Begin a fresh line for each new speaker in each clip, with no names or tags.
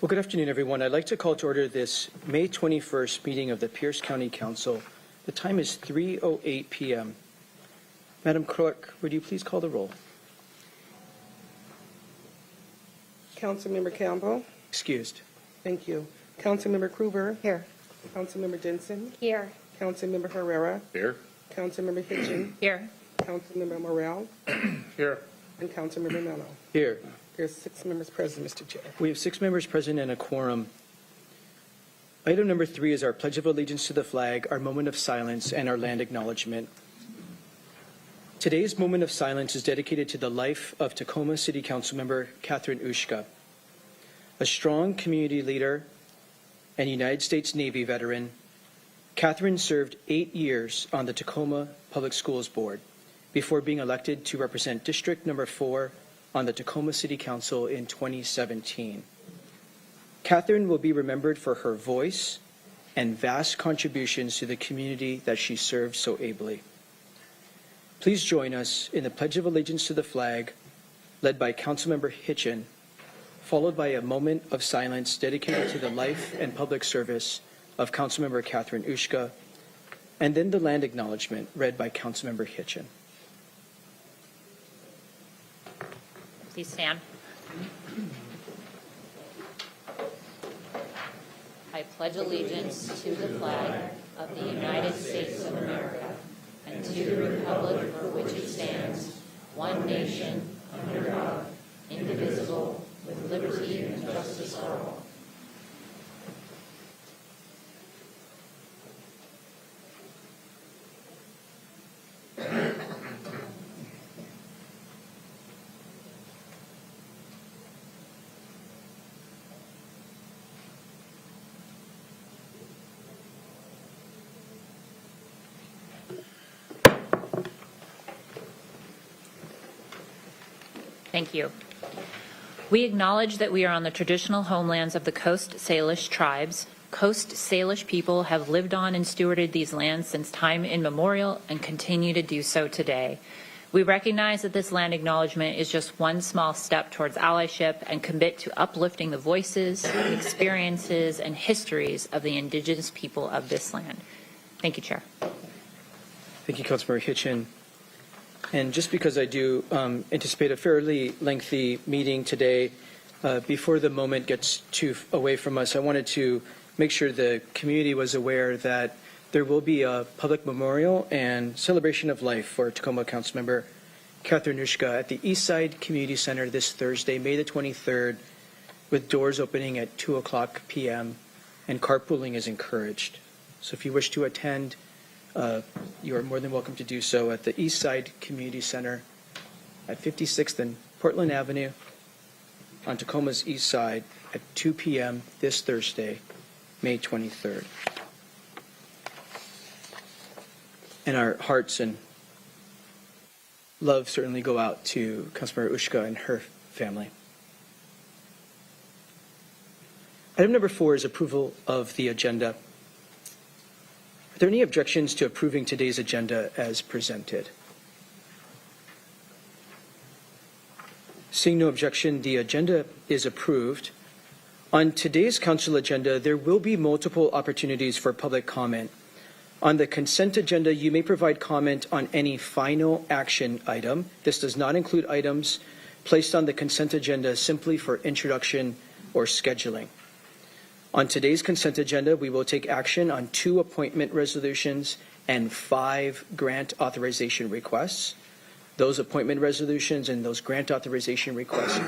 Well, good afternoon, everyone. I'd like to call to order this May 21st meeting of the Pierce County Council. The time is 3:08 p.m. Madam Clerk, would you please call the roll?
Councilmember Campbell.
Excused.
Thank you. Councilmember Krueger.
Here.
Councilmember Denson.
Here.
Councilmember Herrera.
Here.
Councilmember Hitchin.
Here.
Councilmember Morrell.
Here.
And Councilmember Mello.
Here.
There's 6 members present, Mr. Chair.
We have 6 members present and a quorum. Item number 3 is our Pledge of Allegiance to the flag, our moment of silence, and our land acknowledgement. Today's moment of silence is dedicated to the life of Tacoma City Council member Catherine Ushka. A strong community leader and United States Navy veteran, Catherine served 8 years on the Tacoma Public Schools Board before being elected to represent District Number 4 on the Tacoma City Council in 2017. Catherine will be remembered for her voice and vast contributions to the community that she served so ably. Please join us in the Pledge of Allegiance to the flag, led by Councilmember Hitchin, followed by a moment of silence dedicated to the life and public service of Councilmember Catherine Ushka, and then the land acknowledgement read by Councilmember Hitchin.
Please stand. I pledge allegiance to the flag of the United States of America and to the republic for which it stands, one nation, under God, indivisible, with liberty and justice for all. Thank you. We acknowledge that we are on the traditional homelands of the Coast Salish tribes. Coast Salish people have lived on and stewarded these lands since time immemorial and continue to do so today. We recognize that this land acknowledgement is just one small step towards allyship and commit to uplifting the voices, experiences, and histories of the Indigenous people of this land. Thank you, Chair.
Thank you, Councilmember Hitchin. And just because I do anticipate a fairly lengthy meeting today, before the moment gets too away from us, I wanted to make sure the community was aware that there will be a public memorial and celebration of life for Tacoma Councilmember Catherine Ushka at the Eastside Community Center this Thursday, May the 23rd, with doors opening at 2 o'clock p.m. and carpooling is encouraged. So if you wish to attend, you are more than welcome to do so at the Eastside Community Center at 56th and Portland Avenue on Tacoma's East Side at 2 p.m. this Thursday, May 23rd. And our hearts and love certainly go out to Councilmember Ushka and her family. Item number 4 is approval of the agenda. Are there any objections to approving today's agenda as presented? Seeing no objection, the agenda is approved. On today's council agenda, there will be multiple opportunities for public comment. On the consent agenda, you may provide comment on any final action item. This does not include items placed on the consent agenda simply for introduction or scheduling. On today's consent agenda, we will take action on 2 appointment resolutions and 5 grant authorization requests. Those appointment resolutions and those grant authorization requests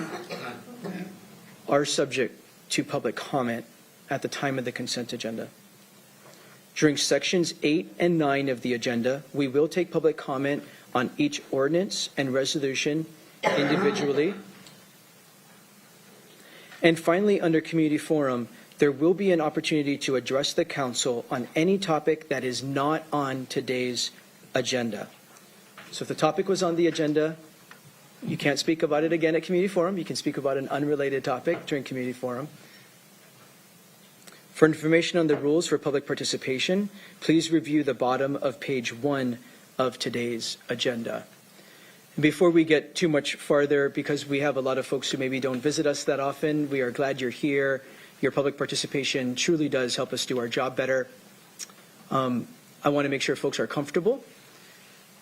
are subject to public comment at the time of the consent agenda. During sections 8 and 9 of the agenda, we will take public comment on each ordinance and resolution individually. And finally, under community forum, there will be an opportunity to address the council on any topic that is not on today's agenda. So if the topic was on the agenda, you can't speak about it again at community forum. You can speak about an unrelated topic during community forum. For information on the rules for public participation, please review the bottom of page 1 of today's agenda. Before we get too much farther, because we have a lot of folks who maybe don't visit us that often, we are glad you're here. Your public participation truly does help us do our job better. I want to make sure folks are comfortable.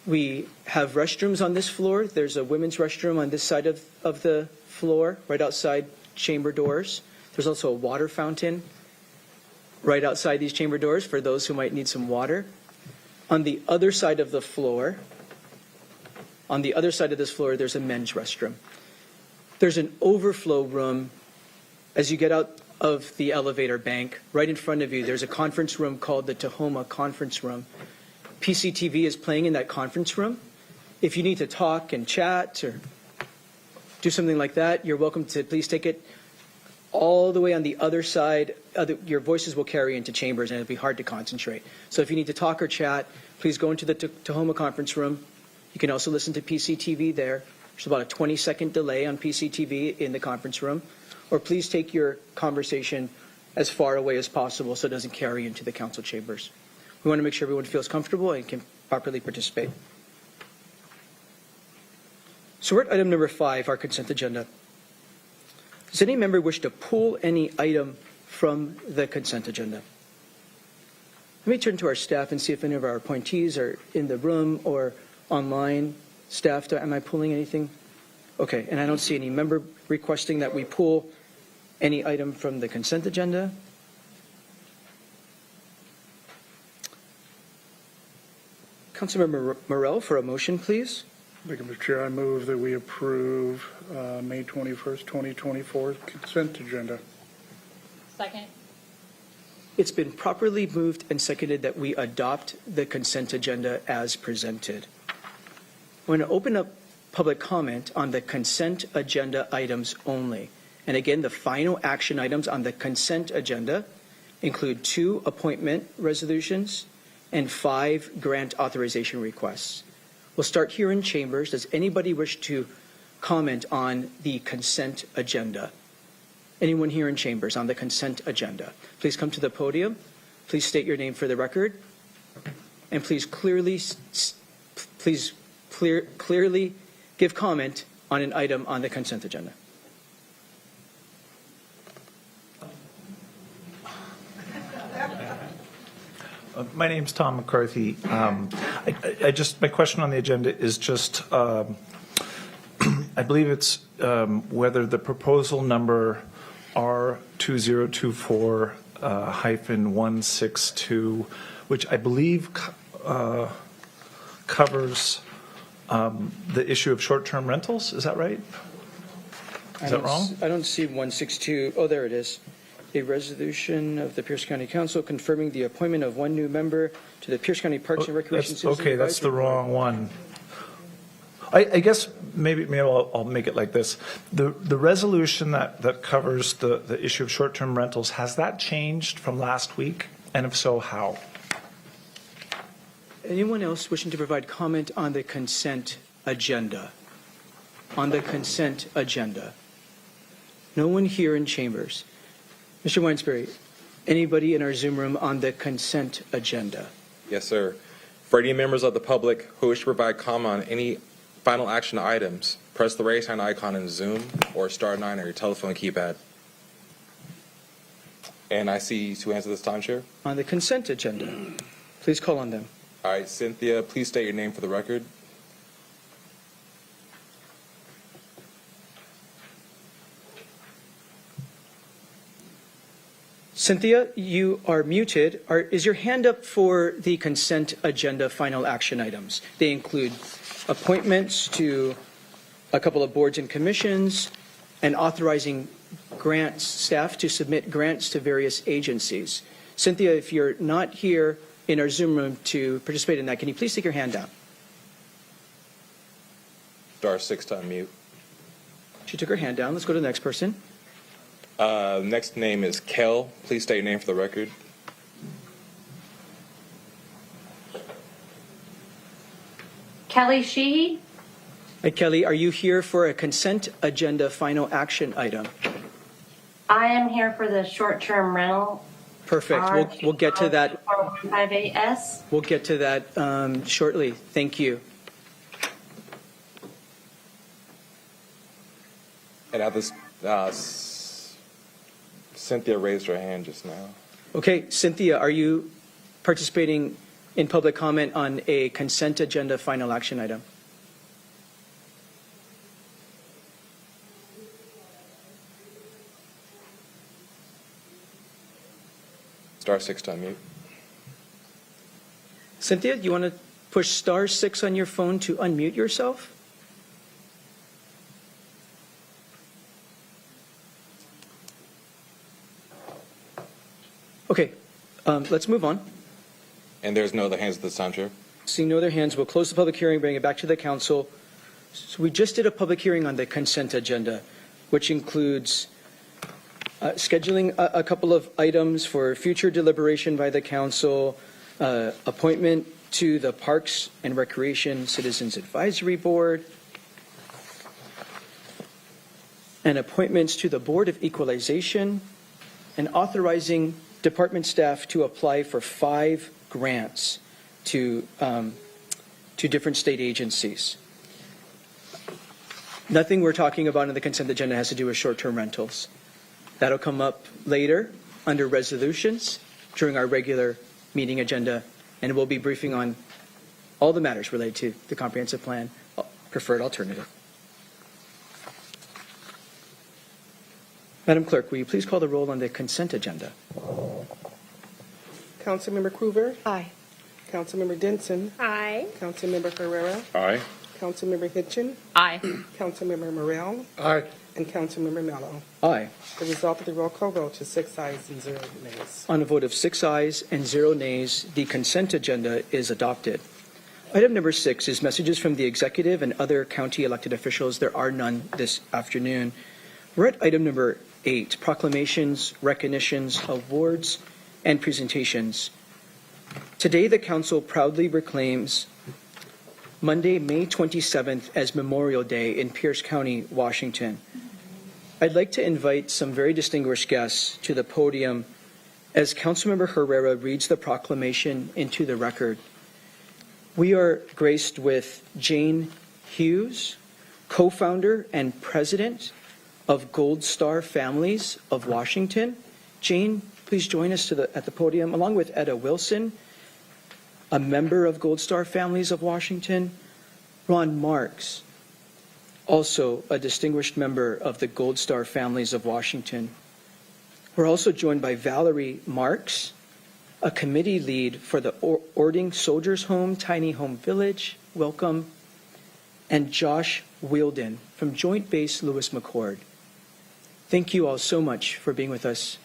We have restrooms on this floor. There's a women's restroom on this side of the floor, right outside chamber doors. There's also a water fountain right outside these chamber doors for those who might need some water. On the other side of the floor, there's a men's restroom. There's an overflow room as you get out of the elevator bank. Right in front of you, there's a conference room called the Tahoma Conference Room. PCTV is playing in that conference room. If you need to talk and chat or do something like that, you're welcome to please take it all the way on the other side. Your voices will carry into chambers and it'll be hard to concentrate. So if you need to talk or chat, please go into the Tahoma Conference Room. You can also listen to PCTV there. There's about a 20-second delay on PCTV in the conference room. Or please take your conversation as far away as possible so it doesn't carry into the council chambers. We want to make sure everyone feels comfortable and can properly participate. So we're at item number 5, our consent agenda. Does any member wish to pull any item from the consent agenda? Let me turn to our staff and see if any of our appointees are in the room or online. Staff, am I pulling anything? Okay, and I don't see any member requesting that we pull any item from the consent agenda. Councilmember Morell for a motion, please.
Thank you, Mr. Chair. I move that we approve May 21st, 2024 consent agenda.
Second.
It's been properly moved and seconded that we adopt the consent agenda as presented. I'm going to open up public comment on the consent agenda items only. And again, the final action items on the consent agenda include 2 appointment resolutions and 5 grant authorization requests. We'll start here in chambers. Does anybody wish to comment on the consent agenda? Anyone here in chambers on the consent agenda? Please come to the podium. Please state your name for the record. And please clearly give comment on an item on the consent agenda.
My name's Tom McCarthy. My question on the agenda is just, I believe it's whether the proposal number R2024-162, which I believe covers the issue of short-term rentals. Is that right? Is that wrong?
I don't see 162. Oh, there it is. A resolution of the Pierce County Council confirming the appointment of 1 new member to the Pierce County Parks and Recreation Citizen
Okay, that's the
Advisory Board.
wrong one. I guess maybe I'll make it like this. The resolution that covers the issue of short-term rentals, has that changed from last week? And if so, how?
Anyone else wishing to provide comment on the consent agenda? On the consent agenda? No one here in chambers. Mr. Weinsbury, anybody in our Zoom room on the consent agenda?
Yes, sir. For any members of the public who wish to provide comment on any final action items, press the raise hand icon in Zoom or *9 on your telephone keypad. And I see 2 hands at this time, Chair.
On the consent agenda, please call on them.
All right, Cynthia, please state your name for the record.
Cynthia, you are muted. Is your hand up for the consent agenda final action items? They include appointments to a couple of boards and commissions and authorizing grants, staff to submit grants to various agencies. Cynthia, if you're not here in our Zoom room to participate in that, can you please take your hand down?
*6 to unmute.
She took her hand down. Let's go to the next person.
Next name is Kel. Please state your name for the record.
Kelly Sheehy?
Hi, Kelly. Are you here for a consent agenda final action item?
I am here for the short-term rental.
Perfect. We'll get to that.
4158S.
We'll get to that shortly. Thank you.
And at this Cynthia raised her hand just now.
Okay, Cynthia, are you participating in public comment on a consent agenda final action item?
Star 6 to unmute.
Cynthia, do you want to push *6 on your phone to unmute yourself? Okay, let's move on.
And there's no other hands at this time, Chair.
Seeing no other hands, we'll close the public hearing, bring it back to the council. So we just did a public hearing on the consent agenda, which includes scheduling a couple of items for future deliberation by the council, appointment to the Parks and Recreation Citizens Advisory Board, and appointments to the Board of Equalization, and authorizing department staff to apply for 5 grants to different state agencies. Nothing we're talking about in the consent agenda has to do with short-term rentals. That'll come up later under resolutions during our regular meeting agenda, and we'll be briefing on all the matters related to the comprehensive plan, preferred alternative. Madam Clerk, will you please call the roll on the consent agenda?
Councilmember Cruver,
Aye.
Councilmember Denson,
Aye.
Councilmember Herrera,
Aye.
Councilmember Hitchin,
Aye.
Councilmember Morrell,
Aye.
and Councilmember Mello.
Aye.
The result of the roll call vote is 6 ayes and 0 nays.
On a vote of 6 ayes and 0 nays, the consent agenda is adopted. Item number 6 is messages from the executive and other county elected officials. There are none this afternoon. We're at item number 8, proclamations, recognitions, awards, and presentations. Today, the council proudly proclaims Monday, May 27th as Memorial Day in Pierce County, Washington. I'd like to invite some very distinguished guests to the podium as Councilmember Herrera reads the proclamation into the record. We are graced with Jane Hughes, co-founder and president of Gold Star Families of Washington. Jane, please join us at the podium, along with Etta Wilson, a member of Gold Star Families of Washington, Ron Marks, also a distinguished member of the Gold Star Families of Washington. We're also joined by Valerie Marks, a committee lead for the Ording Soldiers Home Tiny Home Village. Welcome. And Josh Wielden from Joint Base Lewis McChord. Thank you all so much for being with us.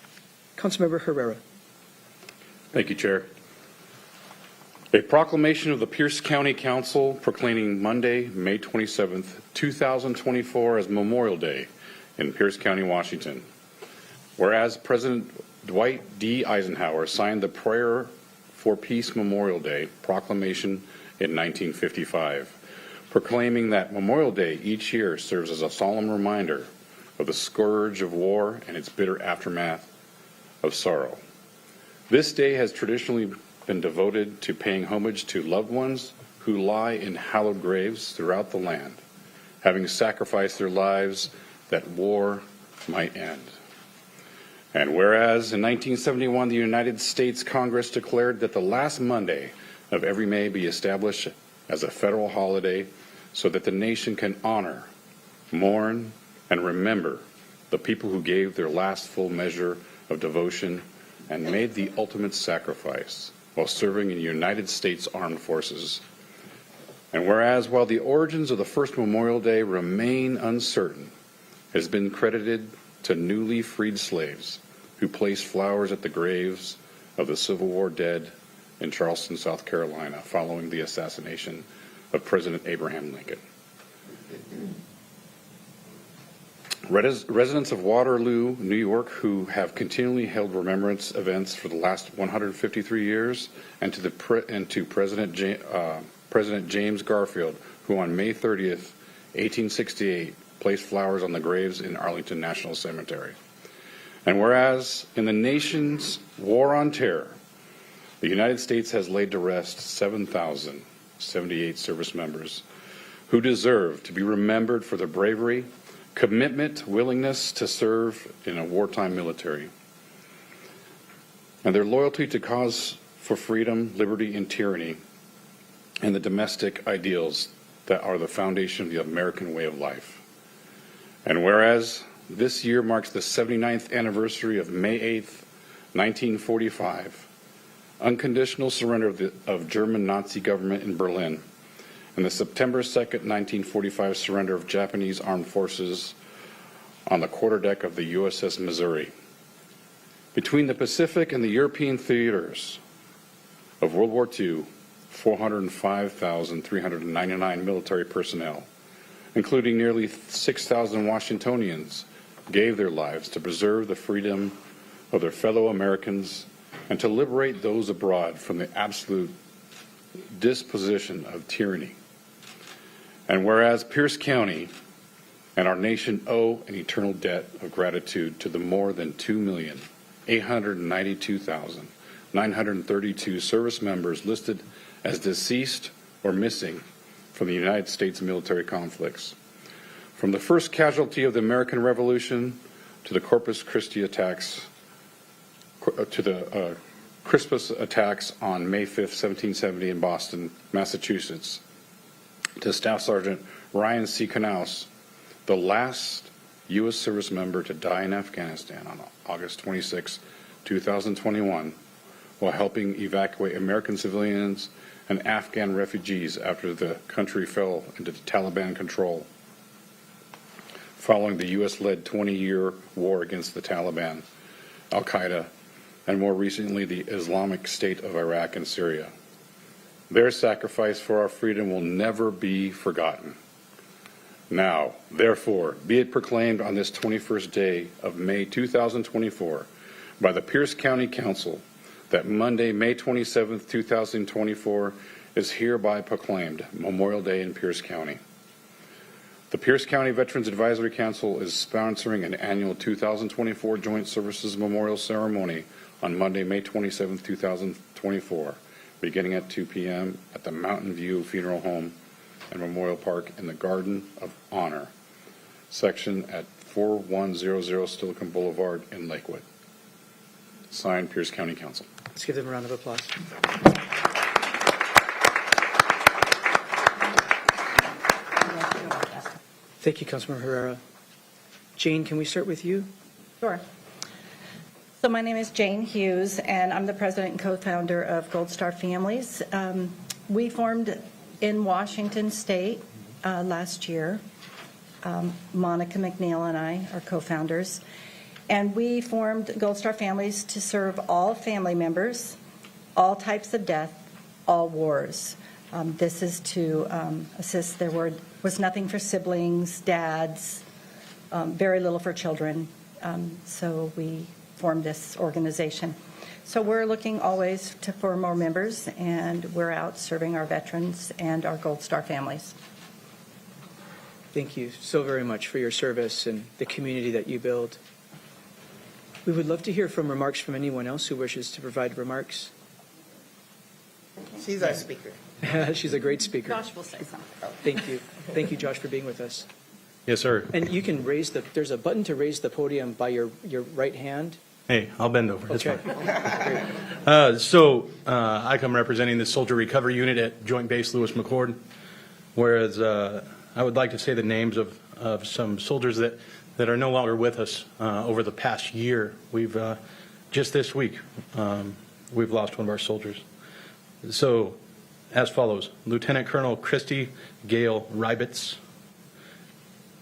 Councilmember Herrera.
Thank you, Chair. A proclamation of the Pierce County Council proclaiming Monday, May 27th, 2024 as Memorial Day in Pierce County, Washington. Whereas President Dwight D. Eisenhower signed the Prayer for Peace Memorial Day proclamation in 1955, proclaiming that Memorial Day each year serves as a solemn reminder of the scourge of war and its bitter aftermath of sorrow. This day has traditionally been devoted to paying homage to loved ones who lie in hallowed graves throughout the land, having sacrificed their lives that war might end. And whereas in 1971, the United States Congress declared that the last Monday of every May be established as a federal holiday so that the nation can honor, mourn, and remember the people who gave their last full measure of devotion and made the ultimate sacrifice while serving in the United States Armed Forces. And whereas while the origins of the first Memorial Day remain uncertain, it has been credited to newly freed slaves who placed flowers at the graves of the Civil War dead in Charleston, South Carolina, following the assassination of President Abraham Lincoln. Residents of Waterloo, New York, who have continually held remembrance events for the last 153 years, and to President James Garfield, who on May 30th, 1868, placed flowers on the graves in Arlington National Cemetery. And whereas in the nation's war on terror, the United States has laid to rest 7,078 service members who deserve to be remembered for their bravery, commitment, willingness to serve in a wartime military. and their loyalty to cause for freedom, liberty, and tyranny, and the domestic ideals that are the foundation of the American way of life. And whereas this year marks the 79th anniversary of May 8th, 1945, unconditional surrender of German Nazi government in Berlin, and the September 2nd, 1945 surrender of Japanese armed forces on the quarterdeck of the USS Missouri. Between the Pacific and the European theaters of World War II, 405,399 military personnel, including nearly 6,000 Washingtonians, gave their lives to preserve the freedom of their fellow Americans and to liberate those abroad from the absolute disposition of tyranny. And whereas Pierce County and our nation owe an eternal debt of gratitude to the more than 2,892,932 service members listed as deceased or missing from the United States military conflicts. From the first casualty of the American Revolution to the Corpus Christi attacks, to the Crispus attacks on May 5th, 1770 in Boston, Massachusetts, to Staff Sergeant Ryan C. Knaus, the last U.S. service member to die in Afghanistan on August 26, 2021, while helping evacuate American civilians and Afghan refugees after the country fell into Taliban control, following the U.S.-led 20-year war against the Taliban, Al-Qaeda, and more recently the Islamic State of Iraq and Syria. Their sacrifice for our freedom will never be forgotten. Now, therefore, be it proclaimed on this 21st day of May 2024 by the Pierce County Council that Monday, May 27, 2024 is hereby proclaimed Memorial Day in Pierce County. The Pierce County Veterans Advisory Council is sponsoring an annual 2024 Joint Services Memorial Ceremony on Monday, May 27, 2024, beginning at 2 p.m. at the Mountain View Funeral Home and Memorial Park in the Garden of Honor section at 4100 Steilacoom Boulevard in Lakewood. Signed, Pierce County Council.
Let's give them a round of applause. Thank you, Councilmember Herrera. Jane, can we start with you?
Sure. So my name is Jane Hughes, and I'm the president and co-founder of Gold Star Families. We formed in Washington State last year. Monica McNeil and I are co-founders. And we formed Gold Star Families to serve all family members, all types of death, all wars. This is to assist. There was nothing for siblings, dads, very little for children. So we formed this organization. So we're looking always for more members, and we're out serving our veterans and our Gold Star families.
Thank you so very much for your service and the community that you build. We would love to hear from remarks from anyone else who wishes to provide remarks.
She's our speaker.
She's a great speaker.
Josh will say something.
Thank you. Thank you, Josh, for being with us.
Yes, sir.
And you can there's a button to raise the podium by your right hand.
Hey, I'll bend over. It's
Okay.
fine. I come representing the Soldier Recovery Unit at Joint Base Lewis McChord, whereas I would like to say the names of some soldiers that are no longer with us over the past year. We've, just this week, we've lost one of our soldiers. So, as follows: Lieutenant Colonel Christy Gail Rybitz,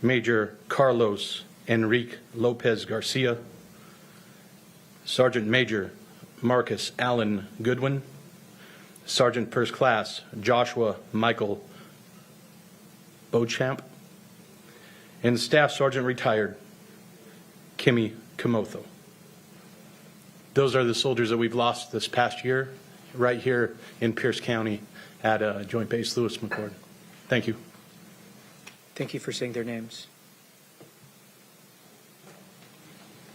Major Carlos Enrique Lopez Garcia, Sergeant Major Marcus Allen Goodwin, Sergeant First Class Joshua Michael Beauchamp, and Staff Sergeant Retired Kimmy Kamotho. Those are the soldiers that we've lost this past year right here in Pierce County at Joint Base Lewis McChord. Thank you.
Thank you for saying their names.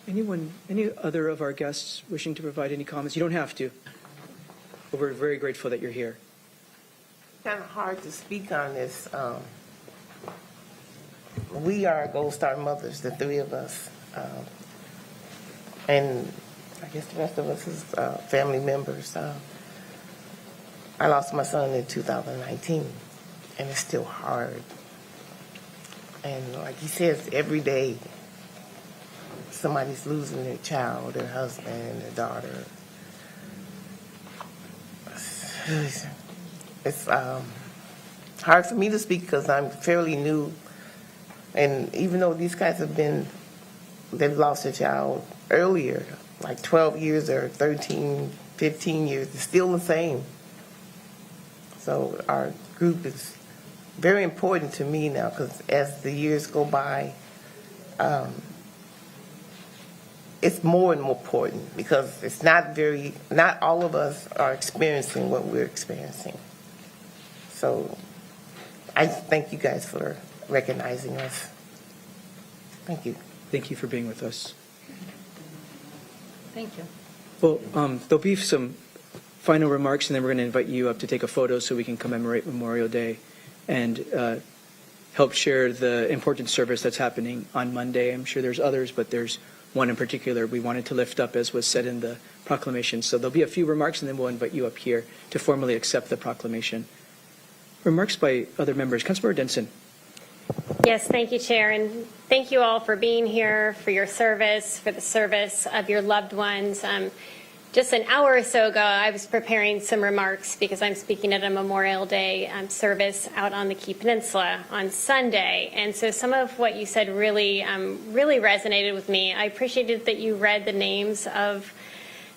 Any other of our guests wishing to provide any comments? You don't have to, but we're very grateful that you're here.
Kind of hard to speak on this. We are Gold Star mothers, the three of us. And
I guess the rest of us is family members. I lost my son in 2019, and it's still hard. And like he says, every day somebody's losing their child, their husband, their daughter. It's hard for me to speak because I'm fairly new. And even though these guys they've lost a child earlier, like 12 years or 13, 15 years, it's still the same. So our group is very important to me now because as the years go by, it's more and more important because it's not all of us are experiencing what we're experiencing. So I thank you guys for recognizing us. Thank you.
Thank you for being with us.
Thank you.
Well, there'll be some final remarks, and then we're going to invite you up to take a photo so we can commemorate Memorial Day and help share the important service that's happening on Monday. I'm sure there's others, but there's one in particular we wanted to lift up, as was said in the proclamation. So there'll be a few remarks, and then we'll invite you up here to formally accept the proclamation. Remarks by other members. Councilmember Denson.
Yes, thank you, Chair, and thank you all for being here, for your service, for the service of your loved ones. Just an hour or so ago, I was preparing some remarks because I'm speaking at a Memorial Day service out on the Key Peninsula on Sunday. And so some of what you said really resonated with me. I appreciated that you read the names of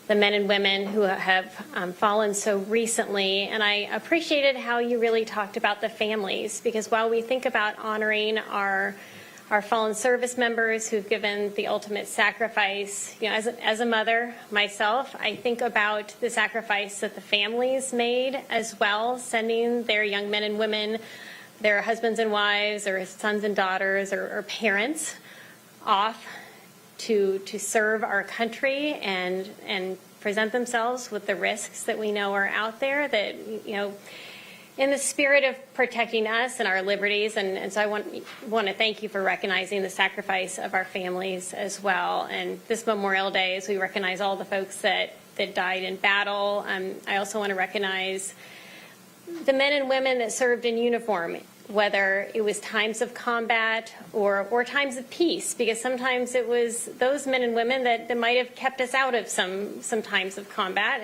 the men and women who have fallen so recently. And I appreciated how you really talked about the families, because while we think about honoring our fallen service members who've given the ultimate sacrifice, as a mother myself, I think about the sacrifice that the families made as well, sending their young men and women, their husbands and wives, or sons and daughters, or parents off to serve our country and present themselves with the risks that we know are out there, that, in the spirit of protecting us and our liberties. And so I want to thank you for recognizing the sacrifice of our families as well. And this Memorial Day, as we recognize all the folks that died in battle, I also want to recognize the men and women that served in uniform, whether it was times of combat or times of peace, because sometimes it was those men and women that might have kept us out of some times of combat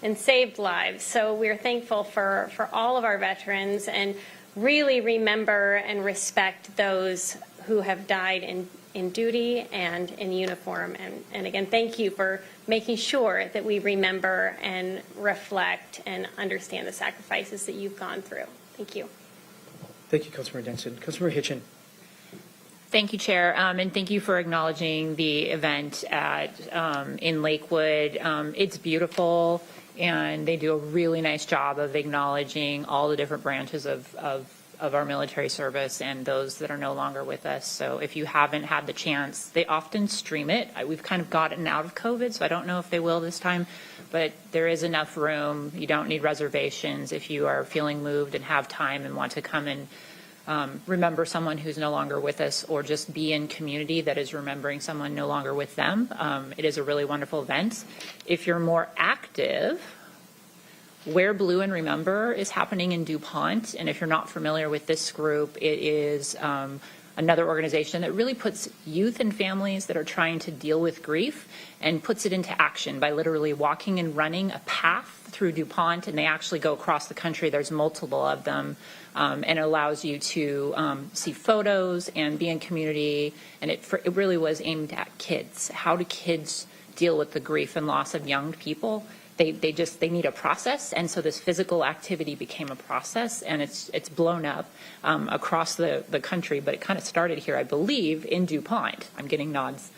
and saved lives. So we're thankful for all of our veterans, and really remember and respect those who have died in duty and in uniform. And again, thank you for making sure that we remember and reflect and understand the sacrifices that you've gone through. Thank you.
Thank you, Councilmember Denson. Councilmember Hitchin.
Thank you, Chair, and thank you for acknowledging the event in Lakewood. It's beautiful, and they do a really nice job of acknowledging all the different branches of our military service and those that are no longer with us. So if you haven't had the chance, they often stream it. We've kind of gotten out of COVID, so I don't know if they will this time, but there is enough room. You don't need reservations if you are feeling moved and have time and want to come and remember someone who's no longer with us, or just be in community that is remembering someone no longer with them. It is a really wonderful event. If you're more active, Wear Blue and Remember is happening in DuPont, and if you're not familiar with this group, it is another organization that really puts youth and families that are trying to deal with grief and puts it into action by literally walking and running a path through DuPont, and they actually go across the country. There's multiple of them, and it allows you to see photos and be in community, and it really was aimed at kids. How do kids deal with the grief and loss of young people? They need a process, and so this physical activity became a process, and it's blown up across the country, but it kind of started here, I believe, in DuPont. I'm getting nods.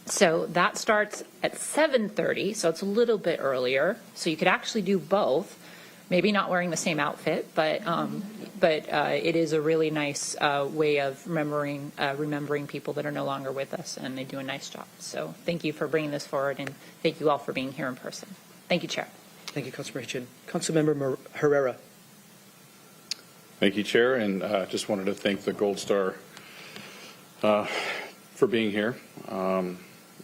So that starts at 7:30, so it's a little bit earlier. So you could actually do both, maybe not wearing the same outfit, but it is a really nice way of remembering people that are no longer with us, and they do a nice job. So thank you for bringing this forward, and thank you all for being here in person. Thank you, Chair.
Thank you, Councilmember Hitchin. Councilmember Herrera.
Thank you, Chair, and just wanted to thank the Gold Star for being here.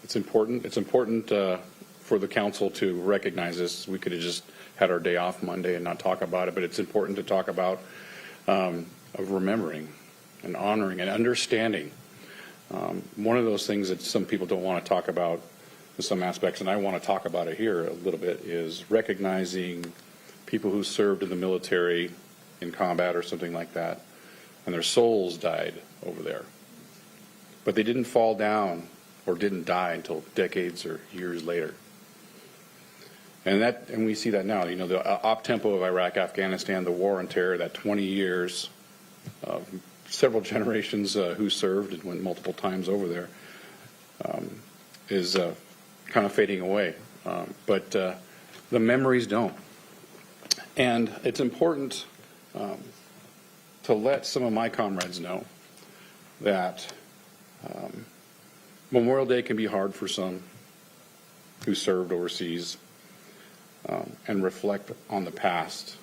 It's important. It's important for the council to recognize this. We could have just had our day off Monday and not talk about it, but it's important to talk about of remembering and honoring and understanding. One of those things that some people don't want to talk about in some aspects, and I want to talk about it here a little bit, is recognizing people who served in the military in combat or something like that, and their souls died over there. But they didn't fall down or didn't die until decades or years later. And we see that now. You know, the op-tempo of Iraq, Afghanistan, the war on terror, that 20 years of several generations who served and went multiple times over there is kind of fading away. But the memories don't. And it's important to let some of my comrades know that Memorial Day can be hard for some who served overseas, and reflect on the past.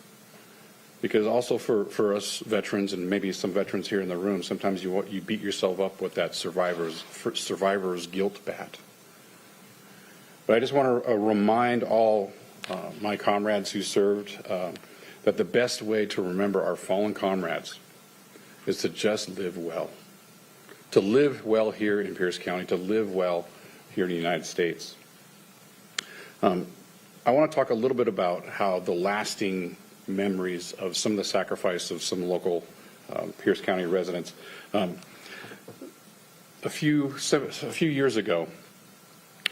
Because also for us veterans, and maybe some veterans here in the room, sometimes you beat yourself up with that survivor's guilt bat. But I just want to remind all my comrades who served that the best way to remember our fallen comrades is to just live well. To live well here in Pierce County, to live well here in the United States. I want to talk a little bit about how the lasting memories of some of the sacrifice of some local Pierce County residents. A few years ago,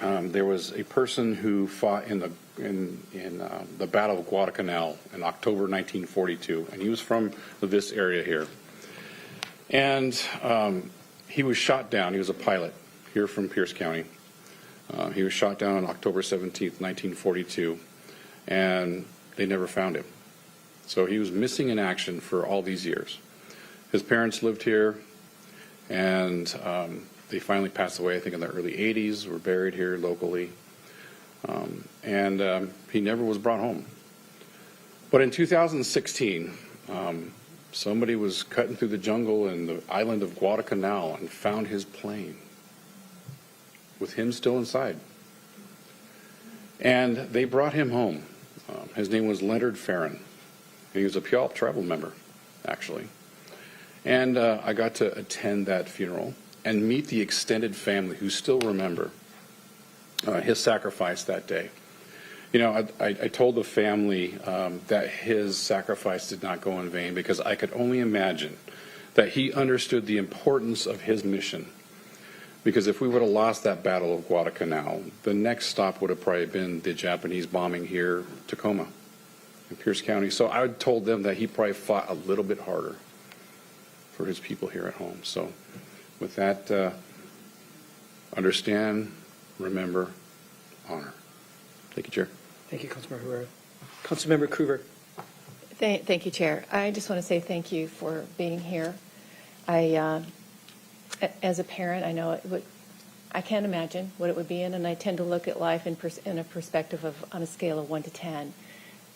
there was a person who fought in the Battle of Guadalcanal in October 1942, and he was from this area here. And he was shot down. He was a pilot here from Pierce County. He was shot down on October 17th, 1942, and they never found him. So he was missing in action for all these years. His parents lived here, and they finally passed away, I think, in the early 80s, were buried here locally, and he never was brought home. But in 2016, somebody was cutting through the jungle in the island of Guadalcanal and found his plane with him still inside. And they brought him home. His name was Leonard Farron. He was a Puyallup tribal member, actually. And I got to attend that funeral and meet the extended family who still remember his sacrifice that day. You know, I told the family that his sacrifice did not go in vain, because I could only imagine that he understood the importance of his mission. Because if we would have lost that Battle of Guadalcanal, the next stop would have probably been the Japanese bombing here, Tacoma, in Pierce County. So I told them that he probably fought a little bit harder for his people here at home. So with that, understand, remember, honor. Thank you, Chair.
Thank you, Councilmember Herrera. Councilmember Krueger.
Thank you, Chair. I just want to say thank you for being here. As a parent, I know I can't imagine what it would be in, and I tend to look at life in a perspective of on a scale of 1 to 10.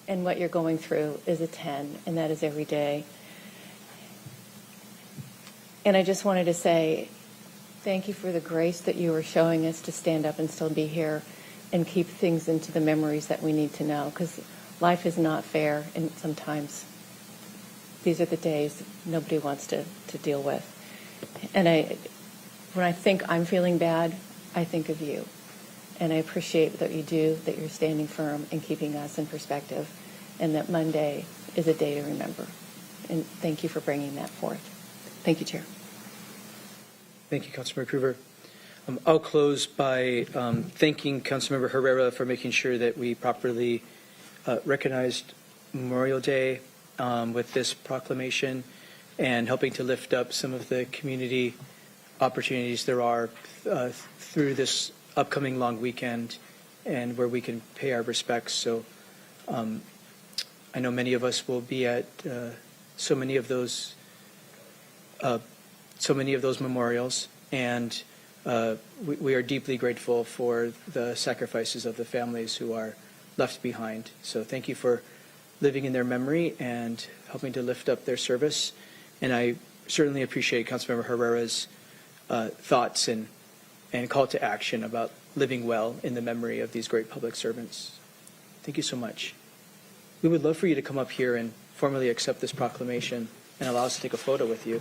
And what you're going through is a 10, and that is every day. And I just wanted to say thank you for the grace that you are showing us to stand up and still be here and keep things into the memories that we need to know, because life is not fair, and sometimes these are the days nobody wants to deal with. And when I think I'm feeling bad, I think of you. And I appreciate that you do, that you're standing firm and keeping us in perspective, and that Monday is a day to remember. And thank you for bringing that forth. Thank you, Chair.
Thank you, Councilmember Krueger. I'll close by thanking Councilmember Herrera for making sure that we properly recognized Memorial Day with this proclamation, and helping to lift up some of the community opportunities there are through this upcoming long weekend, and where we can pay our respects. So I know many of us will be at so many of those memorials, and we are deeply grateful for the sacrifices of the families who are left behind. So thank you for living in their memory and helping to lift up their service. And I certainly appreciate Councilmember Herrera's thoughts and call to action about living well in the memory of these great public servants. Thank you so much. We would love for you to come up here and formally accept this proclamation and allow us to take a photo with you.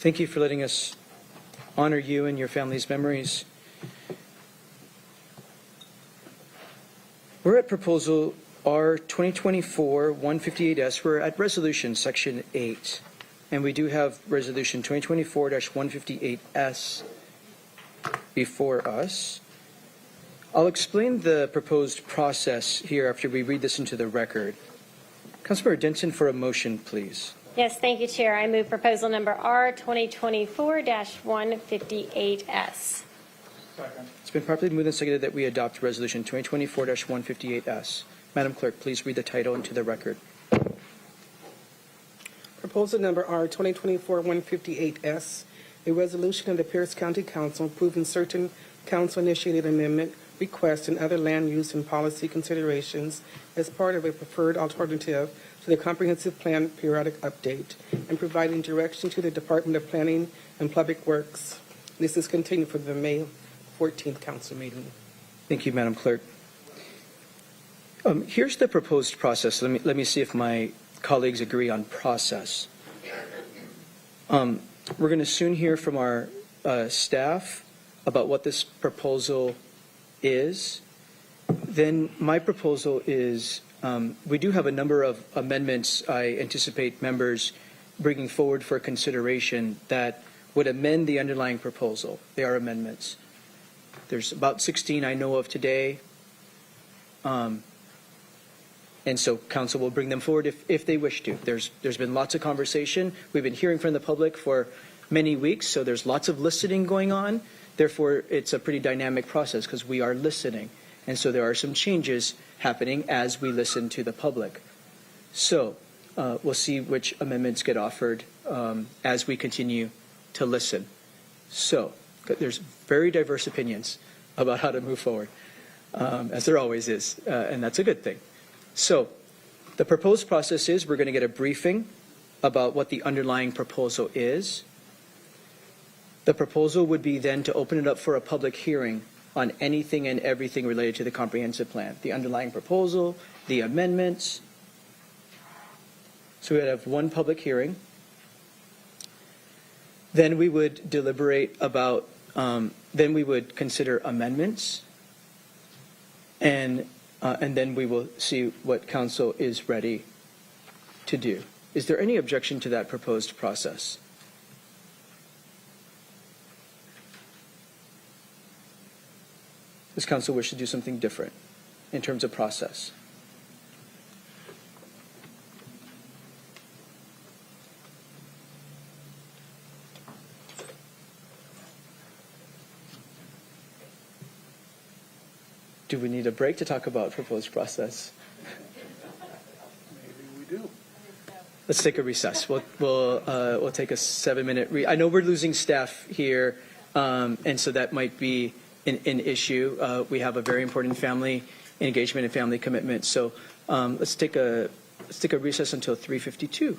Thank you for letting us honor you and your family's memories. We're at proposal R 2024-158S. We're at resolution section 8. And we do have resolution 2024-158S before us. I'll explain the proposed process here after we read this into the record. Councilmember Denson, for a motion, please.
Yes, thank you, Chair. I move proposal number R 2024-158S.
It's been properly moved and seconded that we adopt resolution 2024-158S. Madam Clerk, please read the title into the record.
Proposal number R 2024-158S, a resolution of the Pierce County Council approving certain council-initiated amendment requests and other land use and policy considerations as part of a preferred alternative to the Comprehensive Plan periodic update and providing direction to the Department of Planning and Public Works. This is continued for the May 14th council meeting.
Thank you, Madam Clerk. Here's the proposed process. Let me see if my colleagues agree on process. We're going to soon hear from our staff about what this proposal is. Then my proposal is we do have a number of amendments I anticipate members bringing forward for consideration that would amend the underlying proposal. They are amendments. There's about 16 I know of today. And so council will bring them forward if they wish to. There's been lots of conversation. We've been hearing from the public for many weeks, so there's lots of listening going on. Therefore, it's a pretty dynamic process because we are listening. And so there are some changes happening as we listen to the public. So we'll see which amendments get offered as we continue to listen. So there's very diverse opinions about how to move forward, as there always is, and that's a good thing. So the proposed process is we're going to get a briefing about what the underlying proposal is. The proposal would be then to open it up for a public hearing on anything and everything related to the comprehensive plan, the underlying proposal, the amendments. So we would have one public hearing. Then we would deliberate about, then we would consider amendments. and then we will see what council is ready to do. Is there any objection to that proposed process? Does council wish to do something different in terms of process? Do we need a break to talk about proposed process?
Maybe we do.
Let's take a recess. We'll take a 7-minute. I know we're losing staff here, and so that might be an issue. We have a very important family engagement and family commitment. So let's take a recess until 3:52.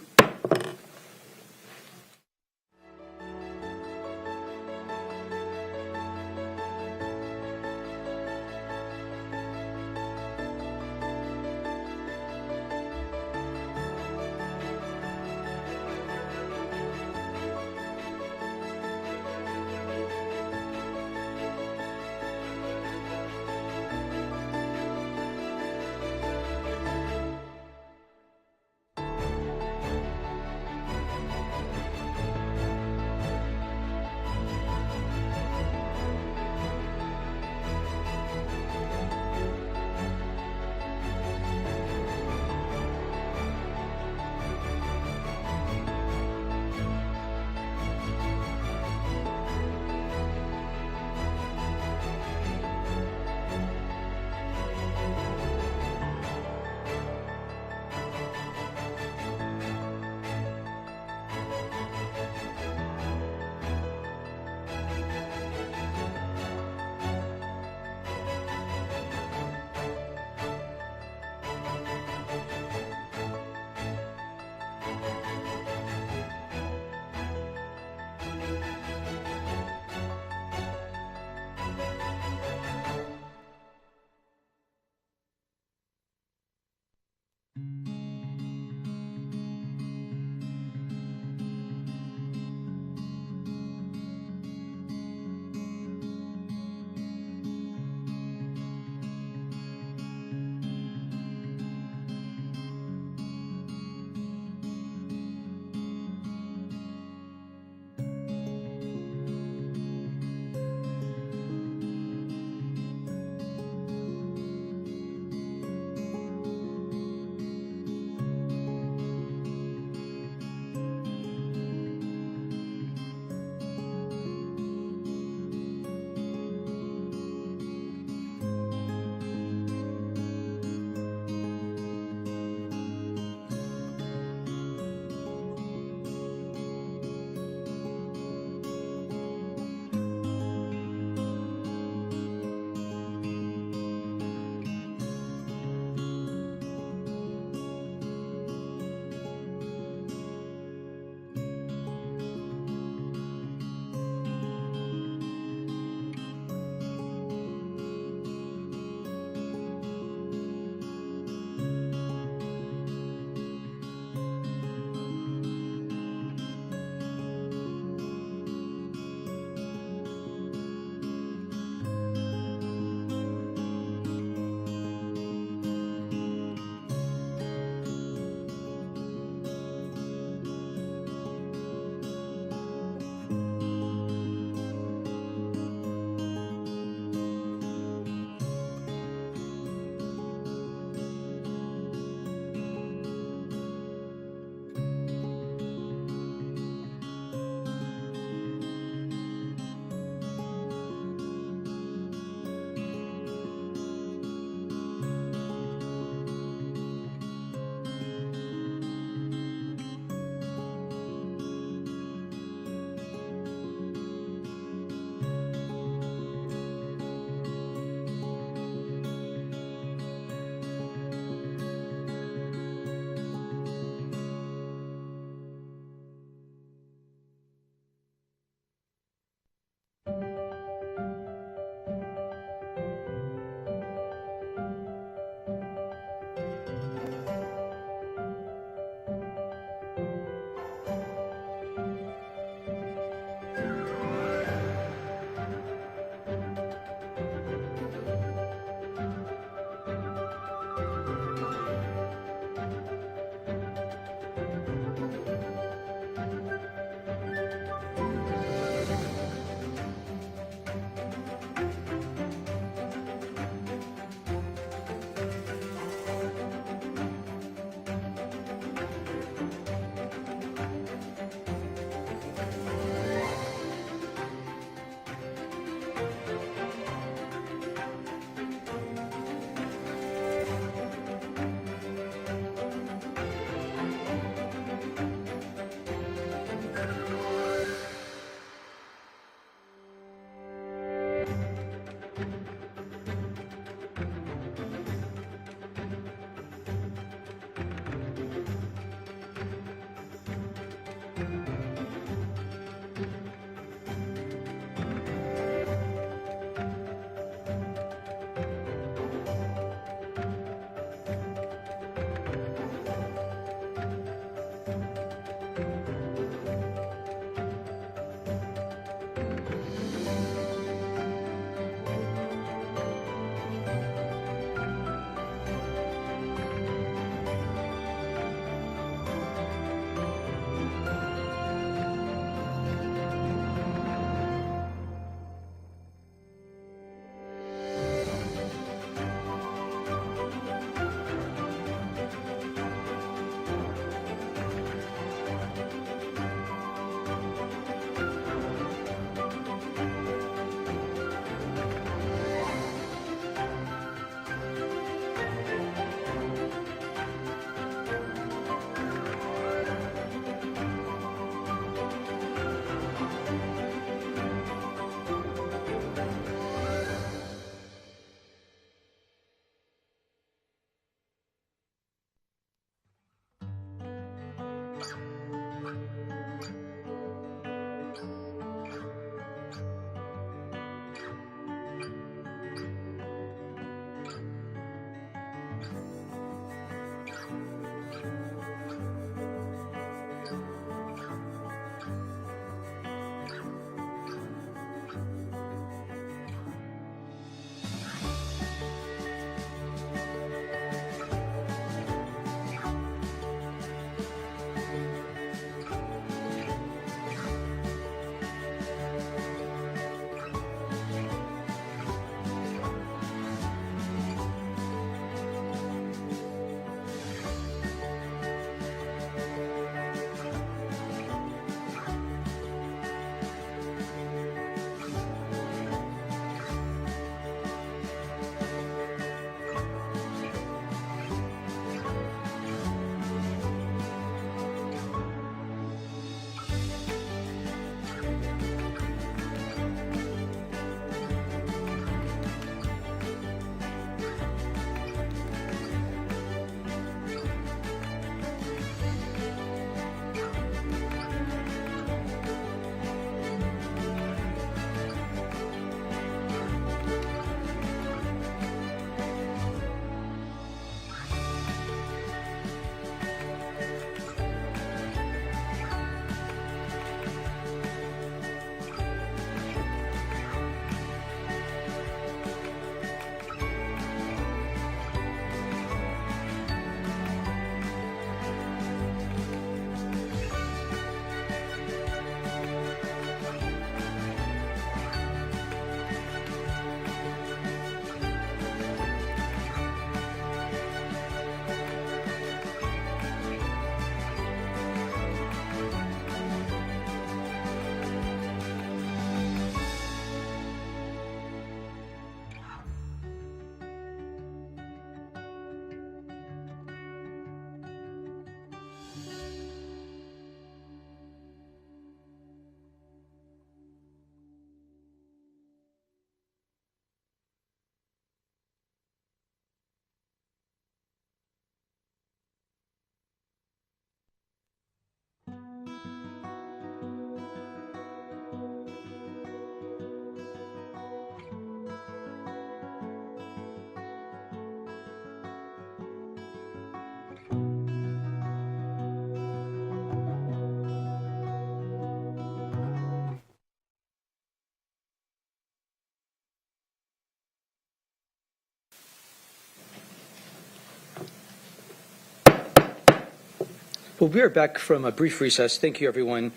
Well, we are back from a brief recess. Thank you, everyone.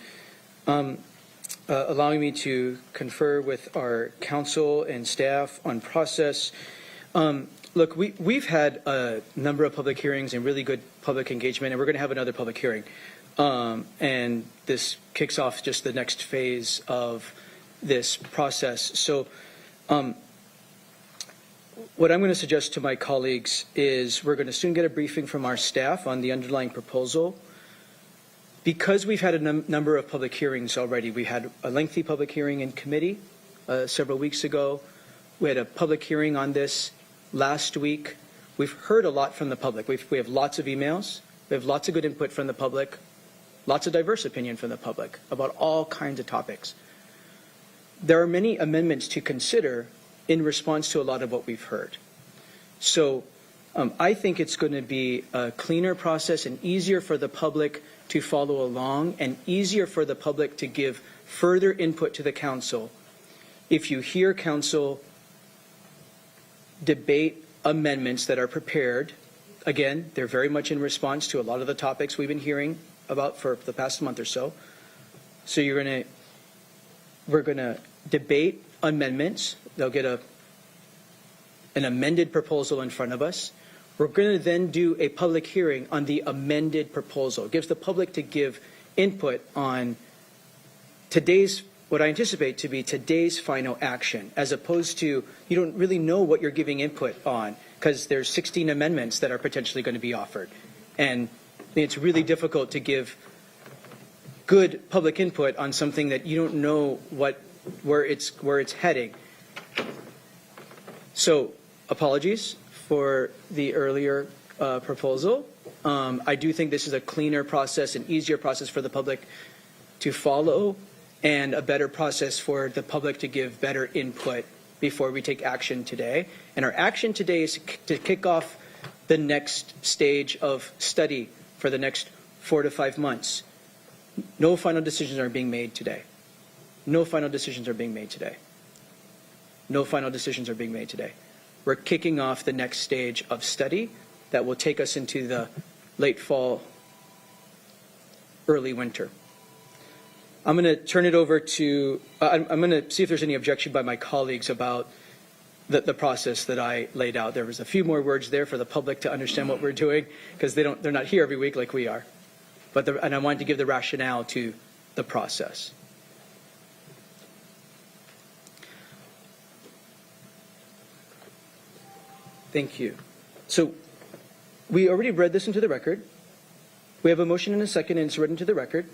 Allowing me to confer with our council and staff on process. Look, we've had a number of public hearings and really good public engagement, and we're going to have another public hearing. And this kicks off just the next phase of this process. So what I'm going to suggest to my colleagues is we're going to soon get a briefing from our staff on the underlying proposal. Because we've had a number of public hearings already, we had a lengthy public hearing in committee several weeks ago. We had a public hearing on this last week. We've heard a lot from the public. We have lots of emails. We have lots of good input from the public, lots of diverse opinion from the public about all kinds of topics. There are many amendments to consider in response to a lot of what we've heard. So I think it's going to be a cleaner process and easier for the public to follow along and easier for the public to give further input to the council. If you hear council debate amendments that are prepared, again, they're very much in response to a lot of the topics we've been hearing about for the past month or so. So we're going to debate amendments. They'll get an amended proposal in front of us. We're going to then do a public hearing on the amended proposal. It gives the public to give input on what I anticipate to be today's final action, as opposed to you don't really know what you're giving input on because there's 16 amendments that are potentially going to be offered. And it's really difficult to give good public input on something that you don't know where it's heading. So apologies for the earlier proposal. I do think this is a cleaner process, an easier process for the public to follow, and a better process for the public to give better input before we take action today. And our action today is to kick off the next stage of study for the next 4 to 5 months. No final decisions are being made today. No final decisions are being made today. No final decisions are being made today. We're kicking off the next stage of study that will take us into the late fall, early winter. I'm going to turn it over to, I'm going to see if there's any objection by my colleagues about the process that I laid out. There was a few more words there for the public to understand what we're doing because they're not here every week like we are. And I wanted to give the rationale to the process. Thank you. So we already read this into the record. We have a motion and a second, and it's read into the record.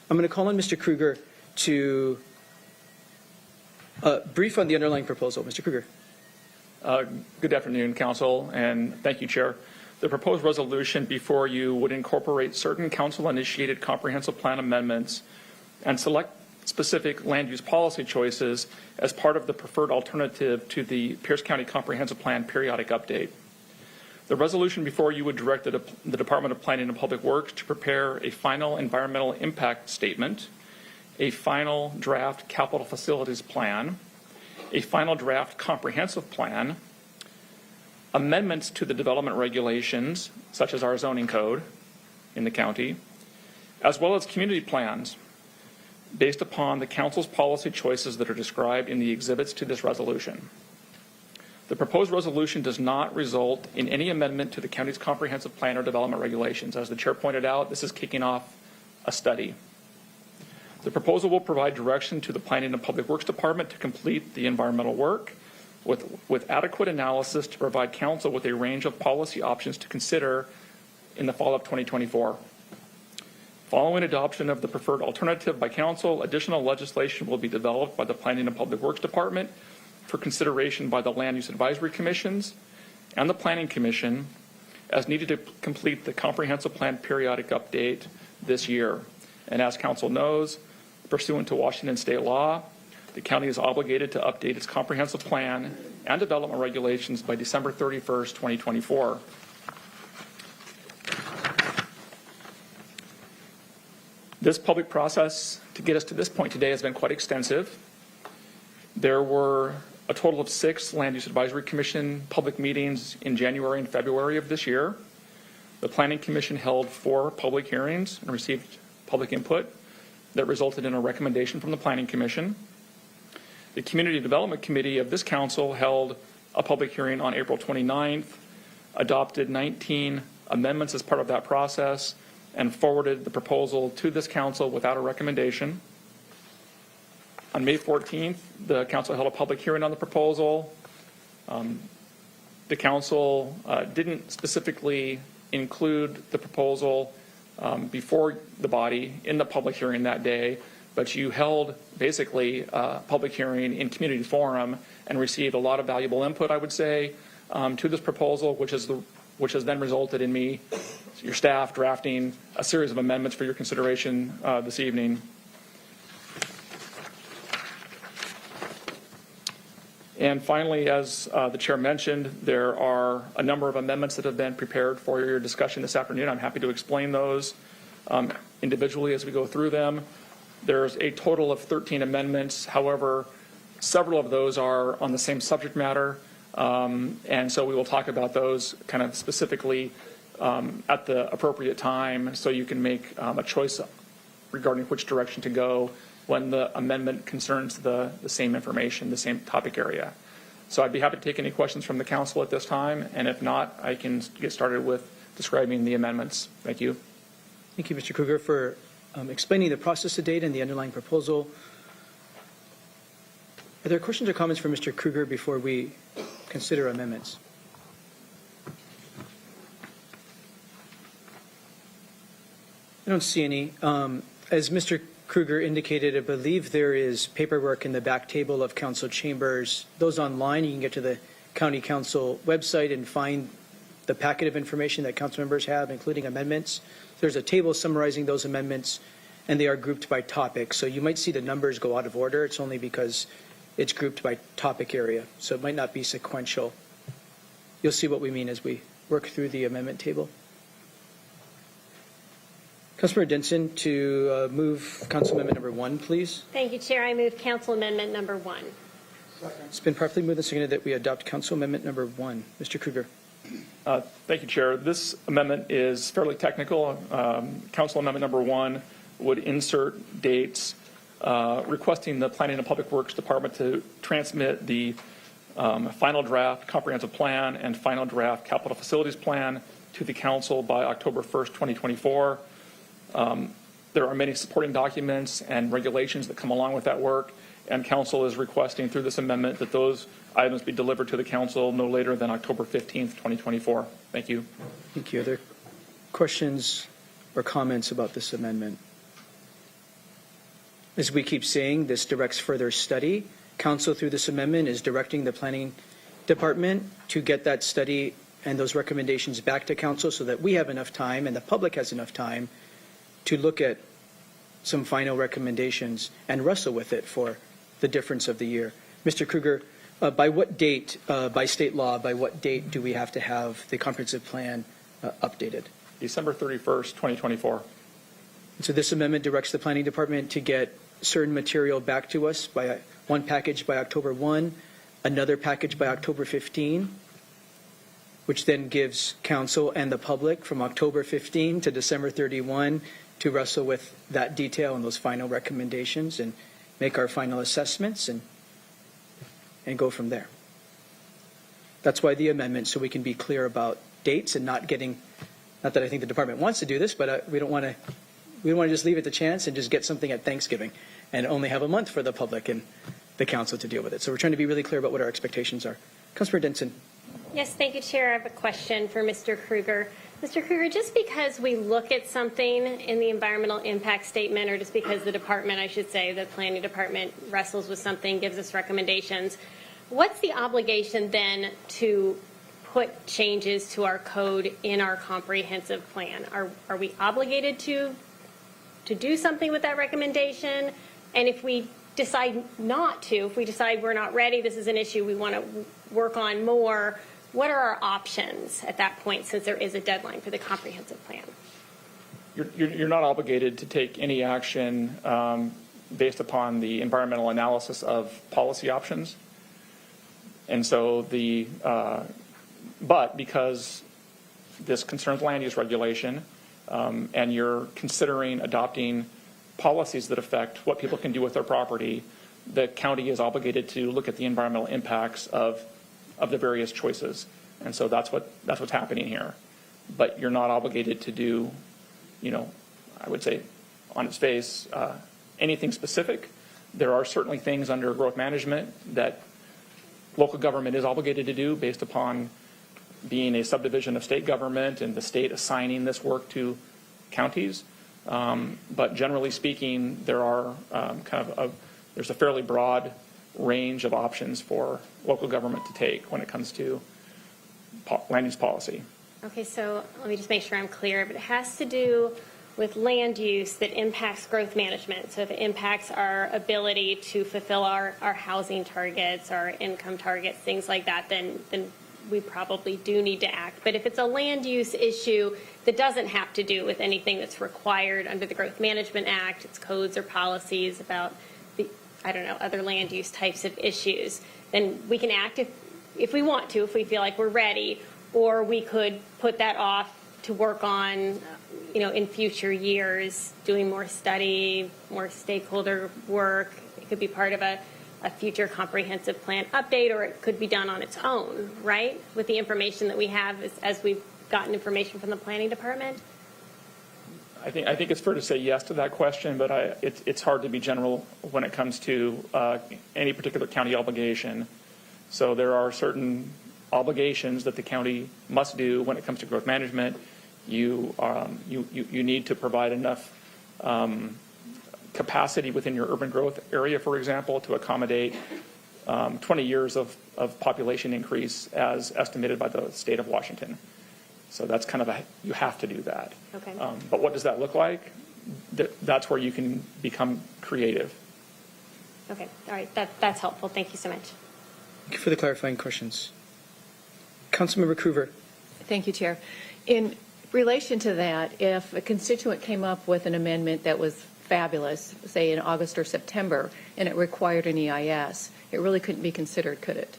I'm going to call on Mr. Kruger to brief on the underlying proposal. Mr. Kruger.
Good afternoon, Council, and thank you, Chair. The proposed resolution before you would incorporate certain Council-initiated comprehensive plan amendments and select specific land use policy choices as part of the preferred alternative to the Pierce County Comprehensive Plan periodic update. The resolution before you would direct the Department of Planning and Public Works to prepare a final environmental impact statement, a final draft capital facilities plan, a final draft comprehensive plan, amendments to the development regulations, such as our zoning code in the county, as well as community plans based upon the Council's policy choices that are described in the exhibits to this resolution. The proposed resolution does not result in any amendment to the county's comprehensive plan or development regulations. As the Chair pointed out, this is kicking off a study. The proposal will provide direction to the Planning and Public Works Department to complete the environmental work with adequate analysis to provide Council with a range of policy options to consider in the fall of 2024. Following adoption of the preferred alternative by Council, additional legislation will be developed by the Planning and Public Works Department for consideration by the Land Use Advisory Commissions and the Planning Commission as needed to complete the comprehensive plan periodic update this year. And as Council knows, pursuant to Washington state law, the county is obligated to update its comprehensive plan and development regulations by December 31st, 2024. This public process to get us to this point today has been quite extensive. There were a total of 6 Land Use Advisory Commission public meetings in January and February of this year. The Planning Commission held 4 public hearings and received public input that resulted in a recommendation from the Planning Commission. The Community Development Committee of this council held a public hearing on April 29th, adopted 19 amendments as part of that process, and forwarded the proposal to this council without a recommendation. On May 14th, the council held a public hearing on the proposal. The council didn't specifically include the proposal before the body in the public hearing that day, but you held basically a public hearing in community forum and received a lot of valuable input, I would say, to this proposal, which has then resulted in me, your staff, drafting a series of amendments for your consideration this evening. And finally, as the chair mentioned, there are a number of amendments that have been prepared for your discussion this afternoon. I'm happy to explain those individually as we go through them. There's a total of 13 amendments. However, several of those are on the same subject matter. And so we will talk about those kind of specifically at the appropriate time so you can make a choice regarding which direction to go when the amendment concerns the same information, the same topic area. So I'd be happy to take any questions from the council at this time, and if not, I can get started with describing the amendments. Thank you.
Thank you, Mr. Kruger, for explaining the process to date and the underlying proposal. Are there questions or comments for Mr. Kruger before we consider amendments? I don't see any. As Mr. Kruger indicated, I believe there is paperwork in the back table of council chambers. Those online, you can get to the county council website and find the packet of information that council members have, including amendments. There's a table summarizing those amendments, and they are grouped by topic. So you might see the numbers go out of order. It's only because it's grouped by topic area, so it might not be sequential. You'll see what we mean as we work through the amendment table. Councilmember Denson, to move Council Amendment number 1, please.
Thank you, Chair. I move Council Amendment number 1.
It's been properly moved and seconded that we adopt Council Amendment number 1. Mr. Kruger.
Thank you, Chair. This amendment is fairly technical. Council Amendment number 1 would insert dates requesting the Planning and Public Works Department to transmit the final draft comprehensive plan and final draft capital facilities plan to the council by October 1st, 2024. There are many supporting documents and regulations that come along with that work, and council is requesting through this amendment that those items be delivered to the council no later than October 15th, 2024. Thank you.
Thank you. Are there questions or comments about this amendment? As we keep saying, this directs further study. Council, through this amendment, is directing the planning department to get that study and those recommendations back to council so that we have enough time and the public has enough time to look at some final recommendations and wrestle with it for the difference of the year. Mr. Kruger, by what date, by state law, by what date do we have to have the comprehensive plan updated?
December 31st, 2024.
So this amendment directs the planning department to get certain material back to us by one package by October 1, another package by October 15, which then gives council and the public from October 15 to December 31 to wrestle with that detail and those final recommendations and make our final assessments and go from there. That's why the amendment, so we can be clear about dates and not getting, not that I think the department wants to do this, but we don't want to just leave it to chance and just get something at Thanksgiving and only have a month for the public and the council to deal with it. So we're trying to be really clear about what our expectations are. Councilor Denson.
Yes, thank you, Chair. I have a question for Mr. Kruger. Mr. Kruger, just because we look at something in the environmental impact statement, or just because the department, I should say, the planning department wrestles with something, gives us recommendations, what's the obligation then to put changes to our code in our comprehensive plan? Are we obligated to do something with that recommendation? And if we decide not to, if we decide we're not ready, this is an issue we want to work on more, what are our options at that point, since there is a deadline for the comprehensive plan?
You're not obligated to take any action based upon the environmental analysis of policy options. And so but because this concerns land use regulation, and you're considering adopting policies that affect what people can do with their property, the county is obligated to look at the environmental impacts of the various choices. And so that's what's happening here. But you're not obligated to do, I would say on its face, anything specific. There are certainly things under growth management that local government is obligated to do based upon being a subdivision of state government and the state assigning this work to counties. But generally speaking, there are there's a fairly broad range of options for local government to take when it comes to land use policy.
Okay, so let me just make sure I'm clear, but it has to do with land use that impacts growth management. So if it impacts our ability to fulfill our housing targets, our income targets, things like that, then we probably do need to act. But if it's a land use issue that doesn't have to do with anything that's required under the Growth Management Act, it's codes or policies about other land use types of issues, then we can act if we want to, if we feel like we're ready, or we could put that off to work on, in future years, doing more study, more stakeholder work. It could be part of a future comprehensive plan update, or it could be done on its own, right? With the information that we have as we've gotten information from the planning department.
I think it's fair to say yes to that question, but it's hard to be general when it comes to any particular county obligation. So there are certain obligations that the county must do when it comes to growth management. You need to provide enough capacity within your urban growth area, for example, to accommodate 20 years of population increase as estimated by the state of Washington. So that's you have to do that.
Okay.
But what does that look like? That's where you can become creative.
Okay, all right, that's helpful. Thank you so much.
Thank you for the clarifying questions. Councilmember Kruger.
Thank you, Chair. In relation to that, if a constituent came up with an amendment that was fabulous, say in August or September, and it required an EIS, it really couldn't be considered, could it?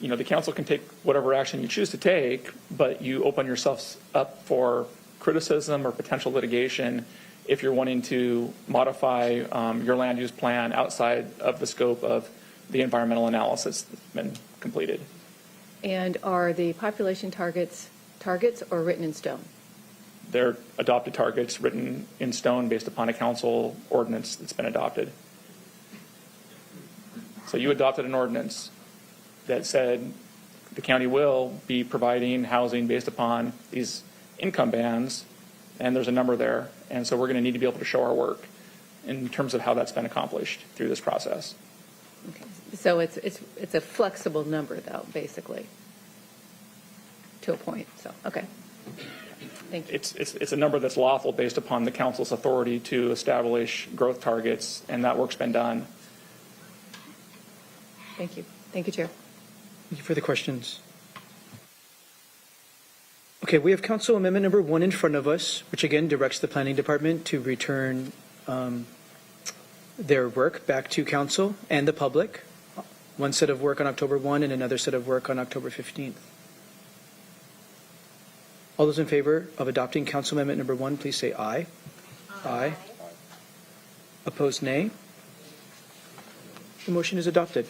The council can take whatever action you choose to take, but you open yourselves up for criticism or potential litigation if you're wanting to modify your land use plan outside of the scope of the environmental analysis that's been completed.
And are the population targets or written in stone?
They're adopted targets written in stone based upon a council ordinance that's been adopted. So you adopted an ordinance that said the county will be providing housing based upon these income bands, and there's a number there. And so we're going to need to be able to show our work in terms of how that's been accomplished through this process.
Okay. So it's a flexible number, though, basically, to a point. So, okay. Thank you.
It's a number that's lawful based upon the council's authority to establish growth targets, and that work's been done.
Thank you. Thank you, Chair.
Thank you for the questions. Okay, we have Council Amendment number 1 in front of us, which again directs the Planning Department to return their work back to Council and the public. One set of work on October 1 and another set of work on October 15th. All those in favor of adopting Council Amendment number 1, please say aye. Aye. Opposed, nay. The motion is adopted.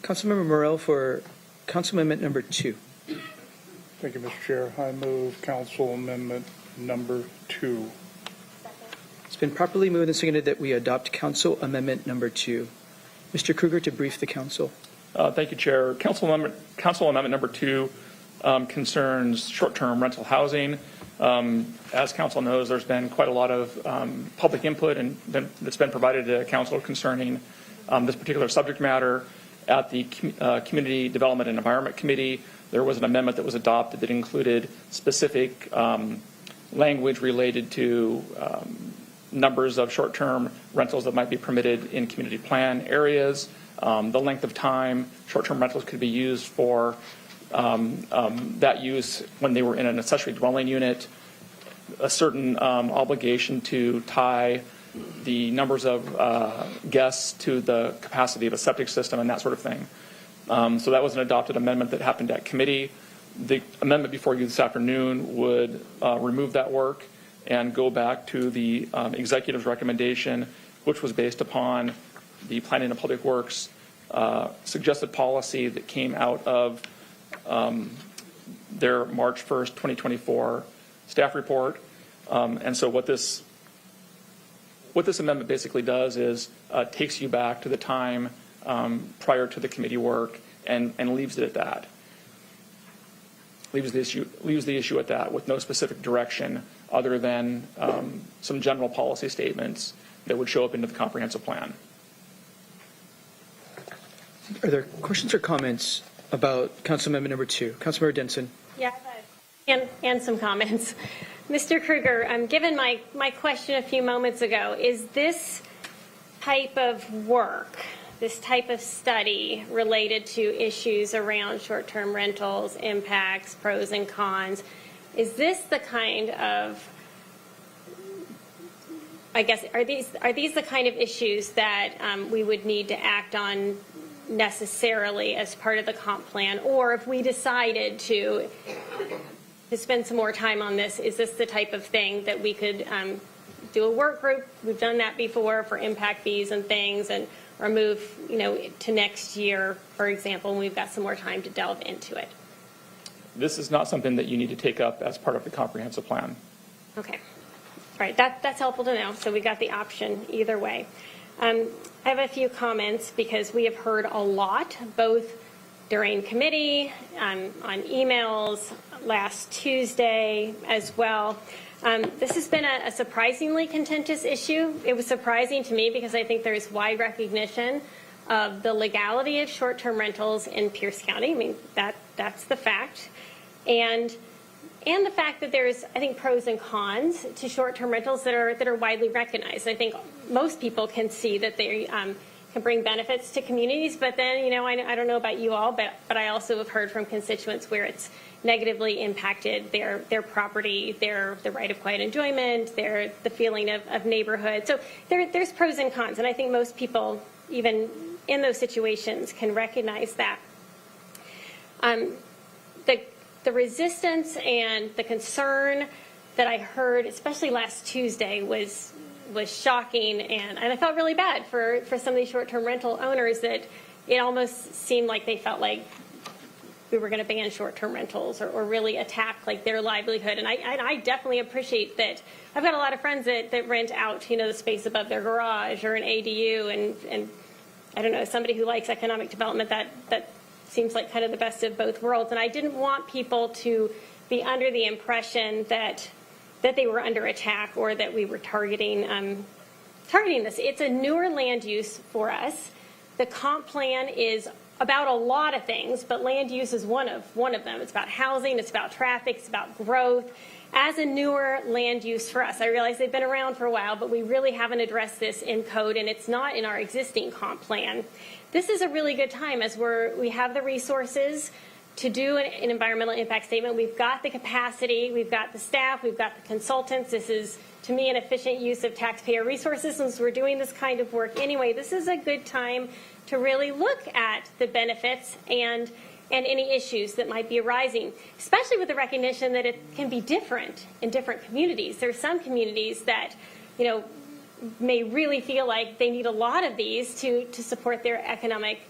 Councilmember Morell for Council Amendment number 2.
Thank you, Mr. Chair. I move Council Amendment number 2.
It's been properly moved and seconded that we adopt Council Amendment number 2. Mr. Kruger to brief the Council.
Thank you, Chair. Council Amendment number 2 concerns short-term rental housing. As Council knows, there's been quite a lot of public input that's been provided to Council concerning this particular subject matter. At the Community Development and Environment Committee, there was an amendment that was adopted that included specific language related to numbers of short-term rentals that might be permitted in community plan areas, the length of time short-term rentals could be used for, that use when they were in an accessory dwelling unit, a certain obligation to tie the numbers of guests to the capacity of a septic system and that sort of thing. So that was an adopted amendment that happened at committee. The amendment before you this afternoon would remove that work and go back to the executive's recommendation, which was based upon the Planning and Public Works suggested policy that came out of their March 1st, 2024 staff report. And so what this amendment basically does is takes you back to the time prior to the committee work and leaves it at that. Leaves the issue at that with no specific direction other than some general policy statements that would show up into the comprehensive plan.
Are there questions or comments about Council Amendment number 2? Councilmember Denson.
Yeah, and some comments. Mr. Kruger, given my question a few moments ago, is this type of work, this type of study related to issues around short-term rentals, impacts, pros and cons, is this the kind of, I guess, are these the kind of issues that we would need to act on necessarily as part of the comp plan? Or if we decided to spend some more time on this, is this the type of thing that we could do a work group? We've done that before for impact fees and things, and or move, to next year, for example, when we've got some more time to delve into it.
This is not something that you need to take up as part of the comprehensive plan.
Okay. All right. That's helpful to know. So we got the option either way. I have a few comments because we have heard a lot, both during committee, on emails last Tuesday as well. This has been a surprisingly contentious issue. It was surprising to me because I think there's wide recognition of the legality of short-term rentals in Pierce County. I mean, that's the fact. And the fact that there's, I think, pros and cons to short-term rentals that are widely recognized. I think most people can see that they can bring benefits to communities, but then, I don't know about you all, but I also have heard from constituents where it's negatively impacted their property, the right of quiet enjoyment, the feeling of neighborhood. So there's pros and cons, and I think most people, even in those situations, can recognize that. The resistance and the concern that I heard, especially last Tuesday, was shocking, and I felt really bad for some of these short-term rental owners that it almost seemed like they felt like we were going to ban short-term rentals or really attack their livelihood. And I definitely appreciate that. I've got a lot of friends that rent out, the space above their garage or an ADU, and I don't know, somebody who likes economic development, that seems like kind of the best of both worlds. And I didn't want people to be under the impression that they were under attack or that we were targeting this. It's a newer land use for us. The comp plan is about a lot of things, but land use is one of them. It's about housing, it's about traffic, it's about growth. As a newer land use for us, I realize they've been around for a while, but we really haven't addressed this in code, and it's not in our existing comp plan. This is a really good time as we have the resources to do an environmental impact statement. We've got the capacity, we've got the staff, we've got the consultants. This is, to me, an efficient use of taxpayer resources. Since we're doing this kind of work anyway, this is a good time to really look at the benefits and any issues that might be arising, especially with the recognition that it can be different in different communities. There are some communities that, may really feel like they need a lot of these to support their economic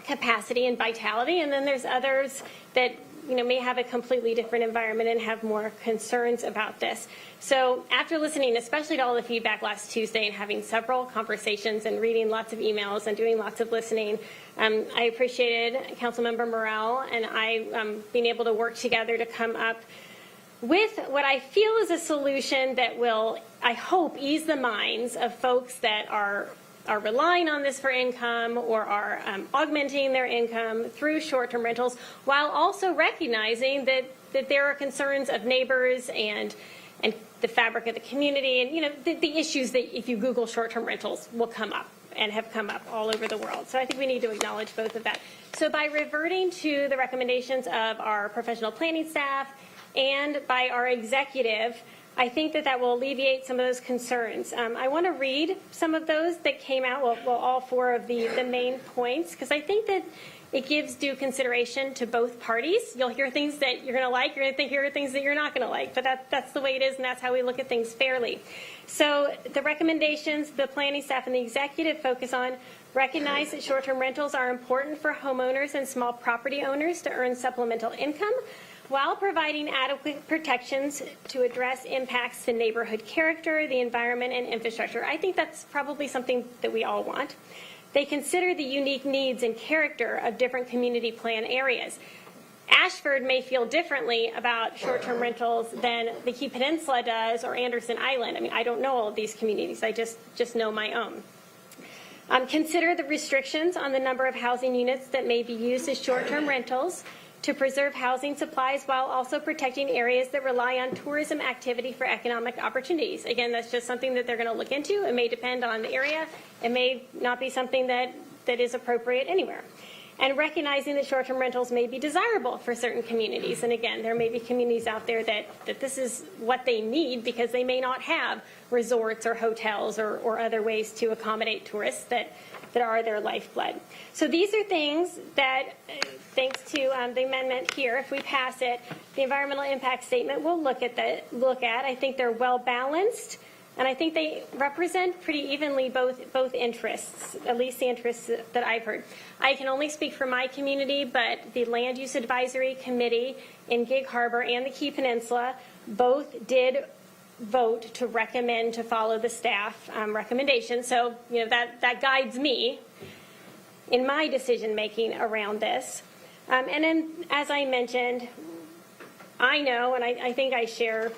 capacity and vitality, and then there's others that may have a completely different environment and have more concerns about this. So after listening, especially to all the feedback last Tuesday and having several conversations and reading lots of emails and doing lots of listening, I appreciated Councilmember Morrell and I being able to work together to come up with what I feel is a solution that will, I hope, ease the minds of folks that are relying on this for income or are augmenting their income through short-term rentals, while also recognizing that there are concerns of neighbors and the fabric of the community and the issues that if you Google short-term rentals will come up and have come up all over the world. So I think we need to acknowledge both of that. So by reverting to the recommendations of our professional planning staff and by our executive, I think that that will alleviate some of those concerns. I want to read some of those that came out, well all four of the main points, because I think that it gives due consideration to both parties. You'll hear things that you're going to like, you're going to hear things that you're not going to like, but that's the way it is, and that's how we look at things fairly. So the recommendations the planning staff and the executive focus on recognize that short-term rentals are important for homeowners and small property owners to earn supplemental income, while providing adequate protections to address impacts to neighborhood character, the environment, and infrastructure. I think that's probably something that we all want. They consider the unique needs and character of different community plan areas. Ashford may feel differently about short-term rentals than the Key Peninsula does or Anderson Island. I mean, I don't know all of these communities. I just know my own. Consider the restrictions on the number of housing units that may be used as short-term rentals to preserve housing supplies while also protecting areas that rely on tourism activity for economic opportunities. Again, that's just something that they're going to look into. It may depend on the area. It may not be something that is appropriate anywhere. And recognizing that short-term rentals may be desirable for certain communities. And again, there may be communities out there that this is what they need because they may not have resorts or hotels or other ways to accommodate tourists that are their lifeblood. So these are things that, thanks to the amendment here, if we pass it, the environmental impact statement we'll look at. I think they're well balanced, and I think they represent pretty evenly both interests, at least the interests that I've heard. I can only speak for my community, but the Land Use Advisory Committee in Gig Harbor and the Key Peninsula both did vote to recommend to follow the staff recommendation. So, that guides me in my decision making around this. And then, as I mentioned, I know, and I think I share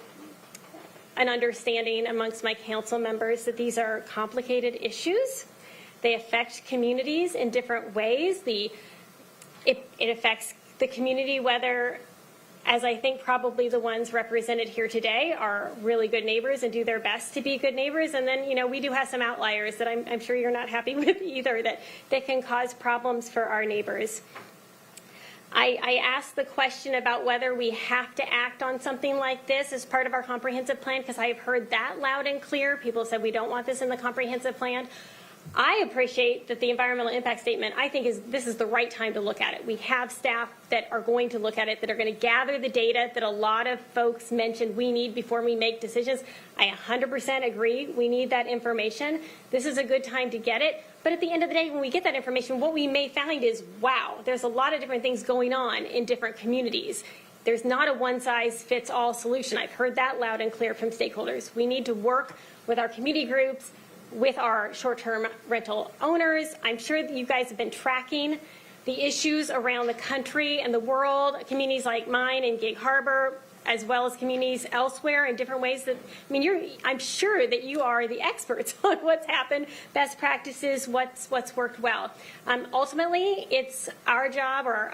an understanding amongst my council members that these are complicated issues. They affect communities in different ways. It affects the community whether, as I think probably the ones represented here today, are really good neighbors and do their best to be good neighbors. And then, we do have some outliers that I'm sure you're not happy with either that can cause problems for our neighbors. I asked the question about whether we have to act on something like this as part of our comprehensive plan, because I have heard that loud and clear. People said we don't want this in the comprehensive plan. I appreciate that the environmental impact statement, I think this is the right time to look at it. We have staff that are going to look at it, that are going to gather the data that a lot of folks mentioned we need before we make decisions. I 100% agree. We need that information. This is a good time to get it. But at the end of the day, when we get that information, what we may find is, wow, there's a lot of different things going on in different communities. There's not a one-size-fits-all solution. I've heard that loud and clear from stakeholders. We need to work with our community groups, with our short-term rental owners. I'm sure that you guys have been tracking the issues around the country and the world, communities like mine in Gig Harbor, as well as communities elsewhere in different ways I'm sure that you are the experts on what's happened, best practices, what's worked well. Ultimately, it's our job, or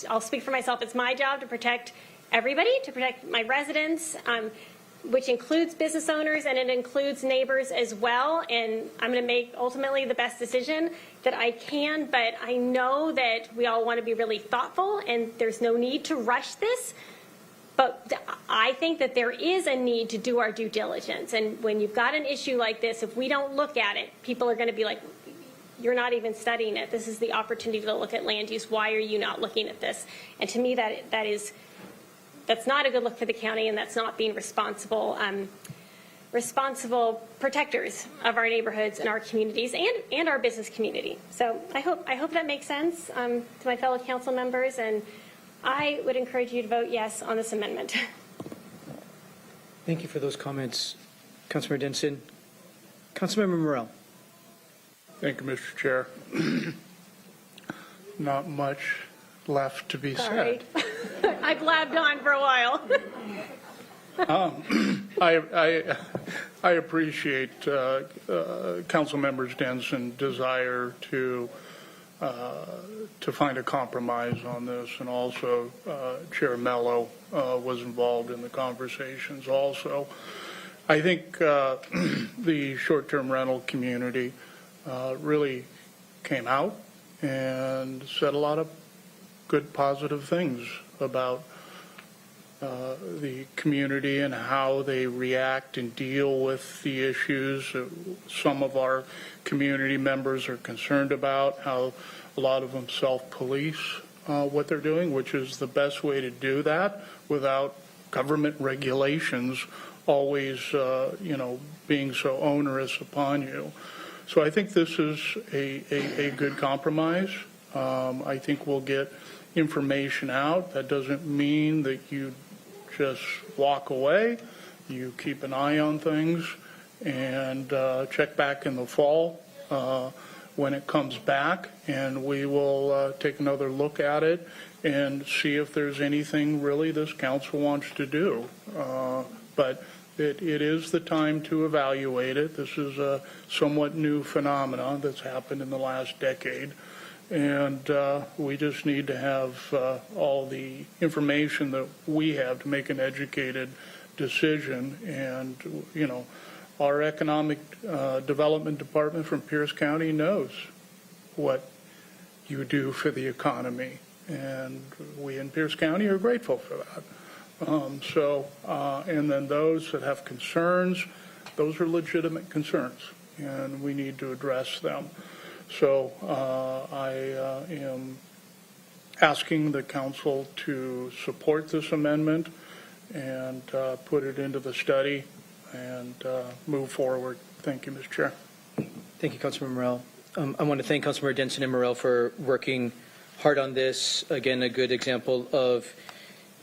I'll speak for myself, it's my job to protect everybody, to protect my residents, which includes business owners and it includes neighbors as well. And I'm going to make ultimately the best decision that I can, but I know that we all want to be really thoughtful and there's no need to rush this. But I think that there is a need to do our due diligence. And when you've got an issue like this, if we don't look at it, people are going to be like, you're not even studying it. This is the opportunity to look at land use. Why are you not looking at this? And to me, that's not a good look for the county, and that's not being responsible protectors of our neighborhoods and our communities and our business community. So I hope that makes sense to my fellow council members, and I would encourage you to vote yes on this amendment.
Thank you for those comments, Councilmember Denson. Councilmember Morrell.
Thank you, Mr. Chair. Not much left to be
Sorry.
said.
I blabbed on for a while.
I appreciate Councilmember Denson's desire to find a compromise on this, and also Chair Mello was involved in the conversations also. I think the short-term rental community really came out and said a lot of good, positive things about the community and how they react and deal with the issues some of our community members are concerned about, how a lot of them self-police what they're doing, which is the best way to do that without government regulations always, being so onerous upon you. So I think this is a good compromise. I think we'll get information out. That doesn't mean that you just walk away. You keep an eye on things and check back in the fall when it comes back, and we will take another look at it and see if there's anything really this council wants to do. But it is the time to evaluate it. This is a somewhat new phenomenon that's happened in the last decade. And we just need to have all the information that we have to make an educated decision. And, our economic development department from Pierce County knows what you do for the economy. And we in Pierce County are grateful for that. And then those that have concerns, those are legitimate concerns, and we need to address them. So I am asking the council to support this amendment and put it into the study and move forward. Thank you, Mr. Chair.
Thank you, Councilmember Morell. I want to thank Councilmember Denson and Morell for working hard on this. Again, a good example of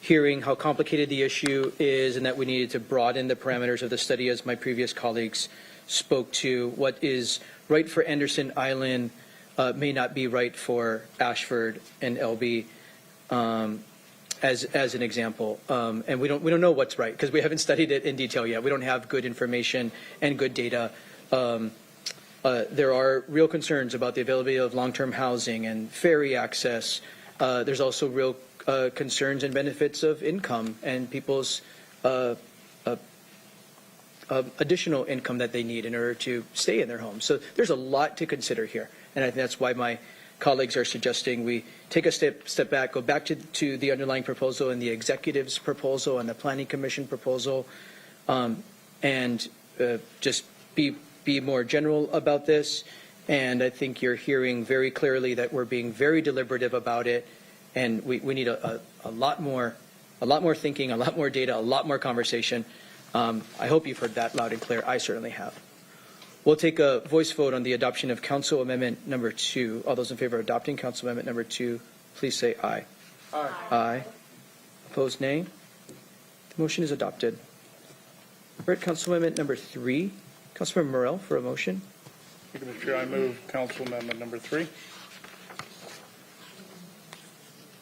hearing how complicated the issue is and that we needed to broaden the parameters of the study, as my previous colleagues spoke to. What is right for Anderson Island may not be right for Ashford and LB, as an example. And we don't know what's right because we haven't studied it in detail yet. We don't have good information and good data. There are real concerns about the availability of long-term housing and ferry access. There's also real concerns and benefits of income and people's additional income that they need in order to stay in their homes. So there's a lot to consider here. And I think that's why my colleagues are suggesting we take a step back, go back to the underlying proposal and the executive's proposal and the Planning Commission proposal, and just be more general about this. And I think you're hearing very clearly that we're being very deliberative about it, and we need a lot more thinking, a lot more data, a lot more conversation. I hope you've heard that loud and clear. I certainly have. We'll take a voice vote on the adoption of Council Amendment number 2. All those in favor of adopting Council Amendment number 2, please say aye.
Aye.
Aye. Opposed, nay. The motion is adopted. We're at Council Amendment number 3. Councilmember Morell for a motion.
Thank you, Mr. Chair. I move Council Amendment number 3.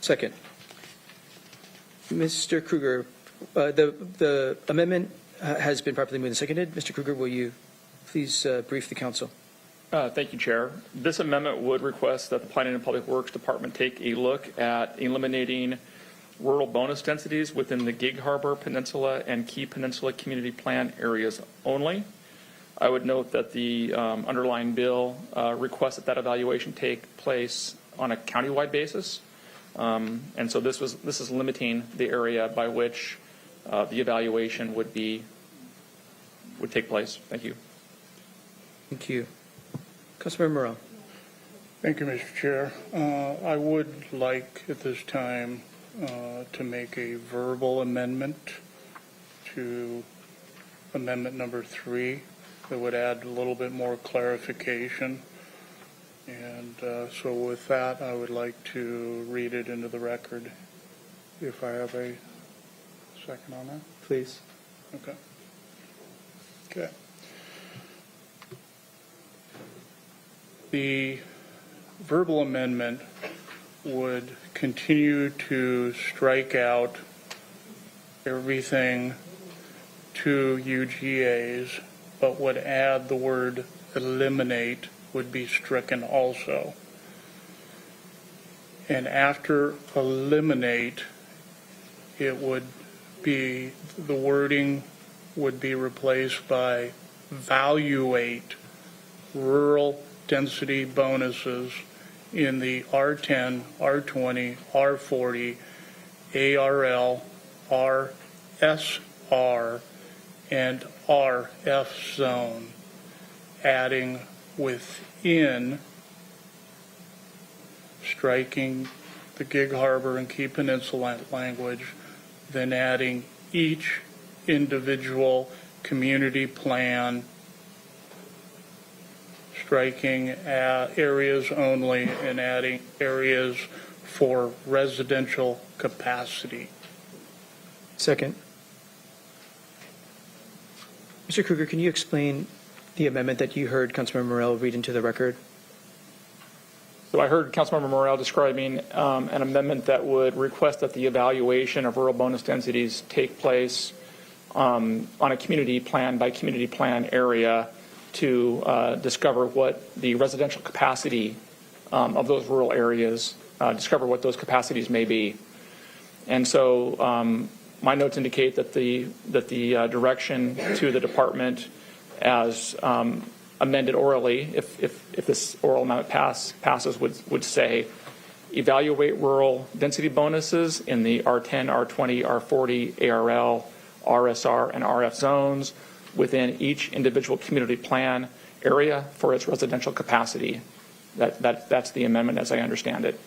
Second. Mr. Kruger, the amendment has been properly moved and seconded. Mr. Kruger, will you please brief the council?
Thank you, Chair. This amendment would request that the Planning and Public Works Department take a look at eliminating rural bonus densities within the Gig Harbor Peninsula and Key Peninsula Community Plan areas only. I would note that the underlying bill requests that evaluation take place on a countywide basis. And so this is limiting the area by which the evaluation would take place. Thank you.
Thank you. Councilmember Morell.
Thank you, Mr. Chair. I would like at this time to make a verbal amendment to amendment number 3 that would add a little bit more clarification. And so with that, I would like to read it into the record, if I have a second on that.
Please.
Okay. The verbal amendment would continue to strike out everything to UGAs, but would add the word eliminate would be stricken also. And after eliminate, it would be, the wording would be replaced by valuate rural density bonuses in the R10, R20, R40, ARL, RSR and RF zone, adding within, striking the Gig Harbor and Key Peninsula language, then adding each individual community plan, striking areas only and adding areas for residential capacity.
Second. Mr. Kruger, can you explain the amendment that you heard Councilmember Morell read into the record?
So I heard Councilmember Morell describing an amendment that would request that the evaluation of rural bonus densities take place on a community plan by community plan area to discover what the residential capacity of those rural areas, discover what those capacities may be. And so my notes indicate that the direction to the department as amended orally, if this oral amendment passes, would say, evaluate rural density bonuses in the R10, R20, R40, ARL, RSR, and RF zones within each individual community plan area for its residential capacity. That's the amendment as I understand it.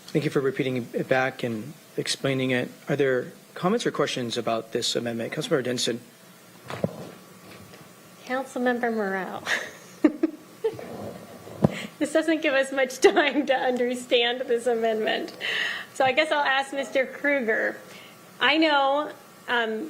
Thank you for repeating it back and explaining it. Are there comments or questions about this amendment? Councilmember Denson.
Councilmember Morell. This doesn't give us much time to understand this amendment. So I guess I'll ask Mr. Kruger. I know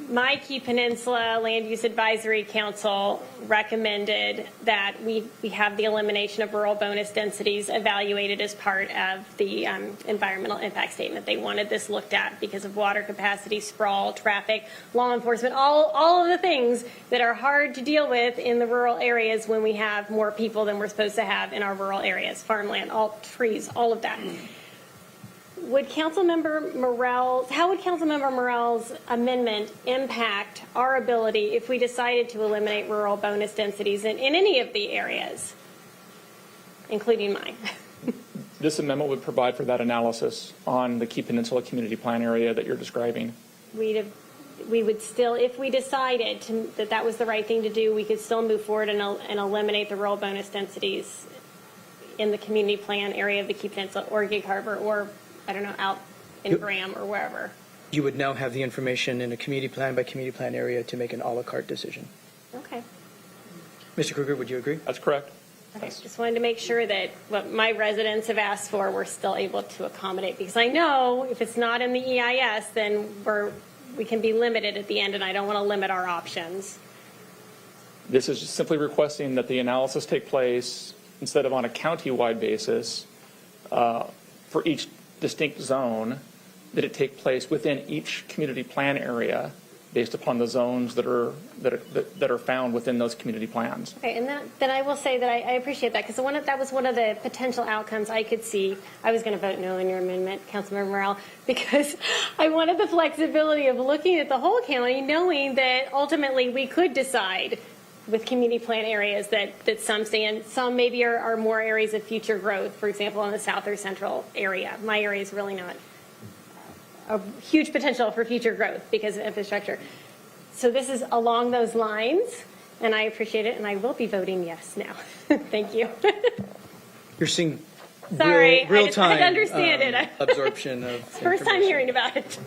my Key Peninsula Land Use Advisory Council recommended that we have the elimination of rural bonus densities evaluated as part of the environmental impact statement. They wanted this looked at because of water capacity, sprawl, traffic, law enforcement, all of the things that are hard to deal with in the rural areas when we have more people than we're supposed to have in our rural areas, farmland, all trees, all of that. Would Councilmember Morell, how would Councilmember Morell's amendment impact our ability if we decided to eliminate rural bonus densities in any of the areas, including mine?
This amendment would provide for that analysis on the Key Peninsula Community Plan area that you're describing.
We would still, if we decided that that was the right thing to do, we could still move forward and eliminate the rural bonus densities in the community plan area of the Key Peninsula or Gig Harbor or, I don't know, out in Graham or wherever.
You would now have the information in a community plan by community plan area to make an a la carte decision.
Okay.
Mr. Kruger, would you agree?
That's correct.
Okay. Just wanted to make sure that what my residents have asked for, we're still able to accommodate, because I know if it's not in the EIS, then we can be limited at the end, and I don't want to limit our options.
This is just simply requesting that the analysis take place instead of on a county-wide basis for each distinct zone, that it take place within each community plan area based upon the zones that are found within those community plans.
Okay, and then I will say that I appreciate that, because that was one of the potential outcomes I could see. I was going to vote no on your amendment, Councilmember Morell, because I wanted the flexibility of looking at the whole county, knowing that ultimately we could decide with community plan areas that some stay in, some maybe are more areas of future growth, for example, in the south or central area. My area is really not a huge potential for future growth because of infrastructure. So this is along those lines, and I appreciate it, and I will be voting yes now. Thank you.
You're seeing
Sorry,
real
I
time
understand it.
absorption of
First time hearing about it.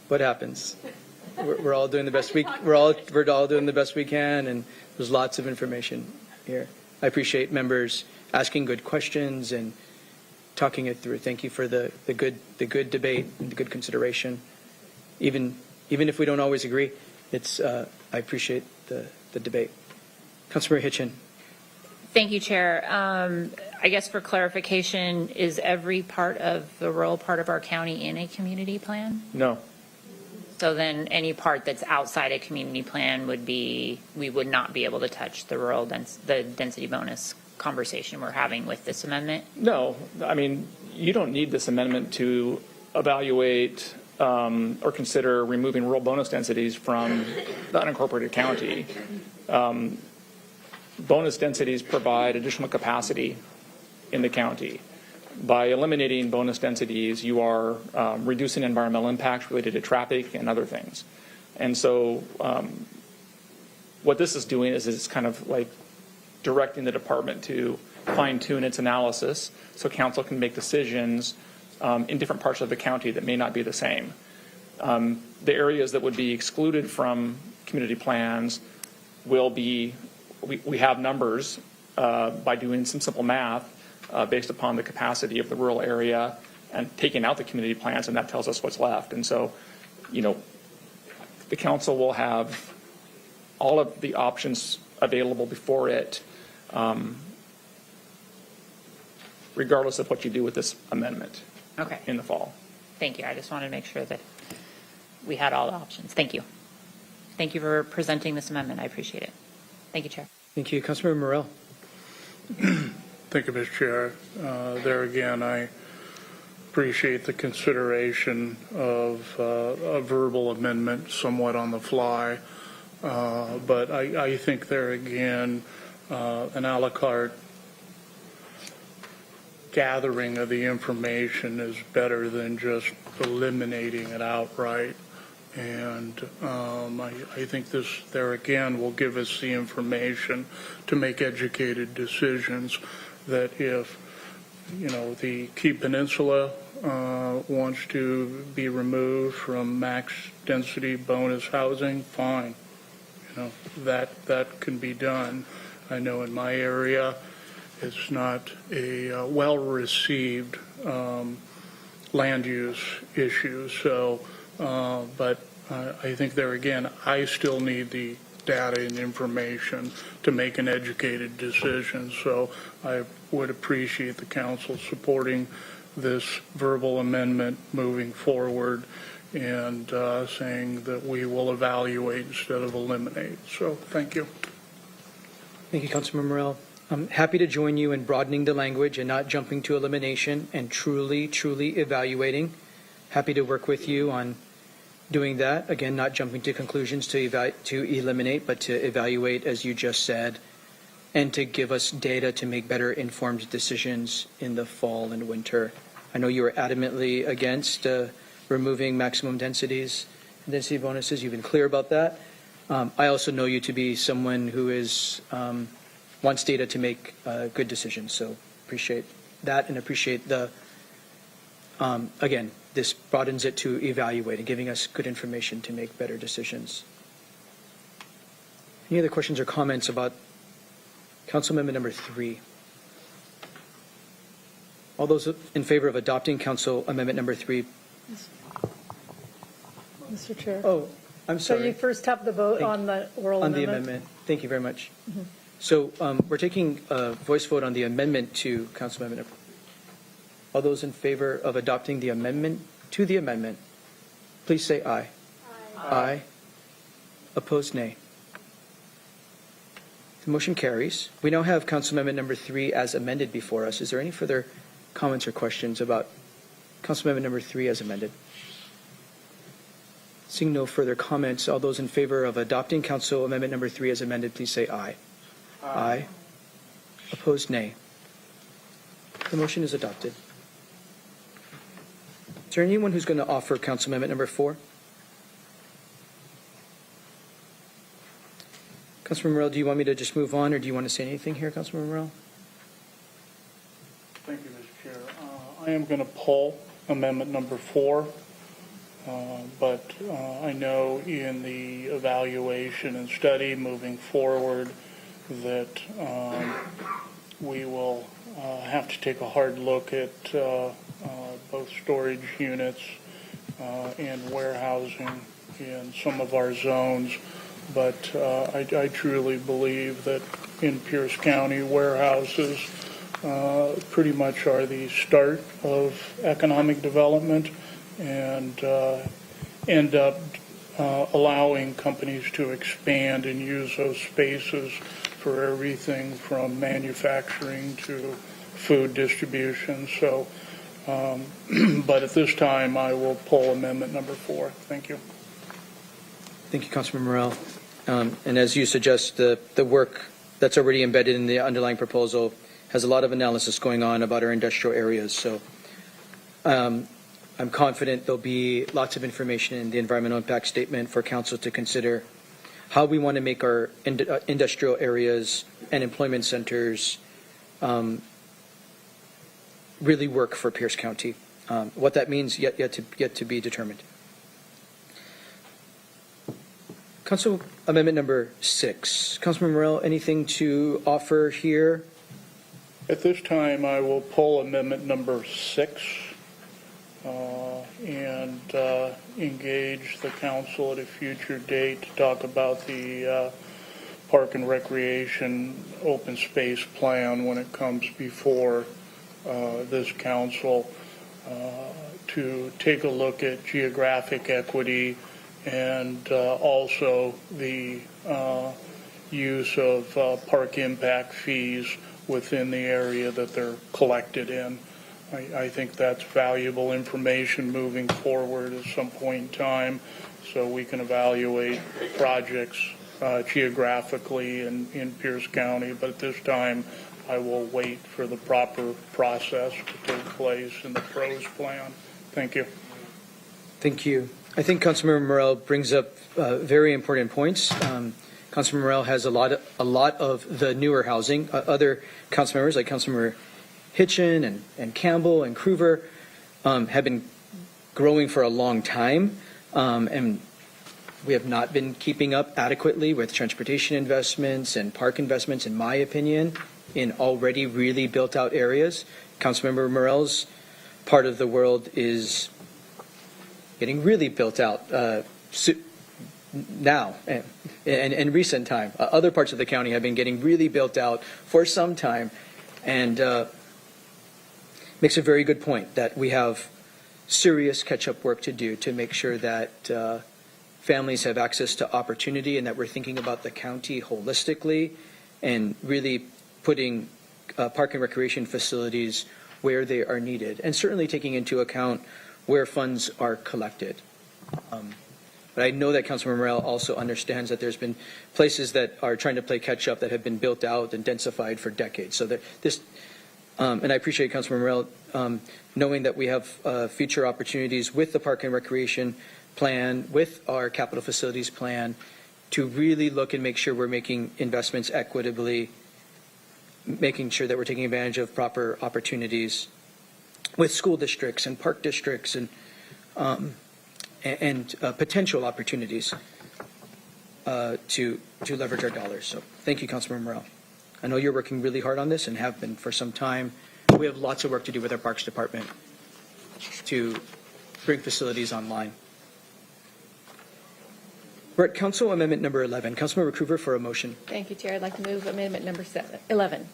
What happens? We're all doing the best we're all doing the best we can, and there's lots of information here. I appreciate members asking good questions and talking it through. Thank you for the good debate and the good consideration. Even if we don't always agree, I appreciate the debate. Councilmember Hitchin.
Thank you, Chair. I guess for clarification, is every part of the rural part of our county in a community plan?
No.
So then any part that's outside a community plan we would not be able to touch the density bonus conversation we're having with this amendment?
No. I mean, you don't need this amendment to evaluate or consider removing rural bonus densities from the unincorporated county. Bonus densities provide additional capacity in the county. By eliminating bonus densities, you are reducing environmental impacts related to traffic and other things. And so what this is doing is it's kind of like directing the department to fine-tune its analysis so council can make decisions in different parts of the county that may not be the same. The areas that would be excluded from community plans will be, we have numbers by doing some simple math based upon the capacity of the rural area and taking out the community plans, and that tells us what's left. And so, the council will have all of the options available before it, regardless of what you do with this amendment in the fall.
Thank you. I just wanted to make sure that we had all the options. Thank you. Thank you for presenting this amendment. I appreciate it. Thank you, Chair.
Thank you. Councilmember Morrell.
Thank you, Mr. Chair. There again, I appreciate the consideration of a verbal amendment somewhat on the fly. But I think there again, an a la carte gathering of the information is better than just eliminating it outright. And I think this, there again, will give us the information to make educated decisions that if, the Key Peninsula wants to be removed from max density bonus housing, fine. That can be done. I know in my area, it's not a well-received land use issue. So, but I think there again, I still need the data and information to make an educated decision. So I would appreciate the council supporting this verbal amendment moving forward and saying that we will evaluate instead of eliminate. So thank you.
Thank you, Councilmember Morrell. I'm happy to join you in broadening the language and not jumping to elimination and truly evaluating. Happy to work with you on doing that. Again, not jumping to conclusions to eliminate, but to evaluate, as you just said, and to give us data to make better informed decisions in the fall and winter. I know you are adamantly against removing maximum densities and density bonuses. You've been clear about that. I also know you to be someone who is wants data to make good decisions. So appreciate that and appreciate the, again, this broadens it to evaluate and giving us good information to make better decisions. Any other questions or comments about Council Amendment number 3? All those in favor of adopting Council Amendment number 3?
Mr. Chair.
Oh, I'm
So
sorry.
you first have the vote on the oral
On
amendment?
the amendment. Thank you very much. So we're taking a voice vote on the amendment to Council Amendment. All those in favor of adopting the amendment to the amendment, please say aye. Aye. Opposed, nay. The motion carries. We now have Council Amendment number 3 as amended before us. Is there any further comments or questions about Council Amendment number 3 as amended? Seeing no further comments, all those in favor of adopting Council Amendment number 3 as amended, please say aye. Aye. Opposed, nay. The motion is adopted. Is there anyone who's going to offer Council Amendment number 4? Councilman Morrell, do you want me to just move on, or do you want to say anything here, Councilman Morrell?
Thank you, Mr. Chair. I am going to pull Amendment number 4. But I know in the evaluation and study moving forward that we will have to take a hard look at both storage units and warehousing in some of our zones. But I truly believe that in Pierce County, warehouses pretty much are the start of economic development and end up allowing companies to expand and use those spaces for everything from manufacturing to food distribution. So, but at this time, I will pull Amendment number 4. Thank you.
Thank you, Councilman Morrell. And as you suggest, the work that's already embedded in the underlying proposal has a lot of analysis going on about our industrial areas. So I'm confident there'll be lots of information in the environmental impact statement for council to consider how we want to make our industrial areas and employment centers really work for Pierce County. What that means yet to be determined. Council Amendment number 6. Councilman Morell, anything to offer here?
At this time, I will pull amendment number 6 and engage the council at a future date to talk about the Park and Recreation Open Space Plan when it comes before this council to take a look at geographic equity and also the use of park impact fees within the area that they're collected in. I think that's valuable information moving forward at some point in time so we can evaluate projects geographically in Pierce County. But at this time, I will wait for the proper process to take place in the PROS plan. Thank you.
Thank you. I think Councilmember Morell brings up very important points. Councilmember Morell has a lot of the newer housing. Other council members like Councilmember Hitchin and Campbell and Krueger have been growing for a long time, and we have not been keeping up adequately with transportation investments and park investments, in my opinion, in already really built out areas. Councilmember Morell's part of the world is getting really built out now and in recent time. Other parts of the county have been getting really built out for some time, and makes a very good point that we have serious catch-up work to do to make sure that families have access to opportunity and that we're thinking about the county holistically and really putting park and recreation facilities where they are needed, and certainly taking into account where funds are collected. But I know that Councilman Morell also understands that there's been places that are trying to play catch up that have been built out and densified for decades. So that this, and I appreciate Councilman Morell knowing that we have future opportunities with the Park and Recreation Plan, with our capital facilities plan, to really look and make sure we're making investments equitably, making sure that we're taking advantage of proper opportunities with school districts and park districts and potential opportunities to leverage our dollars. So thank you, Councilman Morell. I know you're working really hard on this and have been for some time. We have lots of work to do with our Parks Department to bring facilities online. We're at Council Amendment number 11. Councilmember Krueger for a motion.
Thank you, Chair. I'd like to move amendment number 11.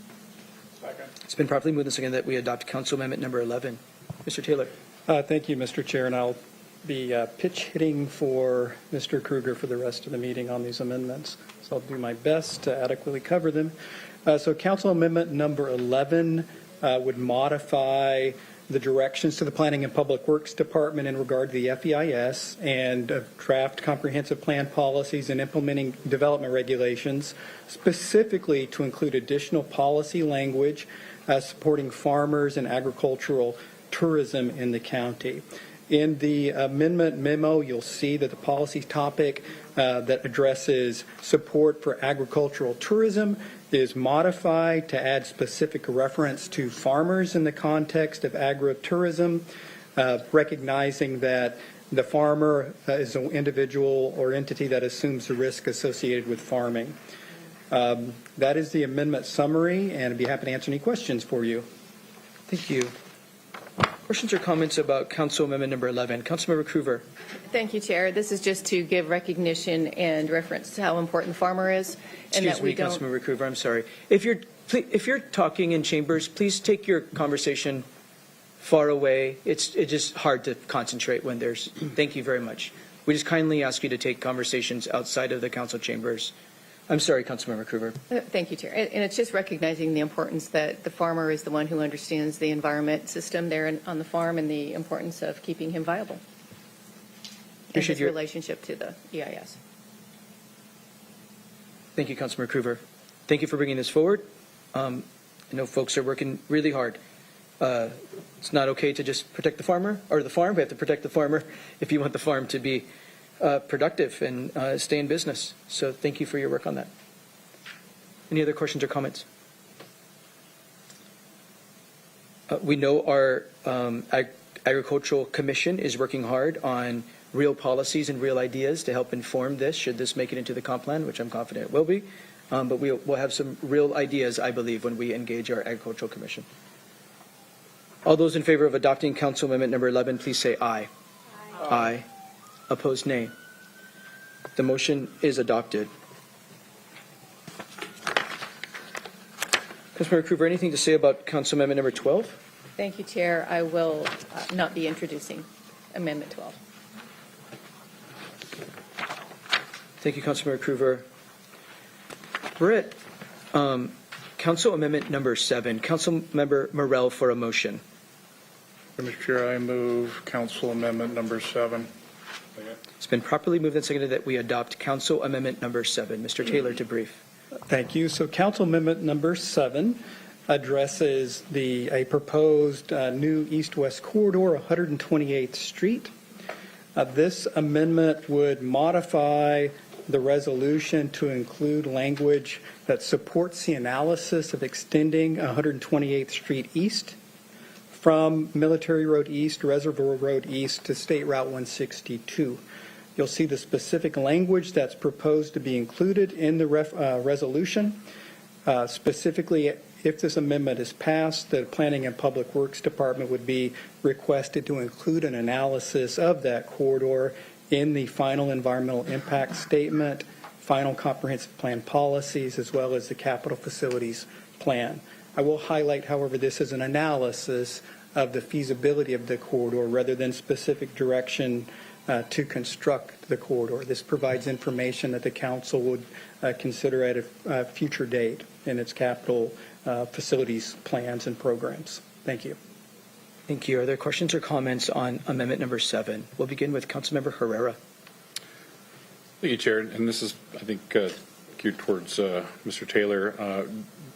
It's been properly moved and seconded that we adopt Council Amendment number 11. Mr. Taylor.
Thank you, Mr. Chair, and I'll be pitch hitting for Mr. Krueger for the rest of the meeting on these amendments. So I'll do my best to adequately cover them. So Council Amendment number 11 would modify the directions to the Planning and Public Works Department in regard to the FEIS and draft comprehensive plan policies and implementing development regulations, specifically to include additional policy language supporting farmers and agricultural tourism in the county. In the amendment memo, you'll see that the policy topic that addresses support for agricultural tourism is modified to add specific reference to farmers in the context of agritourism, recognizing that the farmer is an individual or entity that assumes the risk associated with farming. That is the amendment summary, and I'd be happy to answer any questions for you.
Thank you. Questions or comments about Council Amendment number 11? Councilmember Krueger.
Thank you, Chair. This is just to give recognition and reference to how important the farmer is. And
Excuse
that we
me,
don't.
Councilmember Krueger, I'm sorry. If you're talking in chambers, please take your conversation far away. It's just hard to concentrate when there's, thank you very much. We just kindly ask you to take conversations outside of the council chambers. I'm sorry, Councilmember Krueger.
Thank you, Chair. And it's just recognizing the importance that the farmer is the one who understands the environment system there on the farm and the importance of keeping him viable and his relationship to the EIS.
Thank you, Councilmember Krueger. Thank you for bringing this forward. I know folks are working really hard. It's not okay to just protect the farmer or the farm. We have to protect the farmer if you want the farm to be productive and stay in business. So thank you for your work on that. Any other questions or comments? We know our Agricultural Commission is working hard on real policies and real ideas to help inform this, should this make it into the comp plan, which I'm confident it will be. But we'll have some real ideas, I believe, when we engage our Agricultural Commission. All those in favor of adopting Council Amendment number 11, please say aye. Aye. Opposed, nay. The motion is adopted. Councilmember Kruger, anything to say about Council Amendment number 12?
Thank you, Chair. I will not be introducing Amendment 12.
Thank you, Councilmember Kruger. We're at Council Amendment number 7. Councilmember Morel for a motion.
Mr. Chair, I move Council Amendment number 7.
It's been properly moved and seconded that we adopt Council Amendment number 7. Mr. Taylor to brief.
Thank you. So Council Amendment number 7 addresses a proposed new east-west corridor, 128th Street. This amendment would modify the resolution to include language that supports the analysis of extending 128th Street east from Military Road East, Reservoir Road East to State Route 162. You'll see the specific language that's proposed to be included in the resolution. Specifically, if this amendment is passed, the Planning and Public Works Department would be requested to include an analysis of that corridor in the final environmental impact statement, final comprehensive plan policies, as well as the capital facilities plan. I will highlight, however, this is an analysis of the feasibility of the corridor rather than specific direction to construct the corridor. This provides information that the council would consider at a future date in its capital facilities plans and programs. Thank you.
Thank you. Are there questions or comments on Amendment number 7? We'll begin with Councilmember Herrera.
Thank you, Chair. And this is, I think, geared towards Mr. Taylor.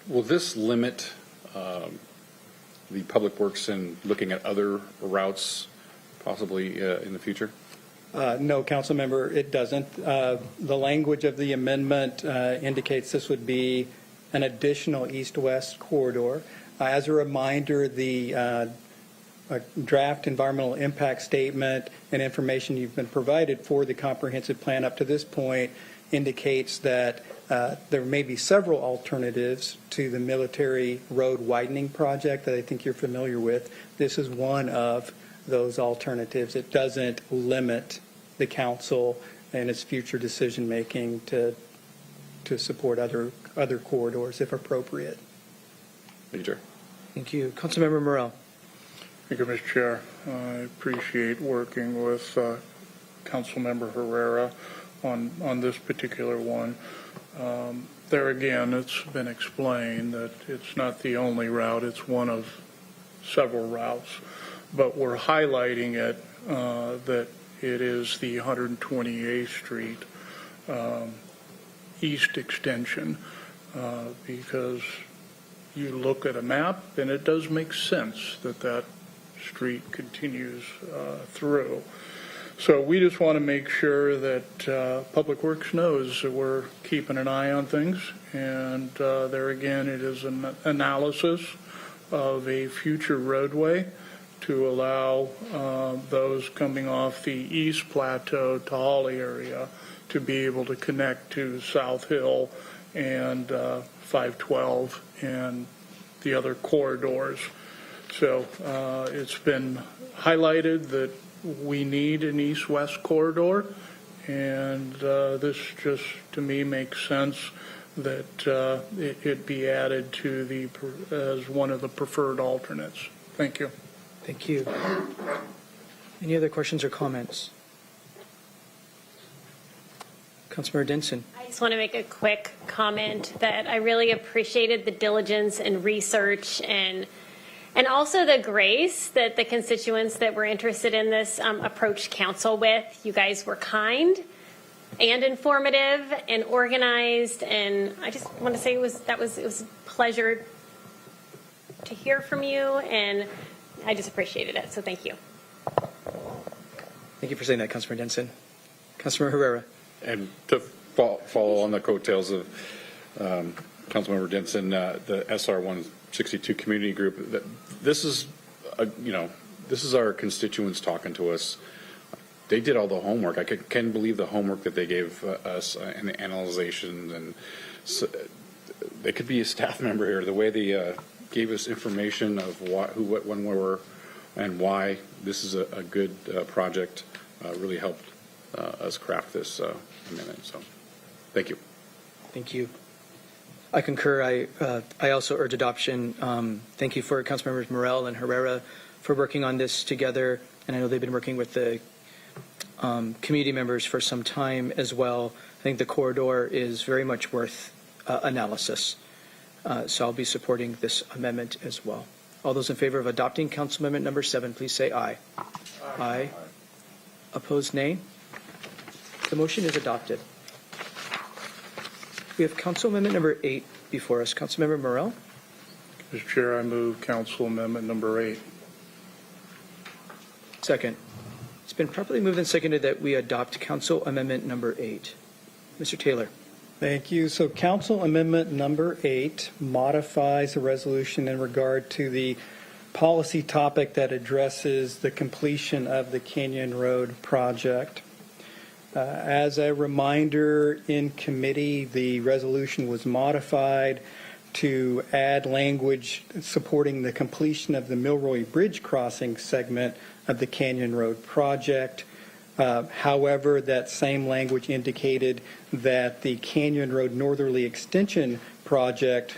Will this limit the Public Works in looking at other routes possibly in the future?
No, Council Member, it doesn't. The language of the amendment indicates this would be an additional east-west corridor. As a reminder, the draft environmental impact statement and information you've been provided for the comprehensive plan up to this point indicates that there may be several alternatives to the Military Road widening project that I think you're familiar with. This is one of those alternatives. It doesn't limit the council and its future decision-making to support other corridors if appropriate.
Thank you, Chair.
Thank you. Councilmember Morel.
Thank you, Mr. Chair. I appreciate working with Councilmember Herrera on this particular one. There again, it's been explained that it's not the only route, it's one of several routes, but we're highlighting it that it is the 128th Street east extension because you look at a map and it does make sense that that street continues through. So we just want to make sure that Public Works knows that we're keeping an eye on things. And there again, it is an analysis of a future roadway to allow those coming off the East Plateau to Holly area to be able to connect to South Hill and 512 and the other corridors. So it's been highlighted that we need an east-west corridor, and this just, to me, makes sense that it be added to as one of the preferred alternates. Thank you.
Thank you. Any other questions or comments? Councilmember Denson.
I just want to make a quick comment that I really appreciated the diligence and research and also the grace that the constituents that were interested in this approached council with. You guys were kind and informative and organized, and I just want to say it was a pleasure to hear from you, and I just appreciated it. So thank you.
Thank you for saying that, Councilmember Denson. Councilmember Herrera.
And to follow on the coattails of Councilmember Denson, the SR 162 community group, this is our constituents talking to us. They did all the homework. I can't believe the homework that they gave us and the analyzations, and so, they could be a staff member here. The way they gave us information of who, what, when, where, and why this is a good project really helped us craft this amendment. So, thank you.
Thank you. I concur. I also urge adoption. Thank you for Councilmembers Morel and Herrera for working on this together, and I know they've been working with the community members for some time as well. I think the corridor is very much worth analysis. So I'll be supporting this amendment as well. All those in favor of adopting Council Amendment number 7, please say aye. Aye. Opposed, nay. The motion is adopted. We have Council Amendment number 8 before us. Councilmember Morel.
Mr. Chair, I move Council Amendment number 8.
Second. It's been properly moved and seconded that we adopt Council Amendment number 8. Mr. Taylor.
Thank you. So Council Amendment number 8 modifies a resolution in regard to the policy topic that addresses the completion of the Canyon Road project. As a reminder, in committee, the resolution was modified to add language supporting the completion of the Milroy Bridge crossing segment of the Canyon Road project. However, that same language indicated that the Canyon Road Northerly Extension project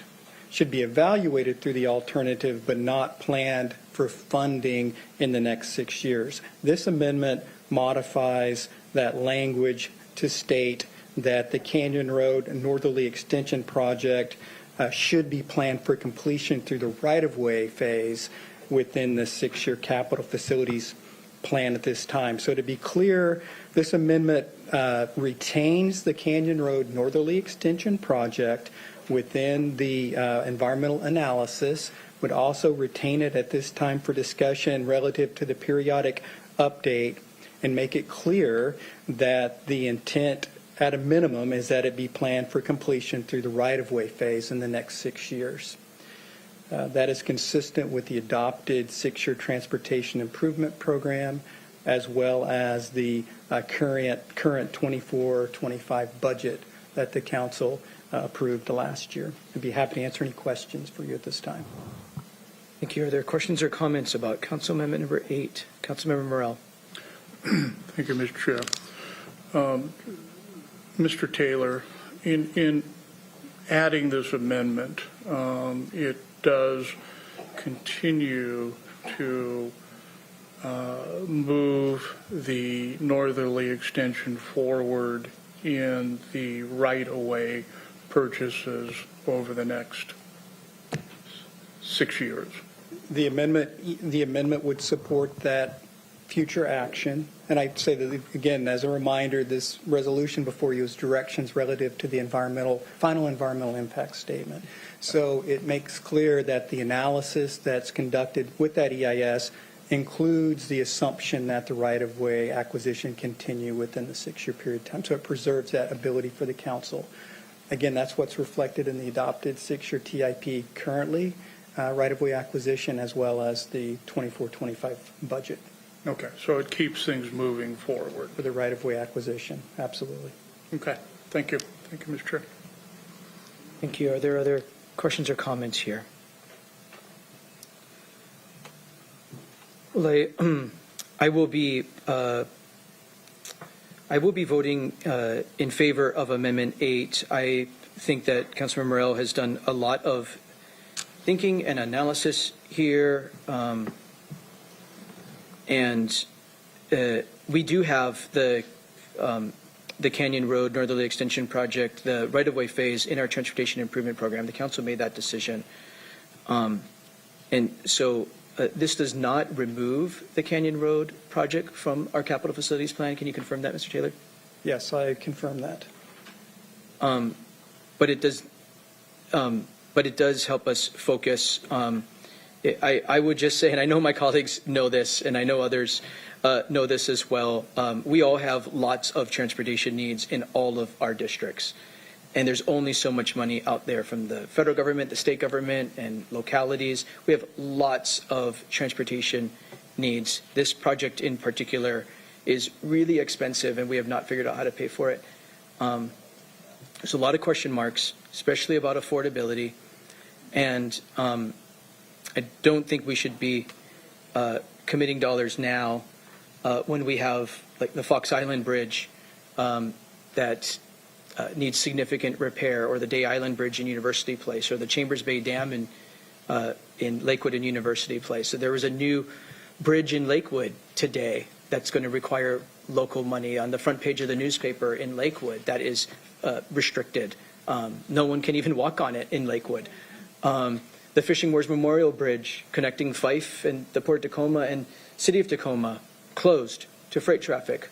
should be evaluated through the alternative but not planned for funding in the next 6 years. This amendment modifies that language to state that the Canyon Road Northerly Extension project should be planned for completion through the right-of-way phase within the 6-year capital facilities plan at this time. So to be clear, this amendment retains the Canyon Road Northerly Extension project within the environmental analysis, would also retain it at this time for discussion relative to the periodic update, and make it clear that the intent at a minimum is that it be planned for completion through the right-of-way phase in the next 6 years. That is consistent with the adopted 6-year transportation improvement program, as well as the current 24-25 budget that the council approved last year. I'd be happy to answer any questions for you at this time.
Thank you. Are there questions or comments about Council Amendment number 8? Councilmember Morel.
Thank you, Mr. Chair. Mr. Taylor, in adding this amendment, it does continue to move the northerly extension forward in the right-of-way purchases over the next 6 years.
The amendment would support that future action. And I'd say that, again, as a reminder, this resolution before you is directions relative to the final environmental impact statement. So it makes clear that the analysis that's conducted with that EIS includes the assumption that the right-of-way acquisition continue within the 6-year period of time. So it preserves that ability for the council. Again, that's what's reflected in the adopted 6-year TIP currently, right-of-way acquisition, as well as the 24-25 budget.
Okay, so it keeps things moving forward.
For the right-of-way acquisition, absolutely.
Okay, thank you. Thank you, Mr. Chair.
Thank you. Are there other questions or comments here? Well, I will be voting in favor of Amendment 8. I think that Councilmember Morel has done a lot of thinking and analysis here. And we do have the Canyon Road Northerly Extension Project, the right-of-way phase in our transportation improvement program. The council made that decision. And so this does not remove the Canyon Road project from our capital facilities plan. Can you confirm that, Mr. Taylor?
Yes, I confirm that.
But it does help us focus I would just say, and I know my colleagues know this, and I know others know this as well, we all have lots of transportation needs in all of our districts. And there's only so much money out there from the federal government, the state government, and localities. We have lots of transportation needs. This project in particular is really expensive, and we have not figured out how to pay for it. There's a lot of question marks, especially about affordability. And I don't think we should be committing dollars now when we have like the Fox Island Bridge that needs significant repair, or the Day Island Bridge in University Place, or the Chambers Bay Dam in Lakewood and University Place. So there was a new bridge in Lakewood today that's going to require local money. On the front page of the newspaper in Lakewood, that is restricted. No one can even walk on it in Lakewood. The Fishing Wars Memorial Bridge connecting Fife and the Port of Tacoma and City of Tacoma closed to freight traffic.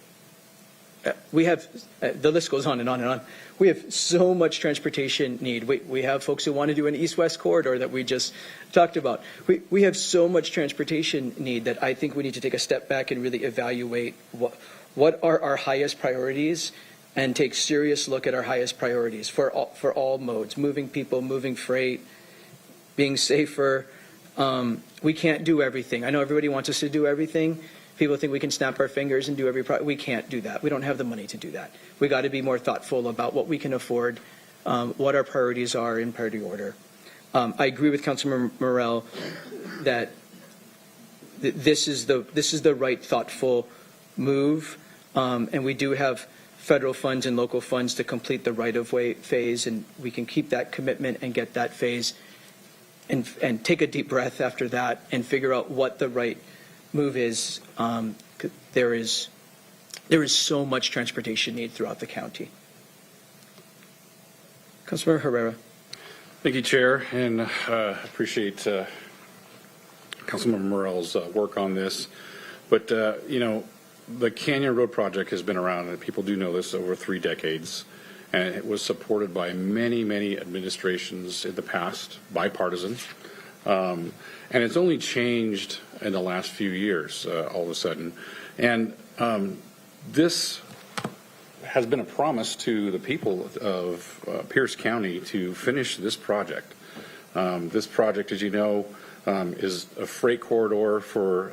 We have, the list goes on and on and on. We have so much transportation need. We have folks who want to do an east-west corridor that we just talked about. We have so much transportation need that I think we need to take a step back and really evaluate what are our highest priorities, and take serious look at our highest priorities for all modes, moving people, moving freight, being safer. We can't do everything. I know everybody wants us to do everything. People think we can snap our fingers and do we can't do that. We don't have the money to do that. We got to be more thoughtful about what we can afford, what our priorities are in priority order. I agree with Councilmember Morell that this is the right thoughtful move, and we do have federal funds and local funds to complete the right-of-way phase, and we can keep that commitment and get that phase and take a deep breath after that and figure out what the right move is. There is so much transportation need throughout the county. Councilmember Herrera.
Thank you, Chair, and appreciate Councilmember Morell's work on this. But, the Canyon Road project has been around, and people do know this, over 3 decades. And it was supported by many, many administrations in the past, bipartisan. And it's only changed in the last few years, all of a sudden. And this has been a promise to the people of Pierce County to finish this project. This project, as you know, is a freight corridor for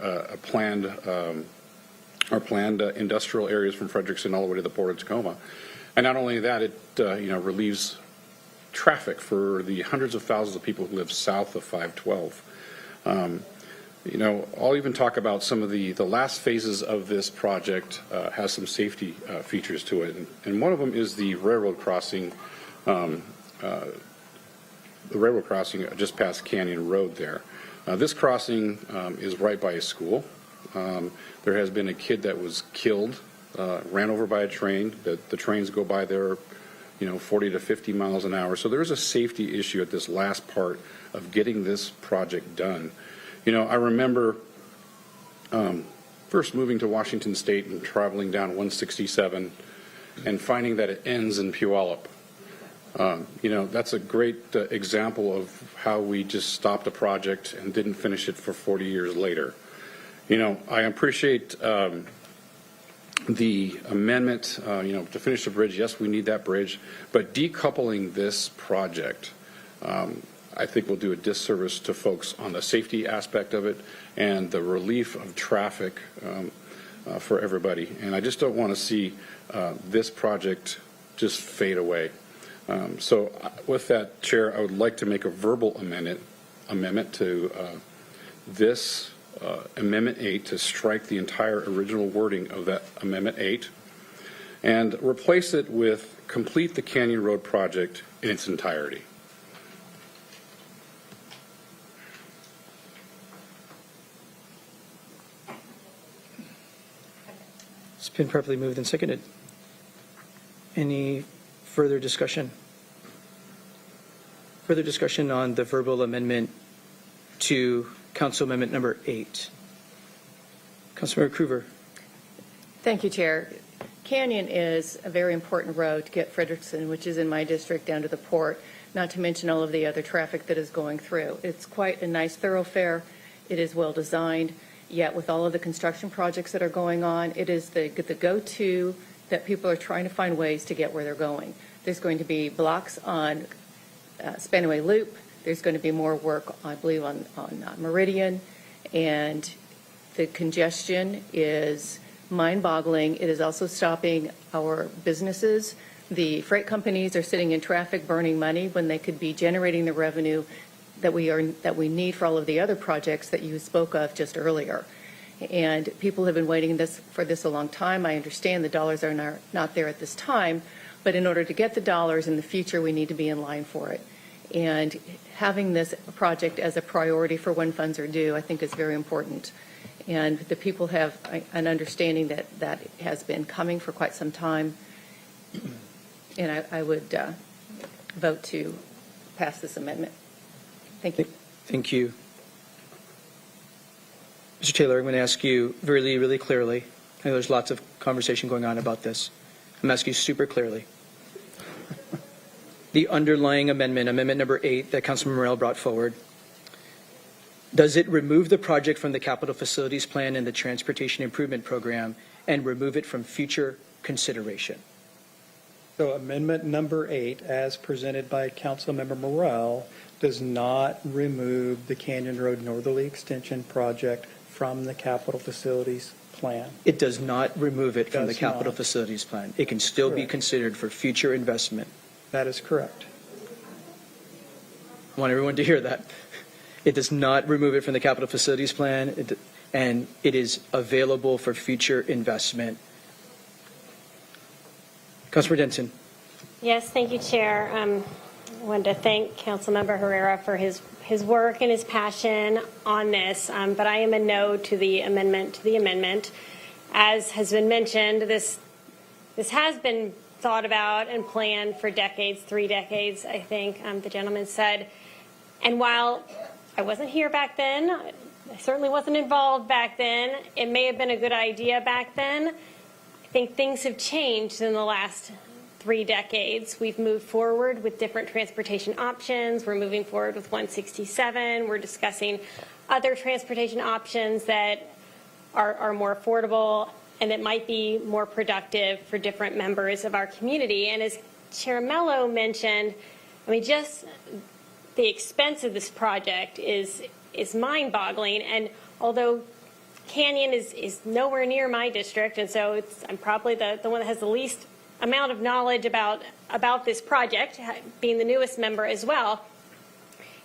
our planned industrial areas from Frederickson all the way to the Port of Tacoma. And not only that, it relieves traffic for the hundreds of thousands of people who live south of 512. I'll even talk about some of the last phases of this project has some safety features to it. And one of them is the railroad crossing, just past Canyon Road there. This crossing is right by a school. There has been a kid that was killed, ran over by a train. The trains go by there 40 to 50 miles an hour. So there is a safety issue at this last part of getting this project done. I remember first moving to Washington State and traveling down 167 and finding that it ends in Puyallup. That's a great example of how we just stopped a project and didn't finish it for 40 years later. I appreciate the amendment, to finish the bridge. Yes, we need that bridge, but decoupling this project, I think will do a disservice to folks on the safety aspect of it and the relief of traffic for everybody. And I just don't want to see this project just fade away. So with that, Chair, I would like to make a verbal amendment to this Amendment 8 to strike the entire original wording of that Amendment 8 and replace it with complete the Canyon Road project in its entirety.
It's been properly moved and seconded. Any further discussion? Further discussion on the verbal amendment to Council Amendment number 8. Councilmember Krueger.
Thank you, Chair. Canyon is a very important road to get Frederickson, which is in my district, down to the port. not to mention all of the other traffic that is going through. It's quite a nice thoroughfare. It is well-designed, yet with all of the construction projects that are going on, it is the go-to that people are trying to find ways to get where they're going. There's going to be blocks on Spanaway Loop. There's going to be more work, I believe, on Meridian, and the congestion is mind-boggling. It is also stopping our businesses. The freight companies are sitting in traffic burning money when they could be generating the revenue that we need for all of the other projects that you spoke of just earlier. And people have been waiting for this a long time. I understand the dollars are not there at this time, but in order to get the dollars in the future, we need to be in line for it. And having this project as a priority for when funds are due, I think is very important. And the people have an understanding that has been coming for quite some time. And I would vote to pass this amendment. Thank you.
Thank you. Mr. Taylor, I'm going to ask you really, really clearly. I know there's lots of conversation going on about this. I'm asking you super clearly. The underlying amendment, amendment number 8 that Councilman Morell brought forward, does it remove the project from the capital facilities plan and the transportation improvement program and remove it from future consideration?
So amendment number 8, as presented by Councilmember Morell, does not remove the Canyon Road Northerly Extension project from the capital facilities plan.
It does not remove it from the
Does
capital
not.
facilities plan. It can still be
Correct.
considered for future investment.
That is correct.
I want everyone to hear that. It does not remove it from the capital facilities plan, and it is available for future investment. Councilor Denson.
Yes, thank you, Chair. I wanted to thank Councilmember Herrera for his work and his passion on this, but I am a no to the amendment. As has been mentioned, this has been thought about and planned for decades, 3 decades, I think the gentleman said. And while I wasn't here back then, I certainly wasn't involved back then, it may have been a good idea back then. I think things have changed in the last 3 decades. We've moved forward with different transportation options. We're moving forward with 167. We're discussing other transportation options that are more affordable and that might be more productive for different members of our community. And as Chair Mello mentioned, I mean, just the expense of this project is mind-boggling. And although Canyon is nowhere near my district, and so I'm probably the one that has the least amount of knowledge about this project, being the newest member as well,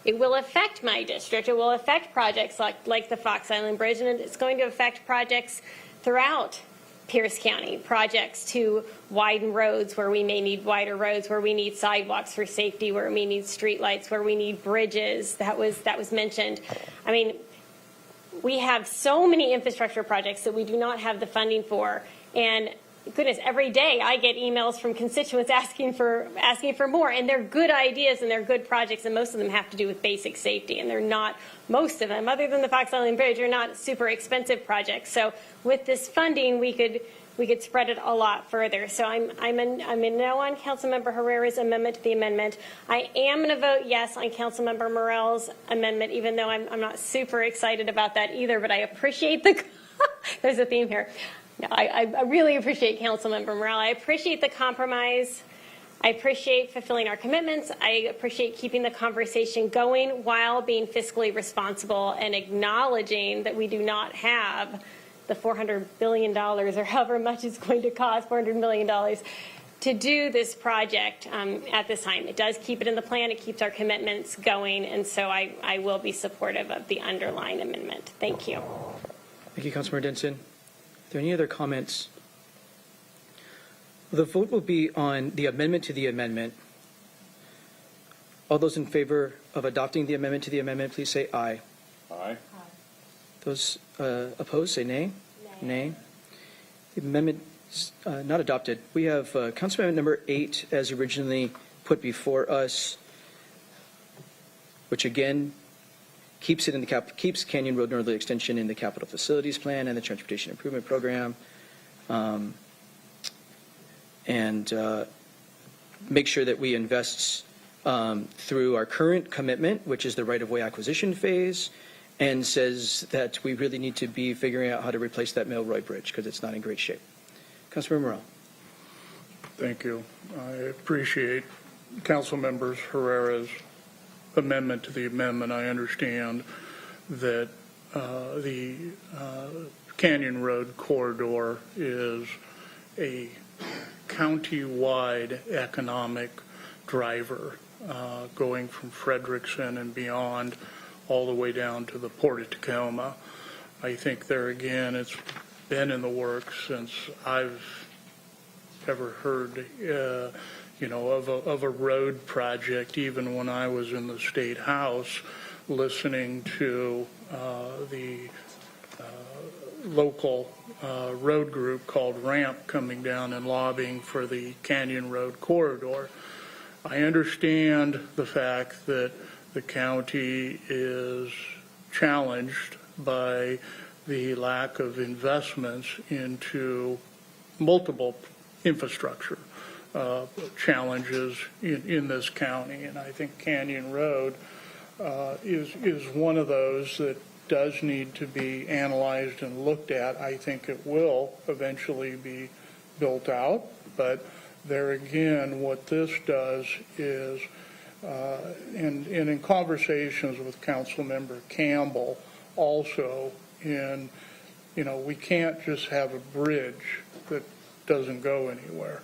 it will affect my district. It will affect projects like the Fox Island Bridge, and it's going to affect projects throughout Pierce County, projects to widen roads where we may need wider roads, where we need sidewalks for safety, where we need streetlights, where we need bridges. That was mentioned. I mean, we have so many infrastructure projects that we do not have the funding for, and goodness, every day I get emails from constituents asking for more, and they're good ideas and they're good projects, and most of them have to do with basic safety, and they're not, most of them, other than the Fox Island Bridge, are not super expensive projects. So with this funding, we could spread it a lot further. So I'm a no on Councilmember Herrera's amendment to the amendment. I am going to vote yes on Councilmember Morell's amendment, even though I'm not super excited about that either, but I appreciate there's a theme here. No, I really appreciate Councilmember Morell. I appreciate the compromise. I appreciate fulfilling our commitments. I appreciate keeping the conversation going while being fiscally responsible and acknowledging that we do not have the $400 billion or however much it's going to cost, $400 million, to do this project at this time. It does keep it in the plan. It keeps our commitments going. And so I will be supportive of the underlying amendment. Thank you.
Thank you, Councilmember Denson. Are there any other comments? The vote will be on the amendment to the amendment. All those in favor of adopting the amendment to the amendment, please say aye.
Aye.
Those opposed, say nay. Nay. The amendment is not adopted. We have Council Amendment number 8 as originally put before us, which again keeps Canyon Road Northerly Extension in the capital facilities plan and the transportation improvement program, and make sure that we invest through our current commitment, which is the right-of-way acquisition phase, and says that we really need to be figuring out how to replace that Milroy Bridge because it's not in great shape. Councilmember Morel.
Thank you. I appreciate Councilmember Herrera's amendment to the amendment. I understand that the Canyon Road corridor is a county-wide economic driver going from Frederickson and beyond all the way down to the Port of Tacoma. I think there again, it's been in the works since I've ever heard, of a road project, even when I was in the State House, listening to the local road group called RAMP coming down and lobbying for the Canyon Road corridor. I understand the fact that the county is challenged by the lack of investments into multiple infrastructure challenges in this county. And I think Canyon Road is one of those that does need to be analyzed and looked at. I think it will eventually be built out, but there again, what this does is, and in conversations with Councilmember Campbell, also we can't just have a bridge that doesn't go anywhere.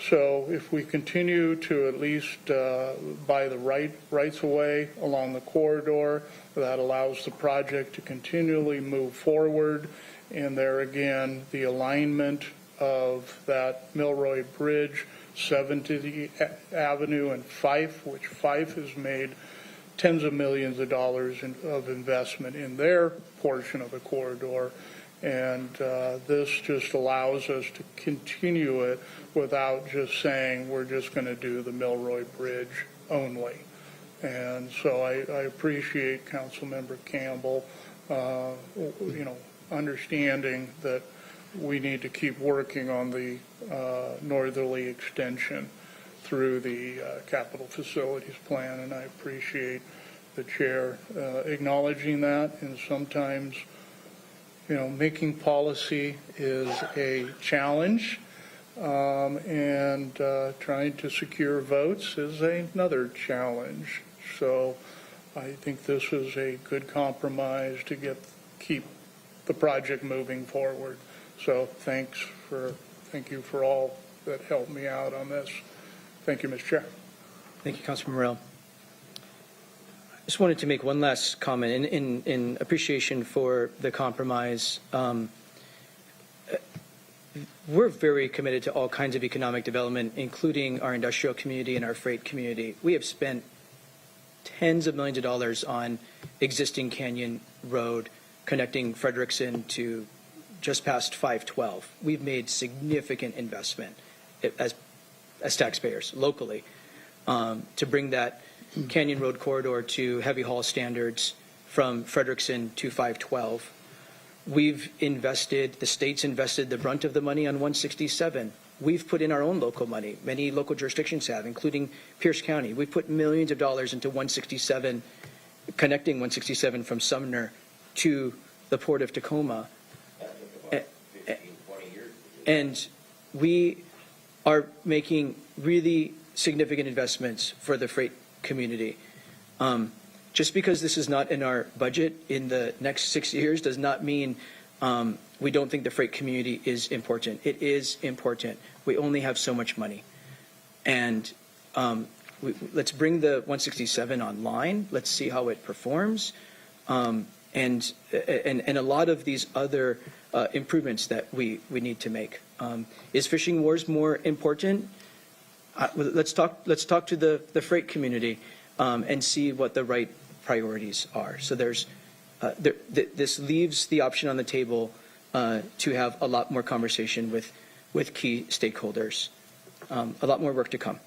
So if we continue to at least buy the rights of way along the corridor, that allows the project to continually move forward. And there again, the alignment of that Milroy Bridge, 70th Avenue and Fife, which Fife has made tens of millions of dollars of investment in their portion of the corridor. And this just allows us to continue it without just saying we're just going to do the Milroy Bridge only. And so I appreciate Councilmember Campbell, understanding that we need to keep working on the northerly extension through the capital facilities plan. And I appreciate the chair acknowledging that. And sometimes making policy is a challenge, and trying to secure votes is another challenge. So I think this is a good compromise to keep the project moving forward. So thank you for all that helped me out on this. Thank you, Mr. Chair.
Thank you, Councilman Morel. I just wanted to make one last comment in appreciation for the compromise. We're very committed to all kinds of economic development, including our industrial community and our freight community. We have spent tens of millions of dollars on existing Canyon Road connecting Frederickson to just past 512. We've made significant investment as taxpayers locally to bring that Canyon Road corridor to heavy haul standards from Frederickson to 512. We've invested, the state's invested the brunt of the money on 167. We've put in our own local money. Many local jurisdictions have, including Pierce County. We've put millions of dollars into 167, connecting 167 from Sumner to the Port of Tacoma. And we are making really significant investments for the freight community. Just because this is not in our budget in the next 6 years does not mean we don't think the freight community is important. It is important. We only have so much money. And let's bring the 167 online. Let's see how it performs. And a lot of these other improvements that we need to make. Is fishing wars more important? Let's talk to the freight community and see what the right priorities are. So this leaves the option on the table to have a lot more conversation with key stakeholders. A lot more work to come.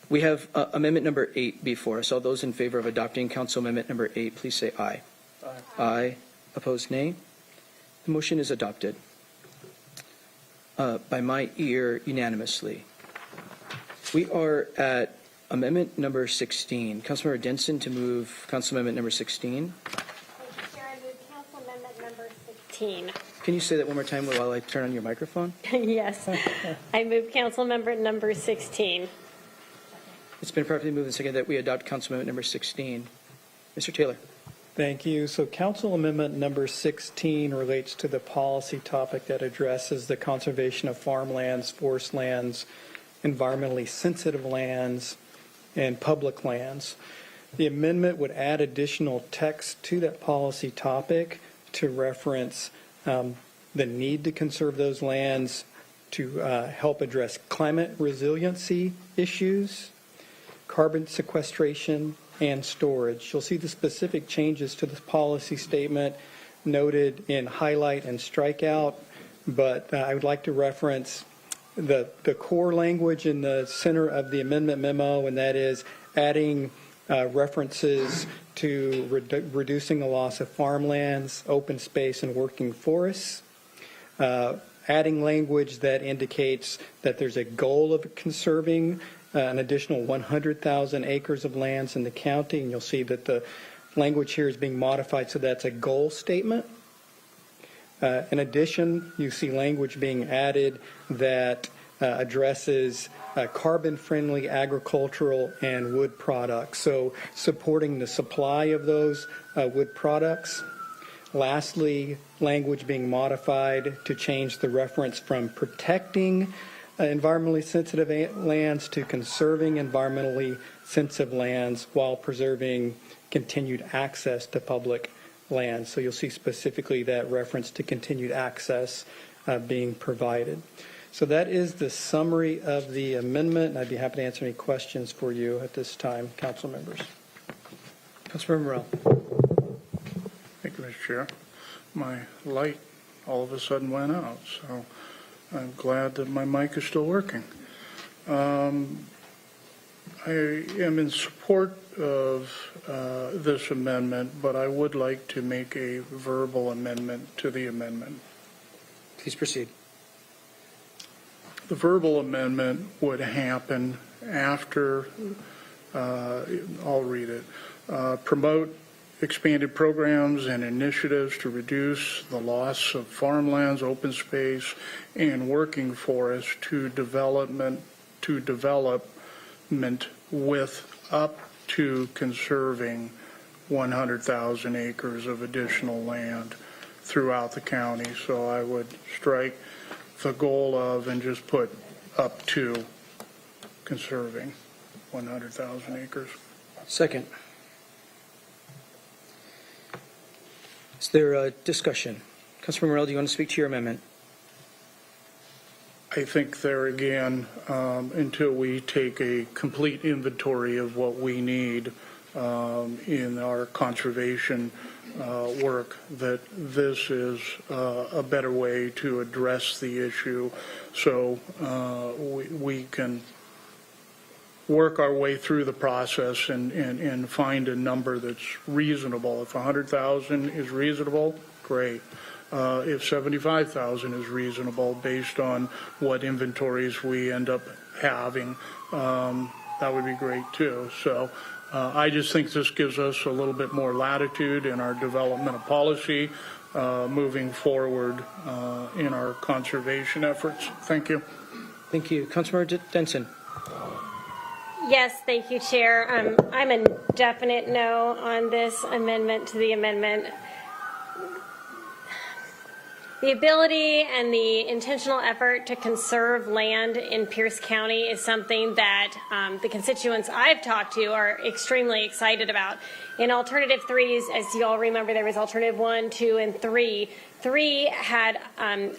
We have amendment number 8 before us. All those in favor of adopting Council Amendment number 8, please say aye. Aye. Aye. Opposed, nay. The motion is adopted by my ear unanimously. We are at amendment number 16. Councilmember Denson to move council amendment number 16.
Chair, I move council amendment number 16.
Can you say that one more time while I turn on your microphone?
Yes. I move council amendment number 16.
It's been properly moved and seconded that we adopt council amendment number 16. Mr. Taylor.
Thank you. So council amendment number 16 relates to the policy topic that addresses the conservation of farmlands, forest lands, environmentally sensitive lands, and public lands. The amendment would add additional text to that policy topic to reference the need to conserve those lands to help address climate resiliency issues, carbon sequestration, and storage. You'll see the specific changes to this policy statement noted in highlight and strikeout, but I would like to reference the core language in the center of the amendment memo, and that is adding references to reducing the loss of farmlands, open space, and working forests, adding language that indicates that there's a goal of conserving an additional 100,000 acres of lands in the county, and you'll see that the language here is being modified, so that's a goal statement. In addition, you see language being added that addresses carbon-friendly agricultural and wood products, so supporting the supply of those wood products. Lastly, language being modified to change the reference from protecting environmentally sensitive lands to conserving environmentally sensitive lands while preserving continued access to public lands. So you'll see specifically that reference to continued access being provided. So that is the summary of the amendment, and I'd be happy to answer any questions for you at this time, council members.
Councilmember Morrell.
Thank you, Mr. Chair. My light all of a sudden went out, so I'm glad that my mic is still working. I am in support of this amendment, but I would like to make a verbal amendment to the amendment.
Please proceed.
The verbal amendment would happen after, I'll read it, promote expanded programs and initiatives to reduce the loss of farmlands, open space, and working forests to development with up to conserving 100,000 acres of additional land throughout the county. So I would strike the goal of and just put up to conserving 100,000 acres.
Second. Is there a discussion? Councilmember Morrell, do you want to speak to your amendment?
I think there again, until we take a complete inventory of what we need in our conservation work, that this is a better way to address the issue, so we can work our way through the process and find a number that's reasonable. If 100,000 is reasonable, great. If 75,000 is reasonable based on what inventories we end up having, that would be great too. So I just think this gives us a little bit more latitude in our development of policy moving forward in our conservation efforts. Thank you.
Thank you. Councilmember Denson.
Yes, thank you, Chair. I'm a definite no on this amendment to the amendment. The ability and the intentional effort to conserve land in Pierce County is something that the constituents I've talked to are extremely excited about. In Alternative 3s, as you all remember, there was Alternative 1, 2, and 3. 3 had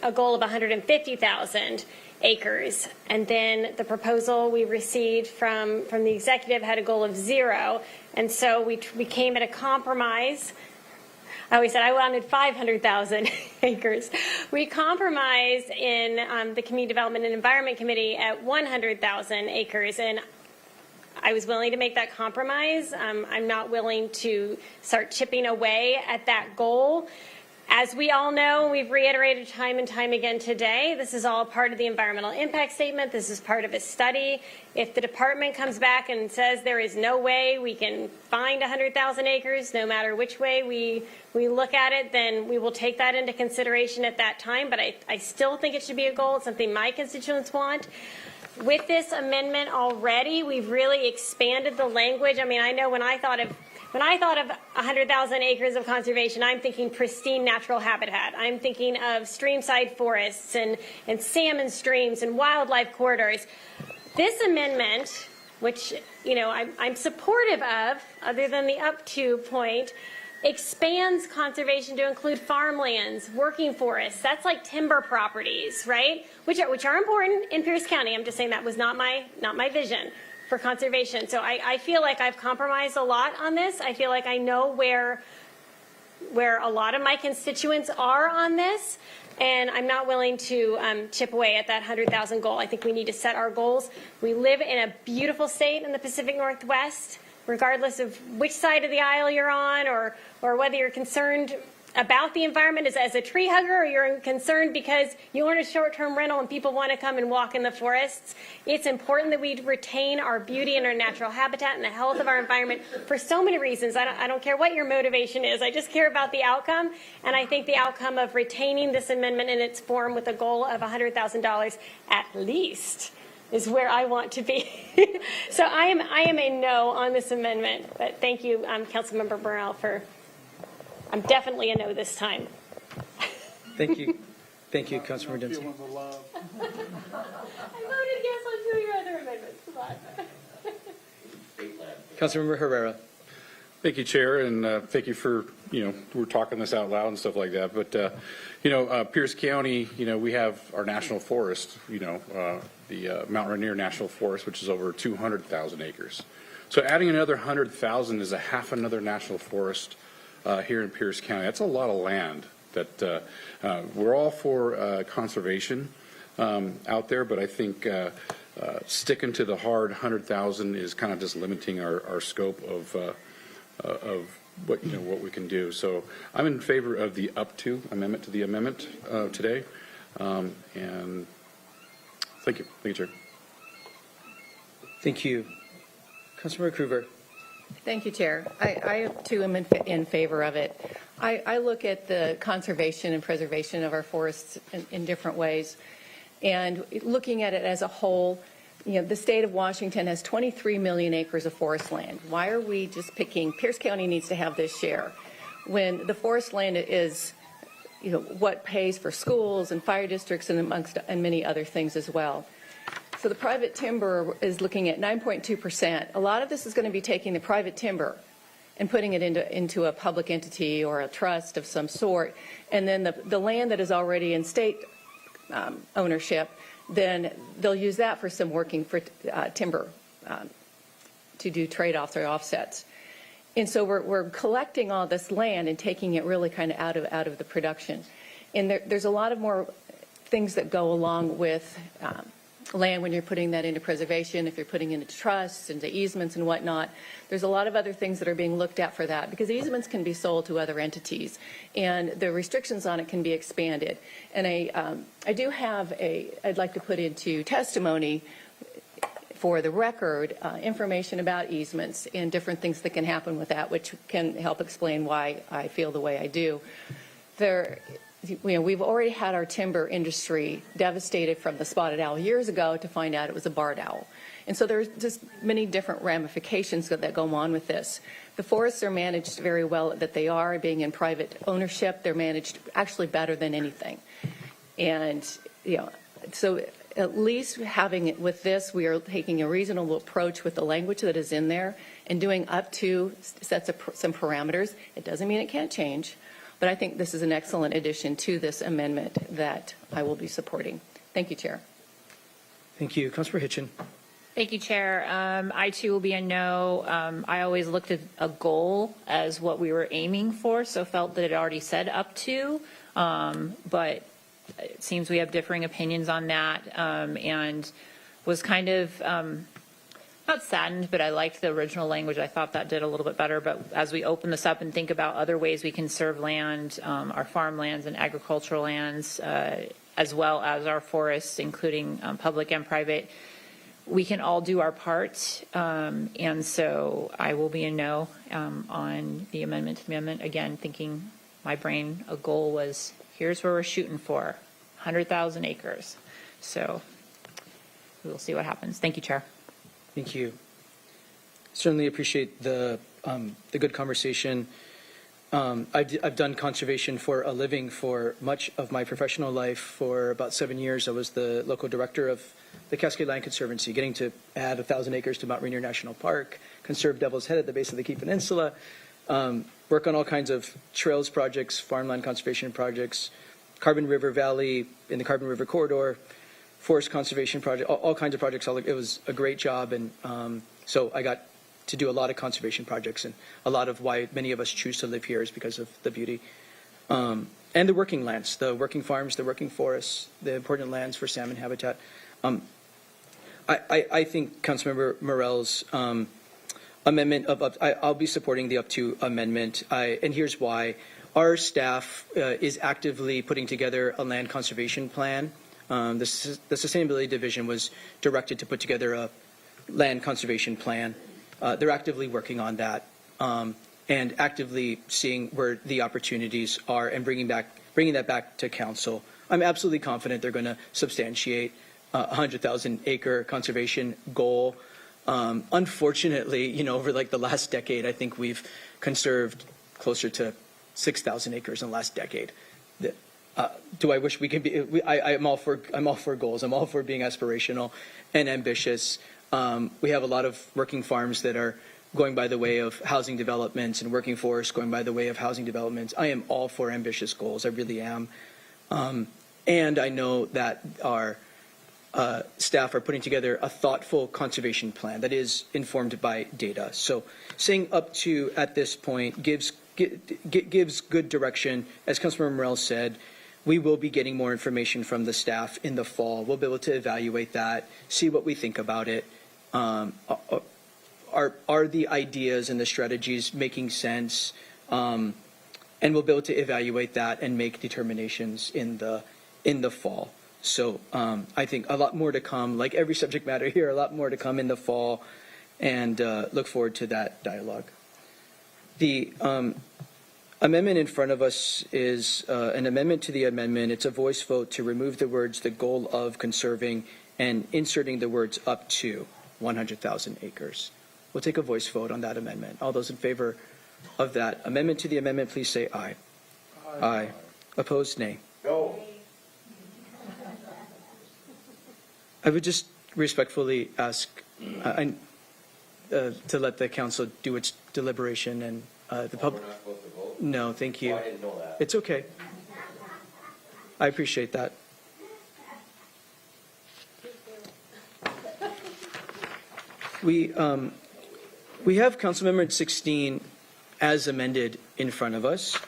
a goal of 150,000 acres, and then the proposal we received from the executive had a goal of 0, and so we came at a compromise. I always said I wanted 500,000 acres. We compromised in the Community Development and Environment Committee at 100,000 acres, and I was willing to make that compromise. I'm not willing to start chipping away at that goal. As we all know, we've reiterated time and time again today, this is all part of the environmental impact statement. This is part of a study. If the department comes back and says there is no way we can find 100,000 acres, no matter which way we look at it, then we will take that into consideration at that time. But I still think it should be a goal. It's something my constituents want. With this amendment already, we've really expanded the language. I mean, I know when I thought of 100,000 acres of conservation, I'm thinking pristine natural habitat. I'm thinking of streamside forests and salmon streams and wildlife corridors. This amendment, which, you know, I'm supportive of, other than the up to point, expands conservation to include farmlands, working forests. That's like timber properties, right? Which are important in Pierce County. I'm just saying that was not my vision for conservation. So I feel like I've compromised a lot on this. I feel like I know where a lot of my constituents are on this, and I'm not willing to chip away at that 100,000 goal. I think we need to set our goals. We live in a beautiful state in the Pacific Northwest, regardless of which side of the aisle you're on, or whether you're concerned about the environment as a tree hugger, or you're concerned because you own a short-term rental and people want to come and walk in the forests. It's important that we retain our beauty and our natural habitat and the health of our environment for so many reasons. I don't care what your motivation is. I just care about the outcome, and I think the outcome of retaining this amendment in its form with a goal of $100,000 at least is where I want to be. So I am a no on this amendment, but thank you, Councilmember Burrell, I'm definitely a no this time.
Thank you. Thank you, Councilmember Dempsey.
I voted yes on 2 of your other amendments.
Councilmember Herrera.
Thank you, Chair, and thank you for, we're talking this out loud and stuff like that. But, Pierce County, we have our national forest, the Mount Rainier National Forest, which is over 200,000 acres. So adding another 100,000 is a half another national forest here in Pierce County. That's a lot of land that we're all for conservation out there, but I think sticking to the hard 100,000 is kind of just limiting our scope of what we can do. So I'm in favor of the up to amendment to the amendment today, and thank you, Chair.
Thank you, Councilmember Krueger.
Thank you, Chair. I too am in favor of it. I look at the conservation and preservation of our forests in different ways, and looking at it as a whole, the state of Washington has 23 million acres of forest land. Why are we just picking, Pierce County needs to have this share, when the forest land is, what pays for schools and fire districts and many other things as well. So the private timber is looking at 9.2%. A lot of this is going to be taking the private timber and putting it into a public entity or a trust of some sort, and then the land that is already in state ownership, then they'll use that for some working for timber to do trade-offs or offsets. And so we're collecting all this land and taking it really kind of out of the production. And there's a lot of more things that go along with land when you're putting that into preservation, if you're putting into trusts, into easements and whatnot. There's a lot of other things that are being looked at for that, because easements can be sold to other entities and the restrictions on it can be expanded. And I do have I'd like to put into testimony for the record information about easements and different things that can happen with that, which can help explain why I feel the way I do. We've already had our timber industry devastated from the spotted owl years ago to find out it was a barred owl. And so there's just many different ramifications that go on with this. The forests are managed very well that they are, being in private ownership. They're managed actually better than anything. And, so at least having it with this, we are taking a reasonable approach with the language that is in there and doing up to sets of some parameters. It doesn't mean it can't change. But I think this is an excellent addition to this amendment that I will be supporting. Thank you, Chair.
Thank you. Councilmember Hitchin.
Thank you, Chair. I too will be a no. I always looked at a goal as what we were aiming for, so felt that it already said up to, but it seems we have differing opinions on that, and was kind of not saddened, but I liked the original language. I thought that did a little bit better. But as we open this up and think about other ways we can serve land, our farmlands and agricultural lands, as well as our forests, including public and private, we can all do our part. And so I will be a no on the amendment to the amendment. Again, thinking my brain, a goal was, here's where we're shooting for, 100,000 acres. So we will see what happens. Thank you, Chair.
Thank you. Certainly appreciate the good conversation. I've done conservation for a living for much of my professional life. For about 7 years, I was the local director of the Cascade Land Conservancy, getting to add 1,000 acres to Mount Rainier National Park, conserve Devil's Head at the base of the Key Peninsula, work on all kinds of trails projects, farmland conservation projects, Carbon River Valley in the Carbon River Corridor, forest conservation project, all kinds of projects. It was a great job, and so I got to do a lot of conservation projects, and a lot of why many of us choose to live here is because of the beauty. And the working lands, the working farms, the working forests, the important lands for salmon habitat. I think Councilmember Morell's amendment I'll be supporting the up to amendment, and here's why. Our staff is actively putting together a land conservation plan. The Sustainability Division was directed to put together a land conservation plan. They're actively working on that and actively seeing where the opportunities are and bringing that back to council. I'm absolutely confident they're going to substantiate a 100,000 acre conservation goal. Unfortunately, over like the last decade, I think we've conserved closer to 6,000 acres in the last decade. Do I wish we could be? I'm all for goals. I'm all for being aspirational and ambitious. We have a lot of working farms that are going by the way of housing developments and working forests going by the way of housing developments. I am all for ambitious goals. I really am. And I know that our staff are putting together a thoughtful conservation plan that is informed by data. So saying up to at this point gives good direction. As Councilmember Morell said, we will be getting more information from the staff in the fall. We'll be able to evaluate that, see what we think about it. Are the ideas and the strategies making sense? And we'll be able to evaluate that and make determinations in the fall. So I think a lot more to come, like every subject matter here, a lot more to come in the fall, and look forward to that dialogue. The amendment in front of us is an amendment to the amendment. It's a voice vote to remove the words "the goal of conserving" and inserting the words "up to 100,000 acres." We'll take a voice vote on that amendment. All those in favor of that amendment to the amendment, please say aye. Aye. Opposed, nay.
No.
I would just respectfully ask to let the council do its deliberation and the public.
We're not supposed to vote?
No, thank you.
Oh, I didn't know that.
It's okay. I appreciate that. We have Council Amendment 16 as amended in front of us.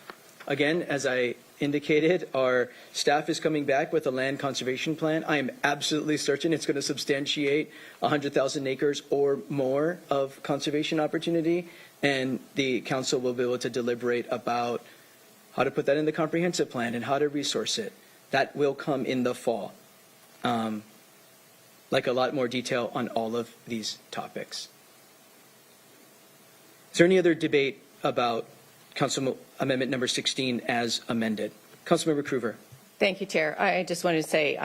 Again, as I indicated, our staff is coming back with a land conservation plan. I am absolutely certain it's going to substantiate 100,000 acres or more of conservation opportunity, and the council will be able to deliberate about how to put that in the comprehensive plan and how to resource it. That will come in the fall, like a lot more detail on all of these topics. Is there any other debate about Council Amendment number 16 as amended? Councilmember Krueger.
Thank you, Chair. I just wanted to say,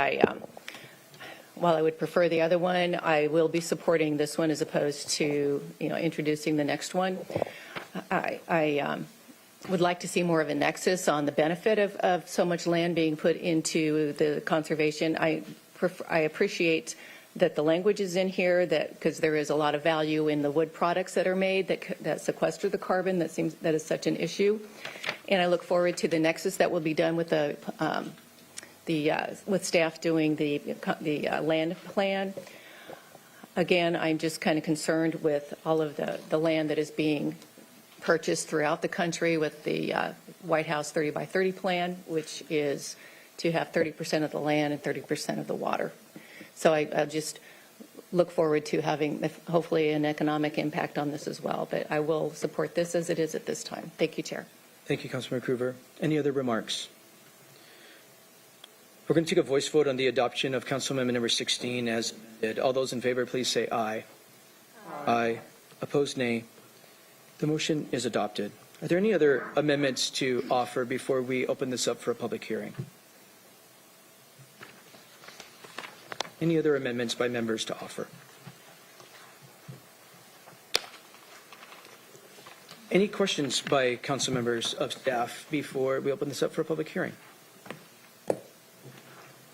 while I would prefer the other one, I will be supporting this one as opposed to, introducing the next one. I would like to see more of a nexus on the benefit of so much land being put into the conservation. I appreciate that the language is in here, because there is a lot of value in the wood products that are made that sequester the carbon that is such an issue. And I look forward to the nexus that will be done with with staff doing the land plan. Again, I'm just kind of concerned with all of the land that is being purchased throughout the country with the White House 30 by 30 plan, which is to have 30% of the land and 30% of the water. So I just look forward to having hopefully an economic impact on this as well. But I will support this as it is at this time. Thank you, Chair.
Thank you, Councilmember Krueger. Any other remarks? We're going to take a voice vote on the adoption of Council Amendment number 16 as amended. All those in favor, please say aye. Aye. Opposed, nay. The motion is adopted. Are there any other amendments to offer before we open this up for a public hearing? Any other amendments by members to offer? Any questions by council members of staff before we open this up for a public hearing?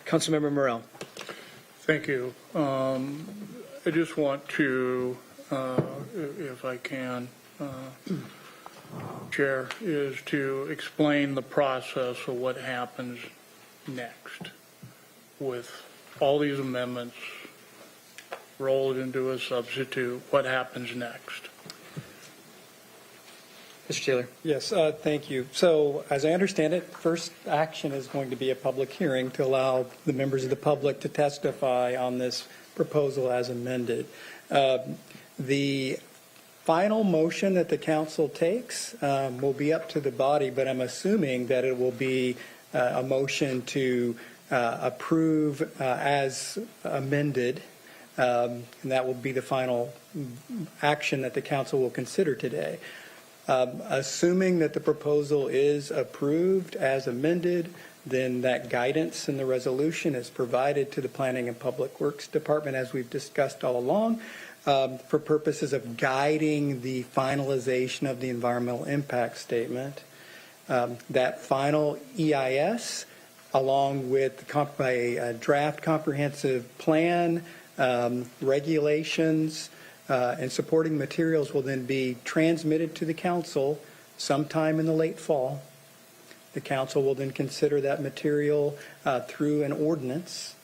Councilmember Morrell.
Thank you. I just want to, if I can, Chair, is to explain the process of what happens next with all these amendments rolled into a substitute. What happens next?
Mr. Taylor.
Yes, thank you. So as I understand it, first action is going to be a public hearing to allow the members of the public to testify on this proposal as amended. The final motion that the council takes will be up to the body, but I'm assuming that it will be a motion to approve as amended, and that will be the final action that the council will consider today. Assuming that the proposal is approved as amended, then that guidance in the resolution is provided to the Planning and Public Works Department, as we've discussed all along, for purposes of guiding the finalization of the environmental impact statement. That final EIS, along with a draft comprehensive plan, regulations, and supporting materials will then be transmitted to the council sometime in the late fall. The council will then consider that material through an ordinance.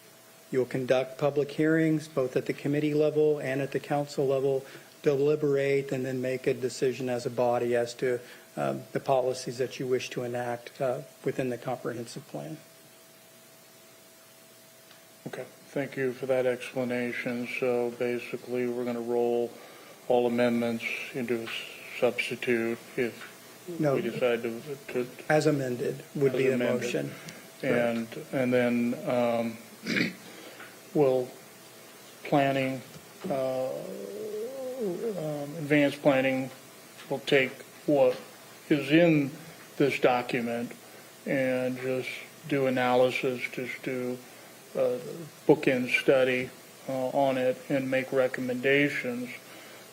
You'll conduct public hearings both at the committee level and at the council level, deliberate, and then make a decision as a body as to the policies that you wish to enact within the comprehensive plan.
Okay, thank you for that explanation. So basically, we're going to roll all amendments into a substitute if
No,
we decide to
as amended would
as
be the
amended.
motion.
And then will planning, advanced planning will take what is in this document and just do analysis, just do bookend study on it and make recommendations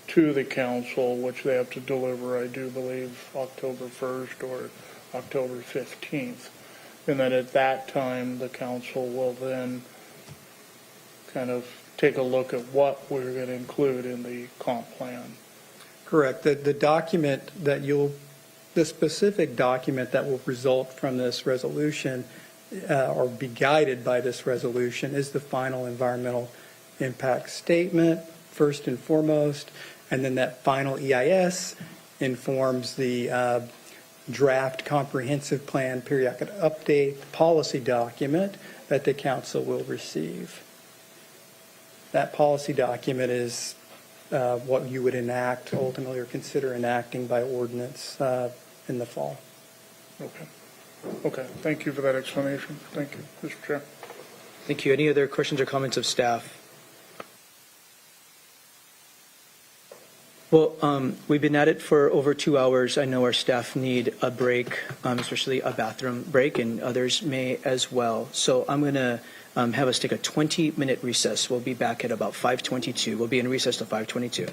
to the council, which they have to deliver, I do believe, October 1st or October 15th. And then at that time, the council will then kind of take a look at what we're going to include in the comp plan.
Correct. The document that the specific document that will result from this resolution or be guided by this resolution is the final environmental impact statement, first and foremost, and then that final EIS informs the draft comprehensive plan periodic update policy document that the council will receive. That policy document is what you would enact ultimately or consider enacting by ordinance in the fall.
Okay. Okay. Thank you for that explanation. Thank you, Mr. Chair.
Thank you. Any other questions or comments of staff? Well, we've been at it for over 2 hours. I know our staff need a break, especially a bathroom break, and others may as well. So I'm going to have us take a 20-minute recess. We'll be back at about 5:22. We'll be in recess till 5:22.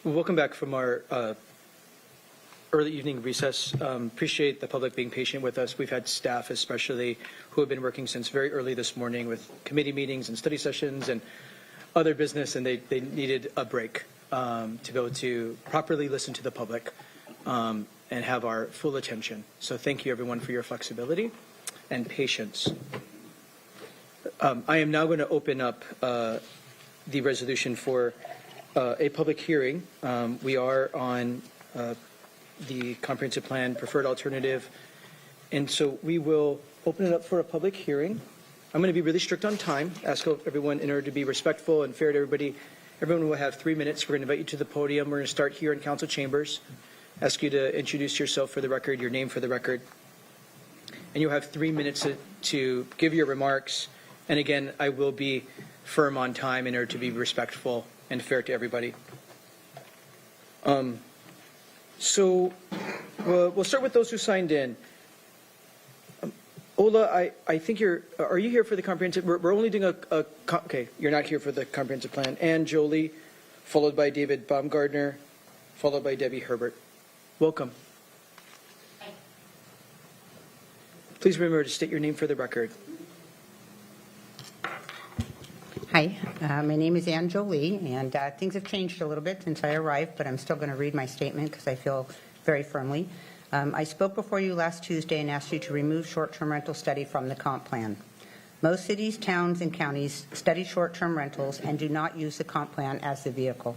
Welcome back from our early evening recess. Appreciate the public being patient with us. We've had staff especially who have been working since very early this morning with committee meetings and study sessions and other business, and they needed a break to be able to properly listen to the public and have our full attention. So thank you everyone for your flexibility and patience. I am now going to open up the resolution for a public hearing. We are on the comprehensive plan preferred alternative, and so we will open it up for a public hearing. I'm going to be really strict on time. Ask everyone, in order to be respectful and fair to everybody, everyone will have 3 minutes. We're going to invite you to the podium. We're going to start here in council chambers. Ask you to introduce yourself for the record, your name for the record, and you'll have 3 minutes to give your remarks. And again, I will be firm on time in order to be respectful and fair to everybody. So we'll start with those who signed in. Ola, I think are you here for the comprehensive? We're only doing okay, you're not here for the comprehensive plan. Ann Jolie, followed by David Baumgardner, followed by Debbie Herbert. Welcome. Please remember to state your name for the record.
Hi, my name is Ann Jolie, and things have changed a little bit since I arrived, but I'm still going to read my statement because I feel very firmly. I spoke before you last Tuesday and asked you to remove short-term rental study from the comp plan. Most cities, towns, and counties study short-term rentals and do not use the comp plan as the vehicle.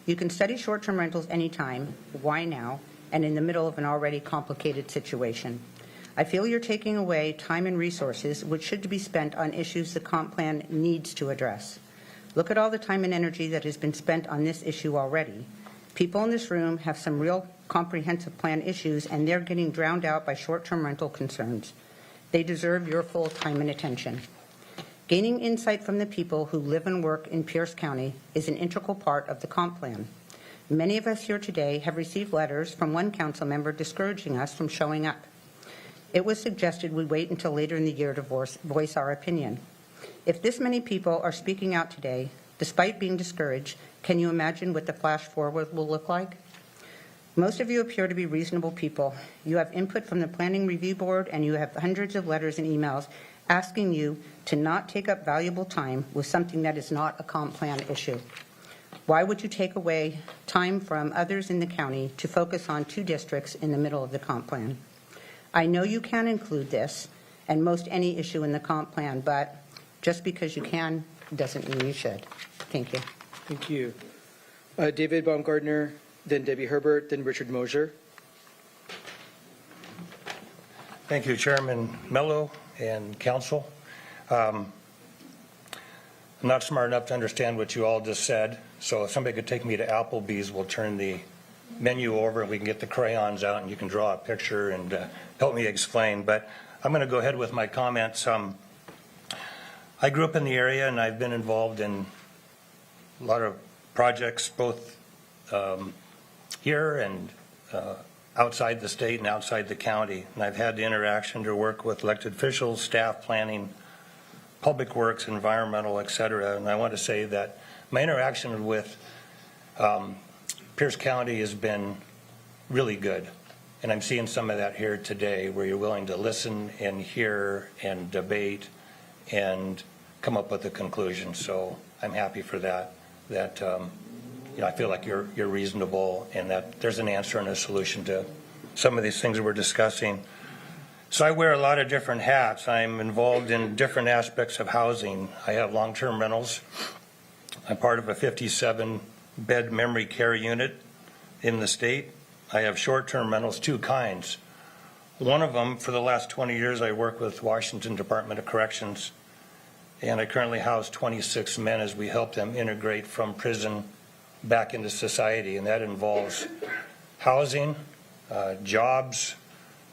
You can study short-term rentals anytime. Why now? And in the middle of an already complicated situation. I feel you're taking away time and resources which should be spent on issues the comp plan needs to address. Look at all the time and energy that has been spent on this issue already. People in this room have some real comprehensive plan issues, and they're getting drowned out by short-term rental concerns. They deserve your full time and attention. Gaining insight from the people who live and work in Pierce County is an integral part of the comp plan. Many of us here today have received letters from one council member discouraging us from showing up. It was suggested we wait until later in the year to voice our opinion. If this many people are speaking out today, despite being discouraged, can you imagine what the flash forward will look like? Most of you appear to be reasonable people. You have input from the Planning Review Board, and you have hundreds of letters and emails asking you to not take up valuable time with something that is not a comp plan issue. Why would you take away time from others in the county to focus on 2 districts in the middle of the comp plan? I know you can include this and most any issue in the comp plan, but just because you can doesn't mean you should. Thank you.
Thank you. David Baumgardner, then Debbie Herbert, then Richard Mosier.
Thank you, Chairman Mello and Council. I'm not smart enough to understand what you all just said, so if somebody could take me to Applebee's, we'll turn the menu over and we can get the crayons out and you can draw a picture and help me explain. But I'm going to go ahead with my comments. I grew up in the area and I've been involved in a lot of projects both here and outside the state and outside the county. And I've had the interaction to work with elected officials, staff, planning, public works, environmental, et cetera. And I want to say that my interaction with Pierce County has been really good. And I'm seeing some of that here today, where you're willing to listen and hear and debate and come up with a conclusion. So I'm happy for that. I feel like you're reasonable and that there's an answer and a solution to some of these things we're discussing. So I wear a lot of different hats. I'm involved in different aspects of housing. I have long-term rentals. I'm part of a 57-bed memory care unit in the state. I have short-term rentals, 2 kinds. One of them, for the last 20 years, I work with Washington Department of Corrections, and I currently house 26 men as we help them integrate from prison back into society, and that involves housing, jobs,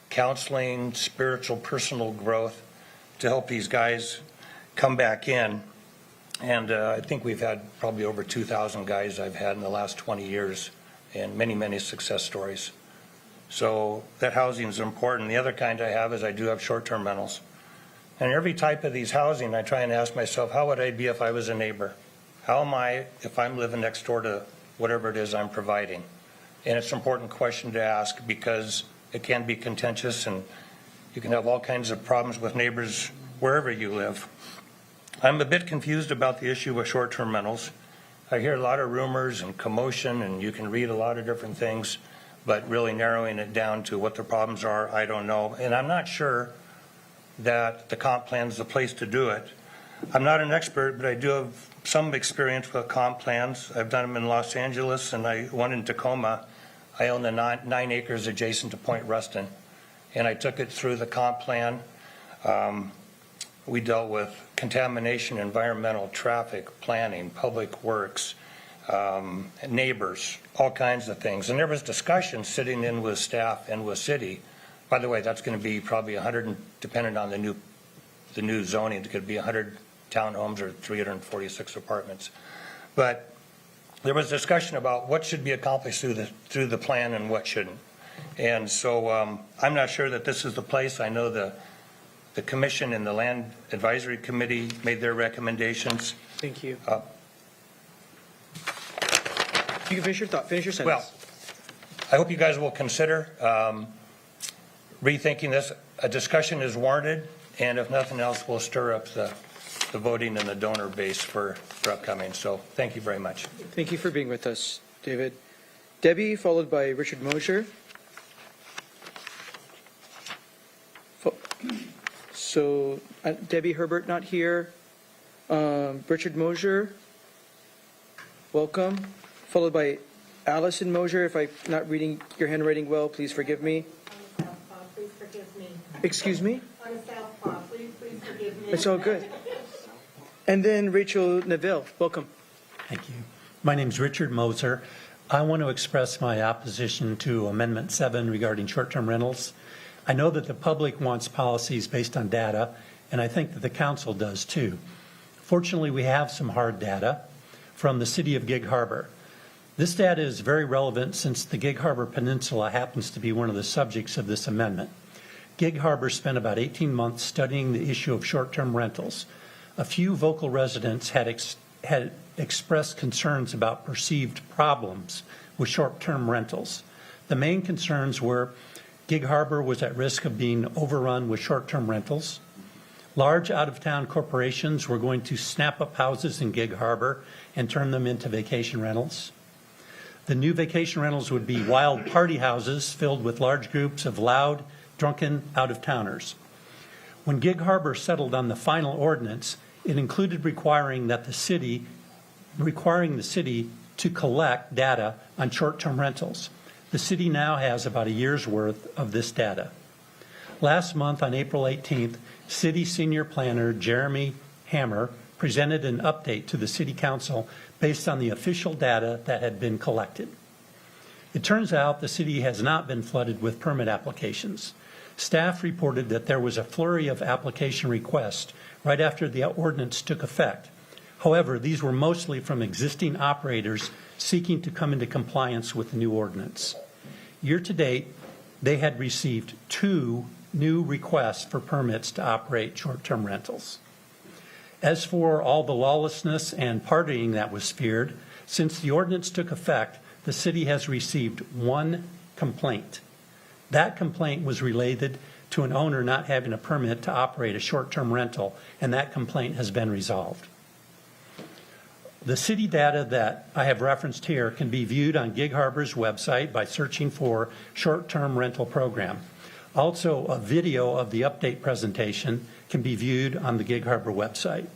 counseling, spiritual, personal growth to help these guys come back in. And I think we've had probably over 2,000 guys I've had in the last 20 years and many, many success stories. So that housing is important. The other kind I have is I do have short-term rentals. And every type of these housing, I try and ask myself, how would I be if I was a neighbor? How am I if I'm living next door to whatever it is I'm providing. And it's an important question to ask because it can be contentious and you can have all kinds of problems with neighbors wherever you live. I'm a bit confused about the issue with short-term rentals. I hear a lot of rumors and commotion, and you can read a lot of different things, but really narrowing it down to what the problems are, I don't know. And I'm not sure that the comp plan is the place to do it. I'm not an expert, but I do have some experience with comp plans. I've done them in Los Angeles, and one in Tacoma. I own the 9 acres adjacent to Point Ruston, and I took it through the comp plan. We dealt with contamination, environmental, traffic, planning, public works, neighbors, all kinds of things. And there was discussion sitting in with staff and with city. By the way, that's going to be probably 100, depending on the new zoning, it could be 100 townhomes or 346 apartments. But there was discussion about what should be accomplished through the plan and what shouldn't. And so I'm not sure that this is the place. I know the commission and the land advisory committee made their recommendations.
Thank you. You can finish your thought, finish your sentence.
Well, I hope you guys will consider rethinking this. A discussion is warranted, and if nothing else, we'll stir up the voting and the donor base for upcoming. So thank you very much.
Thank you for being with us, David. Debbie, followed by Richard Mosier. So Debbie Herbert not here. Richard Mosier, welcome. Followed by Allison Mosier. If I'm not reading your handwriting well, please forgive me.
On a southpaw, please forgive me.
Excuse me?
On a southpaw, please forgive me.
It's all good. And then Rachel Neville, welcome.
Thank you. My name is Richard Moser. I want to express my opposition to Amendment 7 regarding short-term rentals. I know that the public wants policies based on data, and I think that the council does too. Fortunately, we have some hard data from the city of Gig Harbor. This data is very relevant since the Gig Harbor Peninsula happens to be one of the subjects of this amendment. Gig Harbor spent about 18 months studying the issue of short-term rentals. A few vocal residents had expressed concerns about perceived problems with short-term rentals. The main concerns were Gig Harbor was at risk of being overrun with short-term rentals. Large out-of-town corporations were going to snap up houses in Gig Harbor and turn them into vacation rentals. The new vacation rentals would be wild party houses filled with large groups of loud, drunken out-of-towners. When Gig Harbor settled on the final ordinance, it included requiring the city to collect data on short-term rentals. The city now has about a year's worth of this data. Last month, on April 18th, City Senior Planner Jeremy Hammer presented an update to the City Council based on the official data that had been collected. It turns out the city has not been flooded with permit applications. Staff reported that there was a flurry of application requests right after the ordinance took effect. However, these were mostly from existing operators seeking to come into compliance with the new ordinance. Year to date, they had received 2 new requests for permits to operate short-term rentals. As for all the lawlessness and partying that was feared, since the ordinance took effect, the city has received 1 complaint. That complaint was related to an owner not having a permit to operate a short-term rental, and that complaint has been resolved. The city data that I have referenced here can be viewed on Gig Harbor's website by searching for short-term rental program. Also, a video of the update presentation can be viewed on the Gig Harbor website.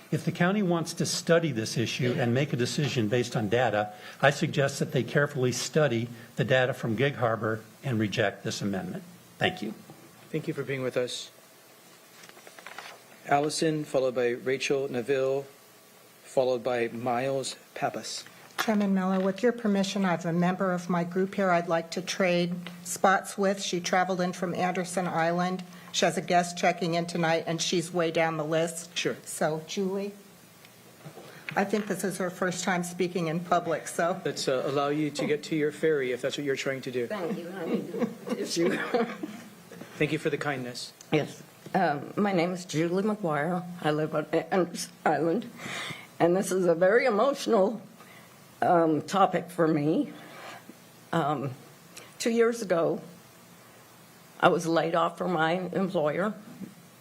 If the county wants to study this issue and make a decision based on data, I suggest that they carefully study the data from Gig Harbor and reject this amendment. Thank you.
Thank you for being with us. Allison, followed by Rachel Neville, followed by Miles Pappas.
Chairman Mello, with your permission, I have a member of my group here I'd like to trade spots with. She traveled in from Anderson Island. She has a guest checking in tonight, and she's way down the list.
Sure.
So, Julie, I think this is her first time speaking in public, so.
Let's allow you to get to your ferry if that's what you're trying to do.
Thank you.
Thank you for the kindness.
Yes. My name is Julie McGuire. I live on Anderson Island. And this is a very emotional topic for me. 2 years ago, I was laid off from my employer.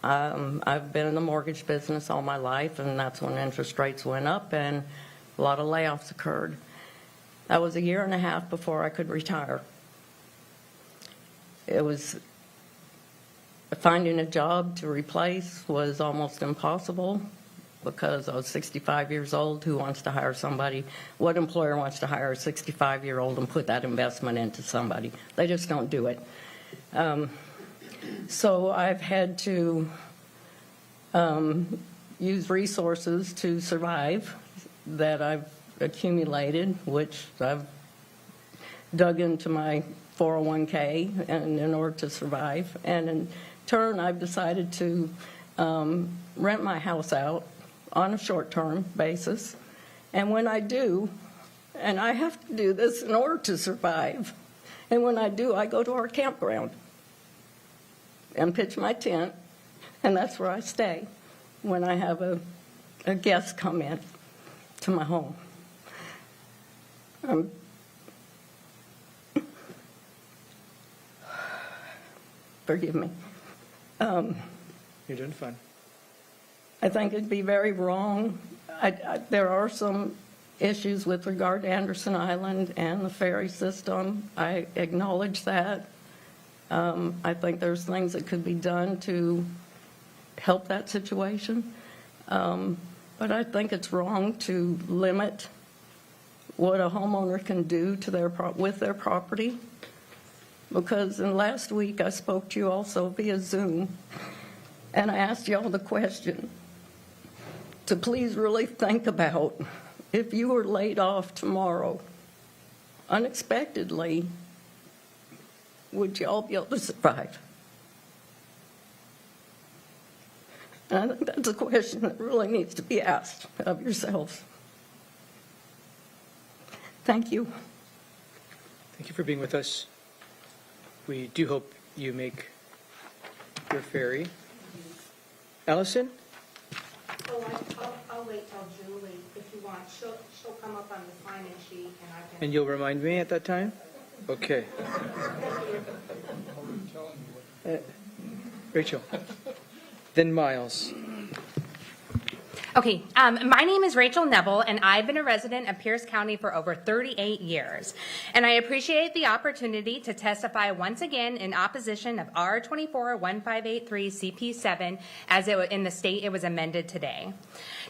I've been in the mortgage business all my life, and that's when interest rates went up and a lot of layoffs occurred. That was 1.5 years before I could retire. It was finding a job to replace was almost impossible because I was 65 years old. Who wants to hire somebody? What employer wants to hire a 65-year-old and put that investment into somebody? They just don't do it. So I've had to use resources to survive that I've accumulated, which I've dug into my 401k and in order to survive. And in turn, I've decided to rent my house out on a short-term basis. And when I do, and I have to do this in order to survive, and when I do, I go to our campground and pitch my tent, and that's where I stay when I have a guest come in to my home. Forgive me.
You're doing fine.
I think it'd be very wrong. There are some issues with regard to Anderson Island and the ferry system. I acknowledge that. I think there's things that could be done to help that situation. But I think it's wrong to limit what a homeowner can do to with their property. Because last week I spoke to you also via Zoom, and I asked y'all the question to please really think about if you were laid off tomorrow unexpectedly, would y'all be able to survive? And I think that's a question that really needs to be asked of yourselves. Thank you.
Thank you for being with us. We do hope you make your ferry. Allison?
Oh, I'll wait till Julie, if you want. She'll come up on the sign-in sheet, and I can...
And you'll remind me at that time? Okay. Rachel. Then Miles.
Okay, my name is Rachel Neville, and I've been a resident of Pierce County for over 38 years. And I appreciate the opportunity to testify once again in opposition of R24-1583 CP7 as in the state it was amended today.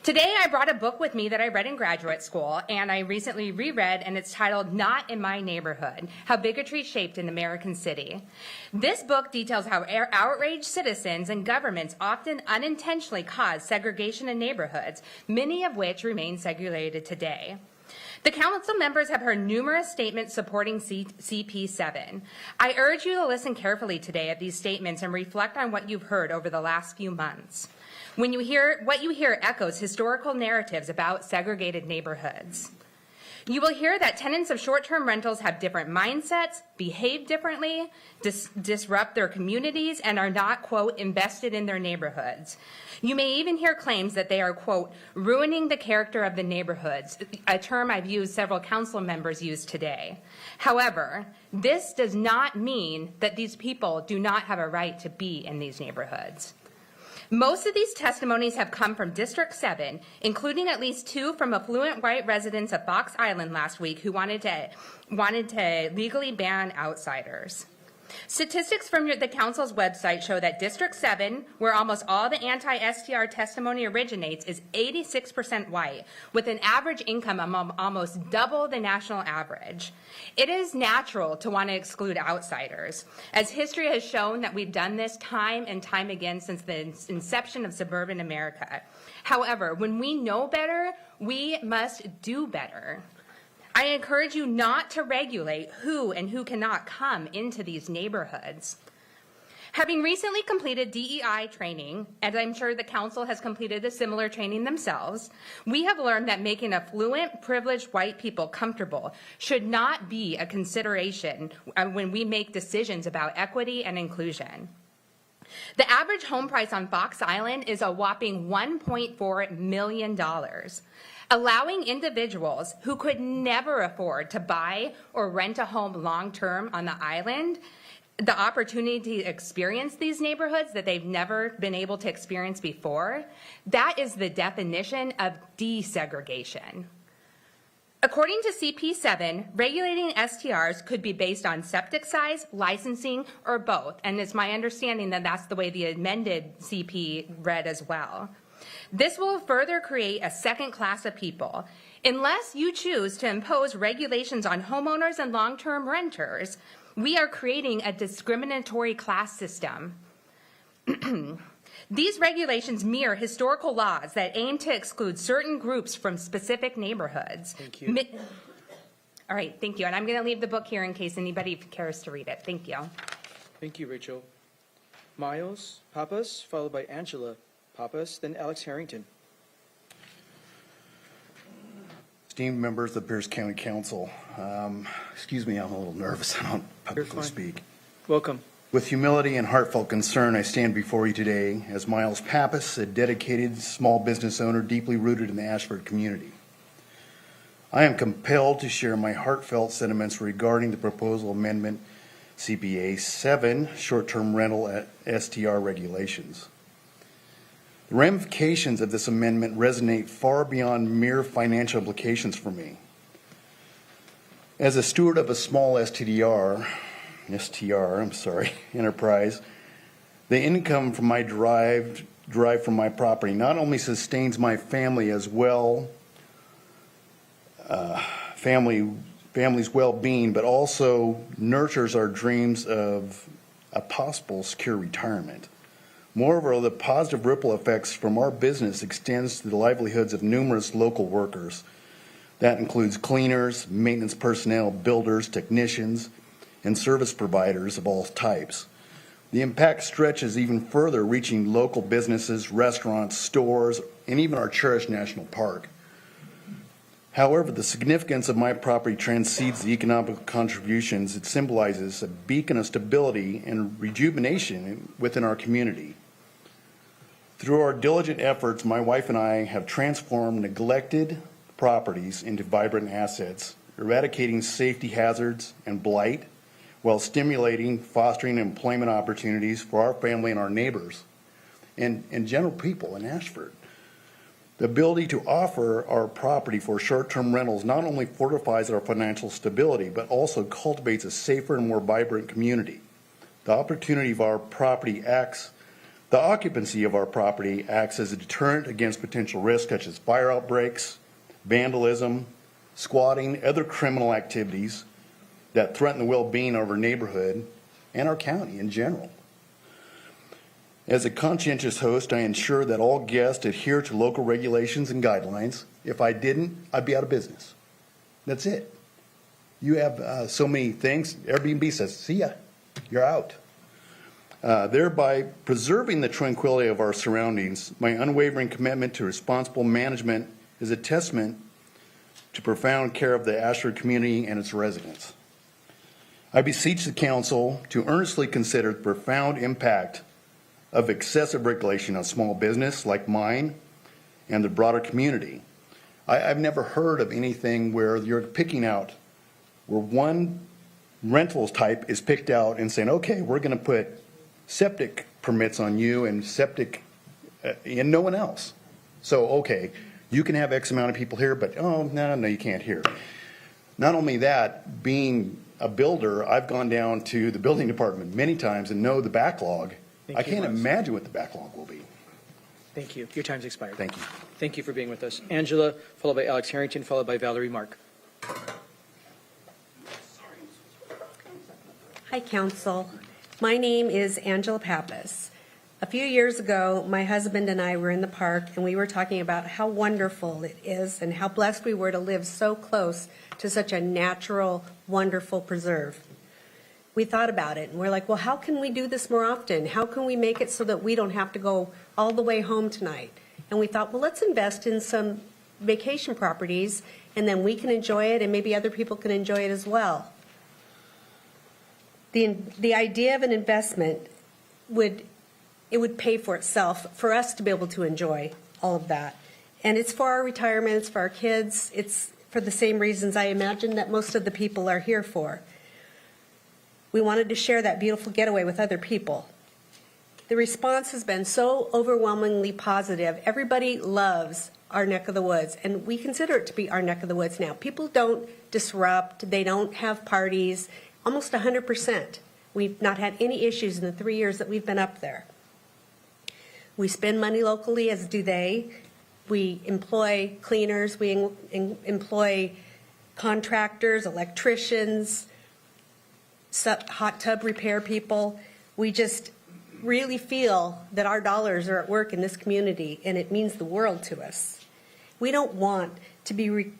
Today, I brought a book with me that I read in graduate school, and I recently reread, and it's titled Not in My Neighborhood: How Bigotry Shaped an American City. This book details how outraged citizens and governments often unintentionally cause segregation in neighborhoods, many of which remain segregated today. The council members have heard numerous statements supporting CP7. I urge you to listen carefully today at these statements and reflect on what you've heard over the last few months. What you hear echoes historical narratives about segregated neighborhoods. You will hear that tenants of short-term rentals have different mindsets, behave differently, disrupt their communities, and are not, quote, invested in their neighborhoods. You may even hear claims that they are, quote, ruining the character of the neighborhoods, a term I've used several council members use today. However, this does not mean that these people do not have a right to be in these neighborhoods. Most of these testimonies have come from District 7, including at least 2 from affluent white residents of Fox Island last week who wanted to legally ban outsiders. Statistics from the council's website show that District 7, where almost all the anti-STR testimony originates, is 86% white, with an average income almost double the national average. It is natural to want to exclude outsiders, as history has shown that we've done this time and time again since the inception of suburban America. However, when we know better, we must do better. I encourage you not to regulate who and who cannot come into these neighborhoods. Having recently completed DEI training, and I'm sure the council has completed a similar training themselves, we have learned that making affluent, privileged white people comfortable should not be a consideration when we make decisions about equity and inclusion. The average home price on Fox Island is a whopping $1.4 million. allowing individuals who could never afford to buy or rent a home long-term on the island the opportunity to experience these neighborhoods that they've never been able to experience before. That is the definition of desegregation. According to CP7, regulating STRs could be based on septic size, licensing, or both, and it's my understanding that that's the way the amended CP read as well. This will further create a second class of people. Unless you choose to impose regulations on homeowners and long-term renters, we are creating a discriminatory class system. These regulations mirror historical laws that aim to exclude certain groups from specific neighborhoods.
Thank you.
All right, thank you. And I'm going to leave the book here in case anybody cares to read it. Thank you.
Thank you, Rachel. Miles Pappas, followed by Angela Pappas, then Alex Harrington.
Esteemed members of the Pierce County Council, excuse me, I'm a little nervous. I don't publicly speak.
Welcome.
With humility and heartfelt concern, I stand before you today as Miles Pappas, a dedicated small business owner deeply rooted in the Ashford community. I am compelled to share my heartfelt sentiments regarding the proposal amendment CPA 7 short-term rental at STR regulations. The ramifications of this amendment resonate far beyond mere financial implications for me. As a steward of a small STR, enterprise, the income from my derived from my property not only sustains my family as well, family's well-being, but also nurtures our dreams of a possible secure retirement. Moreover, the positive ripple effects from our business extends to the livelihoods of numerous local workers. That includes cleaners, maintenance personnel, builders, technicians, and service providers of all types. The impact stretches even further, reaching local businesses, restaurants, stores, and even our cherished national park. However, the significance of my property transcends the economic contributions. It symbolizes a beacon of stability and rejuvenation within our community. Through our diligent efforts, my wife and I have transformed neglected properties into vibrant assets, eradicating safety hazards and blight, while stimulating, fostering employment opportunities for our family and our neighbors, and general people in Ashford. The ability to offer our property for short-term rentals not only fortifies our financial stability, but also cultivates a safer and more vibrant community. The occupancy of our property acts as a deterrent against potential risks such as fire outbreaks, vandalism, squatting, other criminal activities that threaten the well-being of our neighborhood and our county in general. As a conscientious host, I ensure that all guests adhere to local regulations and guidelines. If I didn't, I'd be out of business. That's it. You have so many things. Airbnb says, see ya, you're out. Thereby preserving the tranquility of our surroundings, my unwavering commitment to responsible management is a testament to profound care of the Ashford community and its residents. I beseech the council to earnestly consider the profound impact of excessive regulation on small business like mine and the broader community. I've never heard of anything where you're picking out, where one rentals type is picked out and saying, okay, we're going to put septic permits on you and septic and no one else. So, okay, you can have X amount of people here, but oh, no, you can't here. Not only that, being a builder, I've gone down to the building department many times and know the backlog. I can't imagine what the backlog will be.
Thank you. Your time's expired.
Thank you.
Thank you for being with us. Angela, followed by Alex Harrington, followed by Valerie Mark.
Hi, Council. My name is Angela Pappas. A few years ago, my husband and I were in the park, and we were talking about how wonderful it is and how blessed we were to live so close to such a natural, wonderful preserve. We thought about it, and we're like, well, how can we do this more often? How can we make it so that we don't have to go all the way home tonight? And we thought, well, let's invest in some vacation properties, and then we can enjoy it, and maybe other people can enjoy it as well. The idea of an investment would pay for itself for us to be able to enjoy all of that. And it's for our retirement, it's for our kids, it's for the same reasons I imagine that most of the people are here for. We wanted to share that beautiful getaway with other people. The response has been so overwhelmingly positive. Everybody loves our neck of the woods, and we consider it to be our neck of the woods now. People don't disrupt, they don't have parties, almost 100%. We've not had any issues in the 3 years that we've been up there. We spend money locally, as do they. We employ cleaners, we employ contractors, electricians, hot tub repair people. We just really feel that our dollars are at work in this community, and it means the world to us. We don't want to be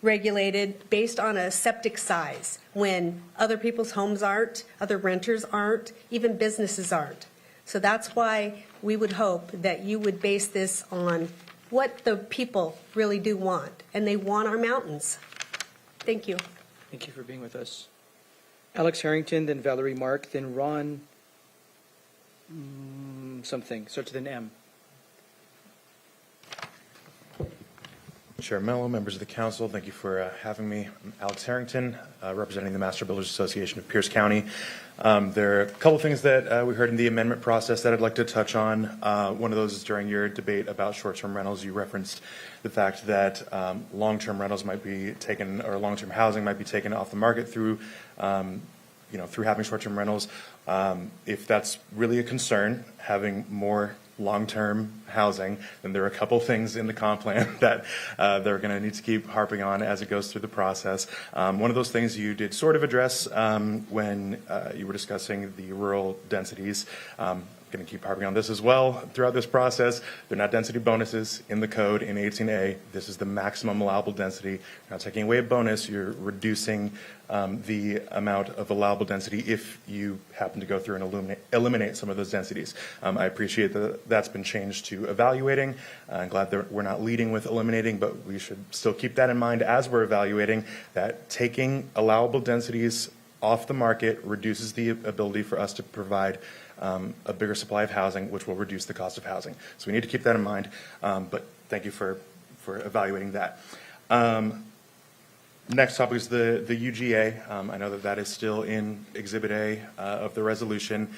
regulated based on a septic size when other people's homes aren't, other renters aren't, even businesses aren't. So that's why we would hope that you would base this on what the people really do want, and they want our mountains. Thank you.
Thank you for being with us. Alex Harrington, then Valerie Mark, then Ron something, starts with an M.
Chair Mello, members of the council, thank you for having me. I'm Alex Harrington, representing the Master Builders Association of Pierce County. There are a couple things that we heard in the amendment process that I'd like to touch on. One of those is during your debate about short-term rentals. You referenced the fact that long-term rentals might be taken, or long-term housing might be taken off the market through through having short-term rentals. If that's really a concern, having more long-term housing, then there are a couple things in the comp plan that they're going to need to keep harping on as it goes through the process. One of those things you did sort of address when you were discussing the rural densities. I'm going to keep harping on this as well throughout this process. They're not density bonuses in the code in 18A. This is the maximum allowable density. You're not taking away a bonus. You're reducing the amount of allowable density if you happen to go through and eliminate some of those densities. I appreciate that that's been changed to evaluating. I'm glad that we're not leading with eliminating, but we should still keep that in mind as we're evaluating, that taking allowable densities off the market reduces the ability for us to provide a bigger supply of housing, which will reduce the cost of housing. So we need to keep that in mind, but thank you for evaluating that. Next topic is the UGA. I know that that is still in Exhibit A of the resolution.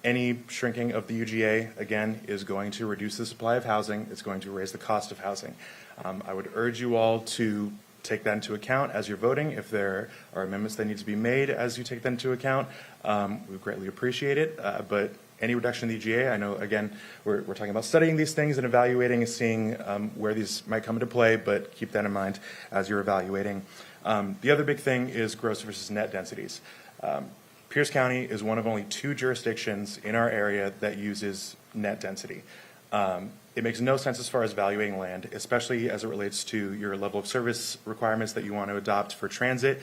Any shrinking of the UGA, again, is going to reduce the supply of housing. It's going to raise the cost of housing. I would urge you all to take that into account as you're voting. If there are amendments that need to be made as you take that into account, we greatly appreciate it. But any reduction in the UGA, I know, again, we're talking about studying these things and evaluating and seeing where these might come into play, but keep that in mind as you're evaluating. The other big thing is gross versus net densities. Pierce County is one of only 2 jurisdictions in our area that uses net density. It makes no sense as far as valuing land, especially as it relates to your level of service requirements that you want to adopt for transit,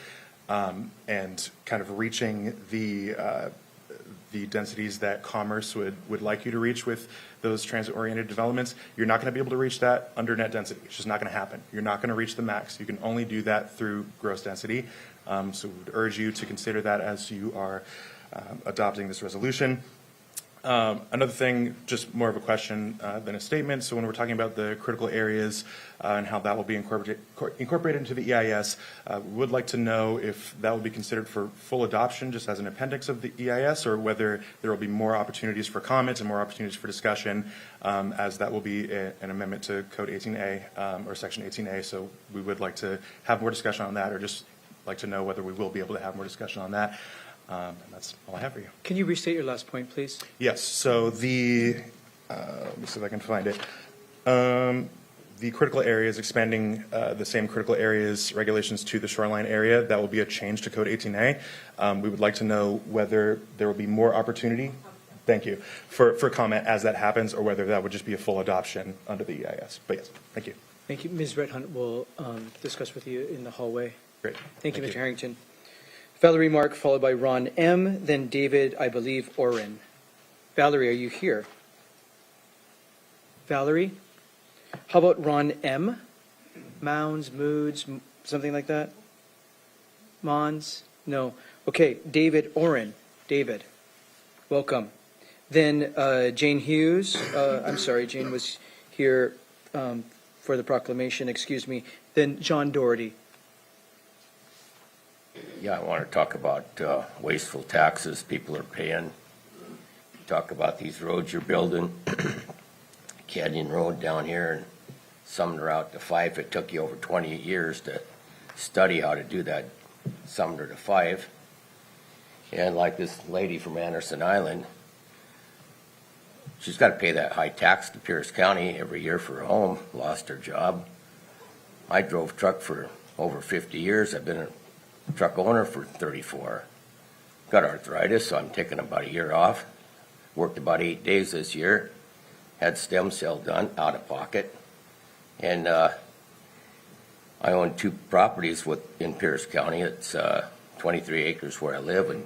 and kind of reaching the densities that commerce would like you to reach with those transit-oriented developments. You're not going to be able to reach that under net density. It's just not going to happen. You're not going to reach the max. You can only do that through gross density. So we would urge you to consider that as you are adopting this resolution. Another thing, just more of a question than a statement. So when we're talking about the critical areas and how that will be incorporated into the EIS, we would like to know if that will be considered for full adoption just as an appendix of the EIS, or whether there will be more opportunities for comments and more opportunities for discussion, as that will be an amendment to Code 18A or Section 18A. So we would like to have more discussion on that, or just like to know whether we will be able to have more discussion on that. And that's all I have for you.
Can you restate your last point, please?
Yes. So let me see if I can find it. The critical areas, expanding the same critical areas regulations to the shoreline area, that will be a change to Code 18A. We would like to know whether there will be more opportunity, thank you, for comment as that happens, or whether that would just be a full adoption under the EIS. But yes, thank you.
Thank you. Ms. Red Hunt will discuss with you in the hallway.
Great.
Thank you, Mr. Harrington. Valerie Mark, followed by Ron M., then David, I believe, Oren. Valerie, are you here? Valerie? How about Ron M.? Mounds, Moods, something like that? Mons? No. Okay, David Oren. David, welcome. Then Jane Hughes. I'm sorry, Jane was here for the proclamation, then John Doherty.
Yeah, I want to talk about wasteful taxes people are paying. Talk about these roads you're building. Canyon Road down here and Sumner out to Fife. It took you over 28 years to study how to do that Sumner to Fife. And like this lady from Anderson Island, she's got to pay that high tax to Pierce County every year for her home, lost her job. I drove truck for over 50 years. I've been a truck owner for 34. Got arthritis, so I'm taking about a year off. Worked about 8 days this year. Had stem cell done out of pocket. And I own 2 properties in Pierce County. It's 23 acres where I live and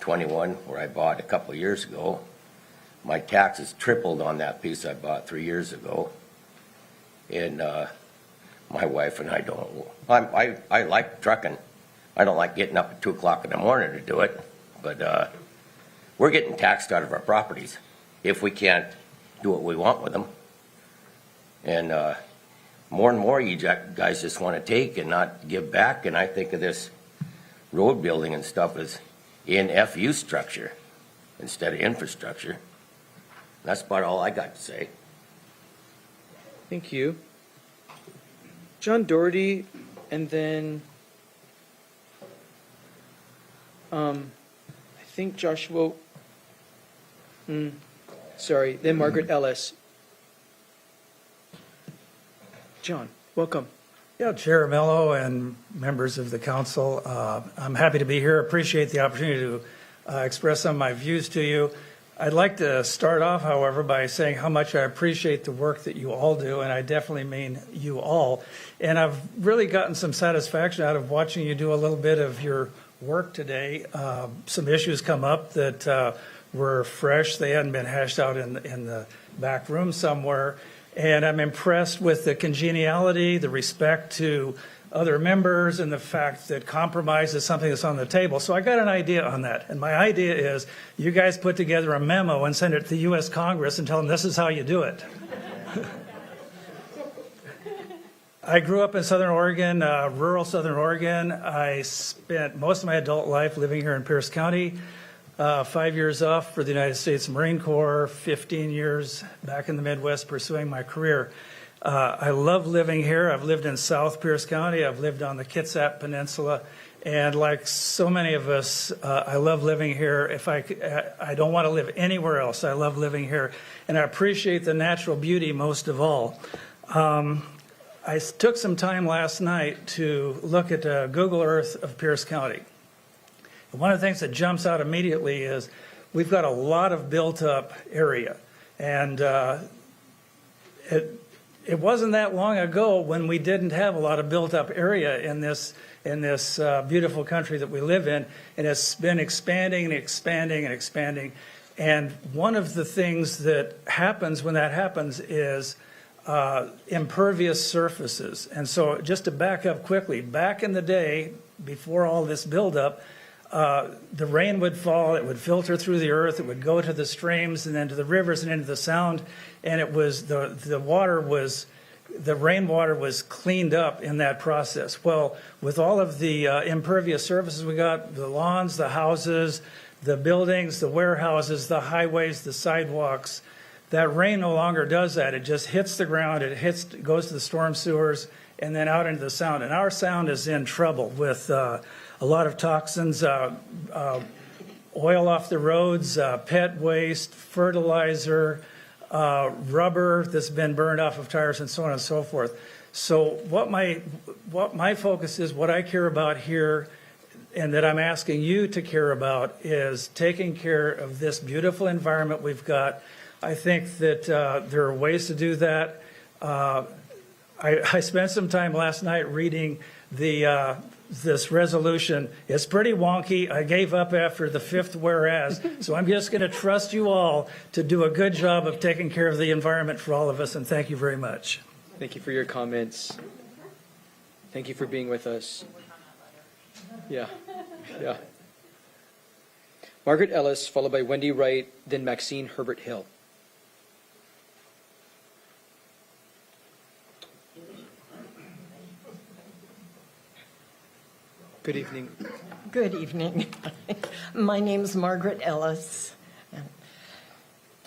21 where I bought a couple of years ago. My taxes tripled on that piece I bought 3 years ago. And my wife and I don't. I like trucking. I don't like getting up at 2 o'clock in the morning to do it. But we're getting taxed out of our properties if we can't do what we want with them. And more and more you guys just want to take and not give back. And I think of this road building and stuff as in FU structure instead of infrastructure. That's about all I got to say.
Thank you. John Doherty, and then I think Joshua, then Margaret Ellis. John, welcome.
Yeah, Chair Mello and members of the council, I'm happy to be here. Appreciate the opportunity to express some of my views to you. I'd like to start off, however, by saying how much I appreciate the work that you all do, and I definitely mean you all. And I've really gotten some satisfaction out of watching you do a little bit of your work today. Some issues come up that were fresh. They hadn't been hashed out in the back room somewhere. And I'm impressed with the congeniality, the respect to other members, and the fact that compromise is something that's on the table. So I got an idea on that. And my idea is you guys put together a memo and send it to the U.S. Congress and tell them this is how you do it. I grew up in Southern Oregon, rural Southern Oregon. I spent most of my adult life living here in Pierce County. 5 years off for the United States Marine Corps, 15 years back in the Midwest pursuing my career. I love living here. I've lived in South Pierce County. I've lived on the Kitsap Peninsula. And like so many of us, I love living here. I don't want to live anywhere else. I love living here. And I appreciate the natural beauty most of all. I took some time last night to look at Google Earth of Pierce County. One of the things that jumps out immediately is we've got a lot of built-up area. And it wasn't that long ago when we didn't have a lot of built-up area in this beautiful country that we live in. And it's been expanding and expanding and expanding. And one of the things that happens when that happens is impervious surfaces. And so just to back up quickly, back in the day, before all this buildup, the rain would fall, it would filter through the earth, it would go to the streams and then to the rivers and into the sound, and it was the rainwater was cleaned up in that process. Well, with all of the impervious surfaces we got, the lawns, the houses, the buildings, the warehouses, the highways, the sidewalks, that rain no longer does that. It just hits the ground, it goes to the storm sewers, and then out into the sound. And our sound is in trouble with a lot of toxins, oil off the roads, pet waste, fertilizer, rubber that's been burned off of tires, and so on and so forth. So what my focus is, what I care about here, and that I'm asking you to care about, is taking care of this beautiful environment we've got. I think that there are ways to do that. I spent some time last night reading this resolution. It's pretty wonky. I gave up after the 5th whereas, so I'm just going to trust you all to do a good job of taking care of the environment for all of us, and thank you very much.
Thank you for your comments. Thank you for being with us. Yeah. Margaret Ellis, followed by Wendy Wright, then Maxine Herbert Hill. Good evening.
Good evening. My name's Margaret Ellis.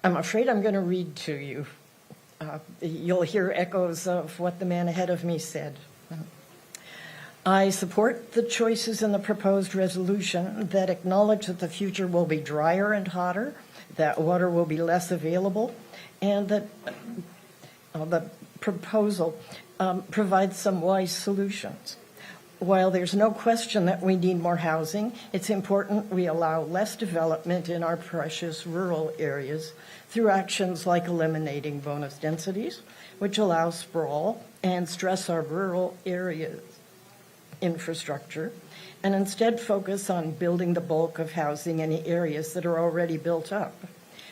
I'm afraid I'm going to read to you. You'll hear echoes of what the man ahead of me said. I support the choices in the proposed resolution that acknowledge that the future will be drier and hotter, that water will be less available, and that the proposal provides some wise solutions. While there's no question that we need more housing, it's important we allow less development in our precious rural areas through actions like eliminating bonus densities, which allow sprawl and stress our rural areas infrastructure, and instead focus on building the bulk of housing in the areas that are already built up.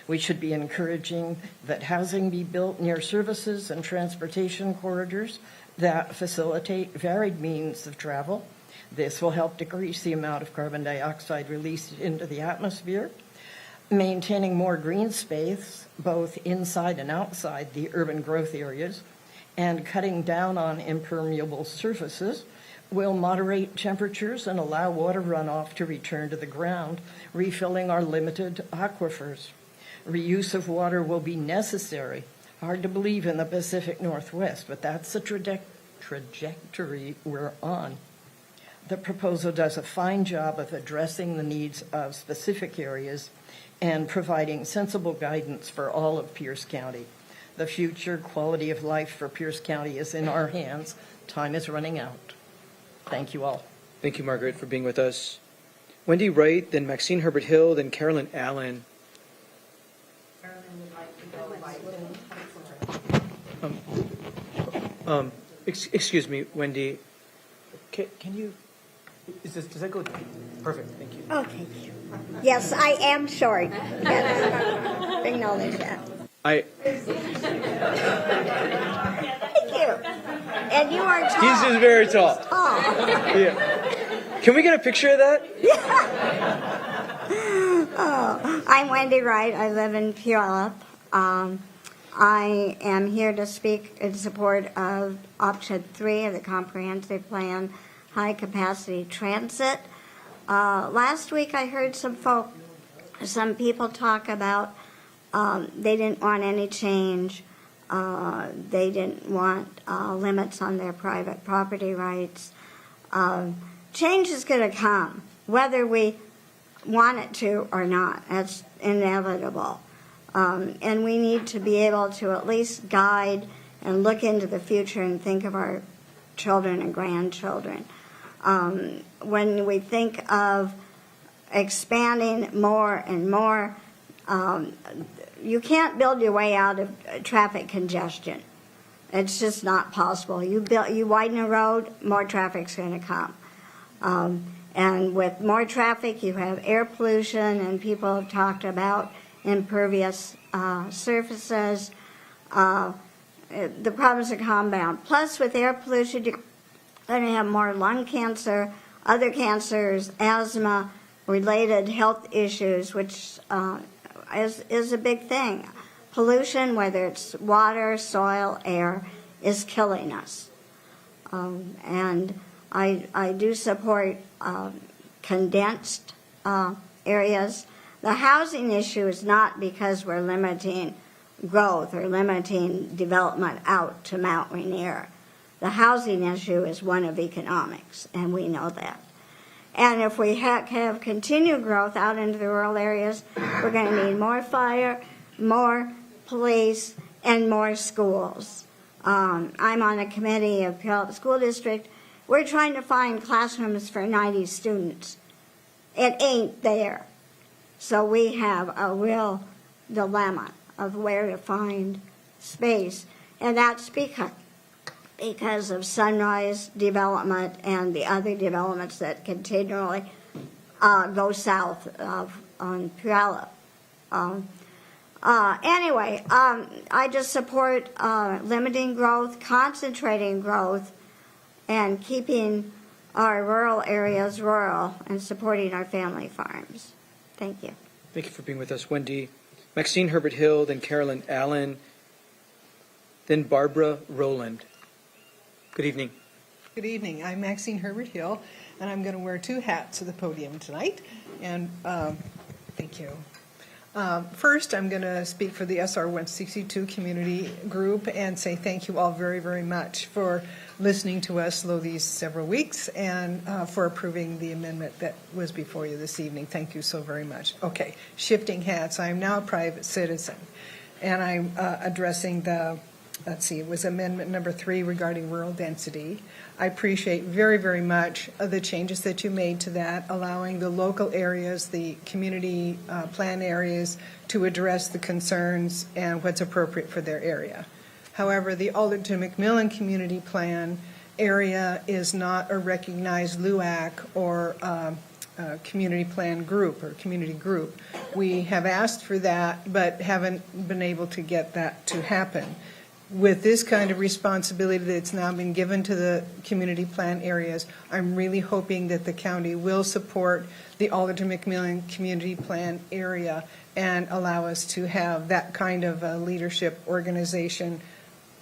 We should be encouraging that housing be built near services and transportation corridors that facilitate varied means of travel. This will help decrease the amount of carbon dioxide released into the atmosphere. Maintaining more green space, both inside and outside the urban growth areas, and cutting down on impermeable surfaces will moderate temperatures and allow water runoff to return to the ground, refilling our limited aquifers. Reuse of water will be necessary. Hard to believe in the Pacific Northwest, but that's the trajectory we're on. The proposal does a fine job of addressing the needs of specific areas and providing sensible guidance for all of Pierce County. The future quality of life for Pierce County is in our hands. Time is running out. Thank you all.
Thank you, Margaret, for being with us. Wendy Wright, then Maxine Herbert Hill, then Carolyn Allen. Excuse me, Wendy. Can you? Does that go? Perfect. Thank you.
Okay. Yes, I am short. Yes. Acknowledge that. Thank you. And you are tall.
He's just very tall.
Tall.
Yeah. Can we get a picture of that?
Oh, I'm Wendy Wright. I live in Puyallup. I am here to speak in support of option 3 of the comprehensive plan, high capacity transit. Last week I heard some people talk about they didn't want any change. They didn't want limits on their private property rights. Change is going to come, whether we want it to or not. That's inevitable. And we need to be able to at least guide and look into the future and think of our children and grandchildren. When we think of expanding more and more, you can't build your way out of traffic congestion. It's just not possible. You widen a road, more traffic's going to come. And with more traffic, you have air pollution, and people have talked about impervious surfaces. The problems are compound. Plus, with air pollution, you're going to have more lung cancer, other cancers, asthma, related health issues, which is a big thing. Pollution, whether it's water, soil, air, is killing us. And I do support condensed areas. The housing issue is not because we're limiting growth or limiting development out to Mount Rainier. The housing issue is one of economics, and we know that. And if we have continued growth out into the rural areas, we're going to need more fire, more police, and more schools. I'm on a committee of Puyallup School District. We're trying to find classrooms for 90 students. It ain't there. So we have a real dilemma of where to find space. And that's because of Sunrise development and the other developments that continually go south on Puyallup. Anyway, I just support limiting growth, concentrating growth, and keeping our rural areas rural and supporting our family farms. Thank you.
Thank you for being with us, Wendy. Maxine Herbert Hill, then Carolyn Allen, then Barbara Rowland. Good evening.
Good evening. I'm Maxine Herbert Hill.
and I'm going to wear two hats to the podium tonight. And thank you. First, I'm going to speak for the SR 162 community group and say thank you all very, very much for listening to us these several weeks and for approving the amendment that was before you this evening. Thank you so very much. Okay, shifting hats. I am now a private citizen, and I'm addressing it was amendment number 3 regarding rural density. I appreciate very, very much the changes that you made to that, allowing the local areas, the community plan areas to address the concerns and what's appropriate for their area. However, the Alderton McMillan Community Plan area is not a recognized LUAC or community plan group or community group. We have asked for that, but haven't been able to get that to happen. With this kind of responsibility that's now been given to the community plan areas, I'm really hoping that the county will support the Alderton McMillan Community Plan area and allow us to have that kind of a leadership organization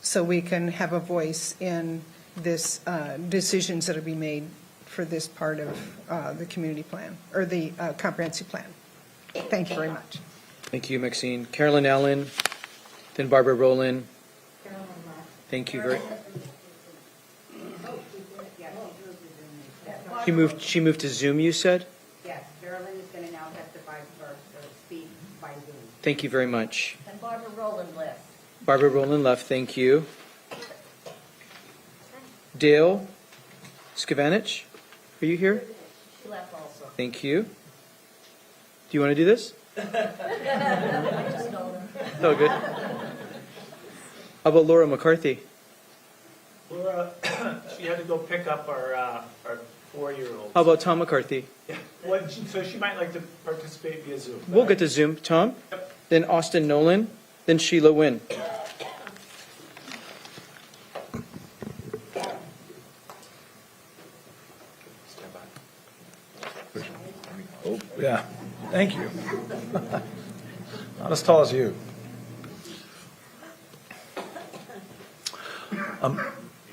so we can have a voice in this decisions that will be made for this part of the community plan or the comprehensive plan. Thank you very much.
Thank you, Maxine. Carolyn Allen, then Barbara Rowland. Thank you very. She moved to Zoom, you said?
Yes, Carolyn is going to now testify or speak by Zoom.
Thank you very much.
And Barbara Rowland left.
Barbara Rowland left, thank you. Dale Skavanich, are you here?
She left also.
Thank you. Do you want to do this?
I just know her.
Oh, good. How about Laura McCarthy?
Laura, she had to go pick up our 4-year-old.
How about Tom McCarthy?
Yeah. So she might like to participate via Zoom.
We'll get to Zoom. Tom? Then Austin Nolan, then Sheila Wynn.
Oh, yeah. Thank you. Not as tall as you.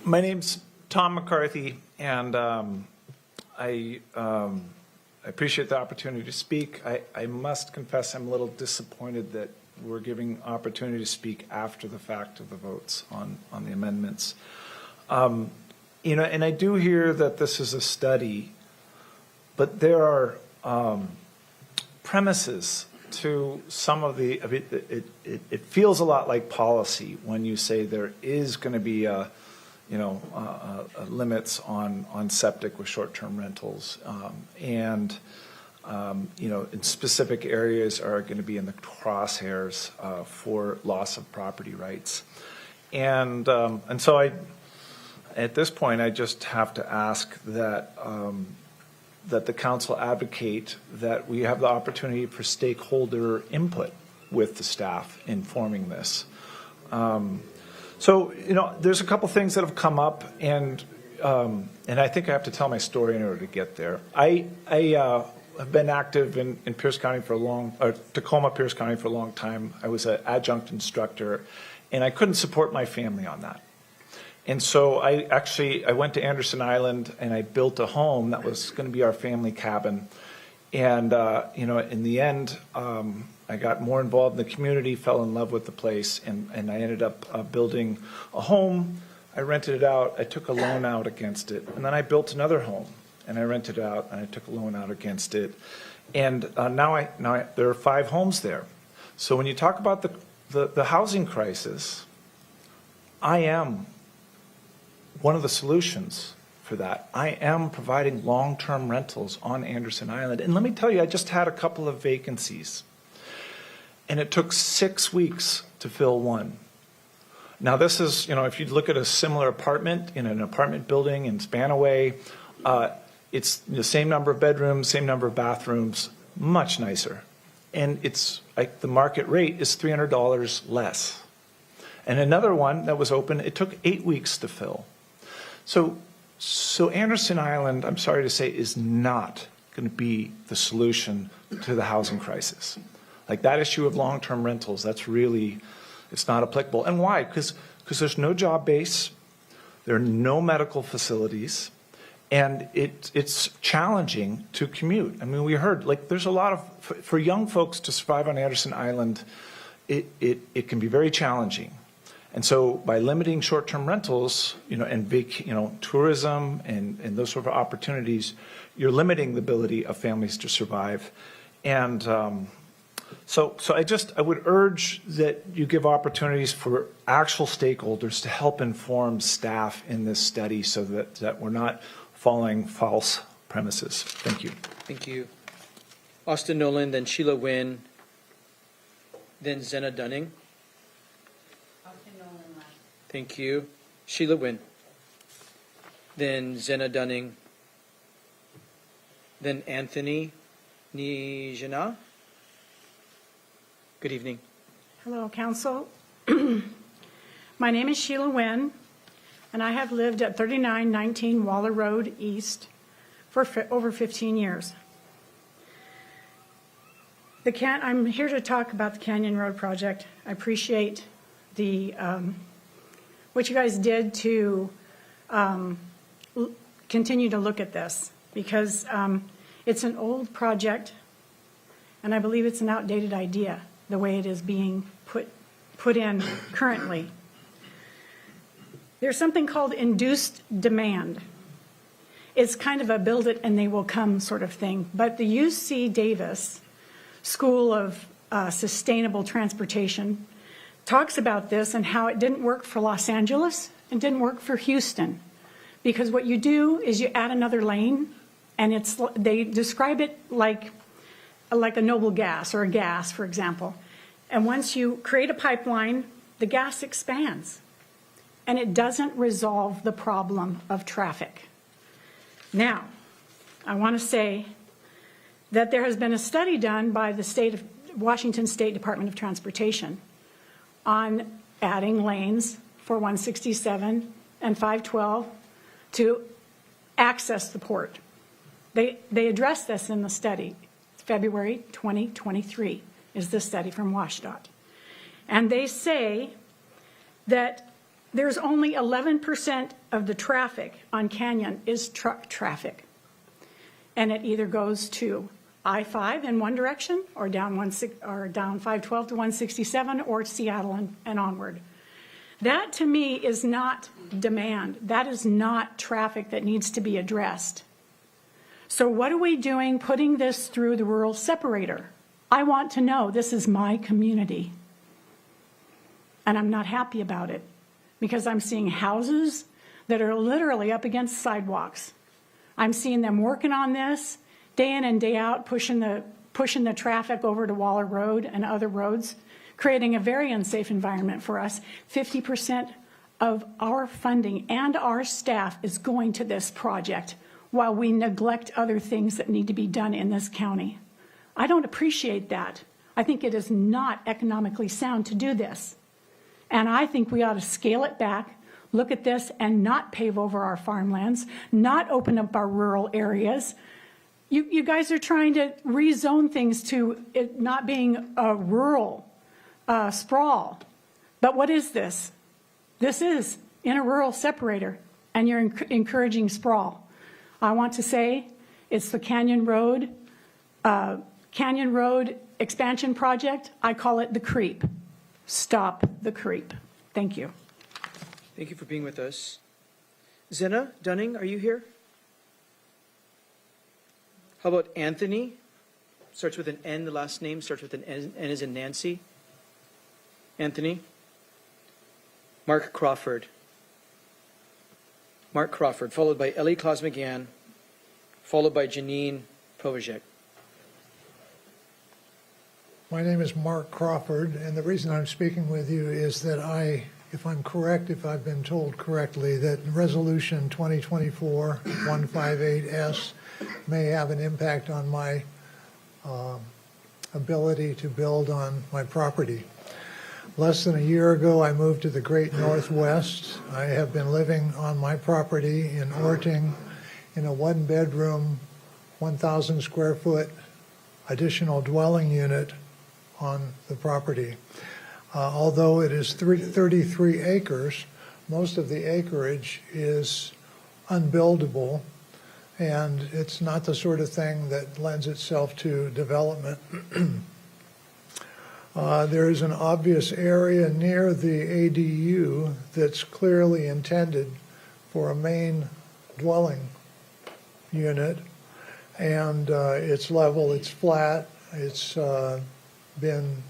My name's Tom McCarthy, and I appreciate the opportunity to speak. I must confess I'm a little disappointed that we're giving opportunity to speak after the fact of the votes on the amendments. And I do hear that this is a study, but there are premises to some of the. It feels a lot like policy when you say there is going to be limits on septic with short-term rentals, and in specific areas are going to be in the crosshairs for loss of property rights, and so at this point I just have to ask that the council advocate that we have the opportunity for stakeholder input with the staff in forming this. So, there's a couple things that have come up, and I think I have to tell my story in order to get there. I have been active in Pierce County Tacoma, Pierce County for a long time. I was an adjunct instructor, and I couldn't support my family on that. And so I went to Anderson Island and I built a home that was going to be our family cabin. And, in the end, I got more involved in the community, fell in love with the place, and I ended up building a home. I rented it out. I took a loan out against it. And then I built another home, and I rented it out, and I took a loan out against it. And now there are 5 homes there. So when you talk about the housing crisis, I am one of the solutions for that. I am providing long-term rentals on Anderson Island. And let me tell you, I just had a couple of vacancies. And it took 6 weeks to fill one. Now this is, if you look at a similar apartment in an apartment building in Spanaway, it's the same number of bedrooms, same number of bathrooms, much nicer. And it's like the market rate is $300 less. And another one that was open, it took 8 weeks to fill. So Anderson Island, I'm sorry to say, is not going to be the solution to the housing crisis. Like that issue of long-term rentals, it's not applicable. And why? Because there's no job base, there are no medical facilities, And it's challenging to commute. I mean, we heard, like, there's a lot of, for young folks to survive on Anderson Island, it can be very challenging. And so by limiting short-term rentals, and tourism and those sort of opportunities, you're limiting the ability of families to survive. And so I would urge that you give opportunities for actual stakeholders to help inform staff in this study so that we're not following false premises. Thank you.
Thank you. Austin Nolan, then Sheila Wynn, then Zena Dunning. Thank you. Sheila Wynn. Then Zena Dunning. Then Anthony Nijana. Good evening.
Hello, Council. My name is Sheila Wynn, and I have lived at 3919 Waller Road East for over 15 years. I'm here to talk about the Canyon Road project. I appreciate what you guys did to continue to look at this, because it's an old project, and I believe it's an outdated idea, the way it is being put in currently. There's something called induced demand. It's kind of a build it and they will come sort of thing. But the UC Davis School of Sustainable Transportation talks about this and how it didn't work for Los Angeles and didn't work for Houston. Because what you do is you add another lane, and they describe it like a noble gas or a gas, for example. And once you create a pipeline, the gas expands. And it doesn't resolve the problem of traffic. Now, I want to say that there has been a study done by the Washington State Department of Transportation on adding lanes for 167 and 512 to access the port. They address this in the study. February 2023 is the study from WashDOT. And they say that there's only 11% of the traffic on Canyon is truck traffic. And it either goes to I-5 in one direction or down 512 to 167 or Seattle and onward. That to me is not demand. That is not traffic that needs to be addressed. So what are we doing putting this through the rural separator? I want to know. This is my community. And I'm not happy about it because I'm seeing houses that are literally up against sidewalks. I'm seeing them working on this day in and day out, pushing the traffic over to Waller Road and other roads, creating a very unsafe environment for us. 50% of our funding and our staff is going to this project while we neglect other things that need to be done in this county. I don't appreciate that. I think it is not economically sound to do this. And I think we ought to scale it back, look at this, and not pave over our farmlands, not open up our rural areas. You guys are trying to rezone things to it not being a rural sprawl. But what is this? This is in a rural separator, and you're encouraging sprawl. I want to say it's the Canyon Road expansion project. I call it the creep. Stop the creep. Thank you.
Thank you for being with us. Zena Dunning, are you here? How about Anthony? Starts with an N, the last name starts with an N as in Nancy. Anthony. Mark Crawford. Mark Crawford, followed by Ellie Claus McGann, followed by Janine Provojek.
My name is Mark Crawford, and the reason I'm speaking with you is that if I'm correct, if I've been told correctly, that Resolution 2024-158S may have an impact on my ability to build on my property. Less than a year ago, I moved to the Great Northwest. I have been living on my property in Orting in a one-bedroom, 1,000 square foot additional dwelling unit on the property. Although it is 33 acres, most of the acreage is unbuildable and it's not the sort of thing that lends itself to development. There is an obvious area near the ADU that's clearly intended for a main dwelling unit, and it's level, it's flat, it's been,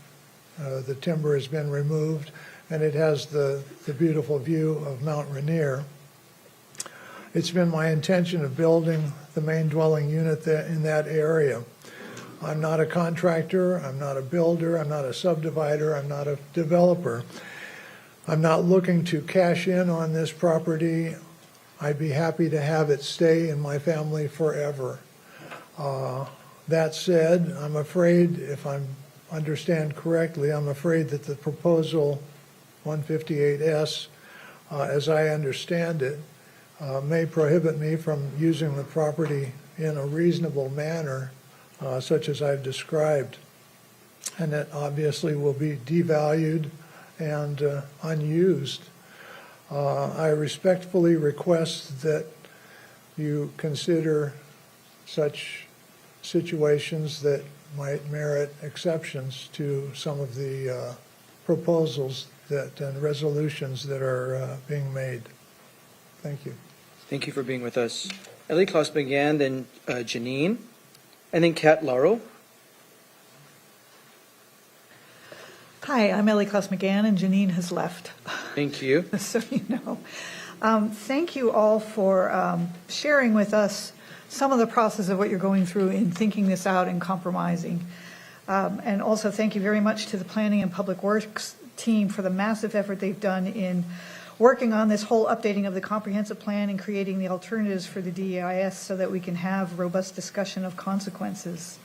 the timber has been removed, and it has the beautiful view of Mount Rainier. It's been my intention of building the main dwelling unit in that area. I'm not a contractor, I'm not a builder, I'm not a subdivider, I'm not a developer. I'm not looking to cash in on this property. I'd be happy to have it stay in my family forever. That said, I'm afraid, if I understand correctly, I'm afraid that the proposal 158S, as I understand it, may prohibit me from using the property in a reasonable manner, such as I've described. And it obviously will be devalued and unused. I respectfully request that you consider such situations that might merit exceptions to some of the proposals and resolutions that are being made. Thank you.
Thank you for being with us. Ellie Klaus began, then Janine, and then Kat Lauro.
Hi, I'm Ellie Klaus McGann, and Janine has left.
Thank you.
So you know. Thank you all for sharing with us some of the process of what you're going through in thinking this out and compromising. And also thank you very much to the Planning and Public Works team for the massive effort they've done in working on this whole updating of the comprehensive plan and creating the alternatives for the DEIS so that we can have robust discussion of consequences.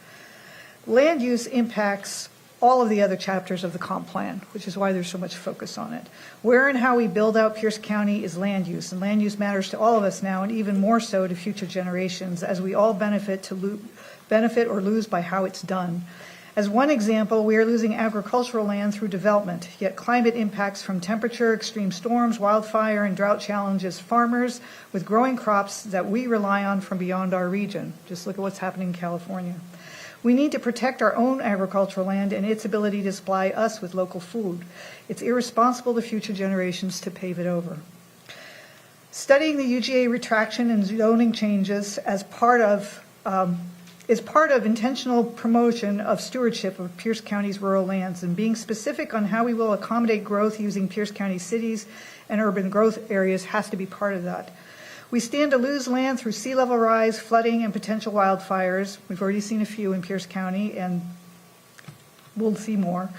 Land use impacts all of the other chapters of the comp plan, which is why there's so much focus on it. Where and how we build out Pierce County is land use, and land use matters to all of us now, and even more so to future generations, as we all benefit or lose by how it's done. As one example, we are losing agricultural land through development, yet climate impacts from temperature, extreme storms, wildfire, and drought challenges farmers with growing crops that we rely on from beyond our region. Just look at what's happening in California. We need to protect our own agricultural land and its ability to supply us with local food. It's irresponsible to future generations to pave it over. Studying the UGA retraction and zoning changes as part of intentional promotion of stewardship of Pierce County's rural lands, and being specific on how we will accommodate growth using Pierce County cities and urban growth areas has to be part of that. We stand to lose land through sea level rise, flooding, and potential wildfires. We've already seen a few in Pierce County, and we'll see more.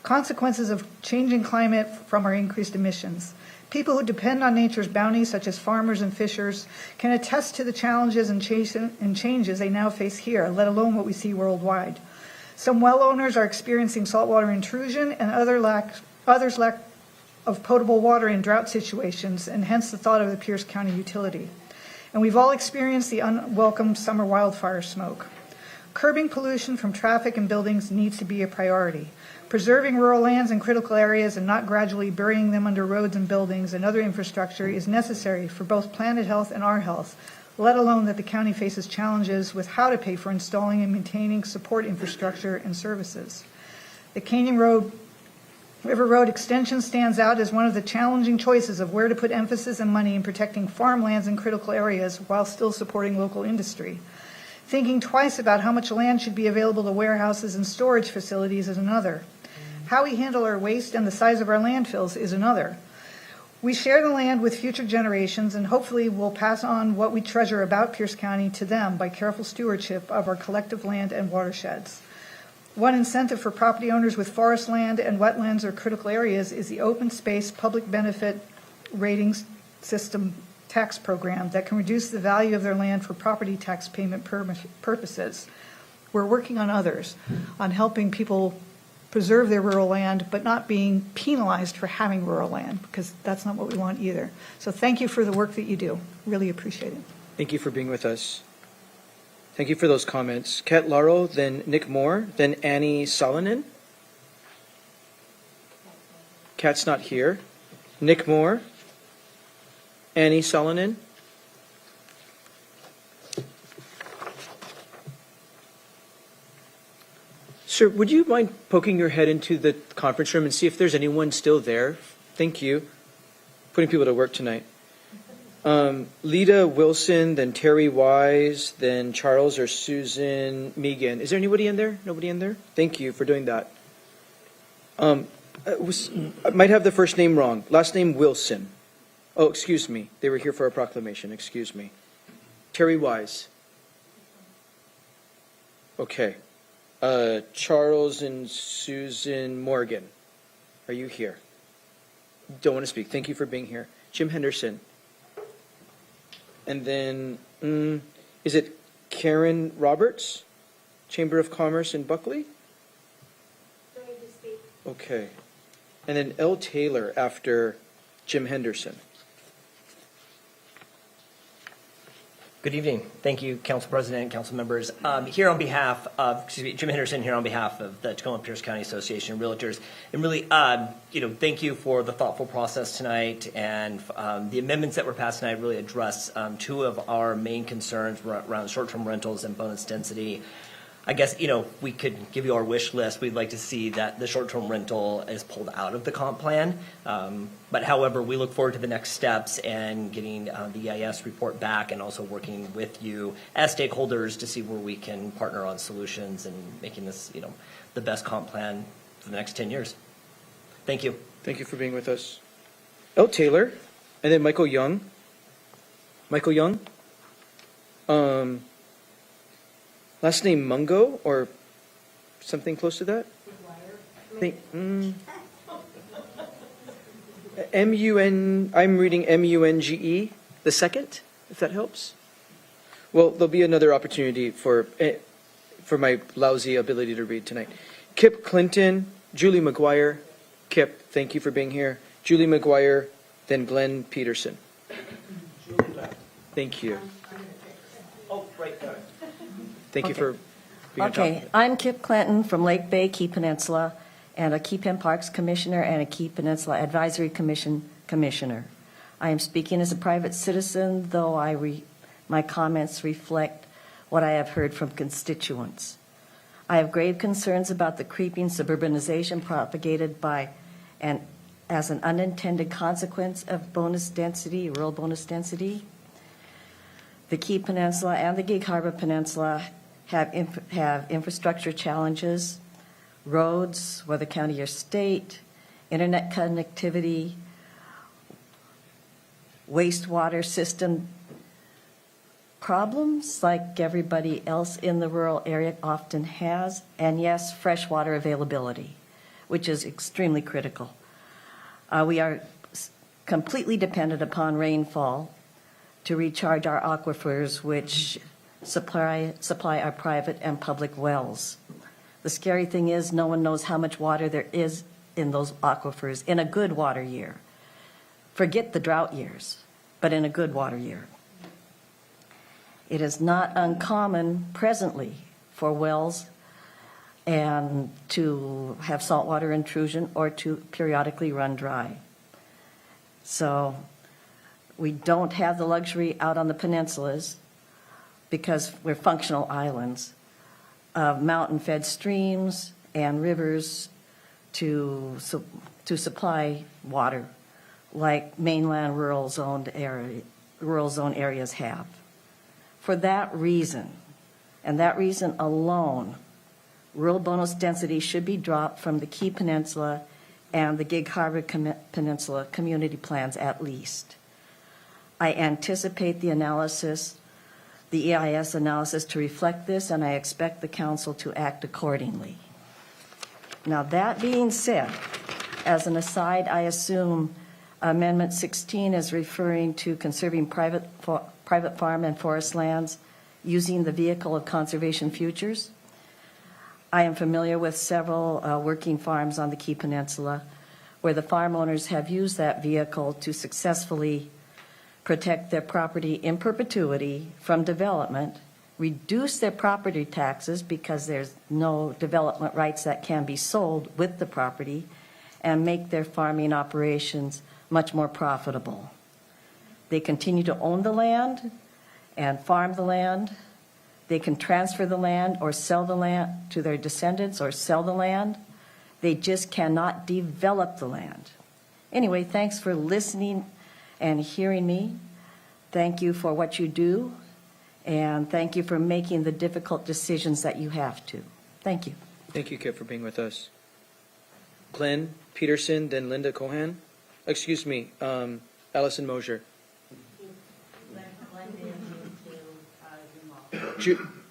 Consequences of changing climate from our increased emissions. People who depend on nature's bounty, such as farmers and fishers, can attest to the challenges and changes they now face here, let alone what we see worldwide. Some well owners are experiencing saltwater intrusion, and others lack of potable water in drought situations, and hence the thought of the Pierce County utility. And we've all experienced the unwelcome summer wildfire smoke. Curbing pollution from traffic and buildings needs to be a priority. Preserving rural lands and critical areas and not gradually burying them under roads and buildings and other infrastructure is necessary for both planet health and our health, let alone that the county faces challenges with how to pay for installing and maintaining support infrastructure and services. The Canyon River Road extension stands out as one of the challenging choices of where to put emphasis and money in protecting farmlands in critical areas while still supporting local industry. Thinking twice about how much land should be available to warehouses and storage facilities is another. How we handle our waste and the size of our landfills is another. We share the land with future generations, and hopefully we'll pass on what we treasure about Pierce County to them by careful stewardship of our collective land and watersheds. One incentive for property owners with forest land and wetlands or critical areas is the open space public benefit ratings system tax program that can reduce the value of their land for property tax payment purposes. We're working on others, on helping people preserve their rural land, but not being penalized for having rural land, because that's not what we want either. So thank you for the work that you do. Really appreciate it.
Thank you for being with us. Thank you for those comments. Kat Lauro, then Nick Moore, then Annie Salonen. Kat's not here. Nick Moore. Annie Salonen. Sir, would you mind poking your head into the conference room and see if there's anyone still there? Thank you. Putting people to work tonight. Lita Wilson, then Terry Wise, then Charles or Susan Megan. Is there anybody in there? Nobody in there? Thank you for doing that. I might have the first name wrong. Last name Wilson. Oh, excuse me. They were here for a proclamation. Excuse me. Terry Wise. Okay. Charles and Susan Morgan. Are you here? Don't want to speak. Thank you for being here. Jim Henderson. And then, is it Karen Roberts, Chamber of Commerce in Buckley? Okay. And then L. Taylor after Jim Henderson.
Good evening. Thank you, Council President, Council members. Here on behalf of, Jim Henderson here on behalf of the Tacoma Pierce County Association of Realtors. And really, thank you for the thoughtful process tonight, and the amendments that were passed tonight really address two of our main concerns around short-term rentals and bonus density. I guess, we could give you our wish list. We'd like to see that the short-term rental is pulled out of the comp plan. But however, we look forward to the next steps and getting the EIS report back, and also working with you as stakeholders to see where we can partner on solutions and making this, the best comp plan for the next 10 years. Thank you.
Thank you for being with us. L. Taylor, and then Michael Young. Michael Young. Last name Mungo or something close to that? M-U-N, I'm reading M-U-N-G-E, the second, if that helps. Well, there'll be another opportunity for my lousy ability to read tonight. Kip Clinton, Julie McGuire. Kip, thank you for being here. Julie McGuire, then Glenn Peterson. Thank you.
Oh, right there.
Thank you for being on top of
Okay,
it.
I'm Kip Clinton from Lake Bay Key Peninsula, and a Key Pen Parks Commissioner and a Key Peninsula Advisory Commission Commissioner. I am speaking as a private citizen, though my comments reflect what I have heard from constituents. I have grave concerns about the creeping suburbanization propagated by and as an unintended consequence of bonus density, rural bonus density. The Key Peninsula and the Gig Harbor Peninsula have infrastructure challenges, roads, whether county or state, internet connectivity, wastewater system problems like everybody else in the rural area often has, and yes, freshwater availability, which is extremely critical. We are completely dependent upon rainfall to recharge our aquifers, which supply our private and public wells. The scary thing is no one knows how much water there is in those aquifers in a good water year. Forget the drought years, but in a good water year. It is not uncommon presently for wells and to have saltwater intrusion or to periodically run dry. So we don't have the luxury out on the peninsulas, because we're functional islands, of mountain-fed streams and rivers to supply water like mainland rural zone areas have. For that reason, and that reason alone, rural bonus density should be dropped from the Key Peninsula and the Gig Harbor Peninsula community plans at least. I anticipate the EIS analysis to reflect this, and I expect the council to act accordingly. Now, that being said, as an aside, I assume Amendment 16 is referring to conserving private farm and forest lands using the vehicle of conservation futures. I am familiar with several working farms on the Key Peninsula where the farm owners have used that vehicle to successfully protect their property in perpetuity from development, reduce their property taxes because there's no development rights that can be sold with the property, and make their farming operations much more profitable. They continue to own the land and farm the land They can transfer the land or sell the land to their descendants or sell the land. They just cannot develop the land. Anyway, thanks for listening and hearing me. Thank you for what you do, and thank you for making the difficult decisions that you have to. Thank you.
Thank you, Kip, for being with us. Glenn Peterson, then Linda Cohen. Excuse me, Allison Mosier.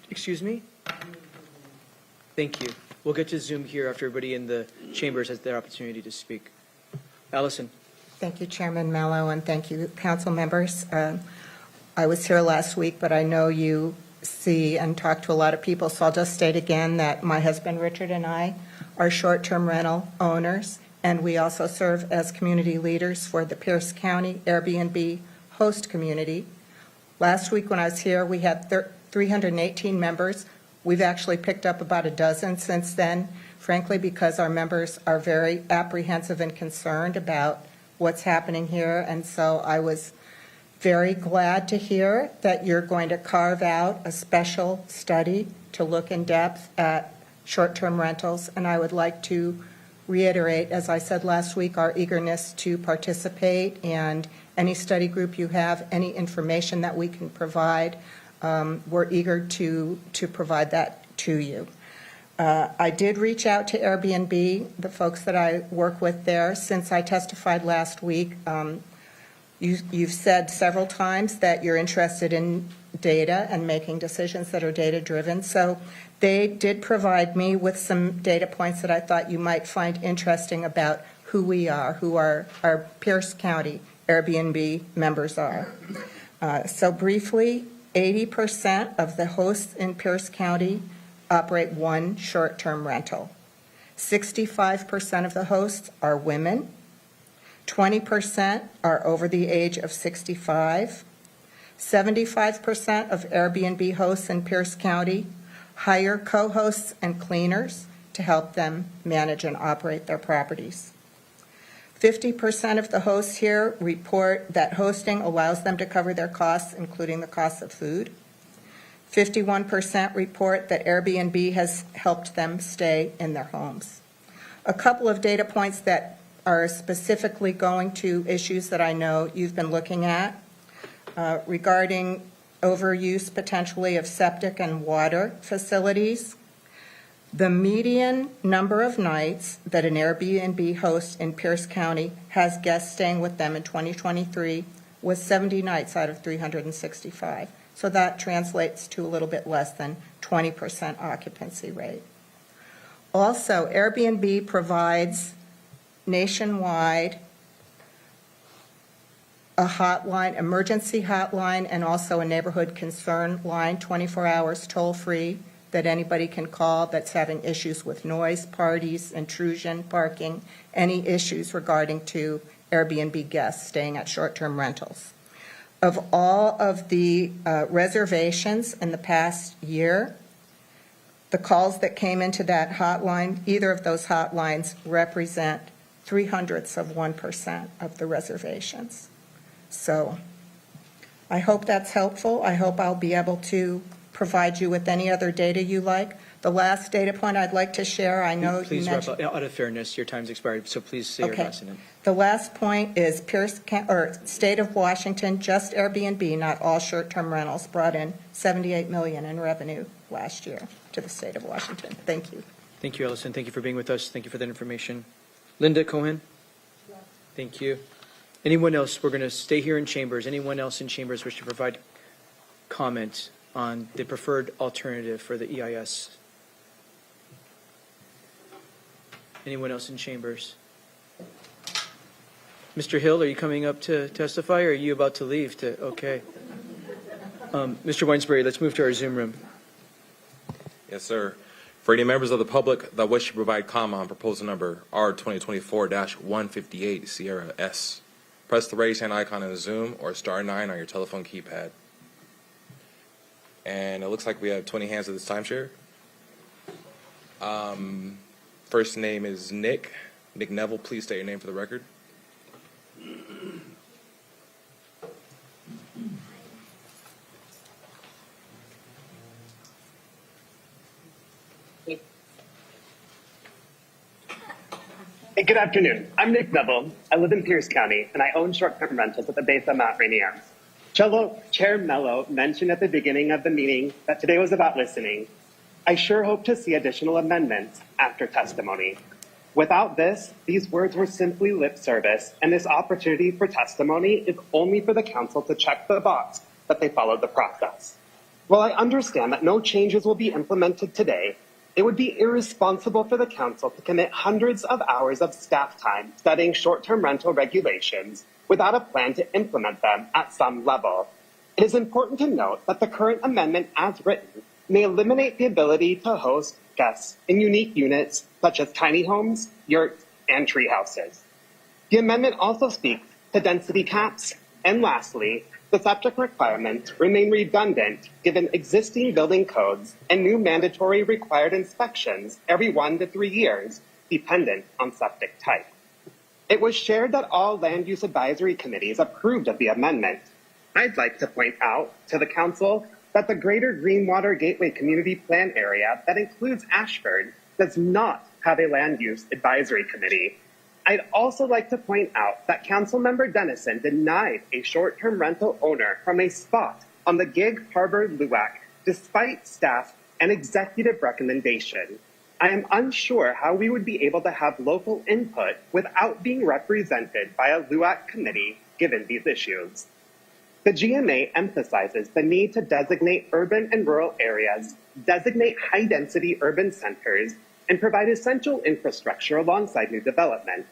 Excuse me? Thank you. We'll get to Zoom here after everybody in the chambers has their opportunity to speak. Allison.
Thank you, Chairman Mello, and thank you, council members. I was here last week, but I know you see and talk to a lot of people, so I'll just state again that my husband Richard and I are short-term rental owners, and we also serve as community leaders for the Pierce County Airbnb host community. Last week when I was here, we had 318 members. We've actually picked up about a dozen since then, frankly, because our members are very apprehensive and concerned about what's happening here. And so I was very glad to hear that you're going to carve out a special study to look in depth at short-term rentals. And I would like to reiterate, as I said last week, our eagerness to participate, and any study group you have, any information that we can provide, we're eager to provide that to you. I did reach out to Airbnb, the folks that I work with there, since I testified last week. You've said several times that you're interested in data and making decisions that are data-driven. So they did provide me with some data points that I thought you might find interesting about who we are, who our Pierce County Airbnb members are. So briefly, 80% of the hosts in Pierce County operate one short-term rental. 65% of the hosts are women. 20% are over the age of 65. 75% of Airbnb hosts in Pierce County hire co-hosts and cleaners to help them manage and operate their properties. 50% of the hosts here report that hosting allows them to cover their costs, including the cost of food. 51% report that Airbnb has helped them stay in their homes. A couple of data points that are specifically going to issues that I know you've been looking at regarding overuse potentially of septic and water facilities. The median number of nights that an Airbnb host in Pierce County has guests staying with them in 2023 was 70 nights out of 365. So that translates to a little bit less than 20% occupancy rate. Also, Airbnb provides nationwide a hotline, emergency hotline, and also a neighborhood concern line, 24 hours toll-free, that anybody can call that's having issues with noise, parties, intrusion, parking, any issues regarding to Airbnb guests staying at short-term rentals. Of all of the reservations in the past year, the calls that came into that hotline, either of those hotlines represent 0.03% of the reservations. So I hope that's helpful. I hope I'll be able to provide you with any other data you like. The last data point I'd like to share, I know you
Please wrap
mentioned.
up. Out of fairness, your time's expired, so please say your
Okay.
last sentence.
The last point is State of Washington, just Airbnb, not all short-term rentals, brought in $78 million in revenue last year to the state of Washington. Thank you.
Thank you, Ellison. Thank you for being with us. Thank you for that information. Linda Cohen? Thank you. Anyone else? We're going to stay here in chambers. Anyone else in chambers wish to provide comment on the preferred alternative for the EIS? Anyone else in chambers? Mr. Hill, are you coming up to testify, or are you about to leave? Okay. Mr. Weinsbury, let's move to our Zoom room.
Yes, sir. For any members of the public that wish to provide comment on proposal number R 2024-158 Sierra S, press the raise hand icon in the Zoom or *9 on your telephone keypad. And it looks like we have 20 hands at this time, Chair. First name is Nick Neville. Please state your name for the record.
good afternoon. I'm Nick Neville. I live in Pierce County, and I own short-term rentals at the base of Mount Rainier. Chair Mello mentioned at the beginning of the meeting that today was about listening. I sure hope to see additional amendments after testimony. Without this, these words were simply lip service, and this opportunity for testimony is only for the council to check the box that they followed the process. While I understand that no changes will be implemented today, it would be irresponsible for the council to commit hundreds of hours of staff time studying short-term rental regulations without a plan to implement them at some level. It is important to note that the current amendment as written may eliminate the ability to host guests in unique units such as tiny homes, yurts, and tree houses. The amendment also speaks to density caps, and lastly, the septic requirements remain redundant given existing building codes and new mandatory required inspections every 1 to 3 years, dependent on septic type. It was shared that all land use advisory committees approved of the amendment. I'd like to point out to the council that the Greater Greenwater Gateway Community Plan area that includes Ashford does not have a land use advisory committee. I'd also like to point out that Councilmember Dennison denied a short-term rental owner from a spot on the Gig Harbor LUAC despite staff and executive recommendation. I am unsure how we would be able to have local input without being represented by a LUAC committee given these issues. The GMA emphasizes the need to designate urban and rural areas, designate high-density urban centers, and provide essential infrastructure alongside new development.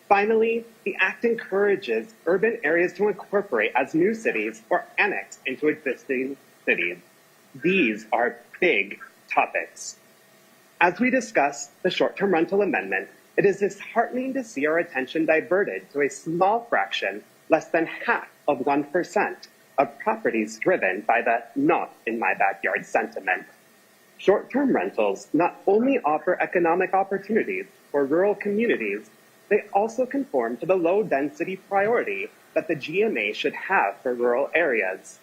Finally, the Act encourages urban areas to incorporate as new cities or annex into existing cities. These are big topics. As we discuss the short-term rental amendment, it is disheartening to see our attention diverted to a small fraction, less than half of 1%, of properties driven by the not in my backyard sentiment. Short-term rentals not only offer economic opportunities for rural communities, they also conform to the low-density priority that the GMA should have for rural areas.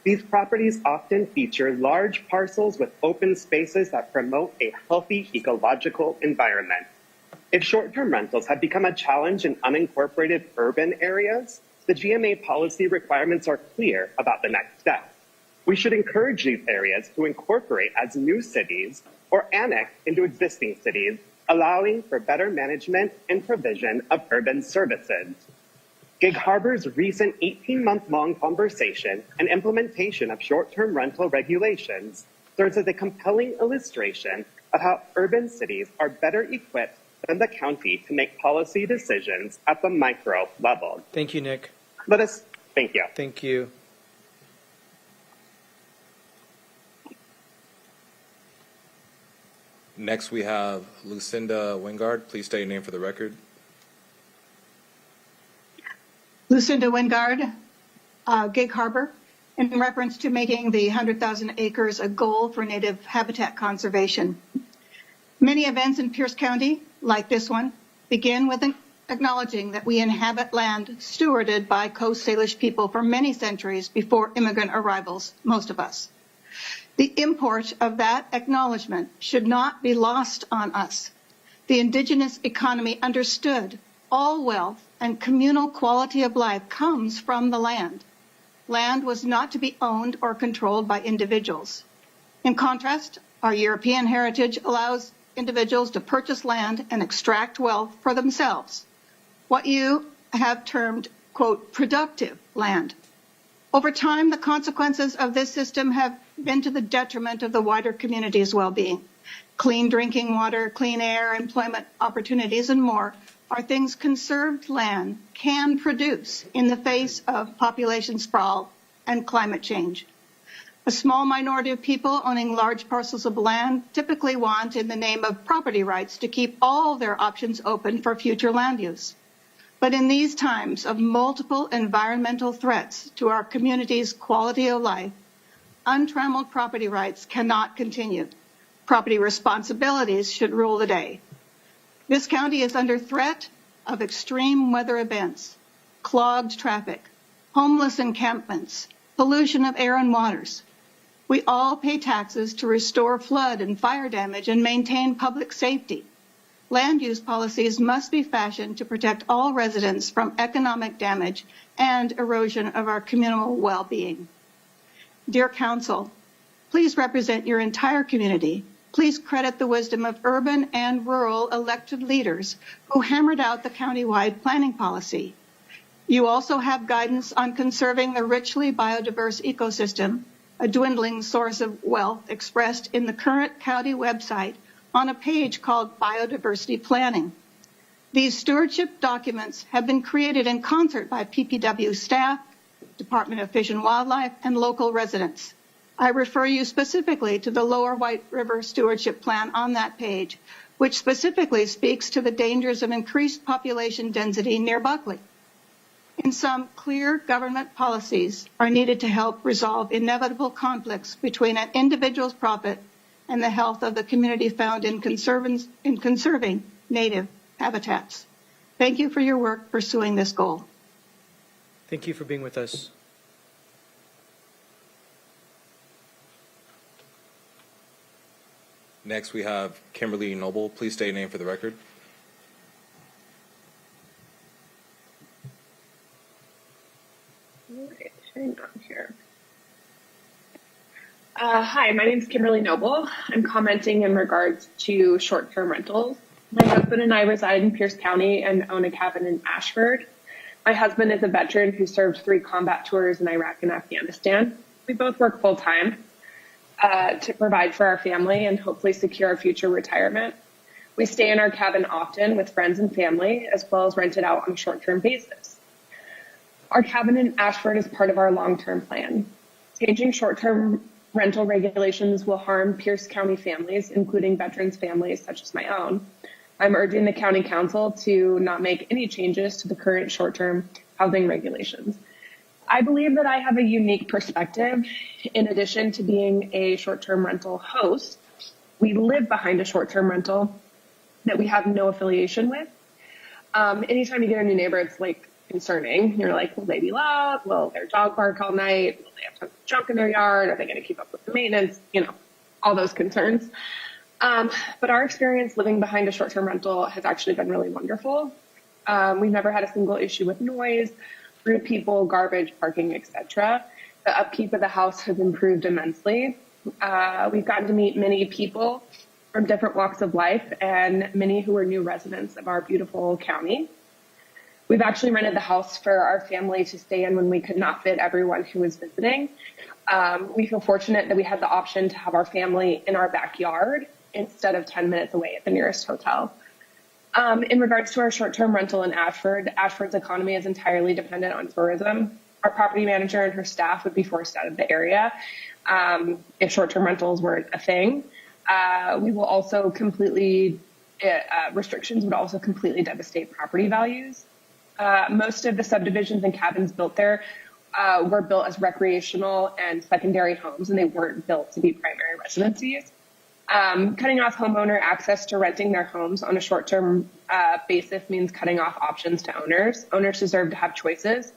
These properties often feature large parcels with open spaces that promote a healthy ecological environment. If short-term rentals have become a challenge in unincorporated urban areas, the GMA policy requirements are clear about the next step. We should encourage these areas to incorporate as new cities or annex into existing cities, allowing for better management and provision of urban services. Gig Harbor's recent 18-month-long conversation and implementation of short-term rental regulations serves as a compelling illustration of how urban cities are better equipped than the county to make policy decisions at the micro level.
Thank you, Nick.
Thank you.
Thank you.
Next, we have Lucinda Wingard. Please state your name for the record.
Lucinda Wingard, Gig Harbor, in reference to making the 100,000 acres a goal for native habitat conservation. Many events in Pierce County, like this one, begin with acknowledging that we inhabit land stewarded by Coast Salish people for many centuries before immigrant arrivals, most of us. The import of that acknowledgement should not be lost on us. The indigenous economy understood all wealth and communal quality of life comes from the land. Land was not to be owned or controlled by individuals. In contrast, our European heritage allows individuals to purchase land and extract wealth for themselves, what you have termed, quote, productive land. Over time, the consequences of this system have been to the detriment of the wider community's well-being. Clean drinking water, clean air, employment opportunities, and more are things conserved land can produce in the face of population sprawl and climate change. A small minority of people owning large parcels of land typically want, in the name of property rights, to keep all their options open for future land use. But in these times of multiple environmental threats to our community's quality of life, untrammeled property rights cannot continue. Property responsibilities should rule the day. This county is under threat of extreme weather events, clogged traffic, homeless encampments, pollution of air and waters. We all pay taxes to restore flood and fire damage and maintain public safety.
land use policies must be fashioned to protect all residents from economic damage and erosion of our communal well-being. Dear Council, please represent your entire community. Please credit the wisdom of urban and rural elected leaders who hammered out the countywide planning policy. You also have guidance on conserving the richly biodiverse ecosystem, a dwindling source of wealth expressed in the current county website on a page called Biodiversity Planning. These stewardship documents have been created in concert by PPW staff, Department of Fish and Wildlife, and local residents. I refer you specifically to the Lower White River Stewardship Plan on that page, which specifically speaks to the dangers of increased population density near Buckley. In sum, clear government policies are needed to help resolve inevitable conflicts between an individual's profit and the health of the community found in conserving native habitats. Thank you for your work pursuing this goal.
Thank you for being with us.
Next, we have Kimberly Noble. Please state your name for the record.
Hang on here. Hi, my name is Kimberly Noble. I'm commenting in regards to short-term rentals. My husband and I reside in Pierce County and own a cabin in Ashford. My husband is a veteran who served 3 combat tours in Iraq and Afghanistan. We both work full-time to provide for our family and hopefully secure our future retirement. We stay in our cabin often with friends and family, as well as rent it out on a short-term basis. Our cabin in Ashford is part of our long-term plan. Changing short-term rental regulations will harm Pierce County families, including veterans families such as my own. I'm urging the County Council to not make any changes to the current short-term housing regulations. I believe that I have a unique perspective. In addition to being a short-term rental host, we live behind a short-term rental that we have no affiliation with. Anytime you get a new neighbor, it's like concerning. You're like, will they be loud? Will their dog bark all night? Will they have tons of junk in their yard? Are they going to keep up with the maintenance? You know, all those concerns. But our experience living behind a short-term rental has actually been really wonderful. We've never had a single issue with noise, rude people, garbage, parking, etc. The upkeep of the house has improved immensely. We've gotten to meet many people from different walks of life and many who are new residents of our beautiful county. We've actually rented the house for our family to stay in when we could not fit everyone who was visiting. We feel fortunate that we had the option to have our family in our backyard instead of 10 minutes away at the nearest hotel. In regards to our short-term rental in Ashford, Ashford's economy is entirely dependent on tourism. Our property manager and her staff would be forced out of the area if short-term rentals weren't a thing. We will also restrictions would also completely devastate property values. Most of the subdivisions and cabins built there were built as recreational and secondary homes, and they weren't built to be primary residencies. Cutting off homeowner access to renting their homes on a short-term basis means cutting off options to owners. Owners deserve to have choices.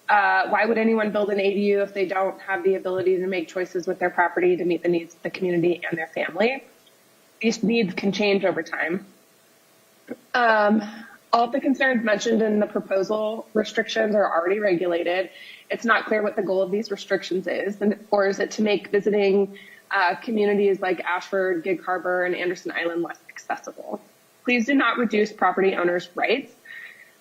Why would anyone build an ADU if they don't have the ability to make choices with their property to meet the needs of the community and their family? These needs can change over time. All of the concerns mentioned in the proposal restrictions are already regulated. It's not clear what the goal of these restrictions is, or is it to make visiting communities like Ashford, Gig Harbor, and Anderson Island less accessible? Please do not reduce property owners' rights.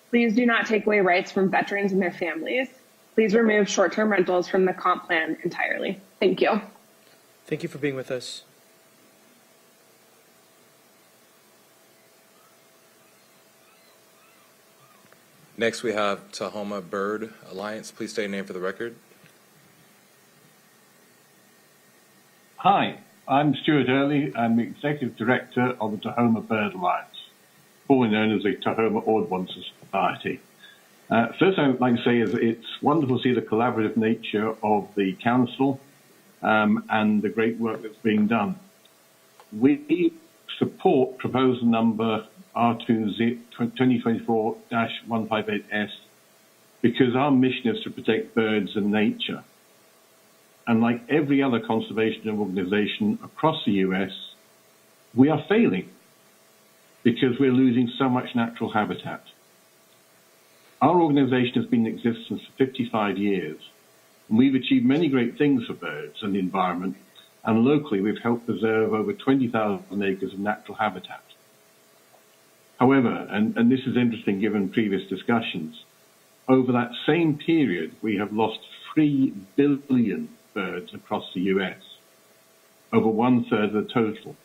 Please do not take away rights from veterans and their families. Please remove short-term rentals from the comp plan entirely. Thank you.
Thank you for being with us.
Next, we have Tahoma Bird Alliance. Please state your name for the record.
Hi, I'm Stuart Early. I'm the Executive Director of the Tahoma Bird Alliance, formerly known as the Tahoma Audubon Society. First, I would like to say is it's wonderful to see the collaborative nature of the Council and the great work that's being done. We support proposal number R2 2024-158S because our mission is to protect birds and nature. And like every other conservation organization across the U.S., we are failing because we're losing so much natural habitat. Our organization has been in existence for 55 years, and we've achieved many great things for birds and the environment, and locally we've helped preserve over 20,000 acres of natural habitat. However, and this is interesting given previous discussions, over that same period we have lost 3 billion birds across the US, over 1/3 of the total.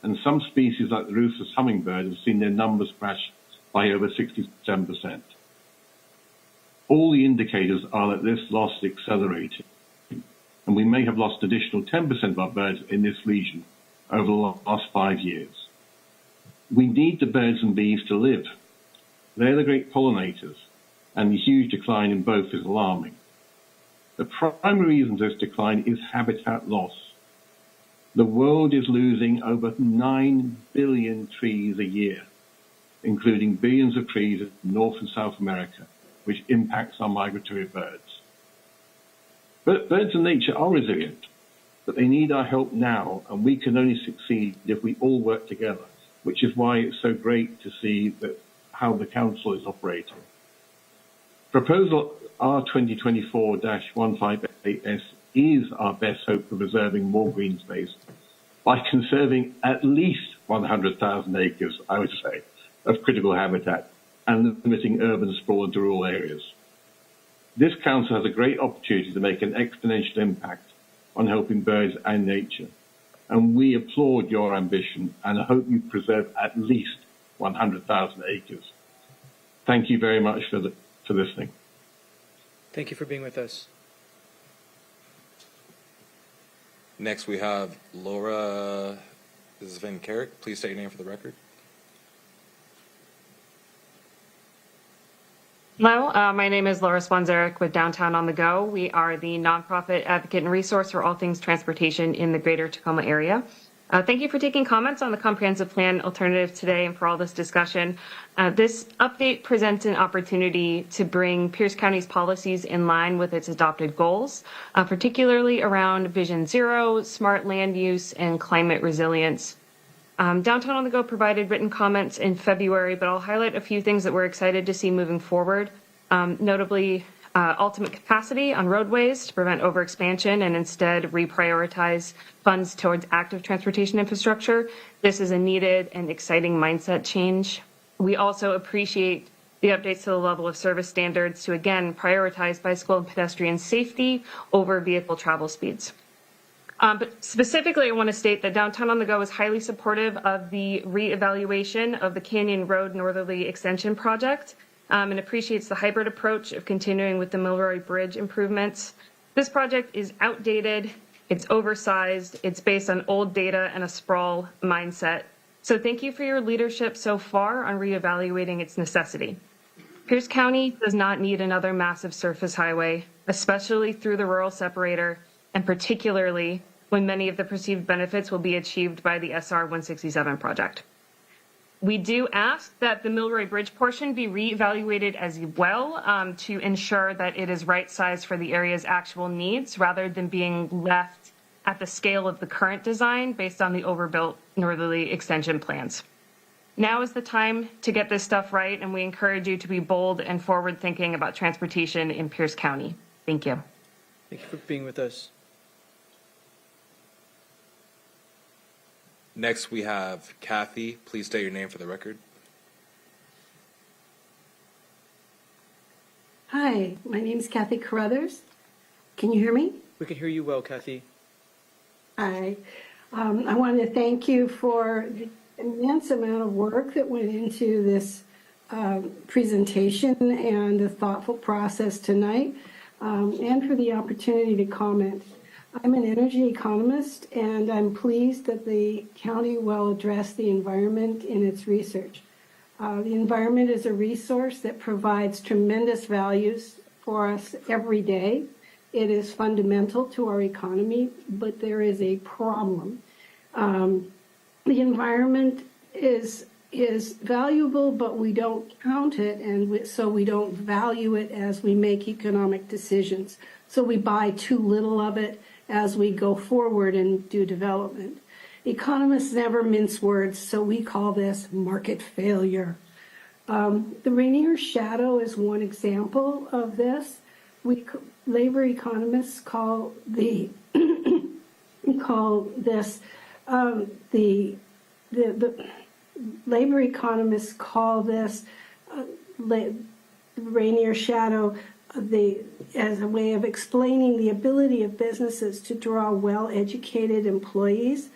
And some species like the rufous hummingbird have seen their numbers crash by over 67%. All the indicators are that this loss is accelerating, and we may have lost an additional 10% of our birds in this region over the last 5 years. We need the birds and bees to live. They're the great pollinators, and the huge decline in both is alarming. The primary reason for this decline is habitat loss. The world is losing over 9 billion trees a year, including billions of trees in North and South America, which impacts our migratory birds. But birds and nature are resilient, but they need our help now, and we can only succeed if we all work together, which is why it's so great to see how the Council is operating. Proposal R2024-158S is our best hope for preserving more green space by conserving at least 100,000 acres, I would say, of critical habitat and limiting urban sprawl into rural areas. This council has a great opportunity to make an exponential impact on helping birds and nature, and we applaud your ambition and hope you preserve at least 100,000 acres. Thank you very much for listening.
Thank you for being with us.
Next, we have Laura Zvenkarik. Please state your name for the record.
Hello, my name is Laura Swanzarek with Downtown on the Go. We are the nonprofit advocate and resource for all things transportation in the greater Tacoma area. Thank you for taking comments on the comprehensive plan alternative today and for all this discussion. This update presents an opportunity to bring Pierce County's policies in line with its adopted goals, particularly around Vision Zero, smart land use, and climate resilience. Downtown on the Go provided written comments in February, but I'll highlight a few things that we're excited to see moving forward, notably ultimate capacity on roadways to prevent overexpansion and instead reprioritize funds towards active transportation infrastructure. This is a needed and exciting mindset change. We also appreciate the updates to the level of service standards to, again, prioritize bicycle and pedestrian safety over vehicle travel speeds. But specifically, I want to state that Downtown on the Go is highly supportive of the reevaluation of the Canyon Road Northerly Extension project and appreciates the hybrid approach of continuing with the Milroy Bridge improvements. This project is outdated, it's oversized, it's based on old data and a sprawl mindset. So thank you for your leadership so far on reevaluating its necessity. Pierce County does not need another massive surface highway, especially through the rural separator, and particularly when many of the perceived benefits will be achieved by the SR 167 project. We do ask that the Milroy Bridge portion be reevaluated as well to ensure that it is right-sized for the area's actual needs rather than being left at the scale of the current design based on the overbuilt northerly extension plans. Now is the time to get this stuff right, and we encourage you to be bold and forward-thinking about transportation in Pierce County. Thank you.
Thank you for being with us.
Next, we have Kathy. Please state your name for the record.
Hi, my name is Kathy Carruthers. Can you hear me?
We can hear you well, Kathy.
Hi. I wanted to thank you for the immense amount of work that went into this presentation and the thoughtful process tonight, and for the opportunity to comment. I'm an energy economist, and I'm pleased that the county will address the environment in its research. The environment is a resource that provides tremendous values for us every day. It is fundamental to our economy, but there is a problem. The environment is valuable, but we don't count it, and so we don't value it as we make economic decisions. So we buy too little of it as we go forward and do development. Economists never mince words, so we call this market failure. The Rainier Shadow is one example of this. Labor economists call the labor economists call this Rainier Shadow as a way of explaining the ability of businesses to draw well-educated employees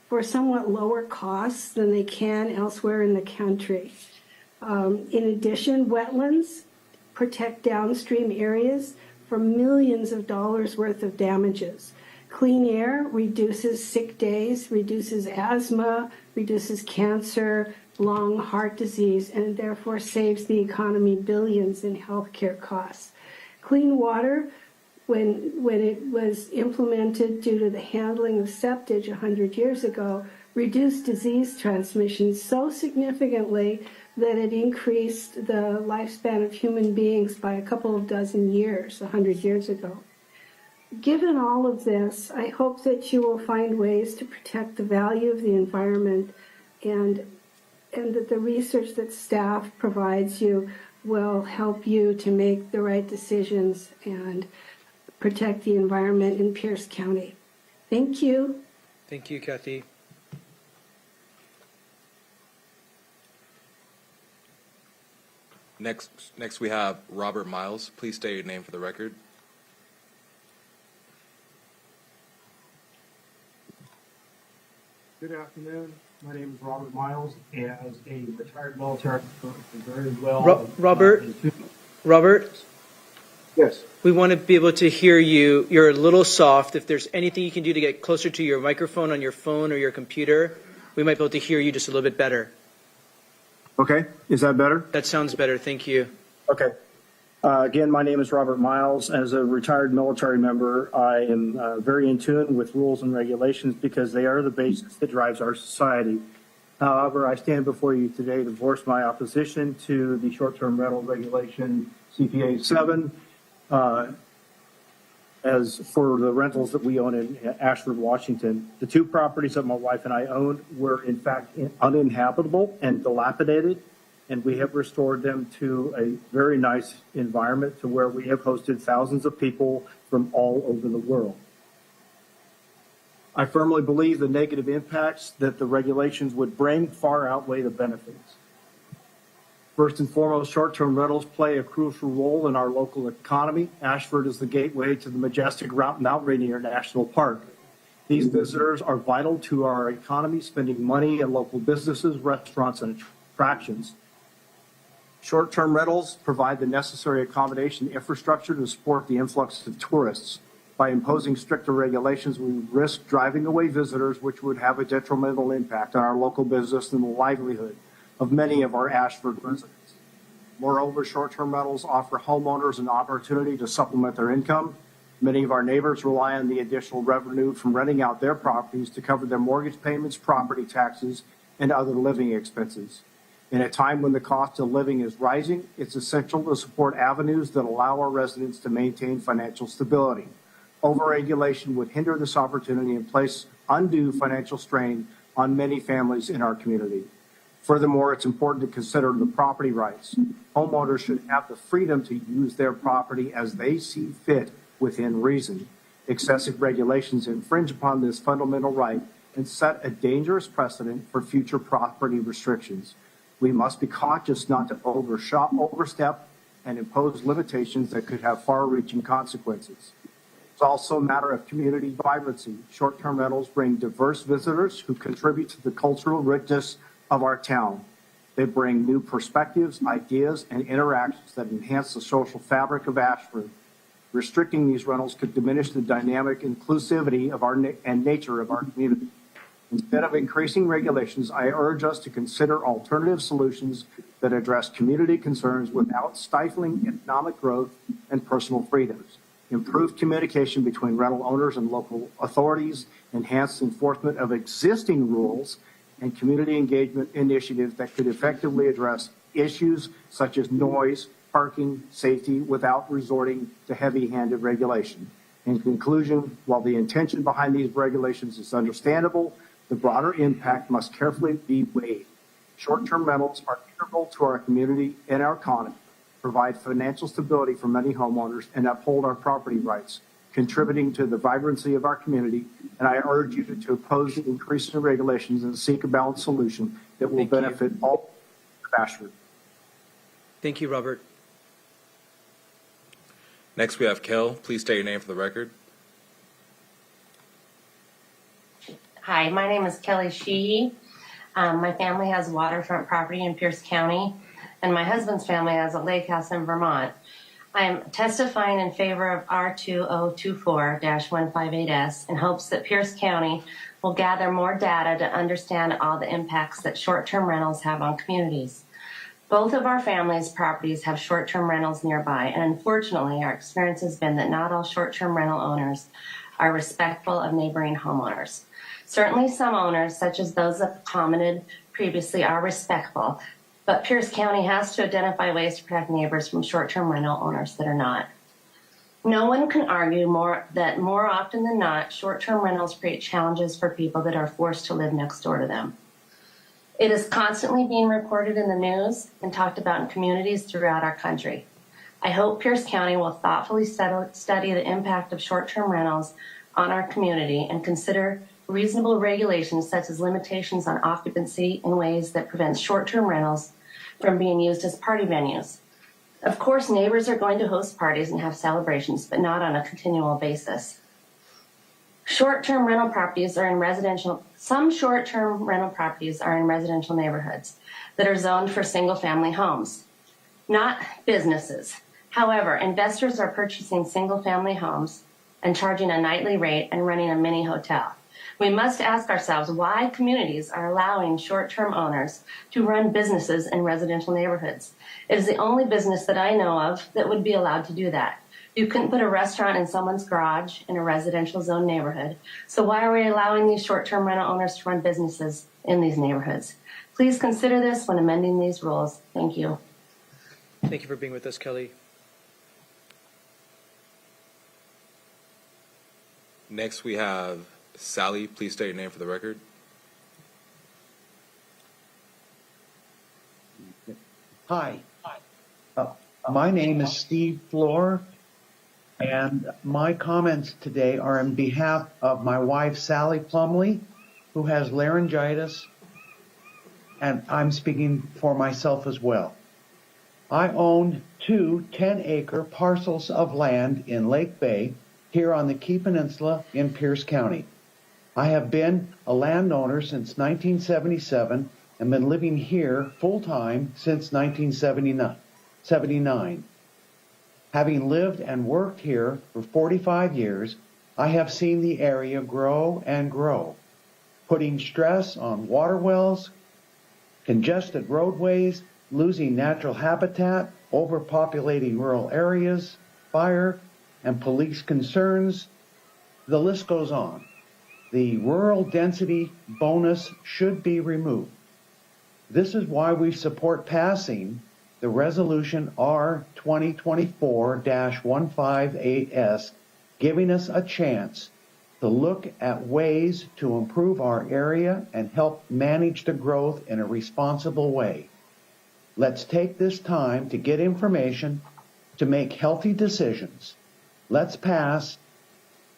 for somewhat lower costs than they can elsewhere in the country. In addition, wetlands protect downstream areas from millions of dollars worth of damages. Clean air reduces sick days, reduces asthma, reduces cancer, lung, heart disease, and therefore saves the economy billions in healthcare costs. Clean water, when it was implemented due to the handling of septage 100 years ago, reduced disease transmission so significantly that it increased the lifespan of human beings by a couple of dozen years 100 years ago. Given all of this, I hope that you will find ways to protect the value of the environment and that the research that staff provides you will help you to make the right decisions and protect the environment in Pierce County. Thank you.
Thank you, Kathy.
Next we have Robert Miles. Please state your name for the record.
Good afternoon. My name is Robert Miles. As a retired military, very well.
Robert?
Yes.
We want to be able to hear you. You're a little soft. If there's anything you can do to get closer to your microphone on your phone or your computer, we might be able to hear you just a little bit better.
Okay. Is that better?
That sounds better. Thank you.
Okay. Again, my name is Robert Miles. As a retired military member, I am very in tune with rules and regulations because they are the basis that drives our society. However, I stand before you today to voice my opposition to the short-term rental regulation CPA 7 as for the rentals that we own in Ashford, Washington. The two properties that my wife and I owned were in fact uninhabitable and dilapidated, and we have restored them to a very nice environment to where we have hosted thousands of people from all over the world. I firmly believe the negative impacts that the regulations would bring far outweigh the benefits. First and foremost, short-term rentals play a crucial role in our local economy. Ashford is the gateway to the majestic Mount Rainier National Park. These visitors are vital to our economy, spending money at local businesses, restaurants, and attractions. Short-term rentals provide the necessary accommodation infrastructure to support the influx of tourists. By imposing stricter regulations, we risk driving away visitors, which would have a detrimental impact on our local business and the livelihood of many of our Ashford residents. Moreover, short-term rentals offer homeowners an opportunity to supplement their income. Many of our neighbors rely on the additional revenue from renting out their properties to cover their mortgage payments, property taxes, and other living expenses. In a time when the cost of living is rising, it's essential to support avenues that allow our residents to maintain financial stability. Overregulation would hinder this opportunity and place undue financial strain on many families in our community. Furthermore, it's important to consider the property rights. Homeowners should have the freedom to use their property as they see fit within reason. Excessive regulations infringe upon this fundamental right and set a dangerous precedent for future property restrictions. We must be cautious not to overstep and impose limitations that could have far-reaching consequences. It's also a matter of community vibrancy. Short-term rentals bring diverse visitors who contribute to the cultural richness of our town. They bring new perspectives, ideas, and interactions that enhance the social fabric of Ashford. Restricting these rentals could diminish the dynamic inclusivity of and nature of our community. Instead of increasing regulations, I urge us to consider alternative solutions that address community concerns without stifling economic growth and personal freedoms. Improved communication between rental owners and local authorities, enhanced enforcement of existing rules, and community engagement initiatives that could effectively address issues such as noise, parking, safety, without resorting to heavy-handed regulation. In conclusion, while the intention behind these regulations is understandable, The broader impact must carefully be weighed. Short-term rentals are integral to our community and our economy, provide financial stability for many homeowners, and uphold our property rights, contributing to the vibrancy of our community. And I urge you to oppose the increase in regulations and seek a balanced solution that will benefit all of Ashford.
Thank you, Robert.
Next, we have Kel. Please state your name for the record.
Hi, my name is Kelly Sheehy. My family has waterfront property in Pierce County, and my husband's family has a lake house in Vermont. I am testifying in favor of R2024-158S in hopes that Pierce County will gather more data to understand all the impacts that short-term rentals have on communities. Both of our families' properties have short-term rentals nearby, and unfortunately, our experience has been that not all short-term rental owners are respectful of neighboring homeowners. Certainly some owners, such as those that commented previously, are respectful, but Pierce County has to identify ways to protect neighbors from short-term rental owners that are not. No one can argue that more often than not, short-term rentals create challenges for people that are forced to live next door to them. It is constantly being reported in the news and talked about in communities throughout our country. I hope Pierce County will thoughtfully study the impact of short-term rentals on our community and consider reasonable regulations such as limitations on occupancy in ways that prevent short-term rentals from being used as party venues. Of course, neighbors are going to host parties and have celebrations, but not on a continual basis. Some short-term rental properties are in residential neighborhoods that are zoned for single-family homes, not businesses. However, investors are purchasing single-family homes and charging a nightly rate and running a mini hotel. We must ask ourselves why communities are allowing short-term owners to run businesses in residential neighborhoods. It is the only business that I know of that would be allowed to do that. You couldn't put a restaurant in someone's garage in a residential zone neighborhood. So why are we allowing these short-term rental owners to run businesses in these neighborhoods? Please consider this when amending these rules. Thank you.
Thank you for being with us, Kelly.
Next, we have Sally. Please state your name for the record.
Hi. My name is Steve Floor, and my comments today are on behalf of my wife, Sally Plumley, who has laryngitis, and I'm speaking for myself as well. I own two 10-acre parcels of land in Lake Bay, here on the Key Peninsula in Pierce County. I have been a landowner since 1977 and been living here full-time since 1979. Having lived and worked here for 45 years, I have seen the area grow and grow, putting stress on water wells, congested roadways, losing natural habitat, overpopulating rural areas, fire, and police concerns. The list goes on. The rural density bonus should be removed. This is why we support passing the resolution R 2024-158S, giving us a chance to look at ways to improve our area and help manage the growth in a responsible way. Let's take this time to get information, to make healthy decisions. Let's pass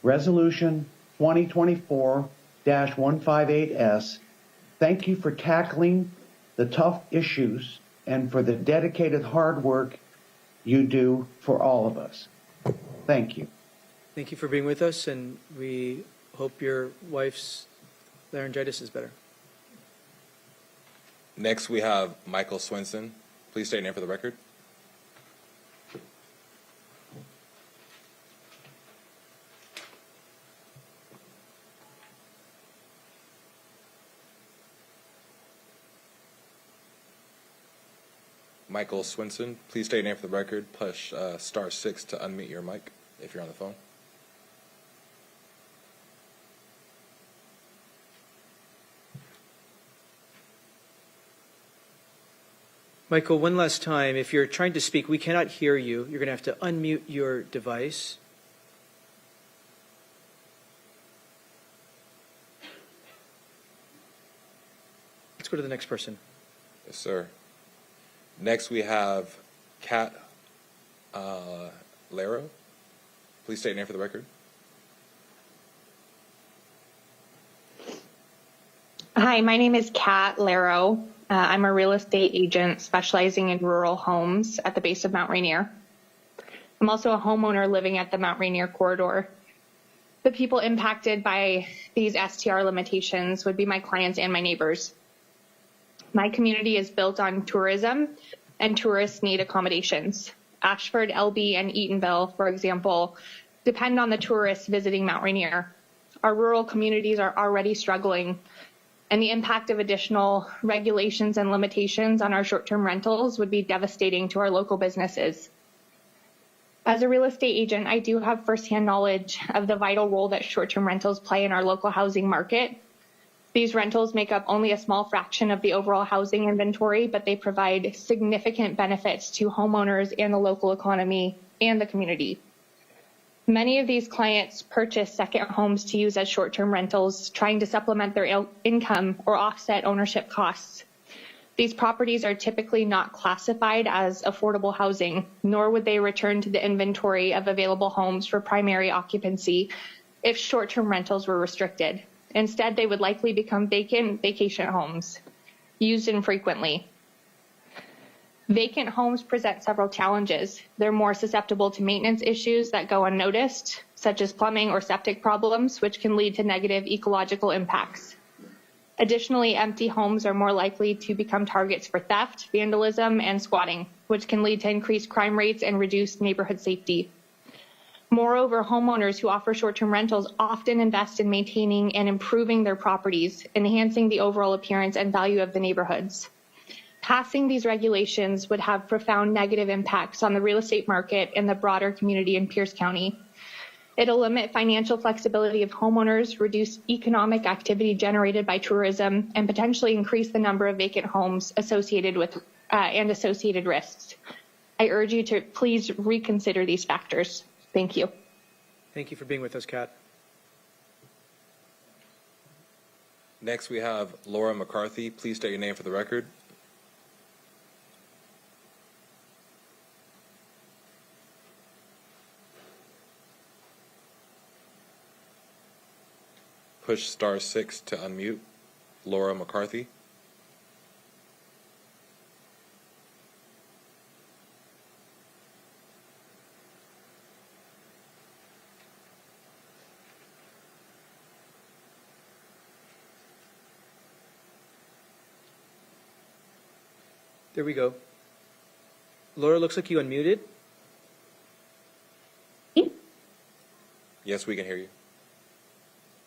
Resolution 2024-158S. Thank you for tackling the tough issues and for the dedicated hard work you do for all of us. Thank you.
Thank you for being with us, and we hope your wife's laryngitis is better.
Next, we have Michael Swinson. Please state your name for the record. Michael Swinson, please state your name for the record. Push *6 to unmute your mic if you're on the phone.
Michael, one last time, if you're trying to speak, we cannot hear you. You're going to have to unmute your device. Let's go to the next person.
Yes, sir. Next, we have Kat Laro. Please state your name for the record.
Hi, my name is Kat Laro. I'm a real estate agent specializing in rural homes at the base of Mount Rainier. I'm also a homeowner living at the Mount Rainier corridor. The people impacted by these STR limitations would be my clients and my neighbors. My community is built on tourism, and tourists need accommodations. Ashford, LB, and Eatonville, for example, depend on the tourists visiting Mount Rainier. Our rural communities are already struggling, and the impact of additional regulations and limitations on our short-term rentals would be devastating to our local businesses. As a real estate agent, I do have firsthand knowledge of the vital role that short-term rentals play in our local housing market. These rentals make up only a small fraction of the overall housing inventory, but they provide significant benefits to homeowners and the local economy and the community. Many of these clients purchase second homes to use as short-term rentals, trying to supplement their income or offset ownership costs. These properties are typically not classified as affordable housing, nor would they return to the inventory of available homes for primary occupancy if short-term rentals were restricted. Instead, they would likely become vacant vacation homes, used infrequently. Vacant homes present several challenges. They're more susceptible to maintenance issues that go unnoticed, such as plumbing or septic problems, which can lead to negative ecological impacts. Additionally, empty homes are more likely to become targets for theft, vandalism, and squatting, which can lead to increased crime rates and reduced neighborhood safety. Moreover, homeowners who offer short-term rentals often invest in maintaining and improving their properties, enhancing the overall appearance and value of the neighborhoods. Passing these regulations would have profound negative impacts on the real estate market and the broader community in Pierce County. It'll limit financial flexibility of homeowners, reduce economic activity generated by tourism, and potentially increase the number of vacant homes associated with and associated risks. I urge you to please reconsider these factors. Thank you.
Thank you for being with us, Kat.
Next, we have Laura McCarthy. Please state your name for the record. Push *6 to unmute. Laura McCarthy.
There we go. Laura, looks like you unmuted.
Yes, we can hear you.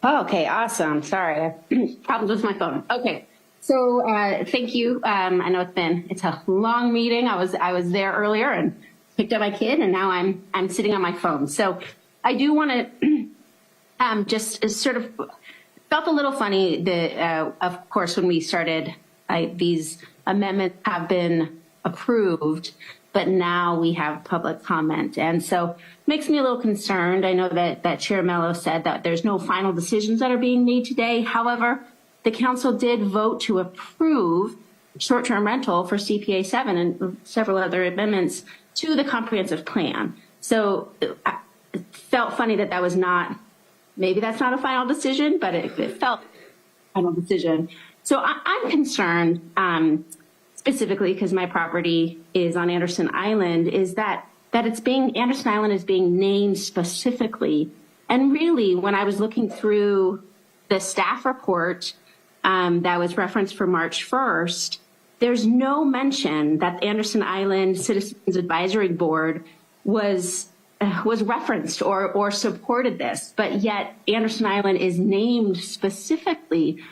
Oh, okay, awesome. Sorry, problems with my phone. Okay, so thank you. I know it's a long meeting. I was there earlier and picked up my kid, and now I'm sitting on my phone. So I do want to just sort of felt a little funny that of course when we started, these amendments have been approved, but now we have public comment. And so it makes me a little concerned. I know that Chair Mello said that there's no final decisions that are being made today. However, the council did vote to approve short-term rental for CPA 7 and several other amendments to the comprehensive plan. So it felt funny that was not, maybe that's not a final decision, but it felt a final decision. So I'm concerned, specifically because my property is on Anderson Island, is that Anderson Island is being named specifically. And really, when I was looking through the staff report that was referenced for March 1st, there's no mention that the Anderson Island Citizens Advisory Board was referenced or supported this, but yet Anderson Island is named specifically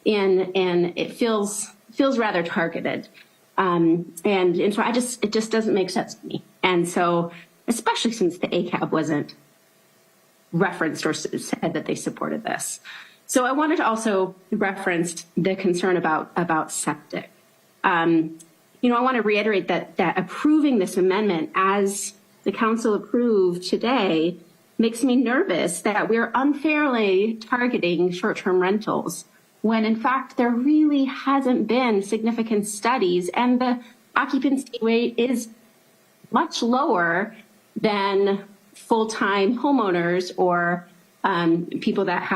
and it feels rather targeted. And so it just doesn't make sense to me. And so, especially since the ACAB wasn't referenced or said that they supported this. So I wanted to also reference the concern about septic. I want to reiterate that approving this amendment as the council approved today makes me nervous that we're unfairly targeting short-term rentals when in fact there really hasn't been significant studies, and the occupancy rate is much lower than full-time homeowners or people that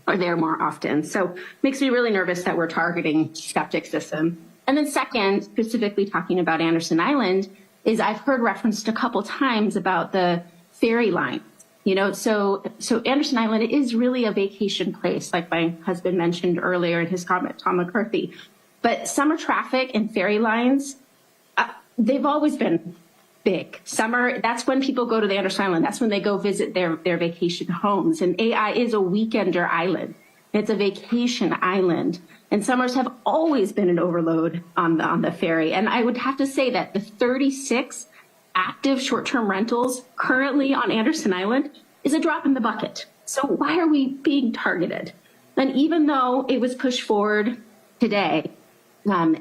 are there more often. So makes me really nervous that we're targeting septic system. And then second, specifically talking about Anderson Island, is I've heard referenced a couple times about the ferry line. You know, so Anderson Island is really a vacation place, like my husband mentioned earlier in his comment, Tom McCarthy. But summer traffic and ferry lines, they've always been big. Summer, that's when people go to the Anderson Island. That's when they go visit their vacation homes. And AI is a weekender island. It's a vacation island. And summers have always been an overload on the ferry. And I would have to say that the 36 active short-term rentals currently on Anderson Island is a drop in the bucket. So why are we being targeted? And even though it was pushed forward today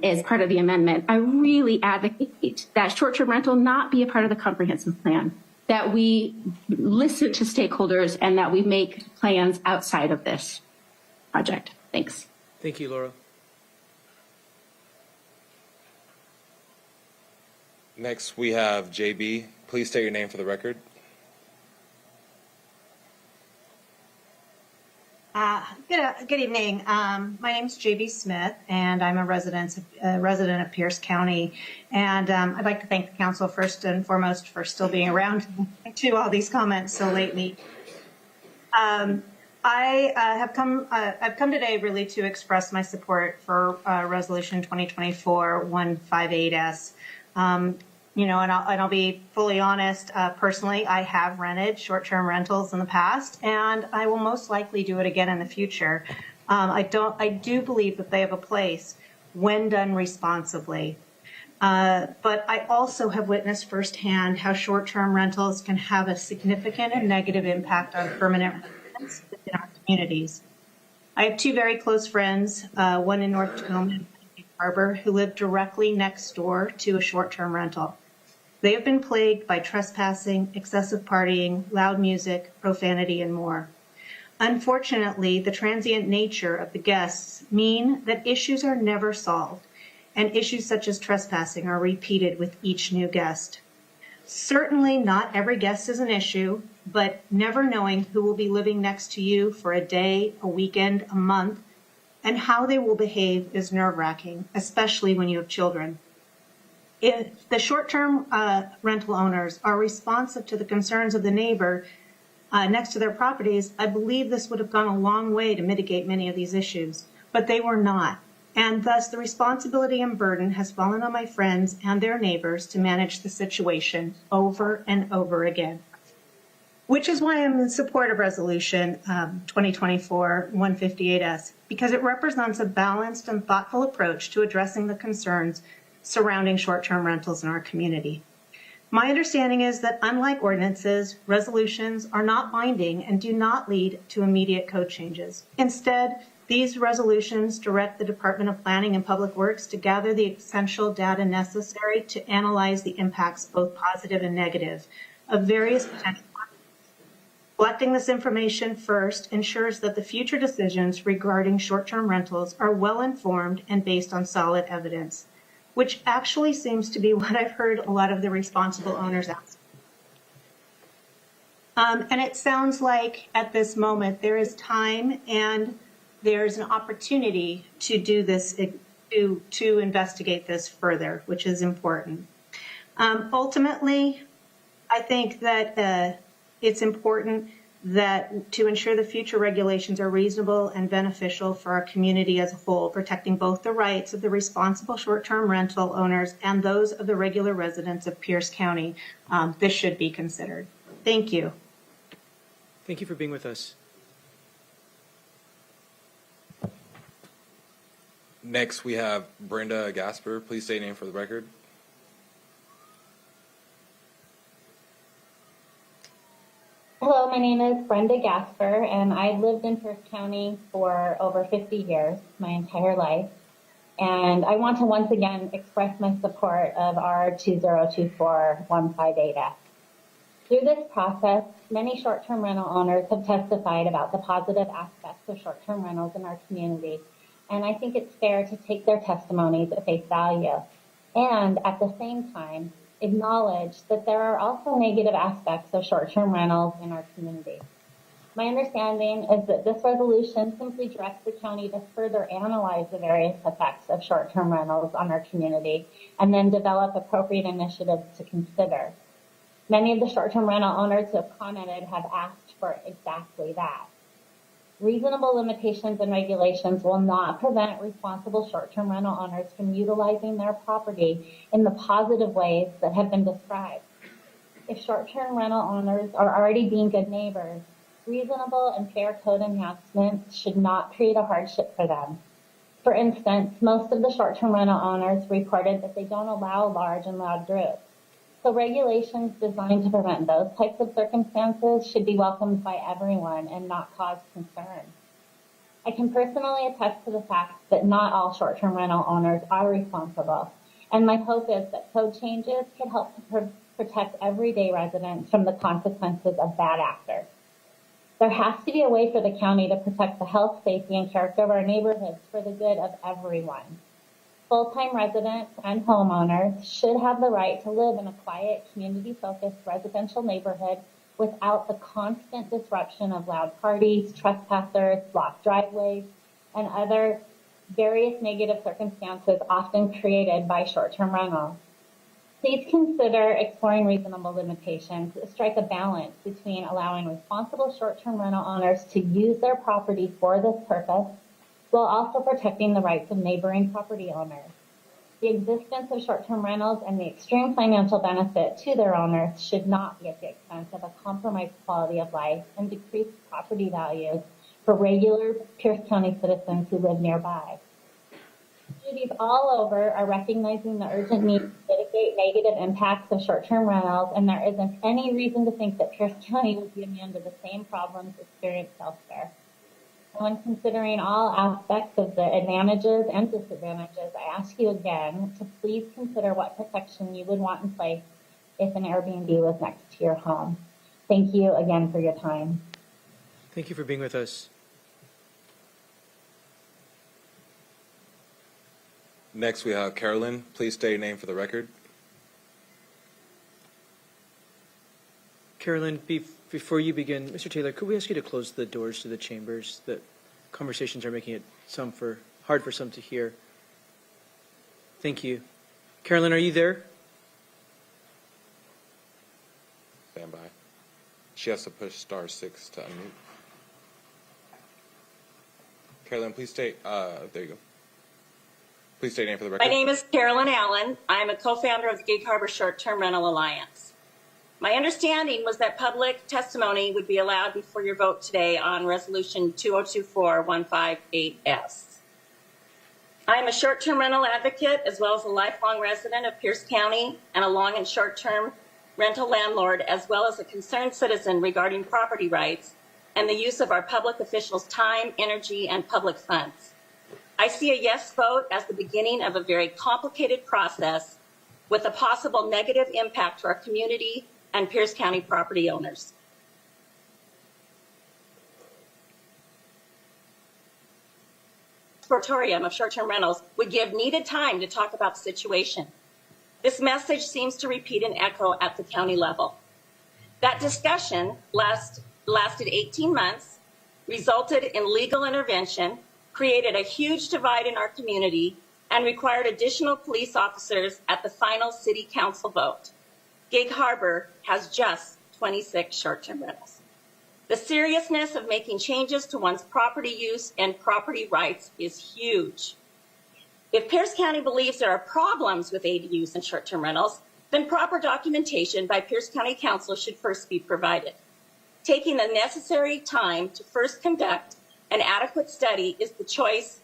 as part of the amendment, I really advocate that short-term rental not be a part of the comprehensive plan, that we listen to stakeholders and that we make plans outside of this project. Thanks.
Thank you, Laura.
Next, we have JB. Please state your name for the record.
Good evening. My name is JB Smith, and I'm a resident of Pierce County. And I'd like to thank the council first and foremost for still being around to all these comments so lately. I've come today really to express my support for Resolution 2024-158S. You know, and I'll be fully honest, personally, I have rented short-term rentals in the past, and I will most likely do it again in the future. I do believe that they have a place when done responsibly. But I also have witnessed firsthand how short-term rentals can have a significant and negative impact on permanent residents within our communities. I have two very close friends, one in North Tacoma and Harbor, who live directly next door to a short-term rental. They have been plagued by trespassing, excessive partying, loud music, profanity, and more. Unfortunately, the transient nature of the guests mean that issues are never solved, and issues such as trespassing are repeated with each new guest. Certainly not every guest is an issue, but never knowing who will be living next to you for a day, a weekend, a month, and how they will behave is nerve-wracking, especially when you have children. If the short-term rental owners are responsive to the concerns of the neighbor next to their properties, I believe this would have gone a long way to mitigate many of these issues, but they were not. And thus the responsibility and burden has fallen on my friends and their neighbors to manage the situation over and over again. Which is why I'm in support of Resolution 2024-158S, because it represents a balanced and thoughtful approach to addressing the concerns surrounding short-term rentals in our community. My understanding is that unlike ordinances, resolutions are not binding and do not lead to immediate code changes. Instead, these resolutions direct the Department of Planning and Public Works to gather the essential data necessary to analyze the impacts, both positive and negative, of various potential. Collecting this information first ensures that the future decisions regarding short-term rentals are well-informed and based on solid evidence, which actually seems to be what I've heard a lot of the responsible owners ask. And it sounds like at this moment there is time and there's an opportunity to do this, to investigate this further, which is important. Ultimately, I think that it's important that to ensure the future regulations are reasonable and beneficial for our community as a whole, protecting both the rights of the responsible short-term rental owners and those of the regular residents of Pierce County. This should be considered. Thank you.
Thank you for being with us.
Next, we have Brenda Gasper. Please state your name for the record.
Hello, my name is Brenda Gasper, and I've lived in Pierce County for over 50 years, my entire life. And I want to once again express my support of R 2024-158S. Through this process, many short-term rental owners have testified about the positive aspects of short-term rentals in our community, and I think it's fair to take their testimonies at face value and, at the same time, acknowledge that there are also negative aspects of short-term rentals in our community. My understanding is that this resolution simply directs the county to further analyze the various effects of short-term rentals on our community and then develop appropriate initiatives to consider. Many of the short-term rental owners who have commented have asked for exactly that. Reasonable limitations and regulations will not prevent responsible short-term rental owners from utilizing their property in the positive ways that have been described. If short-term rental owners are already being good neighbors, reasonable and fair code enhancements should not create a hardship for them. For instance, most of the short-term rental owners reported that they don't allow large and loud groups. So regulations designed to prevent those types of circumstances should be welcomed by everyone and not cause concern. I can personally attest to the fact that not all short-term rental owners are responsible, and my hope is that code changes can help to protect everyday residents from the consequences of bad actors. There has to be a way for the county to protect the health, safety, and character of our neighborhoods for the good of everyone. Full-time residents and homeowners should have the right to live in a quiet, community-focused residential neighborhood without the constant disruption of loud parties, trespassers, blocked driveways, and other various negative circumstances often created by short-term rentals. Please consider exploring reasonable limitations that strike a balance between allowing responsible short-term rental owners to use their property for this purpose while also protecting the rights of neighboring property owners. The existence of short-term rentals and the extreme financial benefit to their owners should not be at the expense of a compromised quality of life and decreased property values for regular Pierce County citizens who live nearby. Communities all over are recognizing the urgent need to mitigate negative impacts of short-term rentals, and there isn't any reason to think that Pierce County will be immune to the same problems experienced elsewhere. When considering all aspects of the advantages and disadvantages, I ask you again to please consider what protection you would want in place if an Airbnb was next to your home. Thank you again for your time.
Thank you for being with us.
Next, we have Carolyn. Please state your name for the record.
Carolyn, before you begin, Mr. Taylor, could we ask you to close the doors to the chambers? The conversations are making it hard for some to hear. Thank you. Carolyn, are you there?
Stand by. She has to push *6 to unmute. Carolyn, please state, there you go. Please state your name for the record.
My name is Carolyn Allen. I'm a co-founder of the Gig Harbor Short-Term Rental Alliance. My understanding was that public testimony would be allowed before your vote today on Resolution 2024-158S. I am a short-term rental advocate as well as a lifelong resident of Pierce County and a long and short-term rental landlord, as well as a concerned citizen regarding property rights and the use of our public officials' time, energy, and public funds. I see a yes vote as the beginning of a very complicated process with a possible negative impact to our community and Pierce County property owners. Moratorium of short-term rentals would give needed time to talk about the situation. This message seems to repeat and echo at the county level. That discussion lasted 18 months, resulted in legal intervention, created a huge divide in our community, and required additional police officers at the final city council vote. Gig Harbor has just 26 short-term rentals. The seriousness of making changes to one's property use and property rights is huge. If Pierce County believes there are problems with ADUs and short-term rentals, then proper documentation by Pierce County Council should first be provided. Taking the necessary time to first conduct an adequate study is the choice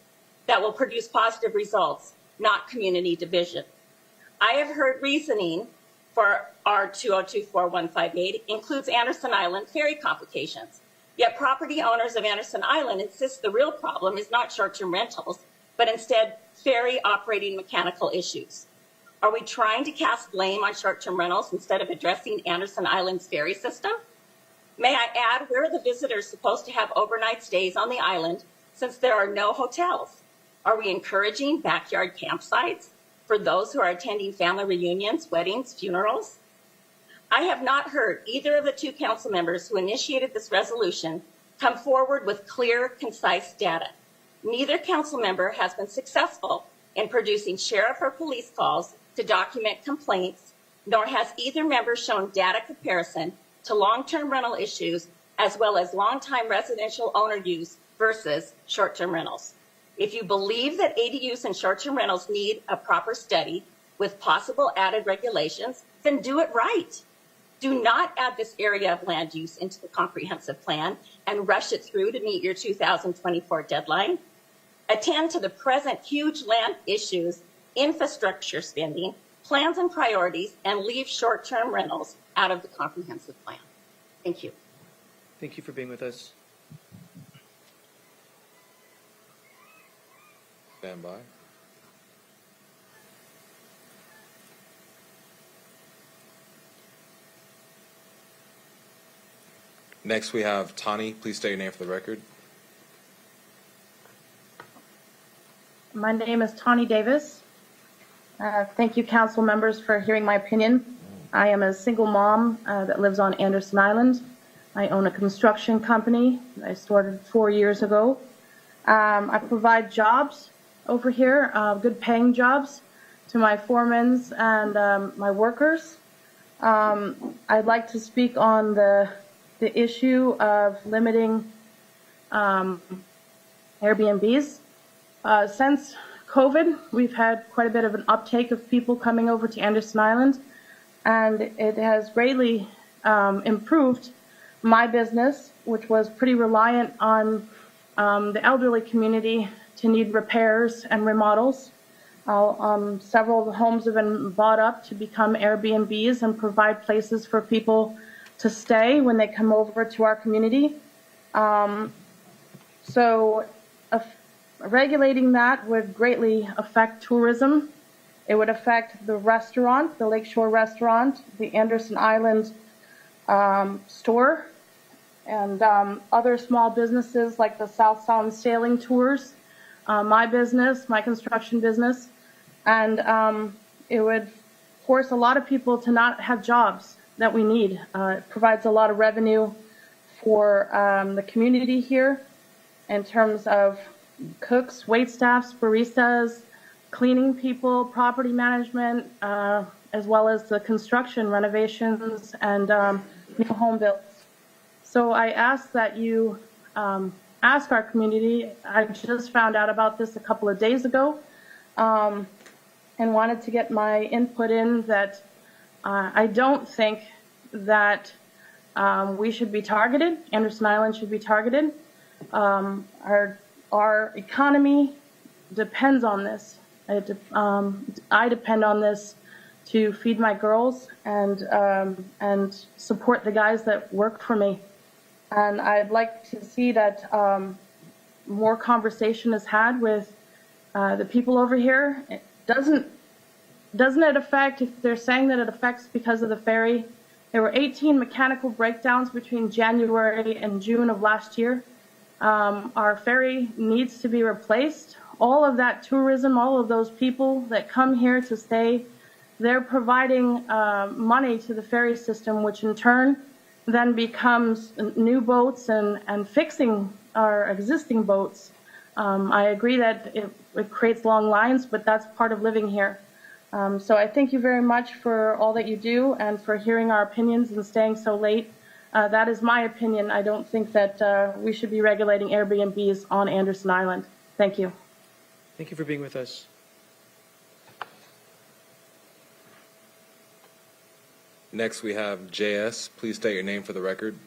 that will produce positive results, not community division. I have heard reasoning for our 2024-158 includes Anderson Island ferry complications. Yet property owners of Anderson Island insist the real problem is not short-term rentals, but instead ferry operating mechanical issues. Are we trying to cast blame on short-term rentals instead of addressing Anderson Island's ferry system? May I add, where are the visitors supposed to have overnight stays on the island since there are no hotels? Are we encouraging backyard campsites for those who are attending family reunions, weddings, funerals? I have not heard either of the two council members who initiated this resolution come forward with clear, concise data. Neither council member has been successful in producing sheriff or police calls to document complaints, nor has either member shown data comparison to long-term rental issues as well as long-time residential owner use versus short-term rentals. If you believe that ADUs and short-term rentals need a proper study with possible added regulations, then do it right. Do not add this area of land use into the comprehensive plan and rush it through to meet your 2024 deadline. Attend to the present huge land issues, infrastructure spending, plans and priorities, and leave short-term rentals out of the comprehensive plan. Thank you.
Thank you for being with us.
Stand by. Next, we have Tani. Please state your name for the record.
My name is Tani Davis. Thank you, council members, for hearing my opinion. I am a single mom that lives on Anderson Island. I own a construction company I started 4 years ago. I provide jobs over here, good paying jobs to my foremans and my workers. I'd like to speak on the issue of limiting Airbnbs. Since COVID, we've had quite a bit of an uptake of people coming over to Anderson Island, and it has greatly improved my business, which was pretty reliant on the elderly community to need repairs and remodels. Several of the homes have been bought up to become Airbnbs and provide places for people to stay when they come over to our community. Regulating that would greatly affect tourism. It would affect the restaurant, the Lakeshore restaurant, the Anderson Island store, and other small businesses like the South Sound Sailing Tours, my business, my construction business, and it would force a lot of people to not have jobs that we need. It provides a lot of revenue for the community here in terms of cooks, waitstaffs, baristas, cleaning people, property management, as well as the construction, renovations, and new home builds. So I ask that you ask our community. I just found out about this a couple of days ago and wanted to get my input in that I don't think that we should be targeted. Anderson Island should be targeted. Our economy depends on this. I depend on this to feed my girls and support the guys that work for me. And I'd like to see that more conversation is had with the people over here. Doesn't it affect, if they're saying that it affects because of the ferry, there were 18 mechanical breakdowns between January and June of last year. Our ferry needs to be replaced. All of that tourism, all of those people that come here to stay, they're providing money to the ferry system, which in turn then becomes new boats and fixing our existing boats. I agree that it creates long lines, but that's part of living here. So I thank you very much for all that you do and for hearing our opinions and staying so late. That is my opinion. I don't think that we should be regulating Airbnbs on Anderson Island. Thank you.
Thank you for being with us.
Next, we have JS. Please state your name for the record.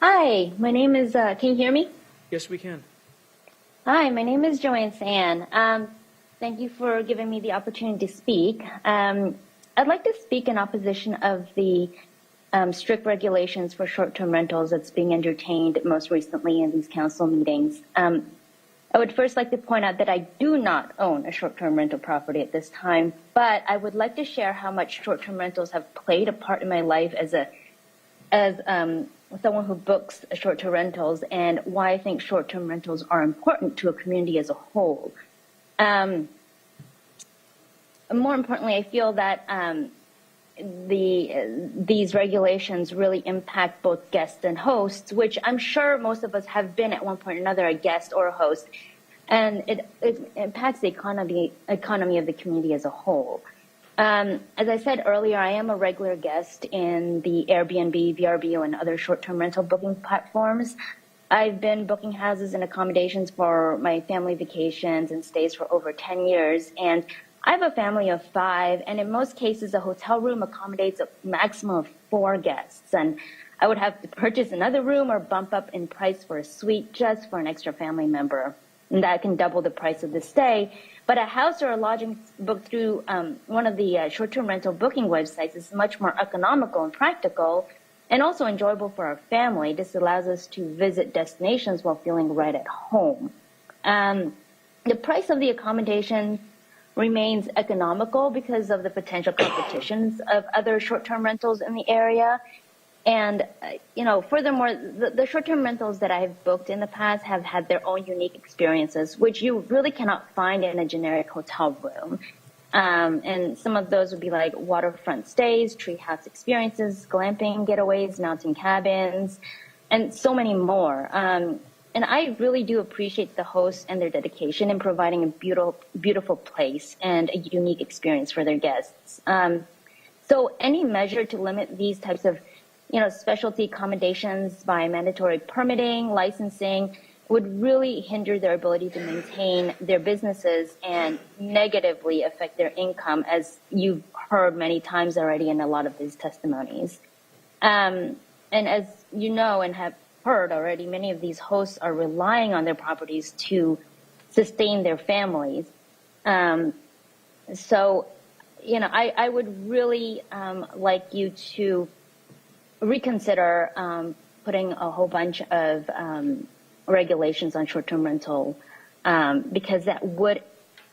Hi, my name is, can you hear me?
Yes, we can.
Hi, my name is Joanne San. Thank you for giving me the opportunity to speak. I'd like to speak in opposition of the strict regulations for short-term rentals that's being entertained most recently in these council meetings. I would first like to point out that I do not own a short-term rental property at this time, but I would like to share how much short-term rentals have played a part in my life as someone who books short-term rentals, and why I think short-term rentals are important to a community as a whole. More importantly, I feel that these regulations really impact both guests and hosts, which I'm sure most of us have been at one point or another a guest or a host, and it impacts the economy of the community as a whole. As I said earlier, I am a regular guest in the Airbnb, VRBO, and other short-term rental booking platforms. I've been booking houses and accommodations for my family vacations and stays for over 10 years, and I have a family of 5, and in most cases, a hotel room accommodates a maximum of 4 guests. And I would have to purchase another room or bump up in price for a suite just for an extra family member. And that can double the price of the stay. But a house or a lodging booked through one of the short-term rental booking websites is much more economical and practical, and also enjoyable for our family. This allows us to visit destinations while feeling right at home. The price of the accommodation remains economical because of the potential competitions of other short-term rentals in the area. And, furthermore, the short-term rentals that I've booked in the past have had their own unique experiences, which you really cannot find in a generic hotel room. And some of those would be like waterfront stays, treehouse experiences, glamping getaways, mountain cabins, and so many more. And I really do appreciate the hosts and their dedication in providing a beautiful place and a unique experience for their guests. So any measure to limit these types of, specialty accommodations by mandatory permitting, licensing, would really hinder their ability to maintain their businesses and negatively affect their income, as you've heard many times already in a lot of these testimonies. And as you know and have heard already, many of these hosts are relying on their properties to sustain their families. So, I would really like you to reconsider putting a whole bunch of regulations on short-term rental, because that would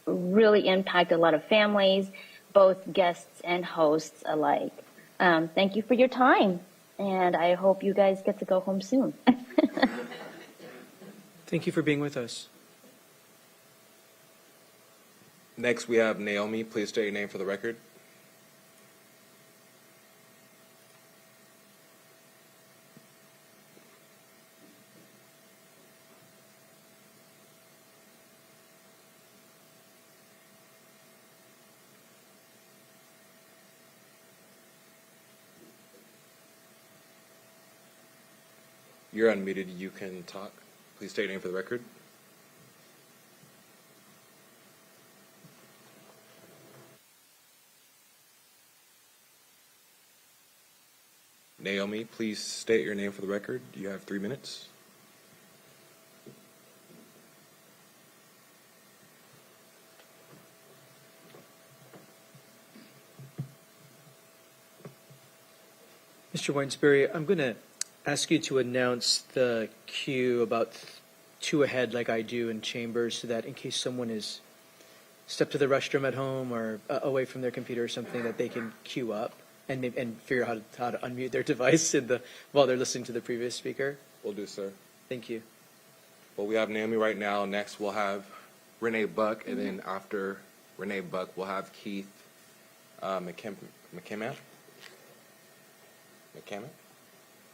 really impact a lot of families, both guests and hosts alike. Thank you for your time. And I hope you guys get to go home soon.
Thank you for being with us.
Next, we have Naomi. Please state your name for the record. You're unmuted. You can talk. Please state your name for the record. Naomi, please state your name for the record. You have 3 minutes.
Mr. Weinsbury, I'm going to ask you to announce the queue about 2 ahead like I do in chambers, so that in case someone is stepped to the restroom at home or away from their computer or something, that they can queue up and figure out how to unmute their device while they're listening to the previous speaker.
Will do, sir.
Thank you.
Well, we have Naomi right now. Next, we'll have Renee Buck, and then after Renee Buck, we'll have Keith McCammon.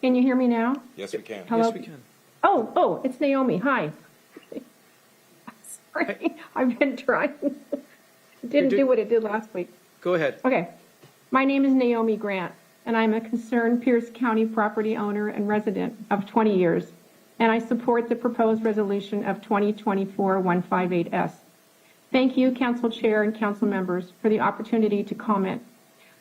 Can you hear me now?
Yes, we can.
Hello?
Yes, we can.
Oh, it's Naomi. Hi. Sorry, I've been trying. It didn't do what it did last week.
Go ahead.
Okay. My name is Naomi Grant, and I'm a concerned Pierce County property owner and resident of 20 years, and I support the proposed resolution of 2024-158S. Thank you, Council Chair and Council members, for the opportunity to comment.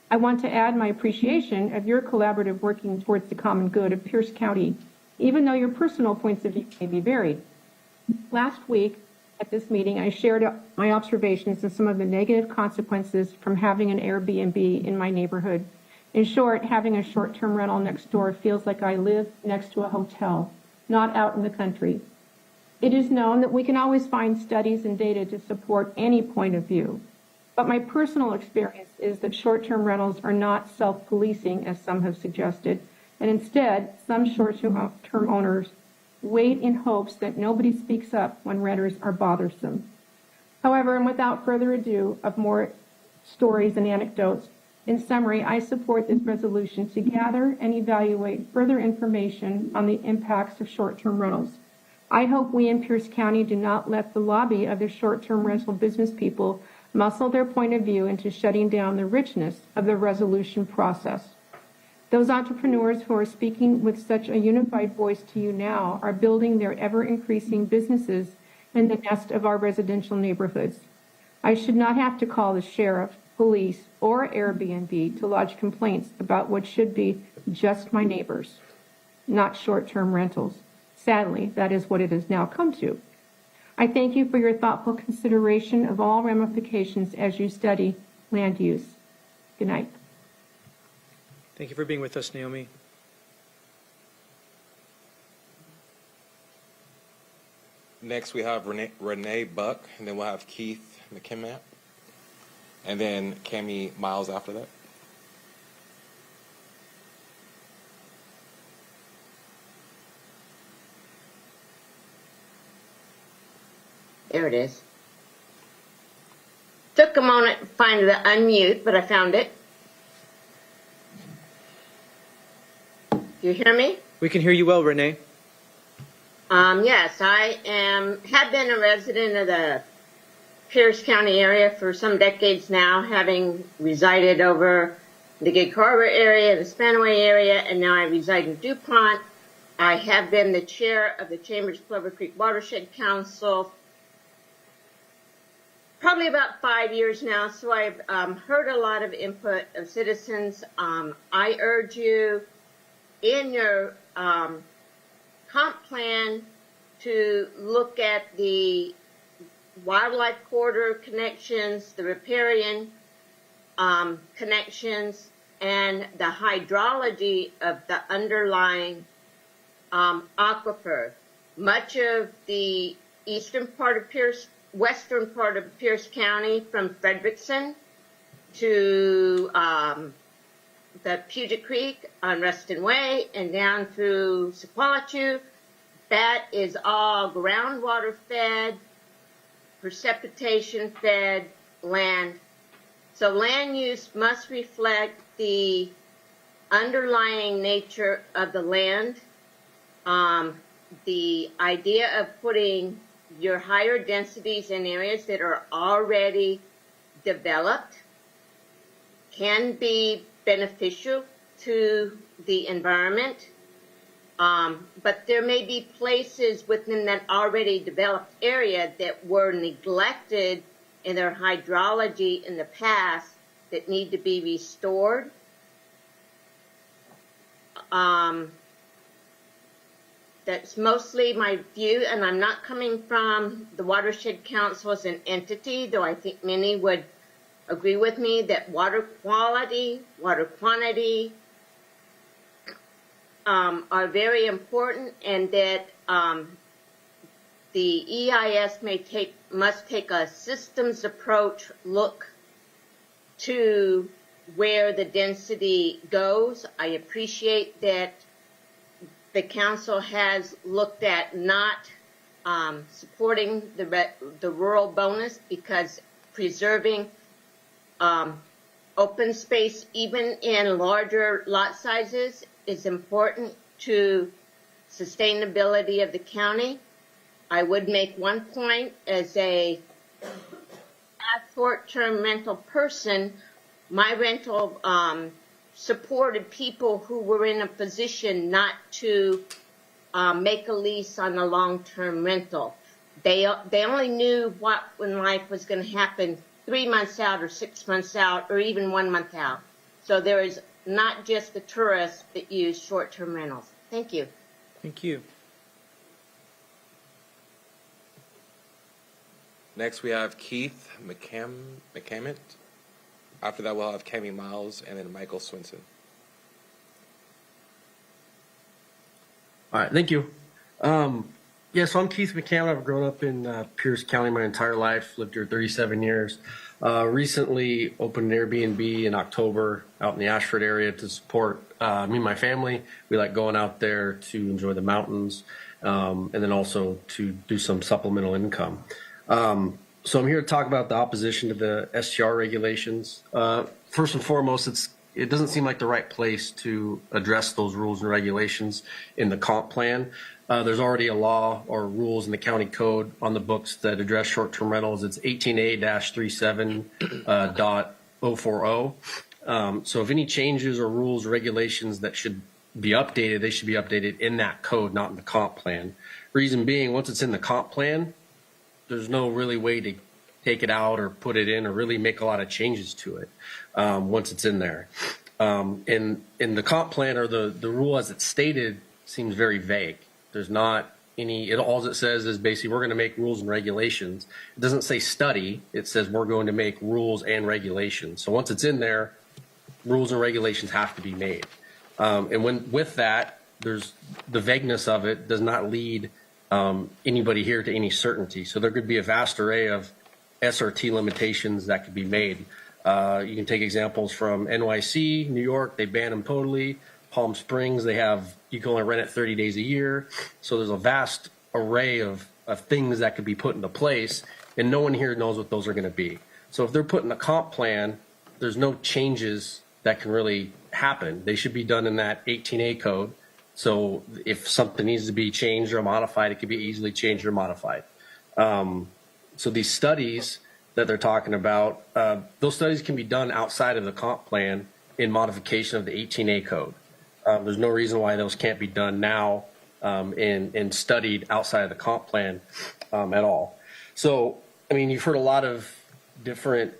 I want to add my appreciation of your collaborative working towards the common good of Pierce County, even though your personal points of view may be varied. Last week at this meeting, I shared my observations and some of the negative consequences from having an Airbnb in my neighborhood. In short, having a short-term rental next door feels like I live next to a hotel, not out in the country. It is known that we can always find studies and data to support any point of view. But my personal experience is that short-term rentals are not self-policing, as some have suggested, and instead, some short-term owners wait in hopes that nobody speaks up when renters are bothersome. However, and without further ado of more stories and anecdotes, in summary, I support this resolution to gather and evaluate further information on the impacts of short-term rentals. I hope we in Pierce County do not let the lobby of the short-term rental business people muscle their point of view into shutting down the richness of the resolution process. Those entrepreneurs who are speaking with such a unified voice to you now are building their ever-increasing businesses in the nest of our residential neighborhoods. I should not have to call the sheriff, police, or Airbnb to lodge complaints about what should be just my neighbors, not short-term rentals. Sadly, that is what it has now come to. I thank you for your thoughtful consideration of all ramifications as you study land use. Good night.
Thank you for being with us, Naomi.
Next, we have Renee Buck, and then we'll have Keith McKinney, and then Cami Miles after that.
There it is. Took a moment to find the unmute, but I found it. Do you hear me?
We can hear you well, Renee.
Yes, I have been a resident of the Pierce County area for some decades now, having resided over the Gig Harbor area, the Spanaway area, and now I reside in DuPont. I have been the chair of the Chambers Plover Creek Watershed Council probably about 5 years now, so I've heard a lot of input of citizens. I urge you in your comp plan to look at the wildlife corridor connections, the riparian connections, and the hydrology of the underlying aquifer. Much of the western part of Pierce County, from Frederickson to the Puget Creek on Ruston Way and down through Sequalitu, that is all groundwater fed, precipitation fed land. So land use must reflect the underlying nature of the land. The idea of putting your higher densities in areas that are already developed can be beneficial to the environment. But there may be places within that already developed area that were neglected in their hydrology in the past that need to be restored. That's mostly my view, and I'm not coming from the Watershed Council as an entity, though I think many would agree with me that water quality, water quantity are very important, and that the EIS must take a systems approach look to where the density goes. I appreciate that the council has looked at not supporting the rural bonus, because preserving open space, even in larger lot sizes, is important to sustainability of the county. I would make one point as a short-term rental person. My rental supported people who were in a position not to make a lease on a long-term rental. They only knew what when life was going to happen 3 months out or 6 months out or even 1 month out. So there is not just the tourists that use short-term rentals. Thank you.
Thank you.
Next, we have Keith McCammett. After that, we'll have Cami Miles and then Michael Swinson.
All right, thank you.
Yeah, so I'm Keith McCammon. I've grown up in Pierce County my entire life, lived here 37 years. Recently opened an Airbnb in October out in the Ashford area to support me and my family. We like going out there to enjoy the mountains and then also to do some supplemental income. So I'm here to talk about the opposition to the STR regulations. First and foremost, it doesn't seem like the right place to address those rules and regulations in the comp plan. There's already a law or rules in the county code on the books that address short-term rentals. It's 18A-37.040. So if any changes or rules or regulations that should be updated, they should be updated in that code, not in the comp plan. Reason being, once it's in the comp plan, there's no really way to take it out or put it in or really make a lot of changes to it once it's in there. In the comp plan or the rule as it's stated seems very vague. There's not any, all it says is basically we're going to make rules and regulations. It doesn't say study. It says we're going to make rules and regulations. So once it's in there, rules and regulations have to be made. And with that, there's the vagueness of it does not lead anybody here to any certainty. So there could be a vast array of SRT limitations that could be made. You can take examples from NYC, New York, they ban them totally. Palm Springs, you can only rent it 30 days a year. So there's a vast array of things that could be put into place, and no one here knows what those are going to be. So if they're put in a comp plan, there's no changes that can really happen. They should be done in that 18A code. So if something needs to be changed or modified, it can be easily changed or modified. So these studies that they're talking about, those studies can be done outside of the comp plan in modification of the 18A code. There's no reason why those can't be done now and studied outside of the comp plan at all. So, I mean, you've heard a lot of different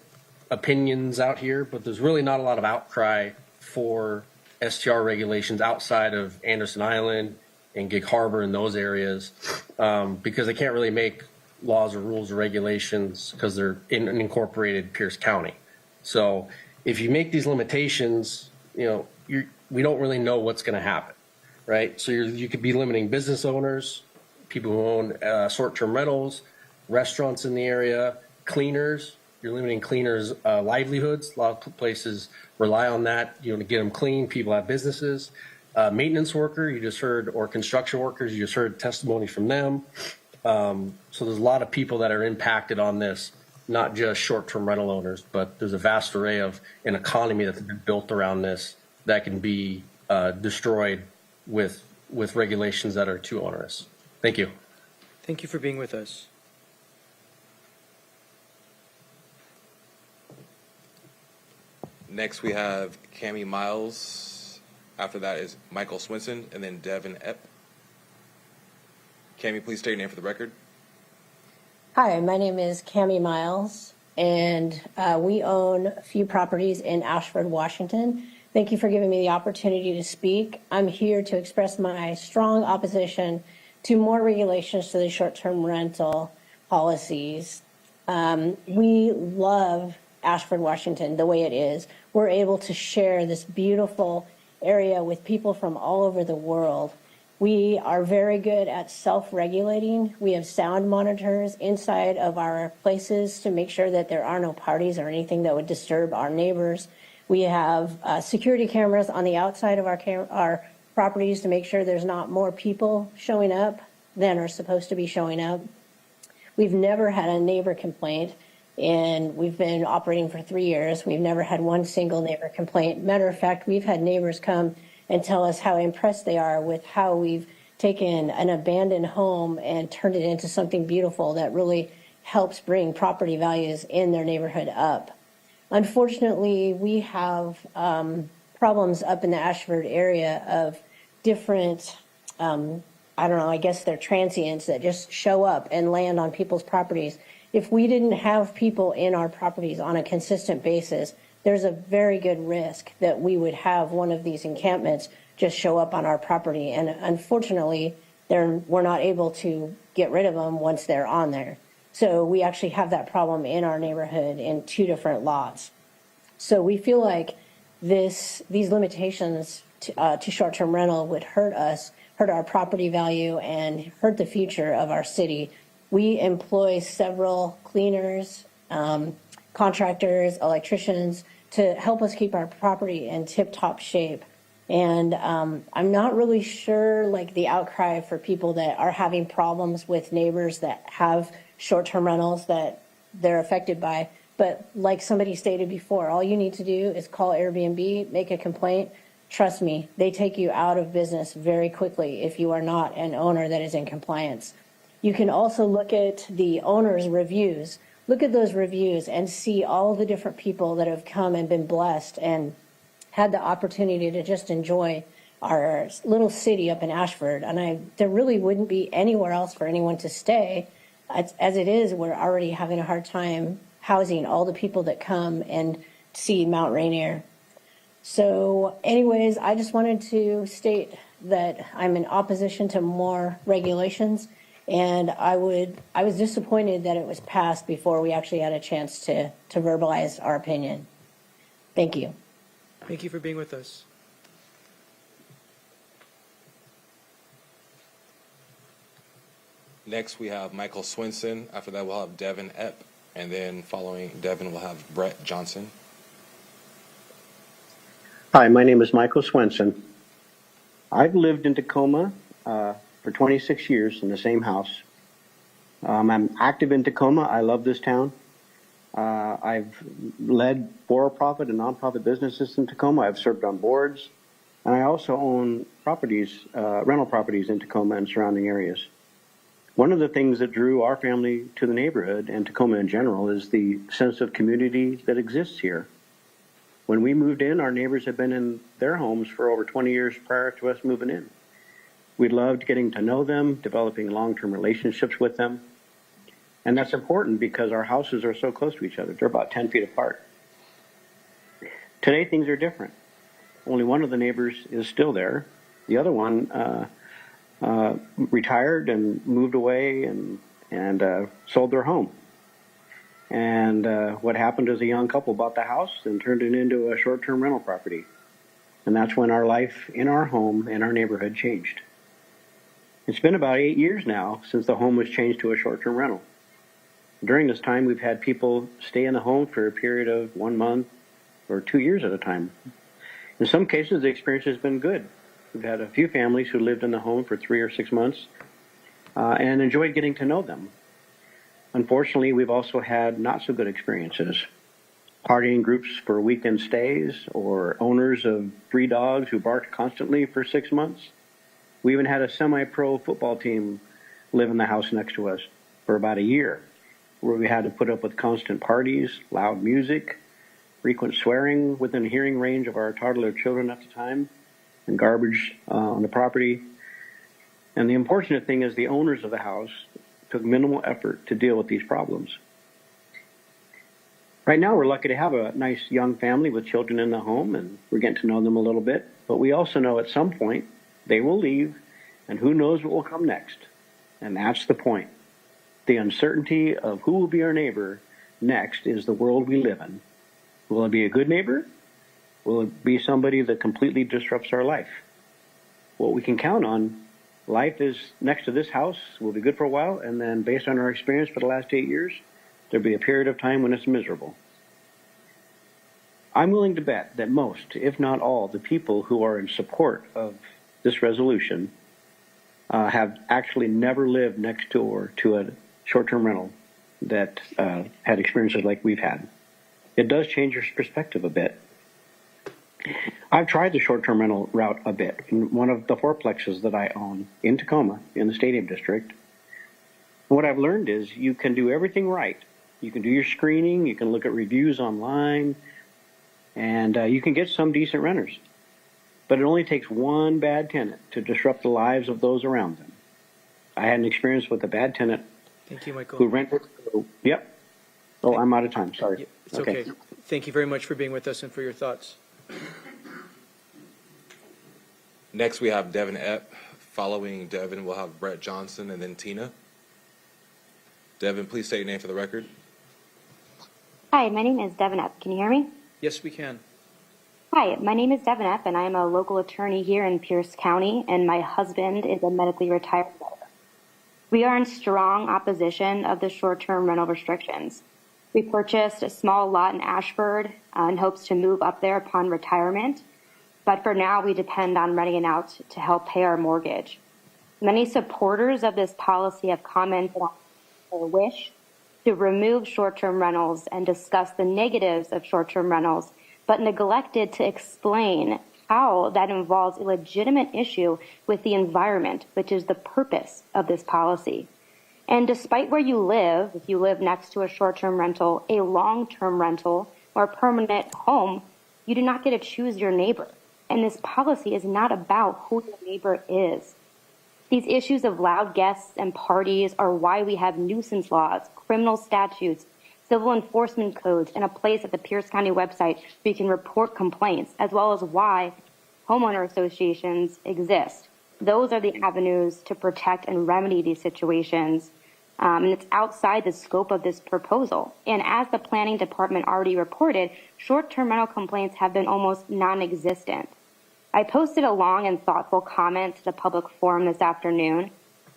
opinions out here, but there's really not a lot of outcry for STR regulations outside of Anderson Island and Gig Harbor and those areas because they can't really make laws or rules or regulations because they're in an incorporated Pierce County. So if you make these limitations, we don't really know what's going to happen, right? So you could be limiting business owners, people who own short-term rentals, restaurants in the area, cleaners. You're limiting cleaners' livelihoods. A lot of places rely on that, to get them clean. People have businesses. Maintenance worker, you just heard, or construction workers, you just heard testimony from them. So there's a lot of people that are impacted on this, not just short-term rental owners, but there's a vast array of an economy that's been built around this that can be destroyed with regulations that are too onerous. Thank you.
Thank you for being with us.
Next, we have Cami Miles. After that is Michael Swinson, and then Devin Epp. Cami, please state your name for the record.
Hi, my name is Cami Miles, and we own a few properties in Ashford, Washington. Thank you for giving me the opportunity to speak. I'm here to express my strong opposition to more regulations to the short-term rental policies. We love Ashford, Washington, the way it is. We're able to share this beautiful area with people from all over the world. We are very good at self-regulating. We have sound monitors inside of our places to make sure that there are no parties or anything that would disturb our neighbors. We have security cameras on the outside of our properties to make sure there's not more people showing up than are supposed to be showing up. We've never had a neighbor complaint, and we've been operating for 3 years. We've never had one single neighbor complaint. Matter of fact, we've had neighbors come and tell us how impressed they are with how we've taken an abandoned home and turned it into something beautiful that really helps bring property values in their neighborhood up. Unfortunately, we have problems up in the Ashford area of different, I guess they're transients that just show up and land on people's properties. If we didn't have people in our properties on a consistent basis, there's a very good risk that we would have one of these encampments just show up on our property. And unfortunately, we're not able to get rid of them once they're on there. So we actually have that problem in our neighborhood in 2 different lots. So we feel like these limitations to short-term rental would hurt us hurt our property value and hurt the future of our city. We employ several cleaners, contractors, electricians to help us keep our property in tip-top shape. And I'm not really sure, like, the outcry for people that are having problems with neighbors that have short-term rentals that they're affected by. But like somebody stated before, all you need to do is call Airbnb, make a complaint. Trust me, they take you out of business very quickly if you are not an owner that is in compliance. You can also look at the owner's reviews. Look at those reviews and see all the different people that have come and been blessed and had the opportunity to just enjoy our little city up in Ashford. And there really wouldn't be anywhere else for anyone to stay. As it is, we're already having a hard time housing all the people that come and see Mount Rainier. So anyways, I just wanted to state that I'm in opposition to more regulations, and I was disappointed that it was passed before we actually had a chance to verbalize our opinion. Thank you.
Thank you for being with us.
Next, we have Michael Swinson. After that, we'll have Devin Epp. And then following Devin, we'll have Brett Johnson.
Hi, my name is Michael Swenson. I've lived in Tacoma for 26 years in the same house. I'm active in Tacoma. I love this town. I've led for-profit and nonprofit businesses in Tacoma. I've served on boards. And I also own properties, rental properties in Tacoma and surrounding areas. One of the things that drew our family to the neighborhood and Tacoma in general is the sense of community that exists here. When we moved in, our neighbors had been in their homes for over 20 years prior to us moving in. We loved getting to know them, developing long-term relationships with them. And that's important because our houses are so close to each other. They're about 10 feet apart. Today, things are different. Only one of the neighbors is still there. The other one retired and moved away and sold their home. And what happened is a young couple bought the house and turned it into a short-term rental property. And that's when our life in our home and our neighborhood changed. It's been about 8 years now since the home was changed to a short-term rental. During this time, we've had people stay in the home for a period of 1 month or 2 years at a time. In some cases, the experience has been good. We've had a few families who lived in the home for 3 or 6 months and enjoyed getting to know them. Unfortunately, we've also had not so good experiences. Partying groups for weekend stays or owners of 3 dogs who barked constantly for 6 months. We even had a semi-pro football team live in the house next to us for about a year, where we had to put up with constant parties, loud music, frequent swearing within hearing range of our toddler children at the time, and garbage on the property. And the unfortunate thing is the owners of the house took minimal effort to deal with these problems. Right now, we're lucky to have a nice young family with children in the home, and we're getting to know them a little bit. But we also know at some point they will leave, and who knows what will come next. And that's the point. The uncertainty of who will be our neighbor next is the world we live in. Will it be a good neighbor? Will it be somebody that completely disrupts our life? What we can count on, life is next to this house, will be good for a while, and then based on our experience for the last 8 years, there'll be a period of time when it's miserable. I'm willing to bet that most, if not all, the people who are in support of this resolution have actually never lived next door to a short-term rental that had experiences like we've had. It does change your perspective a bit. I've tried the short-term rental route a bit in one of the fourplexes that I own in Tacoma, in the Stadium District. And what I've learned is you can do everything right. You can do your screening, you can look at reviews online, and you can get some decent renters. But it only takes one bad tenant to disrupt the lives of those around them. I had an experience with a bad tenant.
Thank you, Michael.
Who rented. Yep. Oh, I'm out of time. Sorry.
It's okay. Thank you very much for being with us and for your thoughts.
Next, we have Devin Epp. Following Devin, we'll have Brett Johnson and then Tina. Devin, please state your name for the record.
Hi, my name is Devin Epp. Can you hear me?
Yes, we can.
Hi, my name is Devin Epp, and I am a local attorney here in Pierce County, and my husband is a medically retired welder. We are in strong opposition of the short-term rental restrictions. We purchased a small lot in Ashford in hopes to move up there upon retirement, but for now we depend on renting it out to help pay our mortgage. Many supporters of this policy have commented on their wish to remove short-term rentals and discuss the negatives of short-term rentals, but neglected to explain how that involves a legitimate issue with the environment, which is the purpose of this policy. And despite where you live, if you live next to a short-term rental, a long-term rental, or a permanent home, you do not get to choose your neighbor. And this policy is not about who your neighbor is. These issues of loud guests and parties are why we have nuisance laws, criminal statutes, civil enforcement codes, and a place at the Pierce County website where you can report complaints, as well as why homeowner associations exist. Those are the avenues to protect and remedy these situations, and it's outside the scope of this proposal. And as the planning department already reported, short-term rental complaints have been almost non-existent. I posted a long and thoughtful comment to the public forum this afternoon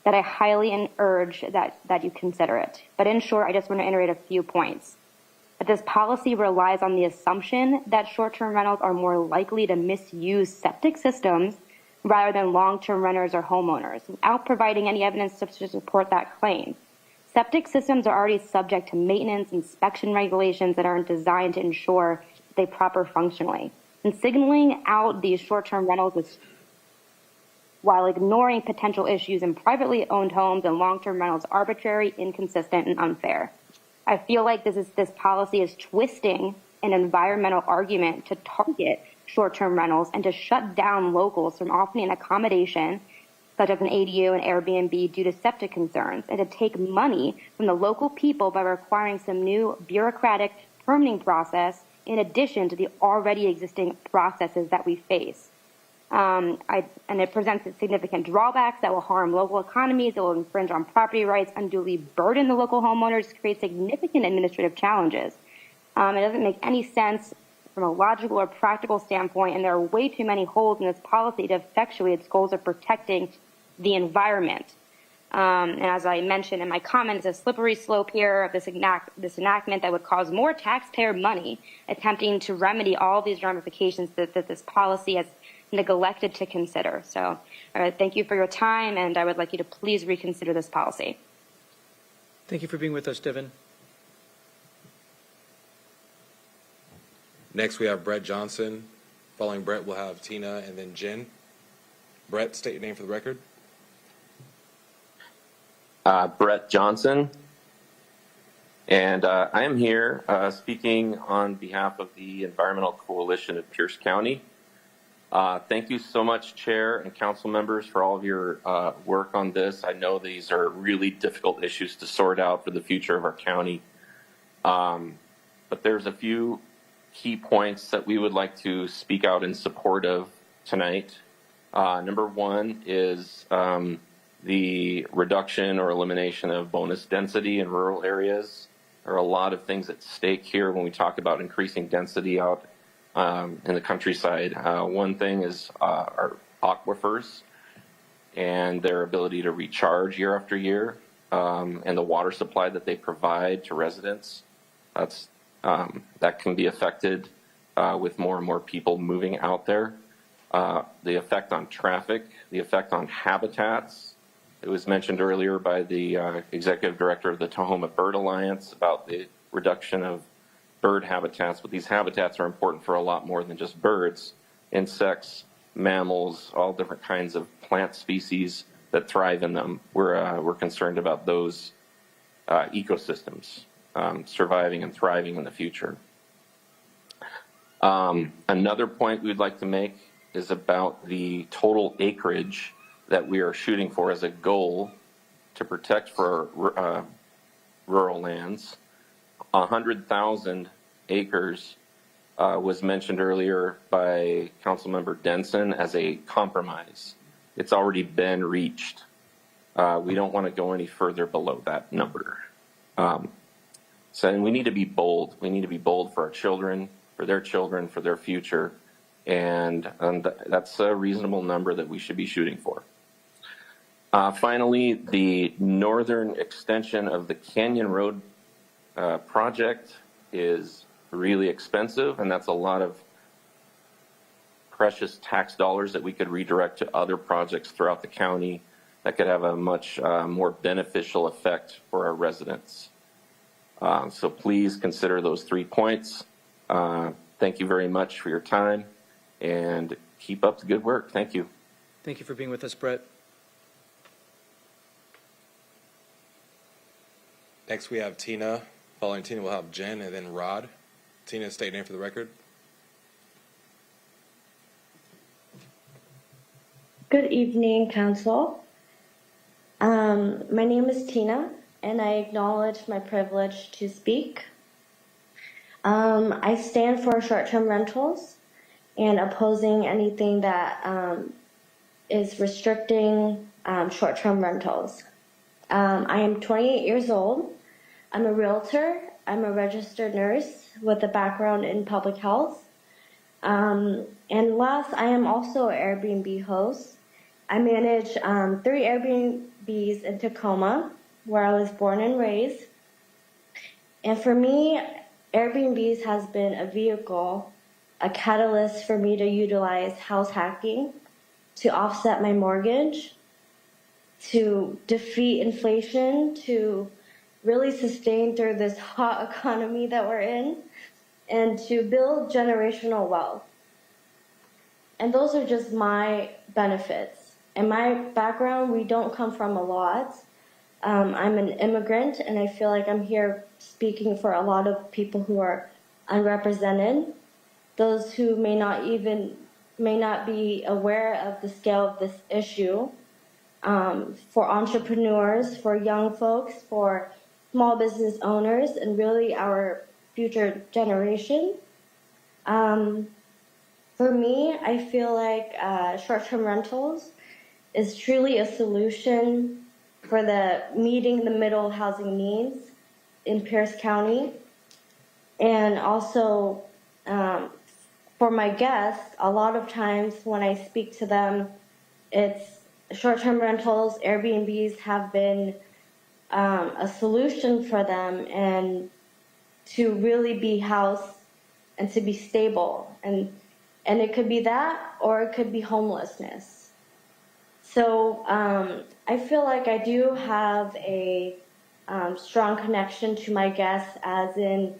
that I highly urge that you consider it. But in short, I just want to iterate a few points. That this policy relies on the assumption that short-term rentals are more likely to misuse septic systems rather than long-term renters or homeowners, without providing any evidence to support that claim. Septic systems are already subject to maintenance inspection regulations that aren't designed to ensure they proper functionally. And signaling out these short-term rentals while ignoring potential issues in privately owned homes and long-term rentals is arbitrary, inconsistent, and unfair. I feel like this policy is twisting an environmental argument to target short-term rentals and to shut down locals from offering an accommodation such as an ADU and Airbnb due to septic concerns, and to take money from the local people by requiring some new bureaucratic permitting process in addition to the already existing processes that we face. And it presents significant drawbacks that will harm local economies, it will infringe on property rights, unduly burden the local homeowners, create significant administrative challenges. It doesn't make any sense from a logical or practical standpoint, and there are way too many holes in this policy to effectuate its goals of protecting the environment. And as I mentioned in my comments, a slippery slope here of this enactment that would cause more taxpayer money attempting to remedy all these ramifications that this policy has neglected to consider. So thank you for your time, and I would like you to please reconsider this policy.
Thank you for being with us, Devin.
Next, we have Brett Johnson. Following Brett, we'll have Tina and then Jen. Brett, state your name for the record.
Brett Johnson, and I am here speaking on behalf of the Environmental Coalition of Pierce County. Thank you so much, Chair and Council members, for all of your work on this. I know these are really difficult issues to sort out for the future of our county, but there's a few key points that we would like to speak out in support of tonight. Number one is the reduction or elimination of bonus density in rural areas. There are a lot of things at stake here when we talk about increasing density out in the countryside. One thing is our aquifers and their ability to recharge year after year, and the water supply that they provide to residents. That can be affected with more and more people moving out there. The effect on traffic, the effect on habitats. It was mentioned earlier by the executive director of the Tahoma Bird Alliance about the reduction of bird habitats, but these habitats are important for a lot more than just birds. Insects, mammals, all different kinds of plant species that thrive in them. We're concerned about those ecosystems surviving and thriving in the future. Another point we'd like to make is about the total acreage that we are shooting for as a goal to protect for rural lands. 100,000 acres was mentioned earlier by Councilmember Denson as a compromise. It's already been reached. We don't want to go any further below that number. So we need to be bold. We need to be bold for our children, for their future, and that's a reasonable number that we should be shooting for. Finally, the northern extension of the Canyon Road project is really expensive, and that's a lot of precious tax dollars that we could redirect to other projects throughout the county that could have a much more beneficial effect for our residents. So please consider those 3 points. Thank you very much for your time, and keep up the good work. Thank you.
Thank you for being with us, Brett.
Next, we have Tina. Following Tina, we'll have Jen and then Rod. Tina, state your name for the record.
Good evening, Council. My name is Tina, and I acknowledge my privilege to speak. I stand for short-term rentals and opposing anything that is restricting short-term rentals. I am 28 years old. I'm a realtor. I'm a registered nurse with a background in public health. And last, I am also an Airbnb host. I manage 3 Airbnbs in Tacoma, where I was born and raised. And for me, Airbnbs has been a vehicle, a catalyst for me to utilize house hacking to offset my mortgage, to defeat inflation, to really sustain through this hot economy that we're in, and to build generational wealth. And those are just my benefits. In my background, we don't come from a lot. I'm an immigrant, and I feel like I'm here speaking for a lot of people who are unrepresented, those who may not be aware of the scale of this issue. For entrepreneurs, for young folks, for small business owners, and really our future generation. For me, I feel like short-term rentals is truly a solution for meeting the middle housing needs in Pierce County. And also for my guests, a lot of times when I speak to them, it's short-term rentals, Airbnbs have been a solution for them, and to really be housed and to be stable. And it could be that, or it could be homelessness. So I feel like I do have a strong connection to my guests, as in,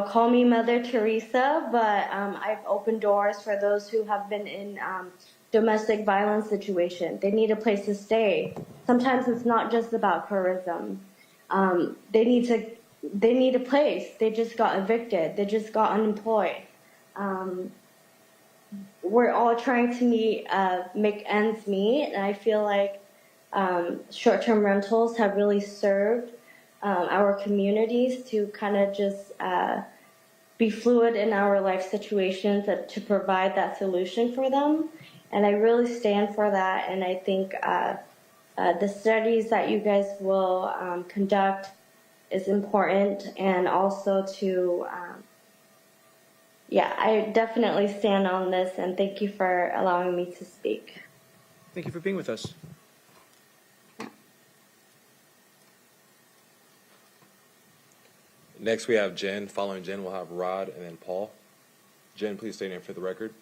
call me Mother Teresa, but I've opened doors for those who have been in domestic violence situation. They need a place to stay. Sometimes it's not just about tourism. They need a place. They just got evicted. They just got unemployed. We're all trying to make ends meet, and I feel like short-term rentals have really served our communities to kind of just be fluid in our life situations, to provide that solution for them. And I really stand for that, and I think the studies that you guys will conduct is important, and also to, I definitely stand on this, and thank you for allowing me to speak.
Thank you for being with us.
Next, we have Jen. Following Jen, we'll have Rod and then Paul. Jen, please state your name for the record.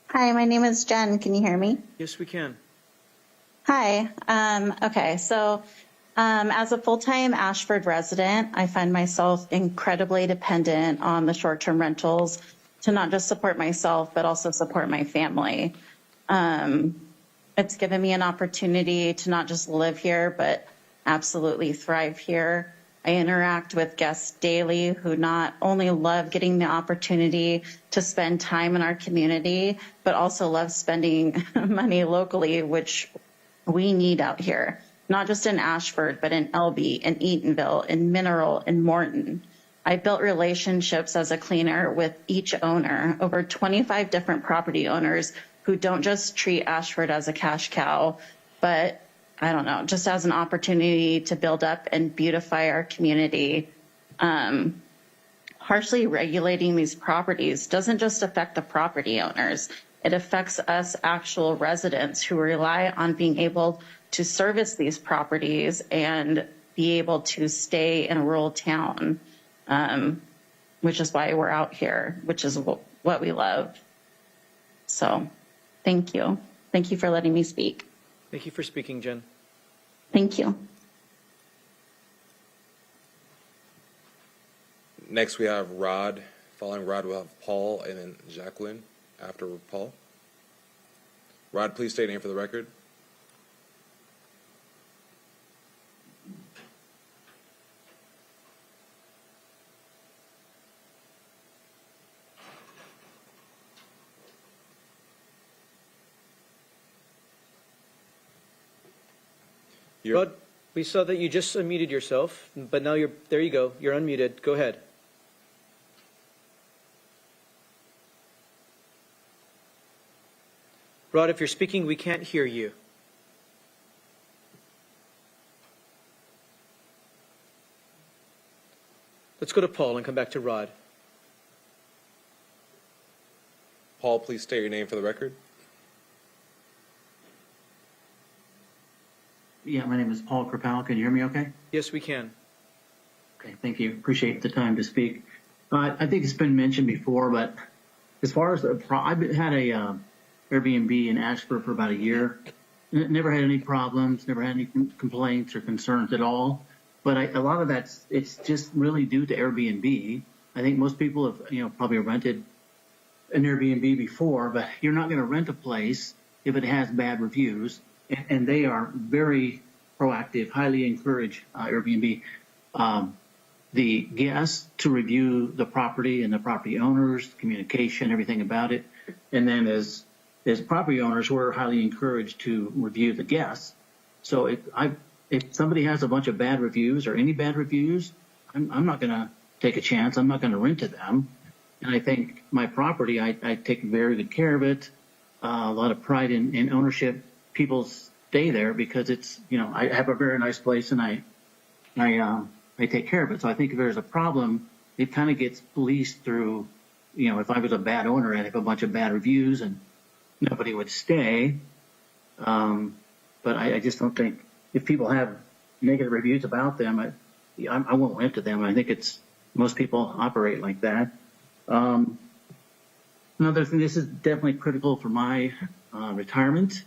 Hi, my name is Jen. Can you hear me?
Yes, we can.
Hi. Okay, so as a full-time Ashford resident, I find myself incredibly dependent on the short-term rentals to not just support myself, but also support my family. It's given me an opportunity to not just live here, but absolutely thrive here. I interact with guests daily who not only love getting the opportunity to spend time in our community, but also love spending money locally, which we need out here, not just in Ashford, but in Elbe, in Eatonville, in Mineral, in Morton. I built relationships as a cleaner with each owner, over 25 different property owners who don't just treat Ashford as a cash cow, but I don't know, just as an opportunity to build up and beautify our community. harshly regulating these properties doesn't just affect the property owners. It affects us actual residents who rely on being able to service these properties and be able to stay in a rural town, which is why we're out here, which is what we love. So thank you. Thank you for letting me speak.
Thank you for speaking, Jen.
Thank you.
Next, we have Rod. Following Rod, we'll have Paul and then Jacqueline after Paul. Rod, please state your name for the record.
Rod, we saw that you just unmuted yourself, but now there you go. You're unmuted. Go ahead. Rod, if you're speaking, we can't hear you. Let's go to Paul and come back to Rod.
Paul, please state your name for the record.
Yeah, my name is Paul Krapal. Can you hear me okay?
Yes, we can.
Okay, thank you. Appreciate the time to speak. I think it's been mentioned before, but as far as I've had a Airbnb in Ashford for about a year. Never had any problems, never had any complaints or concerns at all. But a lot of it's just really due to Airbnb. I think most people have, probably rented an Airbnb before, but you're not going to rent a place if it has bad reviews. And they are very proactive, highly encourage Airbnb. The guests to review the property and the property owners, communication, everything about it. And then as property owners, we're highly encouraged to review the guests. So if somebody has a bunch of bad reviews or any bad reviews, I'm not going to take a chance. I'm not going to rent to them. And I think my property, I take very good care of it. A lot of pride in ownership. People stay there because it's, I have a very nice place and I take care of it. So I think if there's a problem, it kind of gets policed through, if I was a bad owner, I'd have a bunch of bad reviews and nobody would stay. But I just don't think if people have negative reviews about them, I won't rent to them. I think most people operate like that. Another thing, this is definitely critical for my retirement,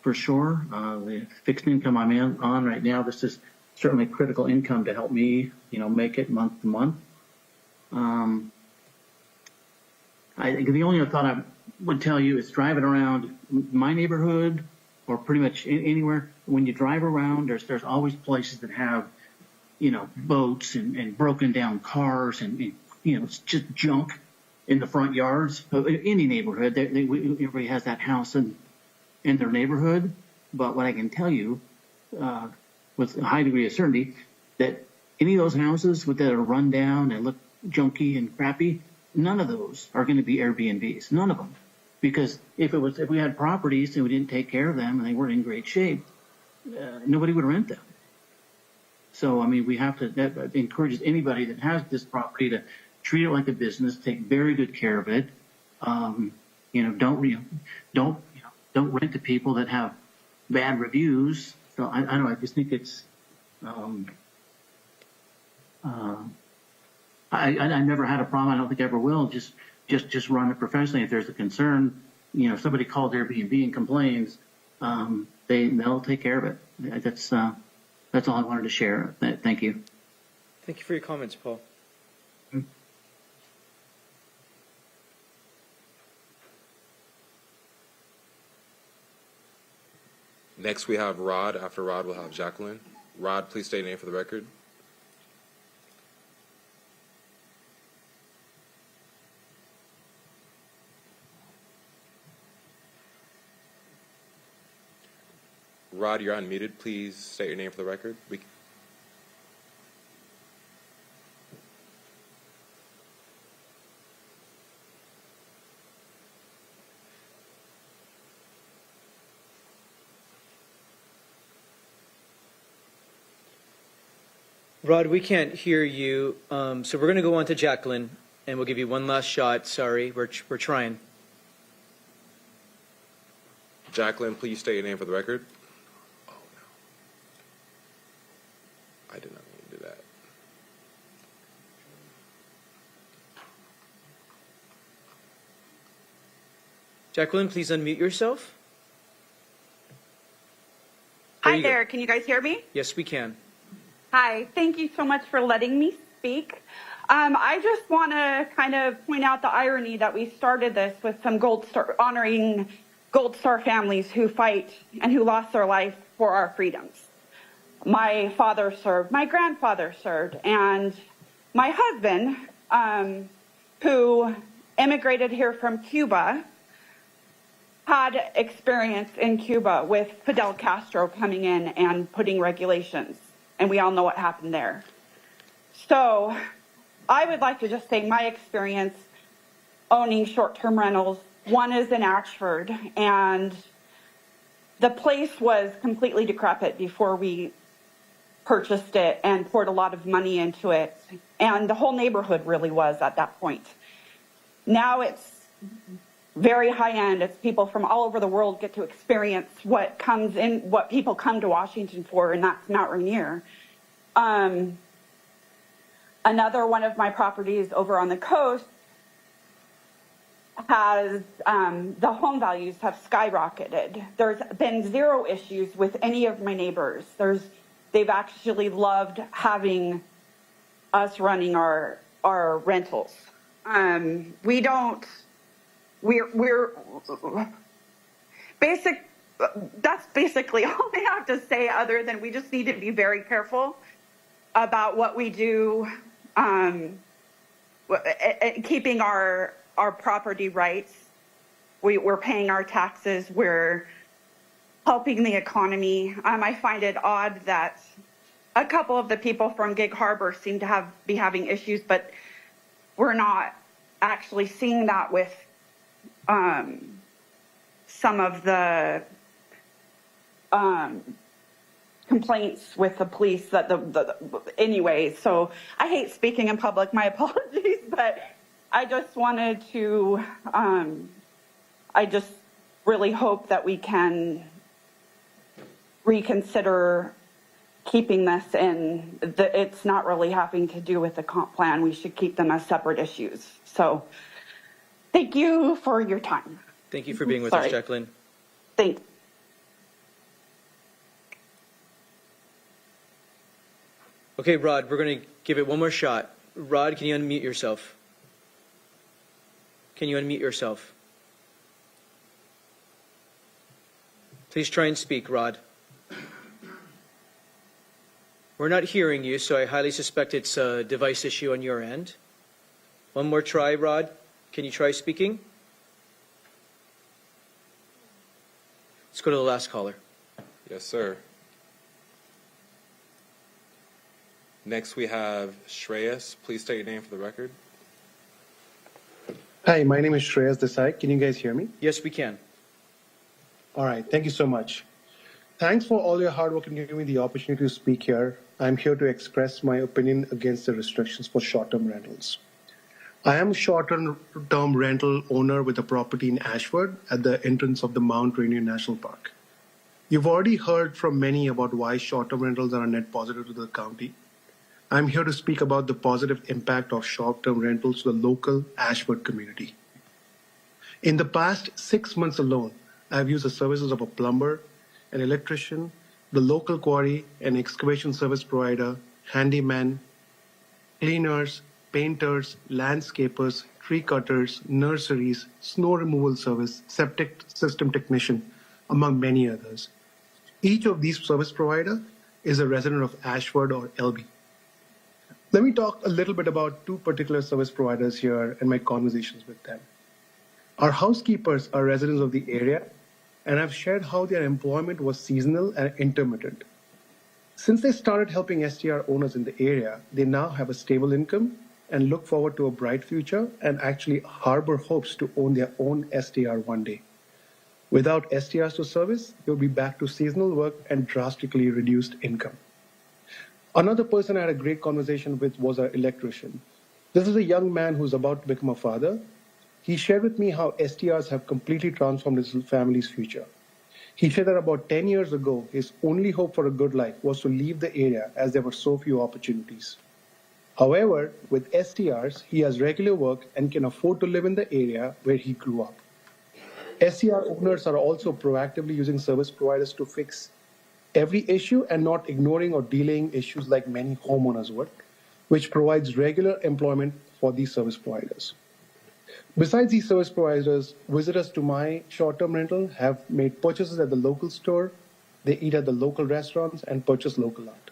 for sure. The fixed income I'm on right now, this is certainly critical income to help me, make it month to month. I think the only other thought I would tell you is driving around my neighborhood or pretty much anywhere. When you drive around, there's always places that have, boats and broken down cars and it's just junk in the front yards of any neighborhood. Everybody has that house in their neighborhood. But what I can tell you with a high degree of certainty that any of those houses that are run down and look junky and crappy, none of those are going to be Airbnbs. None of them. Because if we had properties and we didn't take care of them and they weren't in great shape, nobody would rent them. So, we have to, that encourages anybody that has this property to treat it like a business, take very good care of it. Don't rent to people that have bad reviews. So I don't know, I just think it's, I never had a problem. I don't think I ever will. Just run it professionally. If there's a concern, if somebody calls Airbnb and complains, they'll take care of it. That's all I wanted to share. Thank you.
Thank you for your comments, Paul.
Next, we have Rod. After Rod, we'll have Jacqueline. Rod, please state your name for the record. Rod, you're unmuted. Please state your name for the record.
Rod, we can't hear you, so we're going to go on to Jacqueline, and we'll give you one last shot. Sorry, we're trying.
Jacqueline, please state your name for the record. Oh, no. I did not mean to do that.
Jacqueline, please unmute yourself.
Hi there, can you guys hear me?
Yes, we can.
Hi, thank you so much for letting me speak. I just want to kind of point out the irony that we started this with some honoring Gold Star families who fight and who lost their life for our freedoms. My father served, my grandfather served, and my husband, who immigrated here from Cuba, had experience in Cuba with Fidel Castro coming in and putting regulations, and we all know what happened there. So I would like to just say my experience owning short-term rentals, one is in Ashford, and the place was completely decrepit before we purchased it and poured a lot of money into it, and the whole neighborhood really was at that point. Now it's very high end. It's people from all over the world get to experience what people come to Washington for, and that's Mount Rainier. Another one of my properties over on the coast has, the home values have skyrocketed. There's been zero issues with any of my neighbors. They've actually loved having us running our rentals. That's basically all I have to say, other than we just need to be very careful about what we do, keeping our property rights. We're paying our taxes. We're helping the economy. I find it odd that a couple of the people from Gig Harbor seem to be having issues, but we're not actually seeing that with some of the complaints with the police that anyway. So I hate speaking in public, my apologies, but I just wanted to, I just really hope that we can reconsider keeping this in. It's not really having to do with the comp plan. We should keep them as separate issues. So thank you for your time.
Thank you for being with us, Jacqueline.
Thanks.
Okay, Rod, we're going to give it one more shot. Rod, can you unmute yourself? Can you unmute yourself? Please try and speak, Rod. We're not hearing you, so I highly suspect it's a device issue on your end. One more try, Rod. Can you try speaking? Let's go to the last caller.
Yes, sir. Next, we have Shreyas. Please state your name for the record.
Hi, my name is Shreyas Desai. Can you guys hear me?
Yes, we can.
All right. Thank you so much. Thanks for all your hard work and giving me the opportunity to speak here. I'm here to express my opinion against the restrictions for short-term rentals. I am a short-term rental owner with a property in Ashford at the entrance of the Mount Rainier National Park. You've already heard from many about why short-term rentals are a net positive to the county. I'm here to speak about the positive impact of short-term rentals to the local Ashford community. In the past 6 months alone, I've used the services of a plumber, an electrician, the local quarry, an excavation service provider, handyman, cleaners, painters, landscapers, tree cutters, nurseries, snow removal service, septic system technician, among many others. Each of these service provider is a resident of Ashford or LB. Let me talk a little bit about two particular service providers here and my conversations with them. Our housekeepers are residents of the area, and I've shared how their employment was seasonal and intermittent. Since they started helping STR owners in the area, they now have a stable income and look forward to a bright future and actually harbor hopes to own their own STR one day. Without STRs to service, you'll be back to seasonal work and drastically reduced income. Another person I had a great conversation with was our electrician. This is a young man who's about to become a father. He shared with me how STRs have completely transformed his family's future. He said that about 10 years ago, his only hope for a good life was to leave the area as there were so few opportunities. However, with STRs, he has regular work and can afford to live in the area where he grew up. STR owners are also proactively using service providers to fix every issue and not ignoring or delaying issues like many homeowners would, which provides regular employment for these service providers. Besides these service providers, visitors to my short-term rental have made purchases at the local store, they eat at the local restaurants, and purchase local art.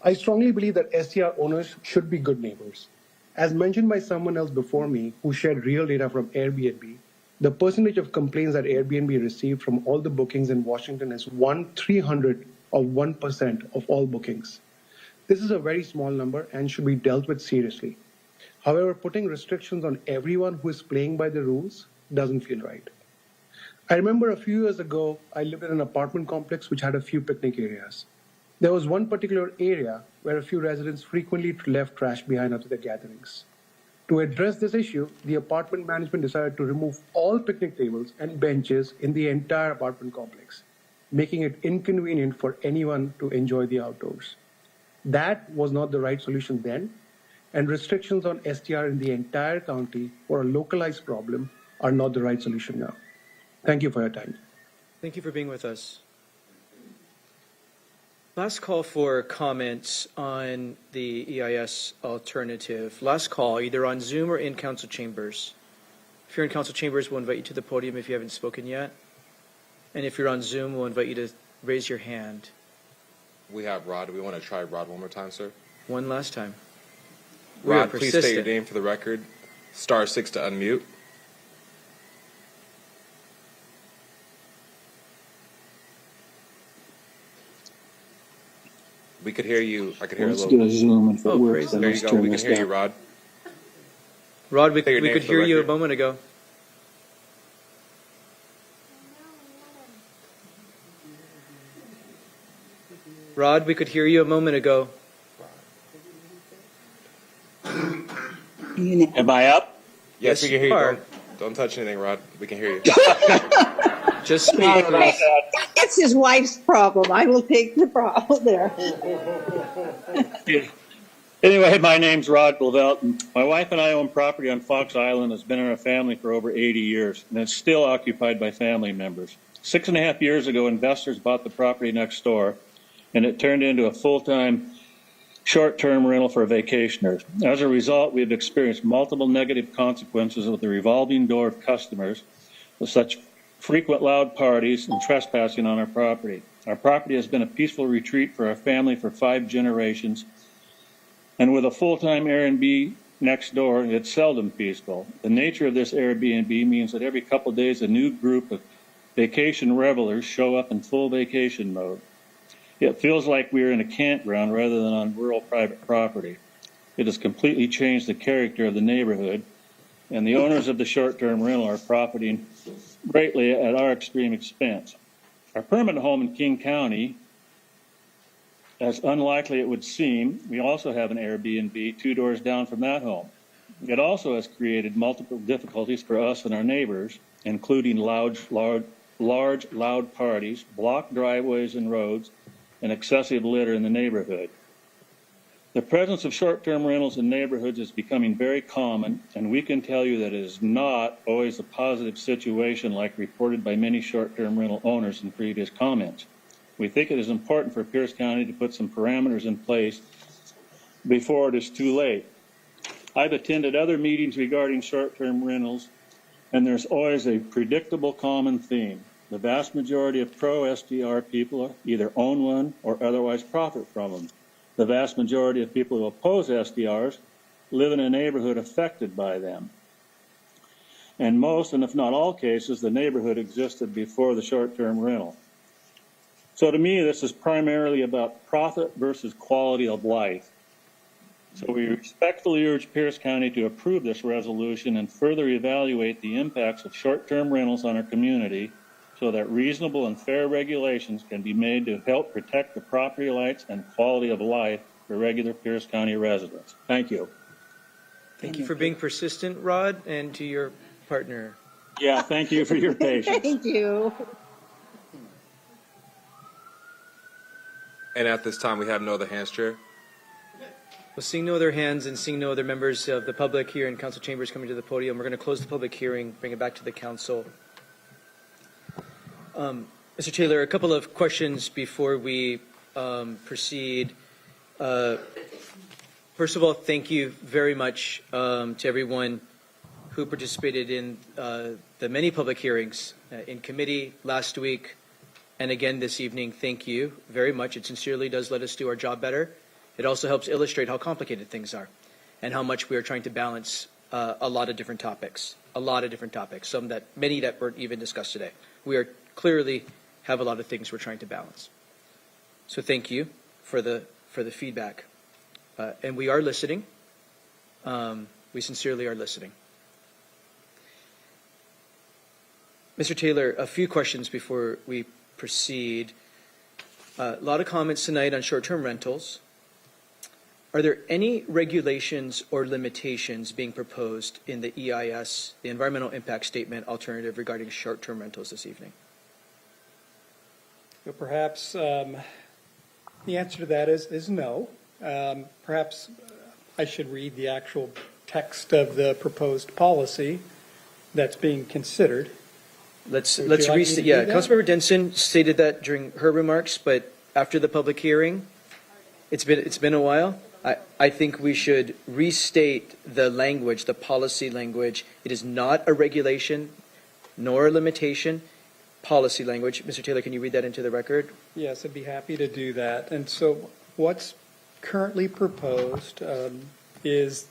I strongly believe that STR owners should be good neighbors. As mentioned by someone else before me who shared real data from Airbnb, the percentage of complaints that Airbnb received from all the bookings in Washington is 1/300 of 1% of all bookings. This is a very small number and should be dealt with seriously. However, putting restrictions on everyone who is playing by the rules doesn't feel right. I remember a few years ago, I lived in an apartment complex which had a few picnic areas. There was one particular area where a few residents frequently left trash behind after their gatherings. To address this issue, the apartment management decided to remove all picnic tables and benches in the entire apartment complex, making it inconvenient for anyone to enjoy the outdoors. That was not the right solution then, and restrictions on STR in the entire county for a localized problem are not the right solution now. Thank you for your time.
Thank you for being with us. Last call for comments on the EIS alternative. Last call, either on Zoom or in council chambers. If you're in council chambers, we'll invite you to the podium if you haven't spoken yet. And if you're on Zoom, we'll invite you to raise your hand.
We have Rod. Do we want to try Rod one more time, sir?
One last time. We are
Rod, please state your
persistent.
name for the record. *6 to unmute. We could hear you. I could hear
Let's
a
do
little.
a Zoom, and if it
Oh,
works,
crazy.
then
There
let's
you go.
turn
We can
this
hear you,
down.
Rod.
Rod, we
Say your name
could
for the
hear you a
record.
moment ago. Rod, we could hear you a moment ago.
Am I up?
Yes, we
Yes,
can hear
you
you.
are.
Don't touch anything, Rod. We can hear you.
Just speak.
It's his wife's problem. I will take the problem there.
Anyway, my name's Rod Blavelton. My wife and I own property on Fox Island that's been in our family for over 80 years, and it's still occupied by family members. 6.5 years ago, investors bought the property next door, and it turned into a full-time short-term rental for vacationers. As a result, we have experienced multiple negative consequences with the revolving door of customers, with such frequent loud parties and trespassing on our property. Our property has been a peaceful retreat for our family for 5 generations, and with a full-time Airbnb next door, it's seldom peaceful. The nature of this Airbnb means that every couple of days a new group of vacation revelers show up in full vacation mode. It feels like we're in a campground rather than on rural private property. It has completely changed the character of the neighborhood, and the owners of the short-term rental are profiting greatly at our extreme expense. Our permanent home in King County, as unlikely it would seem, we also have an Airbnb 2 doors down from that home. It also has created multiple difficulties for us and our neighbors, including large, loud parties, blocked driveways and roads, and excessive litter in the neighborhood. The presence of short-term rentals in neighborhoods is becoming very common, and we can tell you that it is not always a positive situation like reported by many short-term rental owners in previous comments. We think it is important for Pierce County to put some parameters in place before it is too late. I've attended other meetings regarding short-term rentals, and there's always a predictable common theme. The vast majority of pro-STR people either own one or otherwise profit from them. The vast majority of people who oppose STRs live in a neighborhood affected by them. In most, and if not all cases, the neighborhood existed before the short-term rental. So to me, this is primarily about profit versus quality of life. So we respectfully urge Pierce County to approve this resolution and further evaluate the impacts of short-term rentals on our community so that reasonable and fair regulations can be made to help protect the property rights and quality of life for regular Pierce County residents. Thank you.
Thank you for being persistent, Rod, and to your partner.
Yeah, thank you for your patience.
Thank you.
And at this time, we have no other hands, Chair.
Well, seeing no other hands and seeing no other members of the public here in council chambers coming to the podium, we're going to close the public hearing, bring it back to the council. Mr. Taylor, a couple of questions before we proceed. First of all, thank you very much to everyone who participated in the many public hearings in committee last week and again this evening. Thank you very much. It sincerely does let us do our job better. It also helps illustrate how complicated things are and how much we are trying to balance a lot of different topics, many that weren't even discussed today. We are clearly have a lot of things we're trying to balance. So thank you for the feedback. And we are listening. We sincerely are listening. Mr. Taylor, a few questions before we proceed. A lot of comments tonight on short-term rentals. Are there any regulations or limitations being proposed in the EIS, the Environmental Impact Statement alternative regarding short-term rentals this evening?
So perhaps the answer to that is no. Perhaps I should read the actual text of the proposed policy that's being considered.
Let's restate. Yeah, Councilmember Denson stated that during her remarks, but after the public hearing, it's been a while. I think we should restate the language, the policy language. It is not a regulation nor a limitation. Policy language. Mr. Taylor, can you read that into the record?
Yes, I'd be happy to do that. And so what's currently proposed is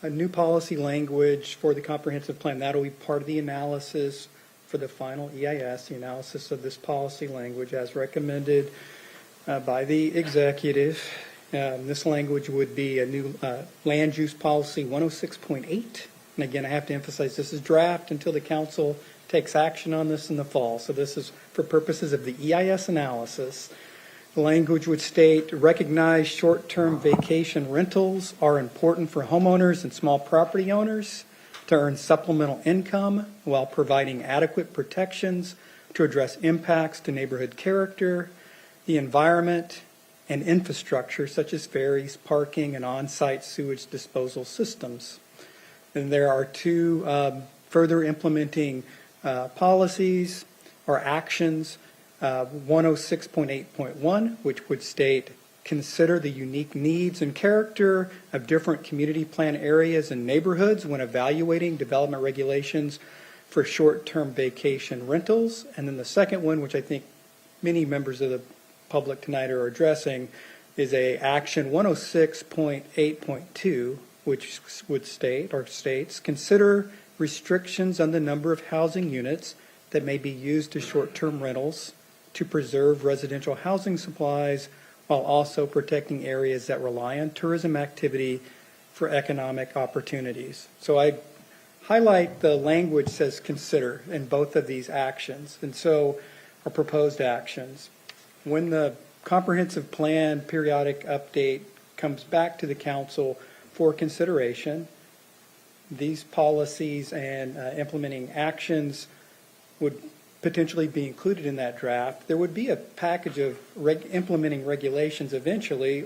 a new policy language for the comprehensive plan. That will be part of the analysis for the final EIS, the analysis of this policy language as recommended by the executive. This language would be a new land use policy 106.8. And again, I have to emphasize this is draft until the council takes action on this in the fall. So this is for purposes of the EIS analysis. The language would state, recognize short-term vacation rentals are important for homeowners and small property owners to earn supplemental income while providing adequate protections to address impacts to neighborhood character, the environment, and infrastructure such as ferries, parking, and on-site sewage disposal systems. And there are two further implementing policies or actions, 106.8.1, which would state, consider the unique needs and character of different community plan areas and neighborhoods when evaluating development regulations for short-term vacation rentals. And then the second one, which I think many members of the public tonight are addressing, is a action 106.8.2, which would state or states, consider restrictions on the number of housing units that may be used as short-term rentals to preserve residential housing supplies while also protecting areas that rely on tourism activity for economic opportunities. So I highlight the language says consider in both of these actions, and so are proposed actions. When the comprehensive plan periodic update comes back to the council for consideration, these policies and implementing actions would potentially be included in that draft. There would be a package of implementing regulations eventually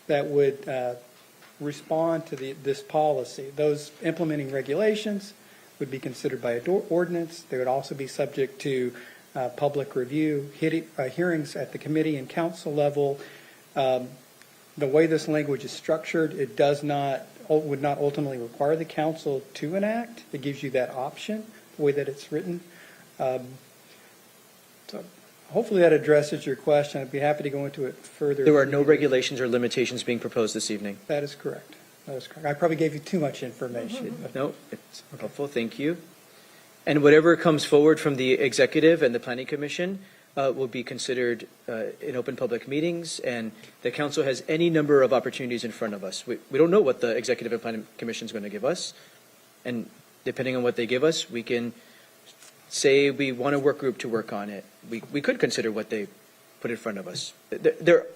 that would respond to this policy. Those implementing regulations would be considered by ordinance. They would also be subject to public review, hearings at the committee and council level. The way this language is structured, it would not ultimately require the council to enact. It gives you that option, the way that it's written. So hopefully that addresses your question. I'd be happy to go into it further.
There are no regulations or limitations being proposed this evening.
That is correct. That is correct. I probably gave you too much information.
No, it's helpful. Thank you. And whatever comes forward from the executive and the planning commission will be considered in open public meetings, and the council has any number of opportunities in front of us. We don't know what the executive and planning commission is going to give us, and depending on what they give us, we can say we want a work group to work on it, we could consider what they put in front of us.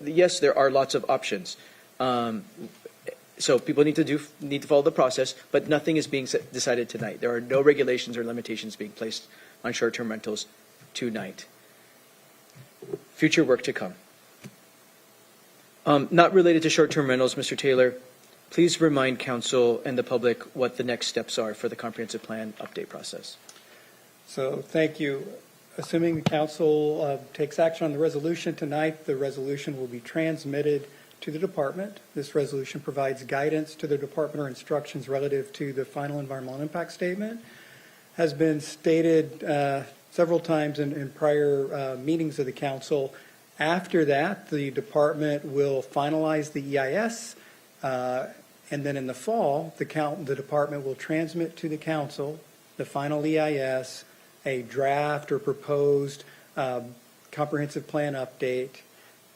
Yes, there are lots of options. So people need to follow the process, but nothing is being decided tonight. There are no regulations or limitations being placed on short-term rentals tonight. Future work to come. Not related to short-term rentals, Mr. Taylor, please remind council and the public what the next steps are for the comprehensive plan update process.
So thank you. Assuming the council takes action on the resolution tonight, the resolution will be transmitted to the department. This resolution provides guidance to the department or instructions relative to the final environmental impact statement. Has been stated several times in prior meetings of the council. After that, the department will finalize the EIS, and then in the fall, the department will transmit to the council the final EIS, a draft or proposed comprehensive plan update,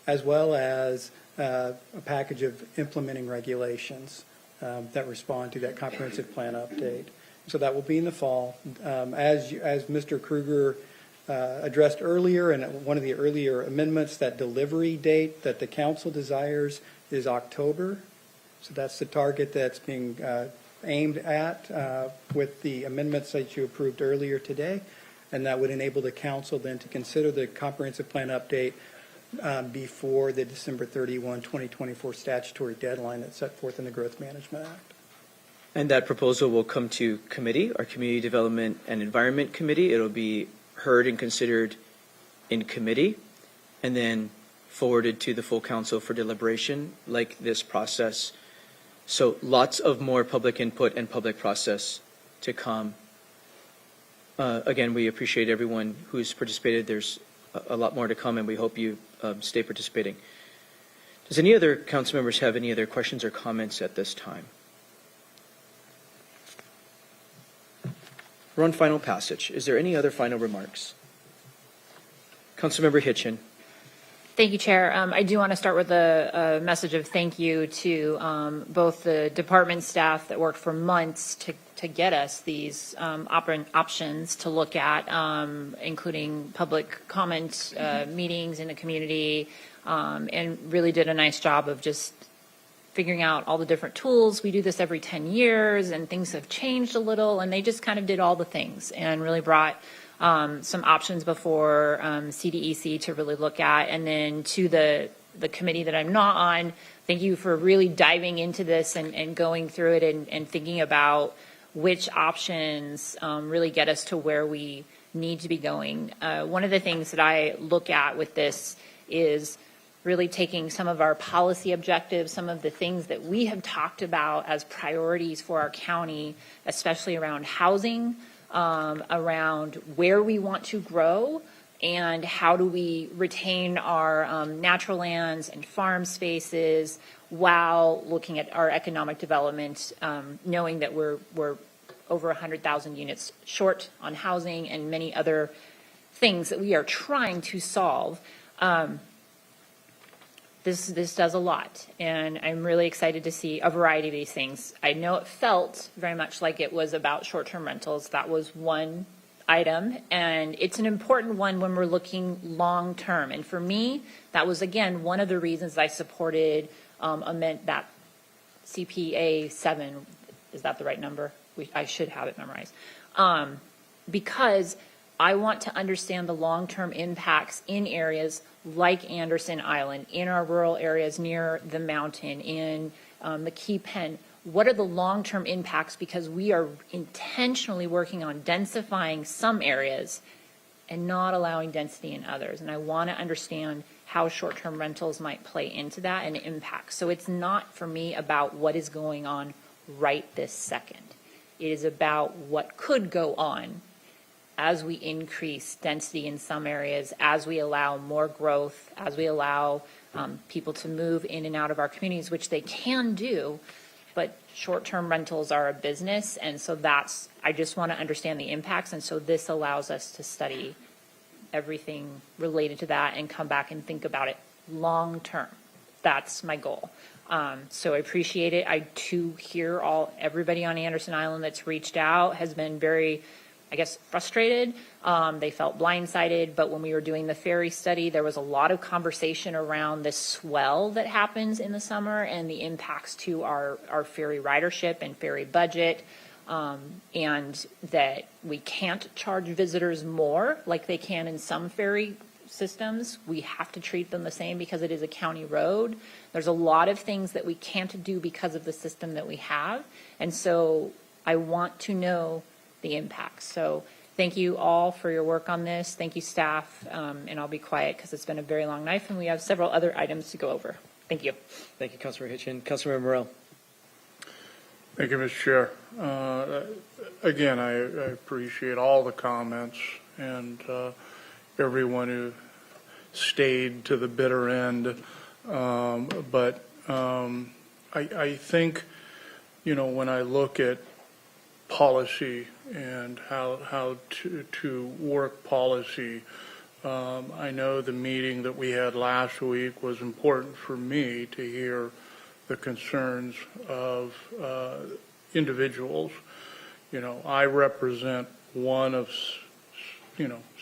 as well as a package of implementing regulations that respond to that comprehensive plan update. So that will be in the fall. As Mr. Kruger addressed earlier, and one of the earlier amendments, that delivery date that the council desires is October. So that's the target that's being aimed at with the amendments that you approved earlier today. And that would enable the council then to consider the comprehensive plan update before the December 31, 2024 statutory deadline that's set forth in the Growth Management Act.
And that proposal will come to committee, our Community Development and Environment Committee. It'll be heard and considered in committee and then forwarded to the full council for deliberation, like this process. So lots of more public input and public process to come. Again, we appreciate everyone who's participated. There's a lot more to come, and we hope you stay participating. Does any other council members have any other questions or comments at this time? We're on final passage. Is there any other final remarks? Councilmember Hitchin.
Thank you, Chair. I do want to start with a message of thank you to both the department staff that worked for months to get us these options to look at, including public comment meetings in the community, and really did a nice job of just figuring out all the different tools. We do this every 10 years, and things have changed a little, and they just kind of did all the things and really brought some options before CDEC to really look at. And then to the committee that I'm not on, thank you for really diving into this and going through it and thinking about which options really get us to where we need to be going. One of the things that I look at with this is really taking some of our policy objectives, some of the things that we have talked about as priorities for our county, especially around housing, around where we want to grow, and how do we retain our natural lands and farm spaces while looking at our economic development, knowing that we're over 100,000 units short on housing and many other things that we are trying to solve. This does a lot, and I'm really excited to see a variety of these things. I know it felt very much like it was about short-term rentals. That was one item, and it's an important one when we're looking long-term. And for me, that was, again, one of the reasons I supported that CPA 7. Is that the right number? I should have it memorized. Because I want to understand the long-term impacts in areas like Anderson Island, in our rural areas near the mountain, in the Key Pen. What are the long-term impacts? Because we are intentionally working on densifying some areas and not allowing density in others. And I want to understand how short-term rentals might play into that and impact. So it's not for me about what is going on right this second. It is about what could go on as we increase density in some areas, as we allow more growth, as we allow people to move in and out of our communities, which they can do, but short-term rentals are a business, and so I just want to understand the impacts, and so this allows us to study everything related to that and come back and think about it long-term. That's my goal. So I appreciate it. I too hear everybody on Anderson Island that's reached out has been very, I guess, frustrated. They felt blindsided. But when we were doing the ferry study, there was a lot of conversation around the swell that happens in the summer and the impacts to our ferry ridership and ferry budget. And that we can't charge visitors more like they can in some ferry systems. We have to treat them the same because it is a county road. There's a lot of things that we can't do because of the system that we have. And so I want to know the impacts. So thank you all for your work on this. Thank you, staff. And I'll be quiet because it's been a very long night and we have several other items to go over. Thank you.
Thank you, Councilor Hitchin. Councilor Morell.
Thank you, Mr. Chair. Again, I appreciate all the comments and everyone who stayed to the bitter end. But I think, when I look at policy and how to work policy, I know the meeting that we had last week was important for me to hear the concerns of individuals. I represent one of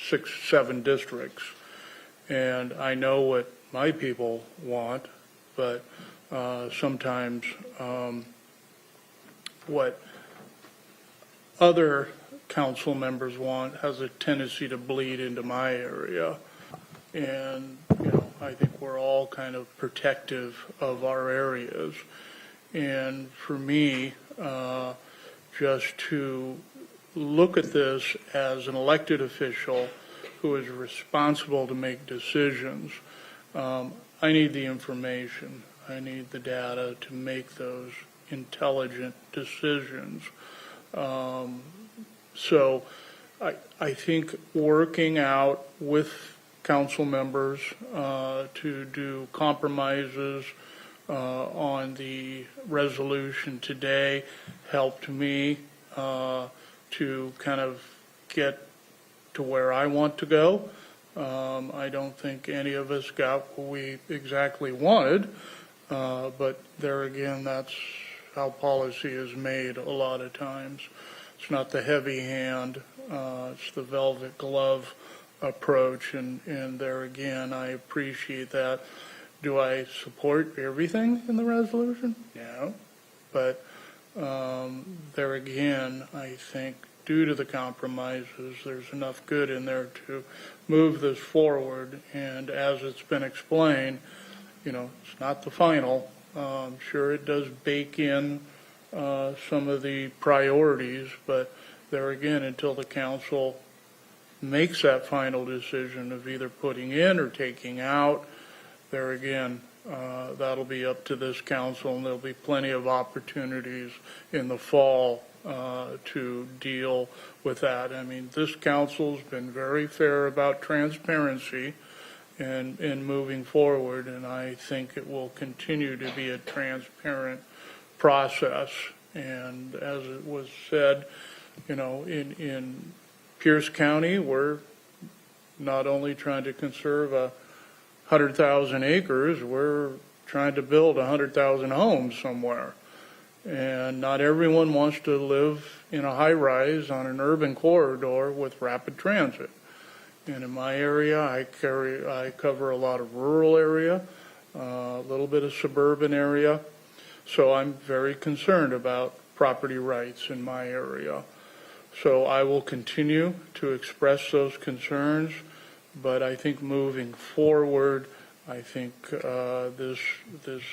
6, 7 districts, and I know what my people want, but sometimes what other council members want has a tendency to bleed into my area. And, I think we're all kind of protective of our areas. And for me, just to look at this as an elected official who is responsible to make decisions, I need the information. I need the data to make those intelligent decisions. So I think working out with council members to do compromises on the resolution today helped me to kind of get to where I want to go. I don't think any of us got what we exactly wanted, but there again, that's how policy is made a lot of times. It's not the heavy hand, it's the velvet glove approach, and there again, I appreciate that. Do I support everything in the resolution? No. But there again, I think due to the compromises, there's enough good in there to move this forward. And as it's been explained, it's not the final. I'm sure it does bake in some of the priorities, but there again, until the council makes that final decision of either putting in or taking out, there again, that'll be up to this council, and there'll be plenty of opportunities in the fall to deal with that. I mean, this council's been very fair about transparency and moving forward, and I think it will continue to be a transparent process. And as it was said, in Pierce County, we're not only trying to conserve 100,000 acres, we're trying to build 100,000 homes somewhere. And not everyone wants to live in a high-rise on an urban corridor with rapid transit. And in my area, I cover a lot of rural area, a little bit of suburban area. So I'm very concerned about property rights in my area. So I will continue to express those concerns, but I think moving forward, I think this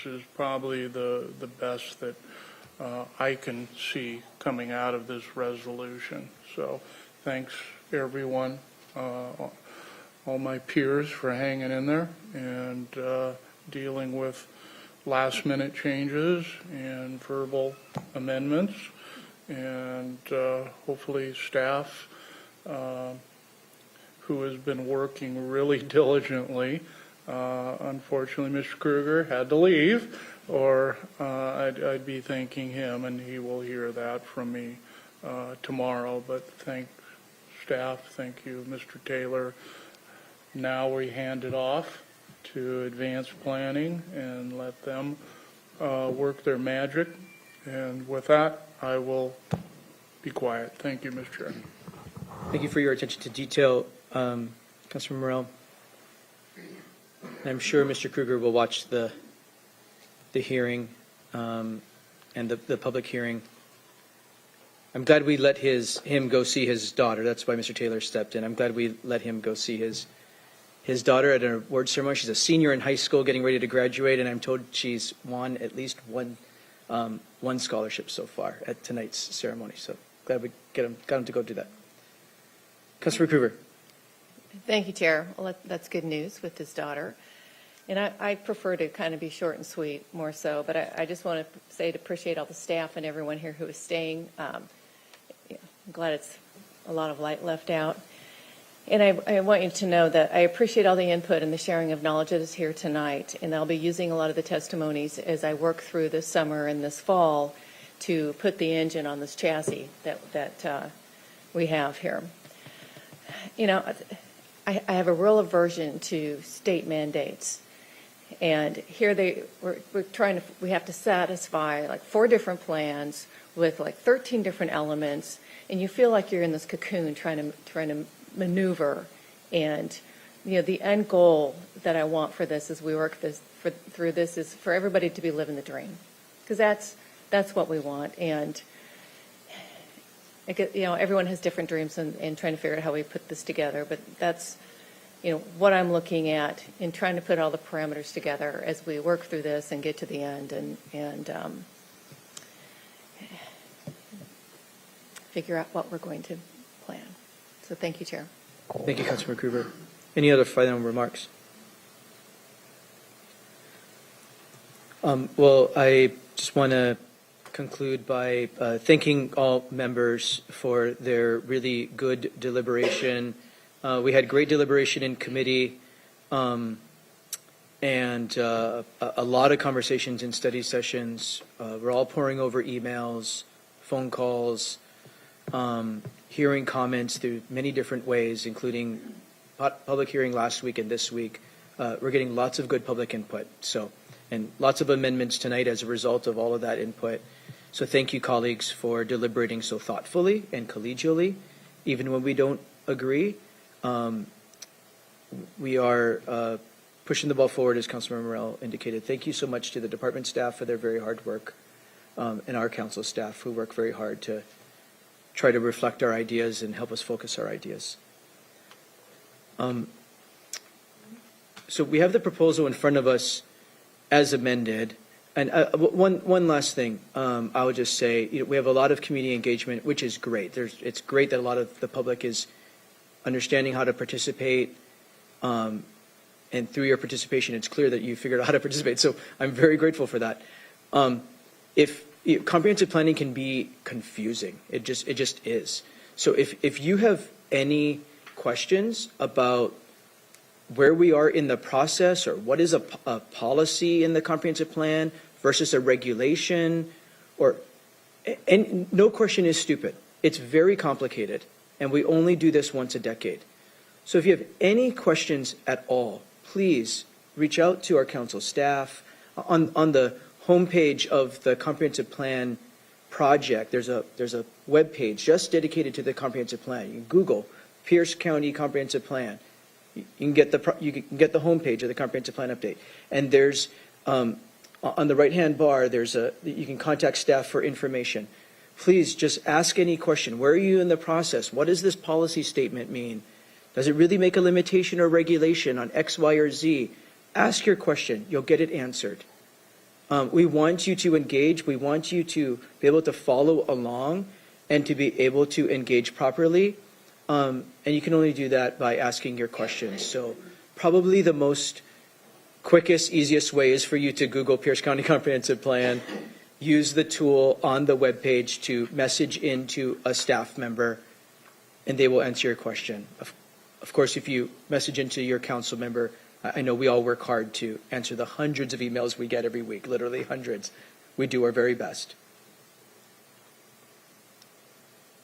is probably the best that I can see coming out of this resolution. So thanks everyone, all my peers for hanging in there and dealing with last minute changes and verbal amendments. And hopefully staff who has been working really diligently. Unfortunately, Mr. Kruger had to leave, or I'd be thanking him, and he will hear that from me tomorrow. But thank staff, thank you, Mr. Taylor. Now we hand it off to advanced planning and let them work their magic. And with that, I will be quiet. Thank you, Mr. Chair.
Thank you for your attention to detail, Councilor Morell. I'm sure Mr. Kruger will watch the hearing and the public hearing. I'm glad we let him go see his daughter. That's why Mr. Taylor stepped in. I'm glad we let him go see his daughter at an award ceremony. She's a senior in high school getting ready to graduate, and I'm told she's won at least one scholarship so far at tonight's ceremony. So glad we got him to go do that. Councilor Kruger.
Thank you, Chair. Well, that's good news with his daughter. And I prefer to kind of be short and sweet more so, but I just want to say to appreciate all the staff and everyone here who is staying. I'm glad it's a lot of light left out. And I want you to know that I appreciate all the input and the sharing of knowledge that is here tonight. And I'll be using a lot of the testimonies as I work through this summer and this fall to put the engine on this chassis that we have here. You know, I have a real aversion to state mandates. And here we have to satisfy like 4 different plans with like 13 different elements, and you feel like you're in this cocoon trying to maneuver. And you know, the end goal that I want for this as we work through this is for everybody to be living the dream, because that's what we want. And you know, everyone has different dreams and trying to figure out how we put this together, but that's, you know, what I'm looking at in trying to put all the parameters together as we work through this and get to the end and figure out what we're going to plan. So thank you, Chair.
Thank you, Councilor Kruger. Any other final remarks? Well, I just want to conclude by thanking all members for their really good deliberation. We had great deliberation in committee and a lot of conversations in study sessions. We're all poring over emails, phone calls, hearing comments through many different ways, including public hearing last week and this week. We're getting lots of good public input, and lots of amendments tonight as a result of all of that input. So thank you, colleagues, for deliberating so thoughtfully and collegially, even when we don't agree. We are pushing the ball forward, as Councilmember Morell indicated. Thank you so much to the department staff for their very hard work, and our council staff who work very hard to try to reflect our ideas and help us focus our ideas. So we have the proposal in front of us as amended. And one last thing, I would just say, we have a lot of community engagement, which is great. It's great that a lot of the public is understanding how to participate, and through your participation, it's clear that you figured out how to participate. So I'm very grateful for that. Comprehensive planning can be confusing. It just is. So if you have any questions about where we are in the process, or what is a policy in the comprehensive plan versus a regulation, and no question is stupid. It's very complicated, and we only do this once a decade. So if you have any questions at all, please reach out to our council staff. On the homepage of the comprehensive plan project, there's a web page just dedicated to the comprehensive plan. You can Google Pierce County Comprehensive Plan. You can get the homepage of the comprehensive plan update, and there's on the right-hand bar you can contact staff for information. Please just ask any question. Where are you in the process? What does this policy statement mean? Does it really make a limitation or regulation on X, Y, or Z? Ask your question. You'll get it answered. We want you to engage. We want you to be able to follow along and to be able to engage properly. And you can only do that by asking your questions. So probably the most quickest, easiest way is for you to Google Pierce County Comprehensive Plan, use the tool on the webpage to message into a staff member, and they will answer your question. Of course, if you message into your council member, I know we all work hard to answer the hundreds of emails we get every week, literally hundreds. We do our very best.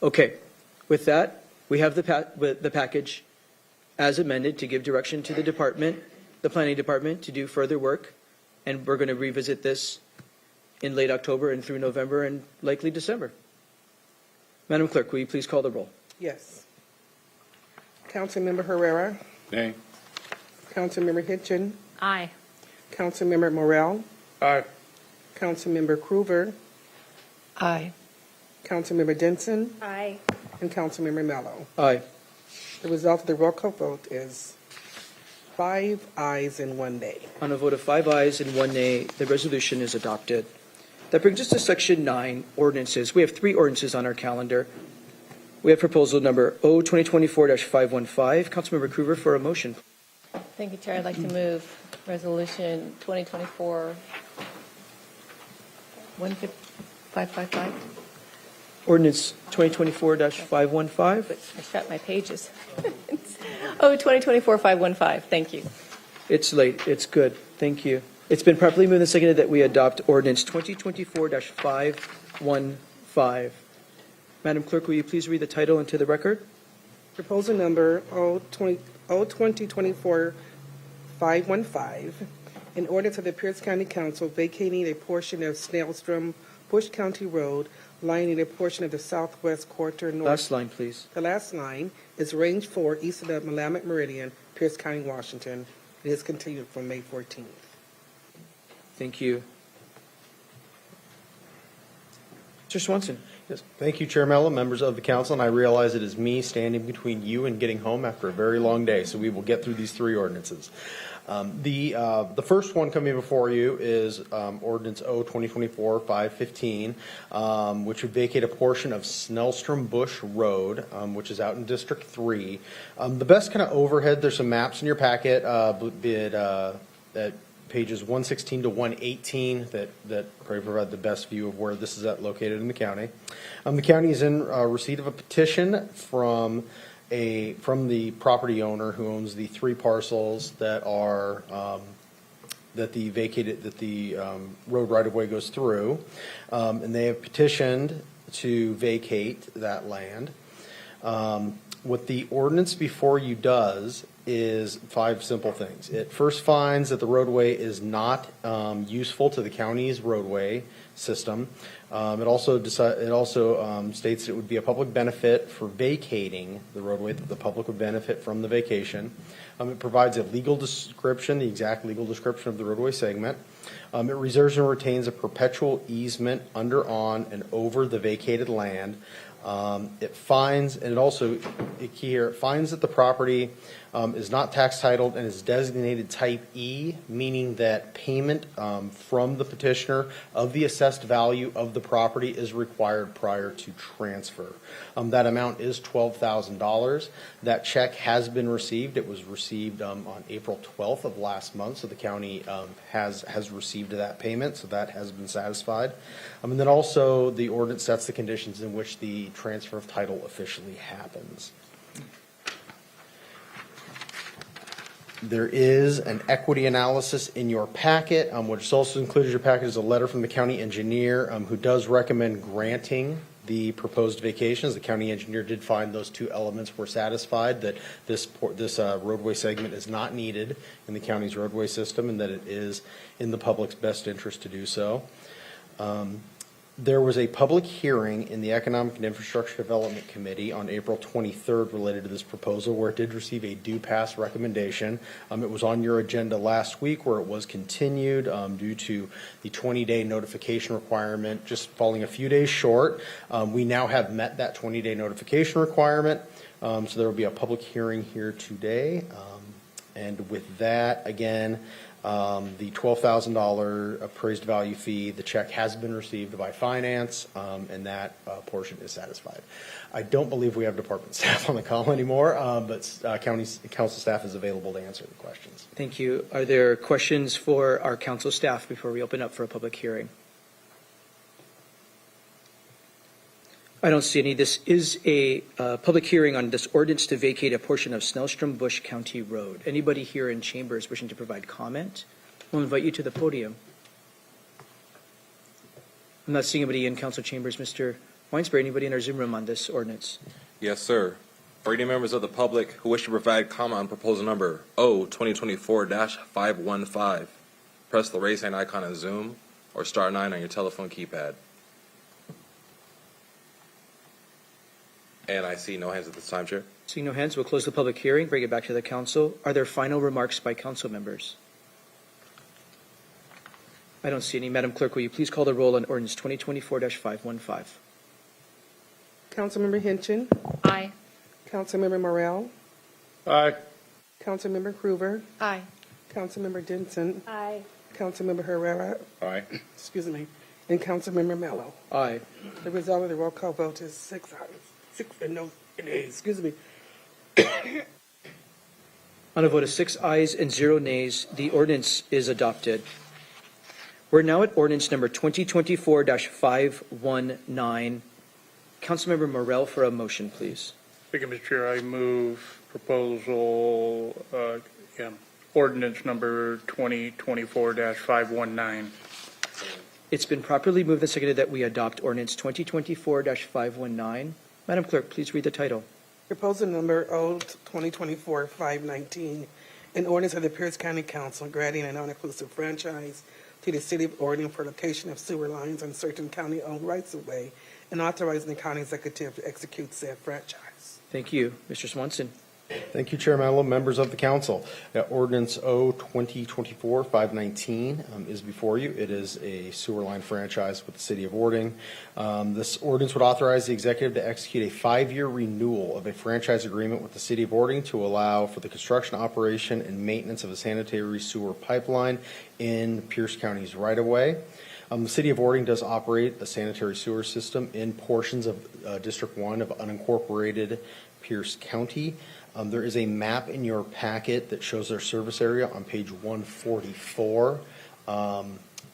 Okay, with that, we have the package as amended to give direction to the department, the planning department, to do further work, and we're going to revisit this in late October and through November and likely December. Madam Clerk, will you please call the roll?
Yes. Councilmember Herrera,
Nay.
Councilmember Hitchin,
Aye.
Councilmember Morrell,
Aye.
Councilmember Krueger,
Aye.
Councilmember Denson,
Aye.
and Councilmember Mello.
Aye.
The result of the roll call vote is 5 ayes and 1 nay.
On a vote of 5 ayes and 1 nay, the resolution is adopted. That brings us to Section 9, ordinances. We have 3 ordinances on our calendar. We have proposal number O 2024-515. Councilmember Krueger for a motion.
Thank you, Chair. I'd like to move Resolution 2024-555.
Ordinance 2024-515.
I shut my pages. Oh, 2024-515. Thank you.
It's late. It's good. Thank you. It's been properly moved and seconded that we adopt ordinance 2024-515. Madam Clerk, will you please read the title into the record?
Proposal number O2024-515, an ordinance of the Pierce County Council vacating a portion of Snellstrom Bush County Road, lying in a portion of the southwest quarter north.
Last line, please.
The last line is Range 4 east of the Willamette Meridian, Pierce County, Washington. It is continued from May 14th.
Thank you. Mr. Swanson.
Yes. Thank you, Chair Mello, members of the council, and I realize it is me standing between you and getting home after a very long day, so we will get through these 3 ordinances. The first one coming before you is ordinance O 2024-515, which would vacate a portion of Snellstrom Bush Road, which is out in District 3. The best kind of overhead, there's some maps in your packet, be it at pages 116 to 118 that probably provide the best view of where this is located in the county. The county is in receipt of a petition from the property owner who owns the 3 parcels that are that the road right of way goes through, and they have petitioned to vacate that land. What the ordinance before you does is 5 simple things. It first finds that the roadway is not useful to the county's roadway system. It also states that it would be a public benefit for vacating the roadway, that the public would benefit from the vacation. It provides a legal description, the exact legal description of the roadway segment. It reserves and retains a perpetual easement under, on, and over the vacated land. It finds, and it also, it finds that the property is not tax titled and is designated type E, meaning that payment from the petitioner of the assessed value of the property is required prior to transfer. That amount is $12,000. That check has been received. It was received on April 12th of last month, so the county has received that payment, so that has been satisfied. And then also the ordinance sets the conditions in which the transfer of title officially happens. There is an equity analysis in your packet, which is also included in your packet is a letter from the county engineer who does recommend granting the proposed vacations. The county engineer did find those 2 elements were satisfied, that this roadway segment is not needed in the county's roadway system and that it is in the public's best interest to do so. There was a public hearing in the Economic and Infrastructure Development Committee on April 23rd related to this proposal, where it did receive a due pass recommendation. It was on your agenda last week, where it was continued due to the 20-day notification requirement just falling a few days short. We now have met that 20-day notification requirement, so there will be a public hearing here today. And with that, again, the $12,000 appraised value fee, the check has been received by finance, and that portion is satisfied. I don't believe we have department staff on the call anymore, but council staff is available to answer the questions.
Thank you. Are there questions for our council staff before we open up for a public hearing? I don't see any. This is a public hearing on this ordinance to vacate a portion of Snellstrom Bush County Road. Anybody here in chambers wishing to provide comment? We'll invite you to the podium. I'm not seeing anybody in council chambers. Mr. Weinsberry, anybody in our Zoom room on this ordinance?
Yes, sir. For any members of the public who wish to provide comment on proposal number O 2024-515, press the raise hand icon on Zoom or star 9 on your telephone keypad. And I see no hands at this time, Chair.
Seeing no hands, we'll close the public hearing, bring it back to the council. Are there final remarks by council members? I don't see any. Madam Clerk, will you please call the roll on ordinance 2024-515?
Councilmember Hinchin.
Aye.
Councilmember Morrell.
Aye.
Councilmember Krueger.
Aye.
Councilmember Denson.
Aye.
Councilmember Herrera.
Aye.
Excuse me. And Councilmember Mello.
Aye.
The result of the roll call vote is 6 ayes, 6 and no nays. Excuse me.
On a vote of 6 ayes and 0 nays, the ordinance is adopted. We're now at ordinance number 2024-519. Councilmember Morrell for a motion, please.
Thank you, Mr. Chair. I move proposal, ordinance number 2024-519.
It's been properly moved and seconded that we adopt ordinance 2024-519. Madam Clerk, please read the title.
Proposal number O 2024-519, an ordinance of the Pierce County Council granting an all-inclusive franchise to the City of Orleans for location of sewer lines on certain county-owned rights-of-way and authorizing the county executive to execute said franchise.
Thank you. Mr. Swanson.
Thank you, Chair Mello, members of the council. Ordinance O 2024-519 is before you. It is a sewer line franchise with the City of Ording. This ordinance would authorize the executive to execute a 5-year renewal of a franchise agreement with the City of Ording to allow for the construction, operation, and maintenance of a sanitary sewer pipeline in Pierce County's right-of-way. The City of Ording does operate a sanitary sewer system in portions of District 1 of unincorporated Pierce County. There is a map in your packet that shows their service area on page 144.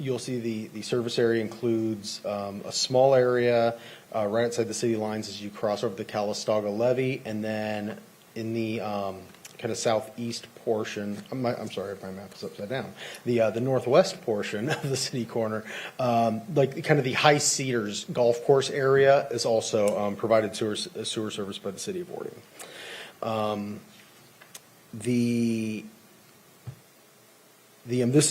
You'll see the service area includes a small area right outside the city lines as you cross over the Calistoga levee, and then in the kind of southeast portion, I'm sorry if my map is upside down, the northwest portion of the city corner, like kind of the High Cedars golf course area is also provided sewer service by the City of Ording. This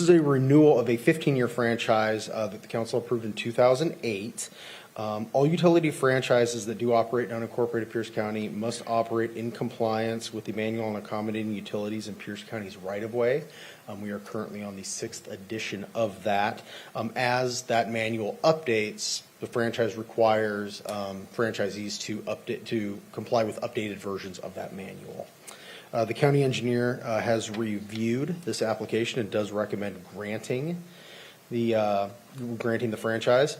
is a renewal of a 15-year franchise that the council approved in 2008. All utility franchises that do operate in unincorporated Pierce County must operate in compliance with the manual on accommodating utilities in Pierce County's right-of-way. We are currently on the 6th edition of that. As that manual updates, the franchise requires franchisees to comply with updated versions of that manual. The county engineer has reviewed this application and does recommend granting the franchise.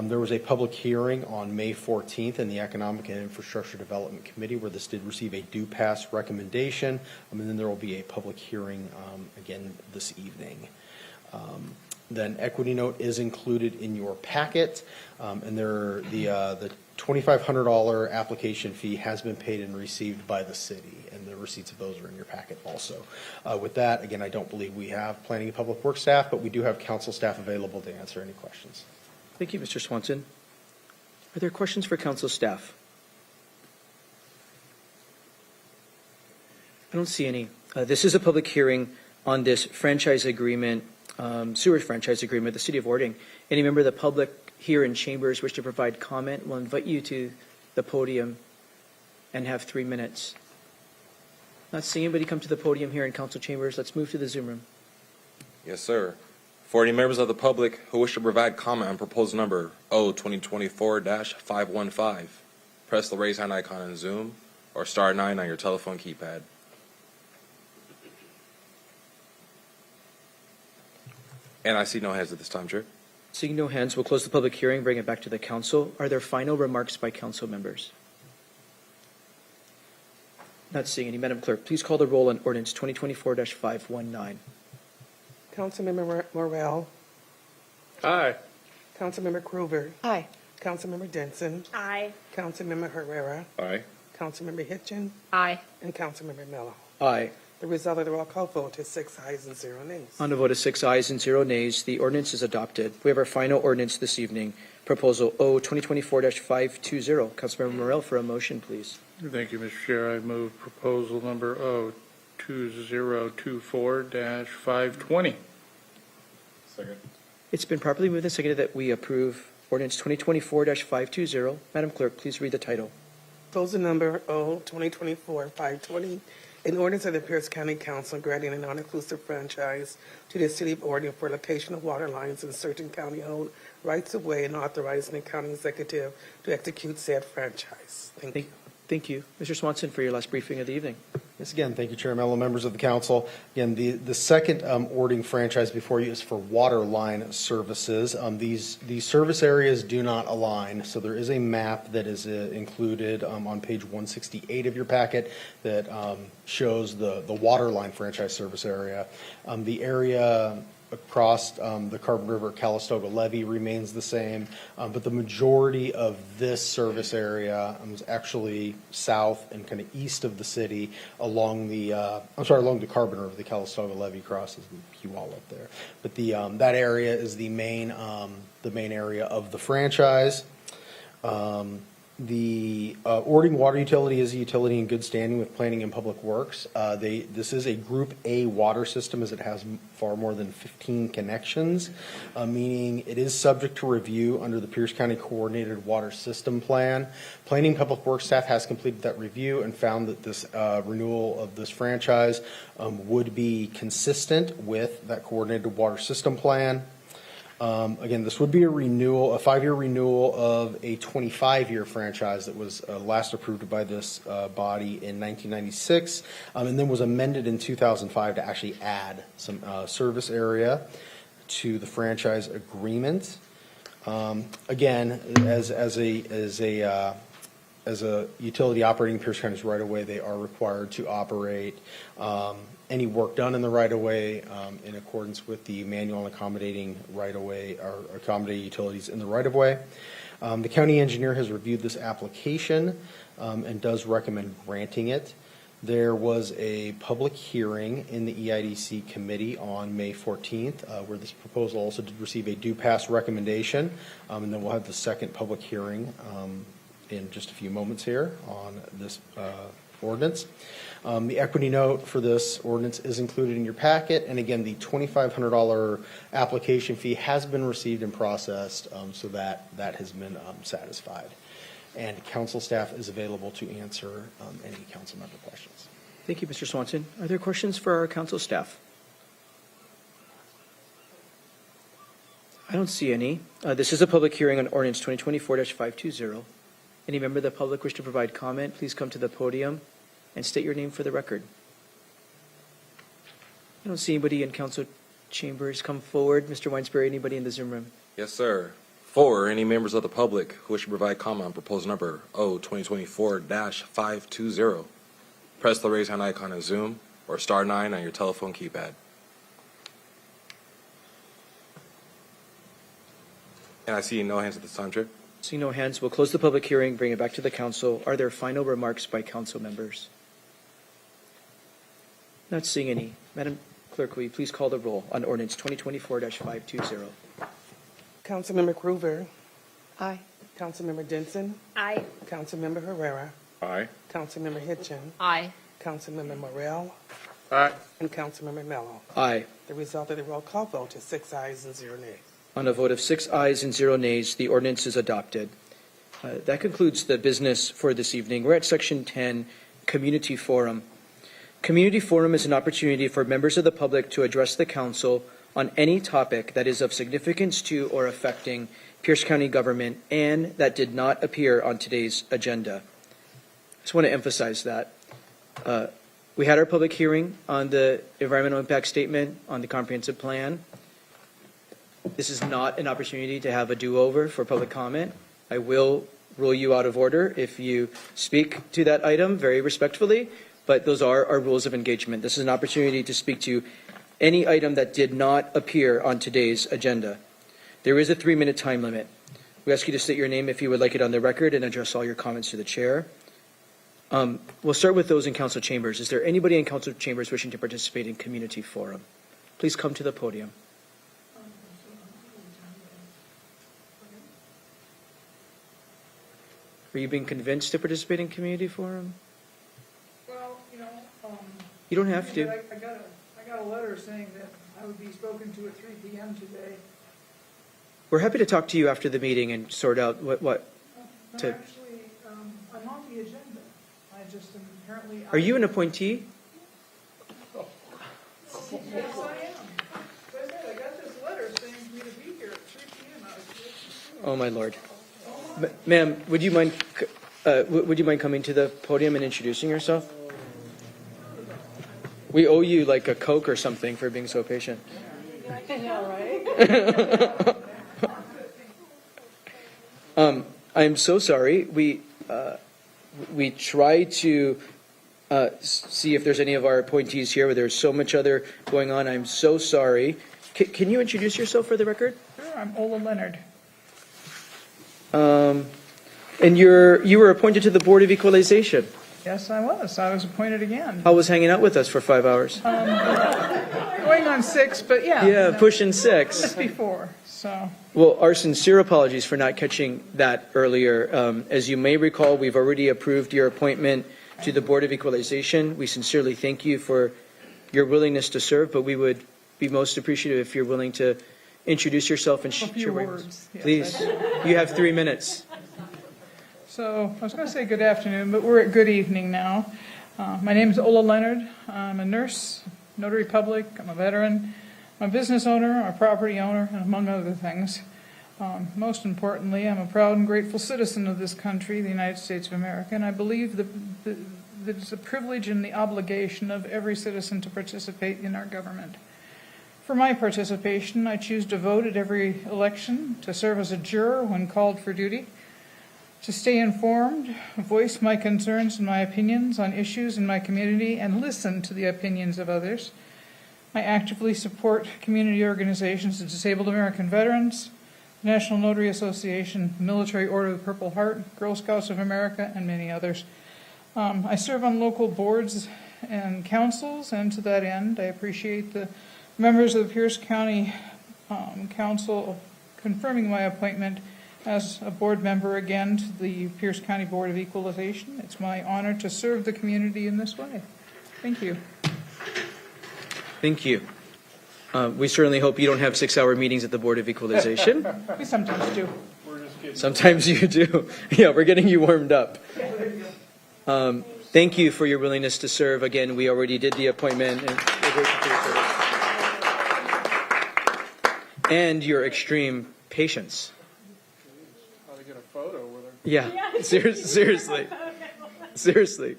There was a public hearing on May 14th in the Economic and Infrastructure Development Committee where this did receive a do pass recommendation, and then there will be a public hearing again this evening. Then equity note is included in your packet, and the $2,500 application fee has been paid and received by the city, and the receipts of those are in your packet also. With that, again, I don't believe we have planning and public works staff, but we do have council staff available to answer any questions.
Thank you, Mr. Swanson. Are there questions for council staff? I don't see any. This is a public hearing on this franchise agreement, sewer franchise agreement, the City of Ording. Any member of the public here in chambers wish to provide comment, we'll invite you to the podium and have 3 minutes. Not seeing anybody come to the podium here in council chambers. Let's move to the Zoom room.
Yes, sir. For any members of the public who wish to provide comment on proposal number O 2024-515, press the raise hand icon in Zoom or star 9 on your telephone keypad. And I see no hands at this time, Chair.
Seeing no hands, we'll close the public hearing, bring it back to the council. Are there final remarks by council members? Not seeing any. Madam Clerk, please call the roll on ordinance 2024-519.
Councilmember Morrell.
Aye.
Councilmember Krueger.
Aye.
Councilmember Denson.
Aye.
Councilmember Herrera.
Aye.
Councilmember Hitchin.
Aye.
And Councilmember Mello.
Aye.
The result of the roll call vote is 6 ayes and 0 nays.
On a vote of 6 ayes and 0 nays, the ordinance is adopted. We have our final ordinance this evening, proposal O 2024-520. Councilmember Morrell for a motion, please.
Thank you, Mr. Chair. I move proposal number O 2024-520.
Second.
It's been properly moved and seconded that we approve ordinance 2024-520. Madam Clerk, please read the title.
Proposal number O-2024-520, an ordinance of the Pierce County Council granting a non-inclusive franchise to the City of Orleans for location of water lines in certain county-owned rights-of-way and authorizing the county executive to execute said franchise. Thank you.
Thank you. Mr. Swanson, for your last briefing of the evening.
Yes, again, thank you, Chair Mello, members of the council. Again, the second ordering franchise before you is for water line services. These service areas do not align, so there is a map that is included on page 168 of your packet that shows the water line franchise service area. The area across the Carbon River Calistoga levee remains the same, but the majority of this service area is actually south and kind of east of the city along the along the Carbon River. The Calistoga levee crosses the Puyallup up there, but that area is the main area of the franchise. The Ording Water Utility is a utility in good standing with Planning and Public Works. This is a Group A water system as it has far more than 15 connections, meaning it is subject to review under the Pierce County Coordinated Water System Plan. Planning and Public Works staff has completed that review and found that this renewal of this franchise would be consistent with that Coordinated Water System Plan. Again, this would be a 5-year renewal of a 25-year franchise that was last approved by this body in 1996, and then was amended in 2005 to actually add some service area to the franchise agreement. Again, as a utility operating Pierce County's right-of-way, they are required to operate any work done in the right-of-way in accordance with the manual and accommodating right-of-way or accommodating utilities in the right-of-way. The county engineer has reviewed this application and does recommend granting it. There was a public hearing in the EIDC committee on May 14th where this proposal also did receive a do-pass recommendation, and then we'll have the second public hearing in just a few moments here on this ordinance. The equity note for this ordinance is included in your packet, and again, the $2,500 application fee has been received and processed, so that has been satisfied. And council staff is available to answer any council member questions.
Thank you, Mr. Swanson. Are there questions for our council staff? I don't see any. This is a public hearing on ordinance 2024-520. Any member of the public wish to provide comment, please come to the podium and state your name for the record. I don't see anybody in council chambers come forward. Mr. Weinsberry, anybody in the Zoom room?
Yes, sir. For any members of the public who wish to provide comment on proposal number O-2024-520, press the raise hand icon on Zoom or *9 on your telephone keypad. And I see no hands at this time, Chair.
Seeing no hands, we'll close the public hearing, bring it back to the council. Are there final remarks by council members? Not seeing any. Madam Clerk, will you please call the roll on ordinance 2024-520?
Councilmember Groover.
Aye.
Councilmember Denson.
Aye.
Councilmember Herrera.
Aye.
Councilmember Hitchin.
Aye.
Councilmember Morrell.
Aye.
And Councilmember Mello.
Aye.
The result of the roll call vote is 6 ayes and 0 nays.
On a vote of 6 ayes and 0 nays, the ordinance is adopted. That concludes the business for this evening. We're at Section 10, Community Forum. Community Forum is an opportunity for members of the public to address the council on any topic that is of significance to or affecting Pierce County government and that did not appear on today's agenda. I just want to emphasize that. We had our public hearing on the environmental impact statement on the comprehensive plan. This is not an opportunity to have a do-over for public comment. I will rule you out of order if you speak to that item very respectfully, but those are our rules of engagement. This is an opportunity to speak to any item that did not appear on today's agenda. There is a 3-minute time limit. We ask you to state your name if you would like it on the record and address all your comments to the chair. We'll start with those in council chambers. Is there anybody in council chambers wishing to participate in Community Forum? Please come to the podium. Are you being convinced to participate in Community Forum?
Well,
You don't have to.
I got a letter saying that I would be spoken to at 3 p.m. today.
We're happy to talk to you after the meeting and sort out what
No,
to.
actually, I'm on the agenda I just am apparently.
Are you an appointee?
Yes, I am. As I said, I got this letter saying for me to be here at 3 p.m. I was here.
Oh, my Lord. Ma'am, would you mind, would you mind coming to the podium and introducing yourself? We owe you like a Coke or something for being so patient.
Yeah, right?
I'm so sorry. We try to see if there's any of our appointees here, but there's so much other going on. I'm so sorry. Can you introduce yourself for the record?
Sure, I'm Ola Leonard.
And you were appointed to the Board of Equalization.
Yes, I was. I was appointed again.
How was hanging out with us for 5 hours?
Going on 6, but yeah.
Yeah, pushing 6.
Just before, so.
Well, our sincere apologies for not catching that earlier. As you may recall, we've already approved your appointment to the Board of Equalization. We sincerely thank you for your willingness to serve, but we would be most appreciative if you're willing to introduce yourself and share your
words. Yes,
Please, you have 3 minutes.
So I was going to say good afternoon, but we're at good evening now. My name is Ola Leonard. I'm a nurse, notary public. I'm a veteran. I'm a business owner, a property owner, and among other things. Most importantly, I'm a proud and grateful citizen of this country, the United States of America, and I believe that it's a privilege and the obligation of every citizen to participate in our government. For my participation, I choose to vote at every election, to serve as a juror when called for duty, to stay informed, voice my concerns and my opinions on issues in my community, and listen to the opinions of others. I actively support community organizations, the Disabled American Veterans, the National Notary Association, the Military Order of the Purple Heart, Girl Scouts of America, and many others. I serve on local boards and councils, and to that end, I appreciate the members of the Pierce County Council confirming my appointment as a board member again to the Pierce County Board of Equalization. It's my honor to serve the community in this way. Thank you.
Thank you. We certainly hope you don't have 6-hour meetings at the Board of Equalization.
We sometimes do.
Sometimes you do. Yeah, we're getting you warmed up. Thank you for your willingness to serve. Again, we already did the appointment. And we're grateful for your service. And your extreme patience.
How to get a photo with her.
Yeah, seriously. Seriously.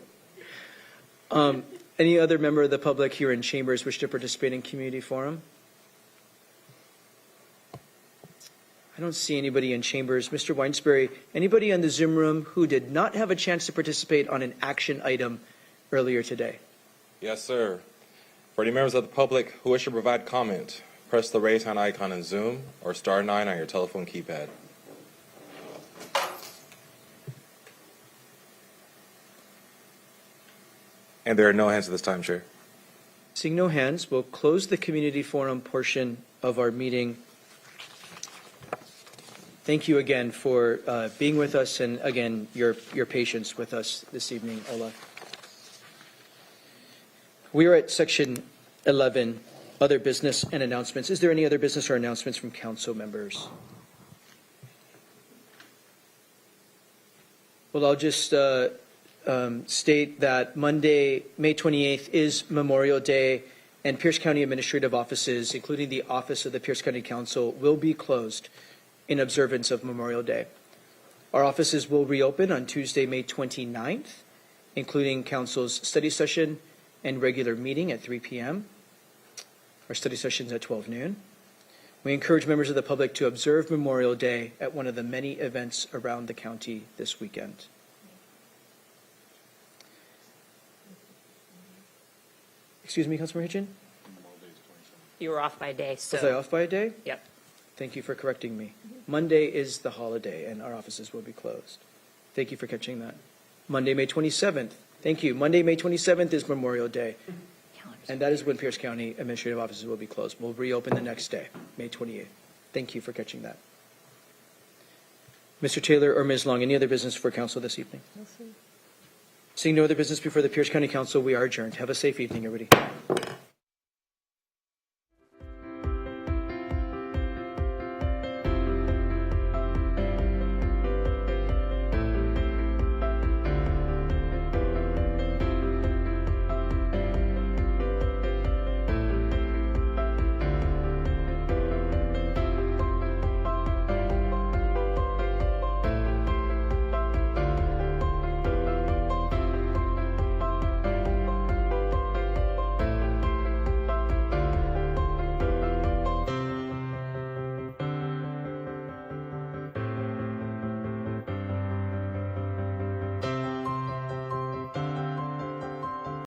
Any other member of the public here in chambers wish to participate in community forum? I don't see anybody in chambers. Mr. Weinsbury, anybody in the Zoom room who did not have a chance to participate on an action item earlier today?
Yes, sir. For any members of the public who wish to provide comment, press the raise hand icon in Zoom or *9 on your telephone keypad. And there are no hands at this time, Chair.
Seeing no hands, we'll close the community forum portion of our meeting. Thank you again for being with us and, again, your patience with us this evening, Ola. We are at section 11, other business and announcements. Is there any other business or announcements from council members? Well, I'll just state that Monday, May 28th is Memorial Day, and Pierce County administrative offices, including the office of the Pierce County Council, will be closed in observance of Memorial Day. Our offices will reopen on Tuesday, May 29th, including council's study session and regular meeting at 3 p.m. Our study sessions at 12 noon. We encourage members of the public to observe Memorial Day at one of the many events around the county this weekend. Excuse me, Councilmember Hitchin?
You were off by a day, so.
Was I off by a day?
Yep.
Thank you for correcting me. Monday is the holiday, and our offices will be closed. Thank you for catching that. Monday, May 27th. Thank you. Monday, May 27th is Memorial Day, and that is when Pierce County administrative offices will be closed. We'll reopen the next day, May 28th. Thank you for catching that. Mr. Taylor or Ms. Long, any other business for council this evening? Seeing no other business before the Pierce County Council, we are adjourned. Have a safe evening, everybody.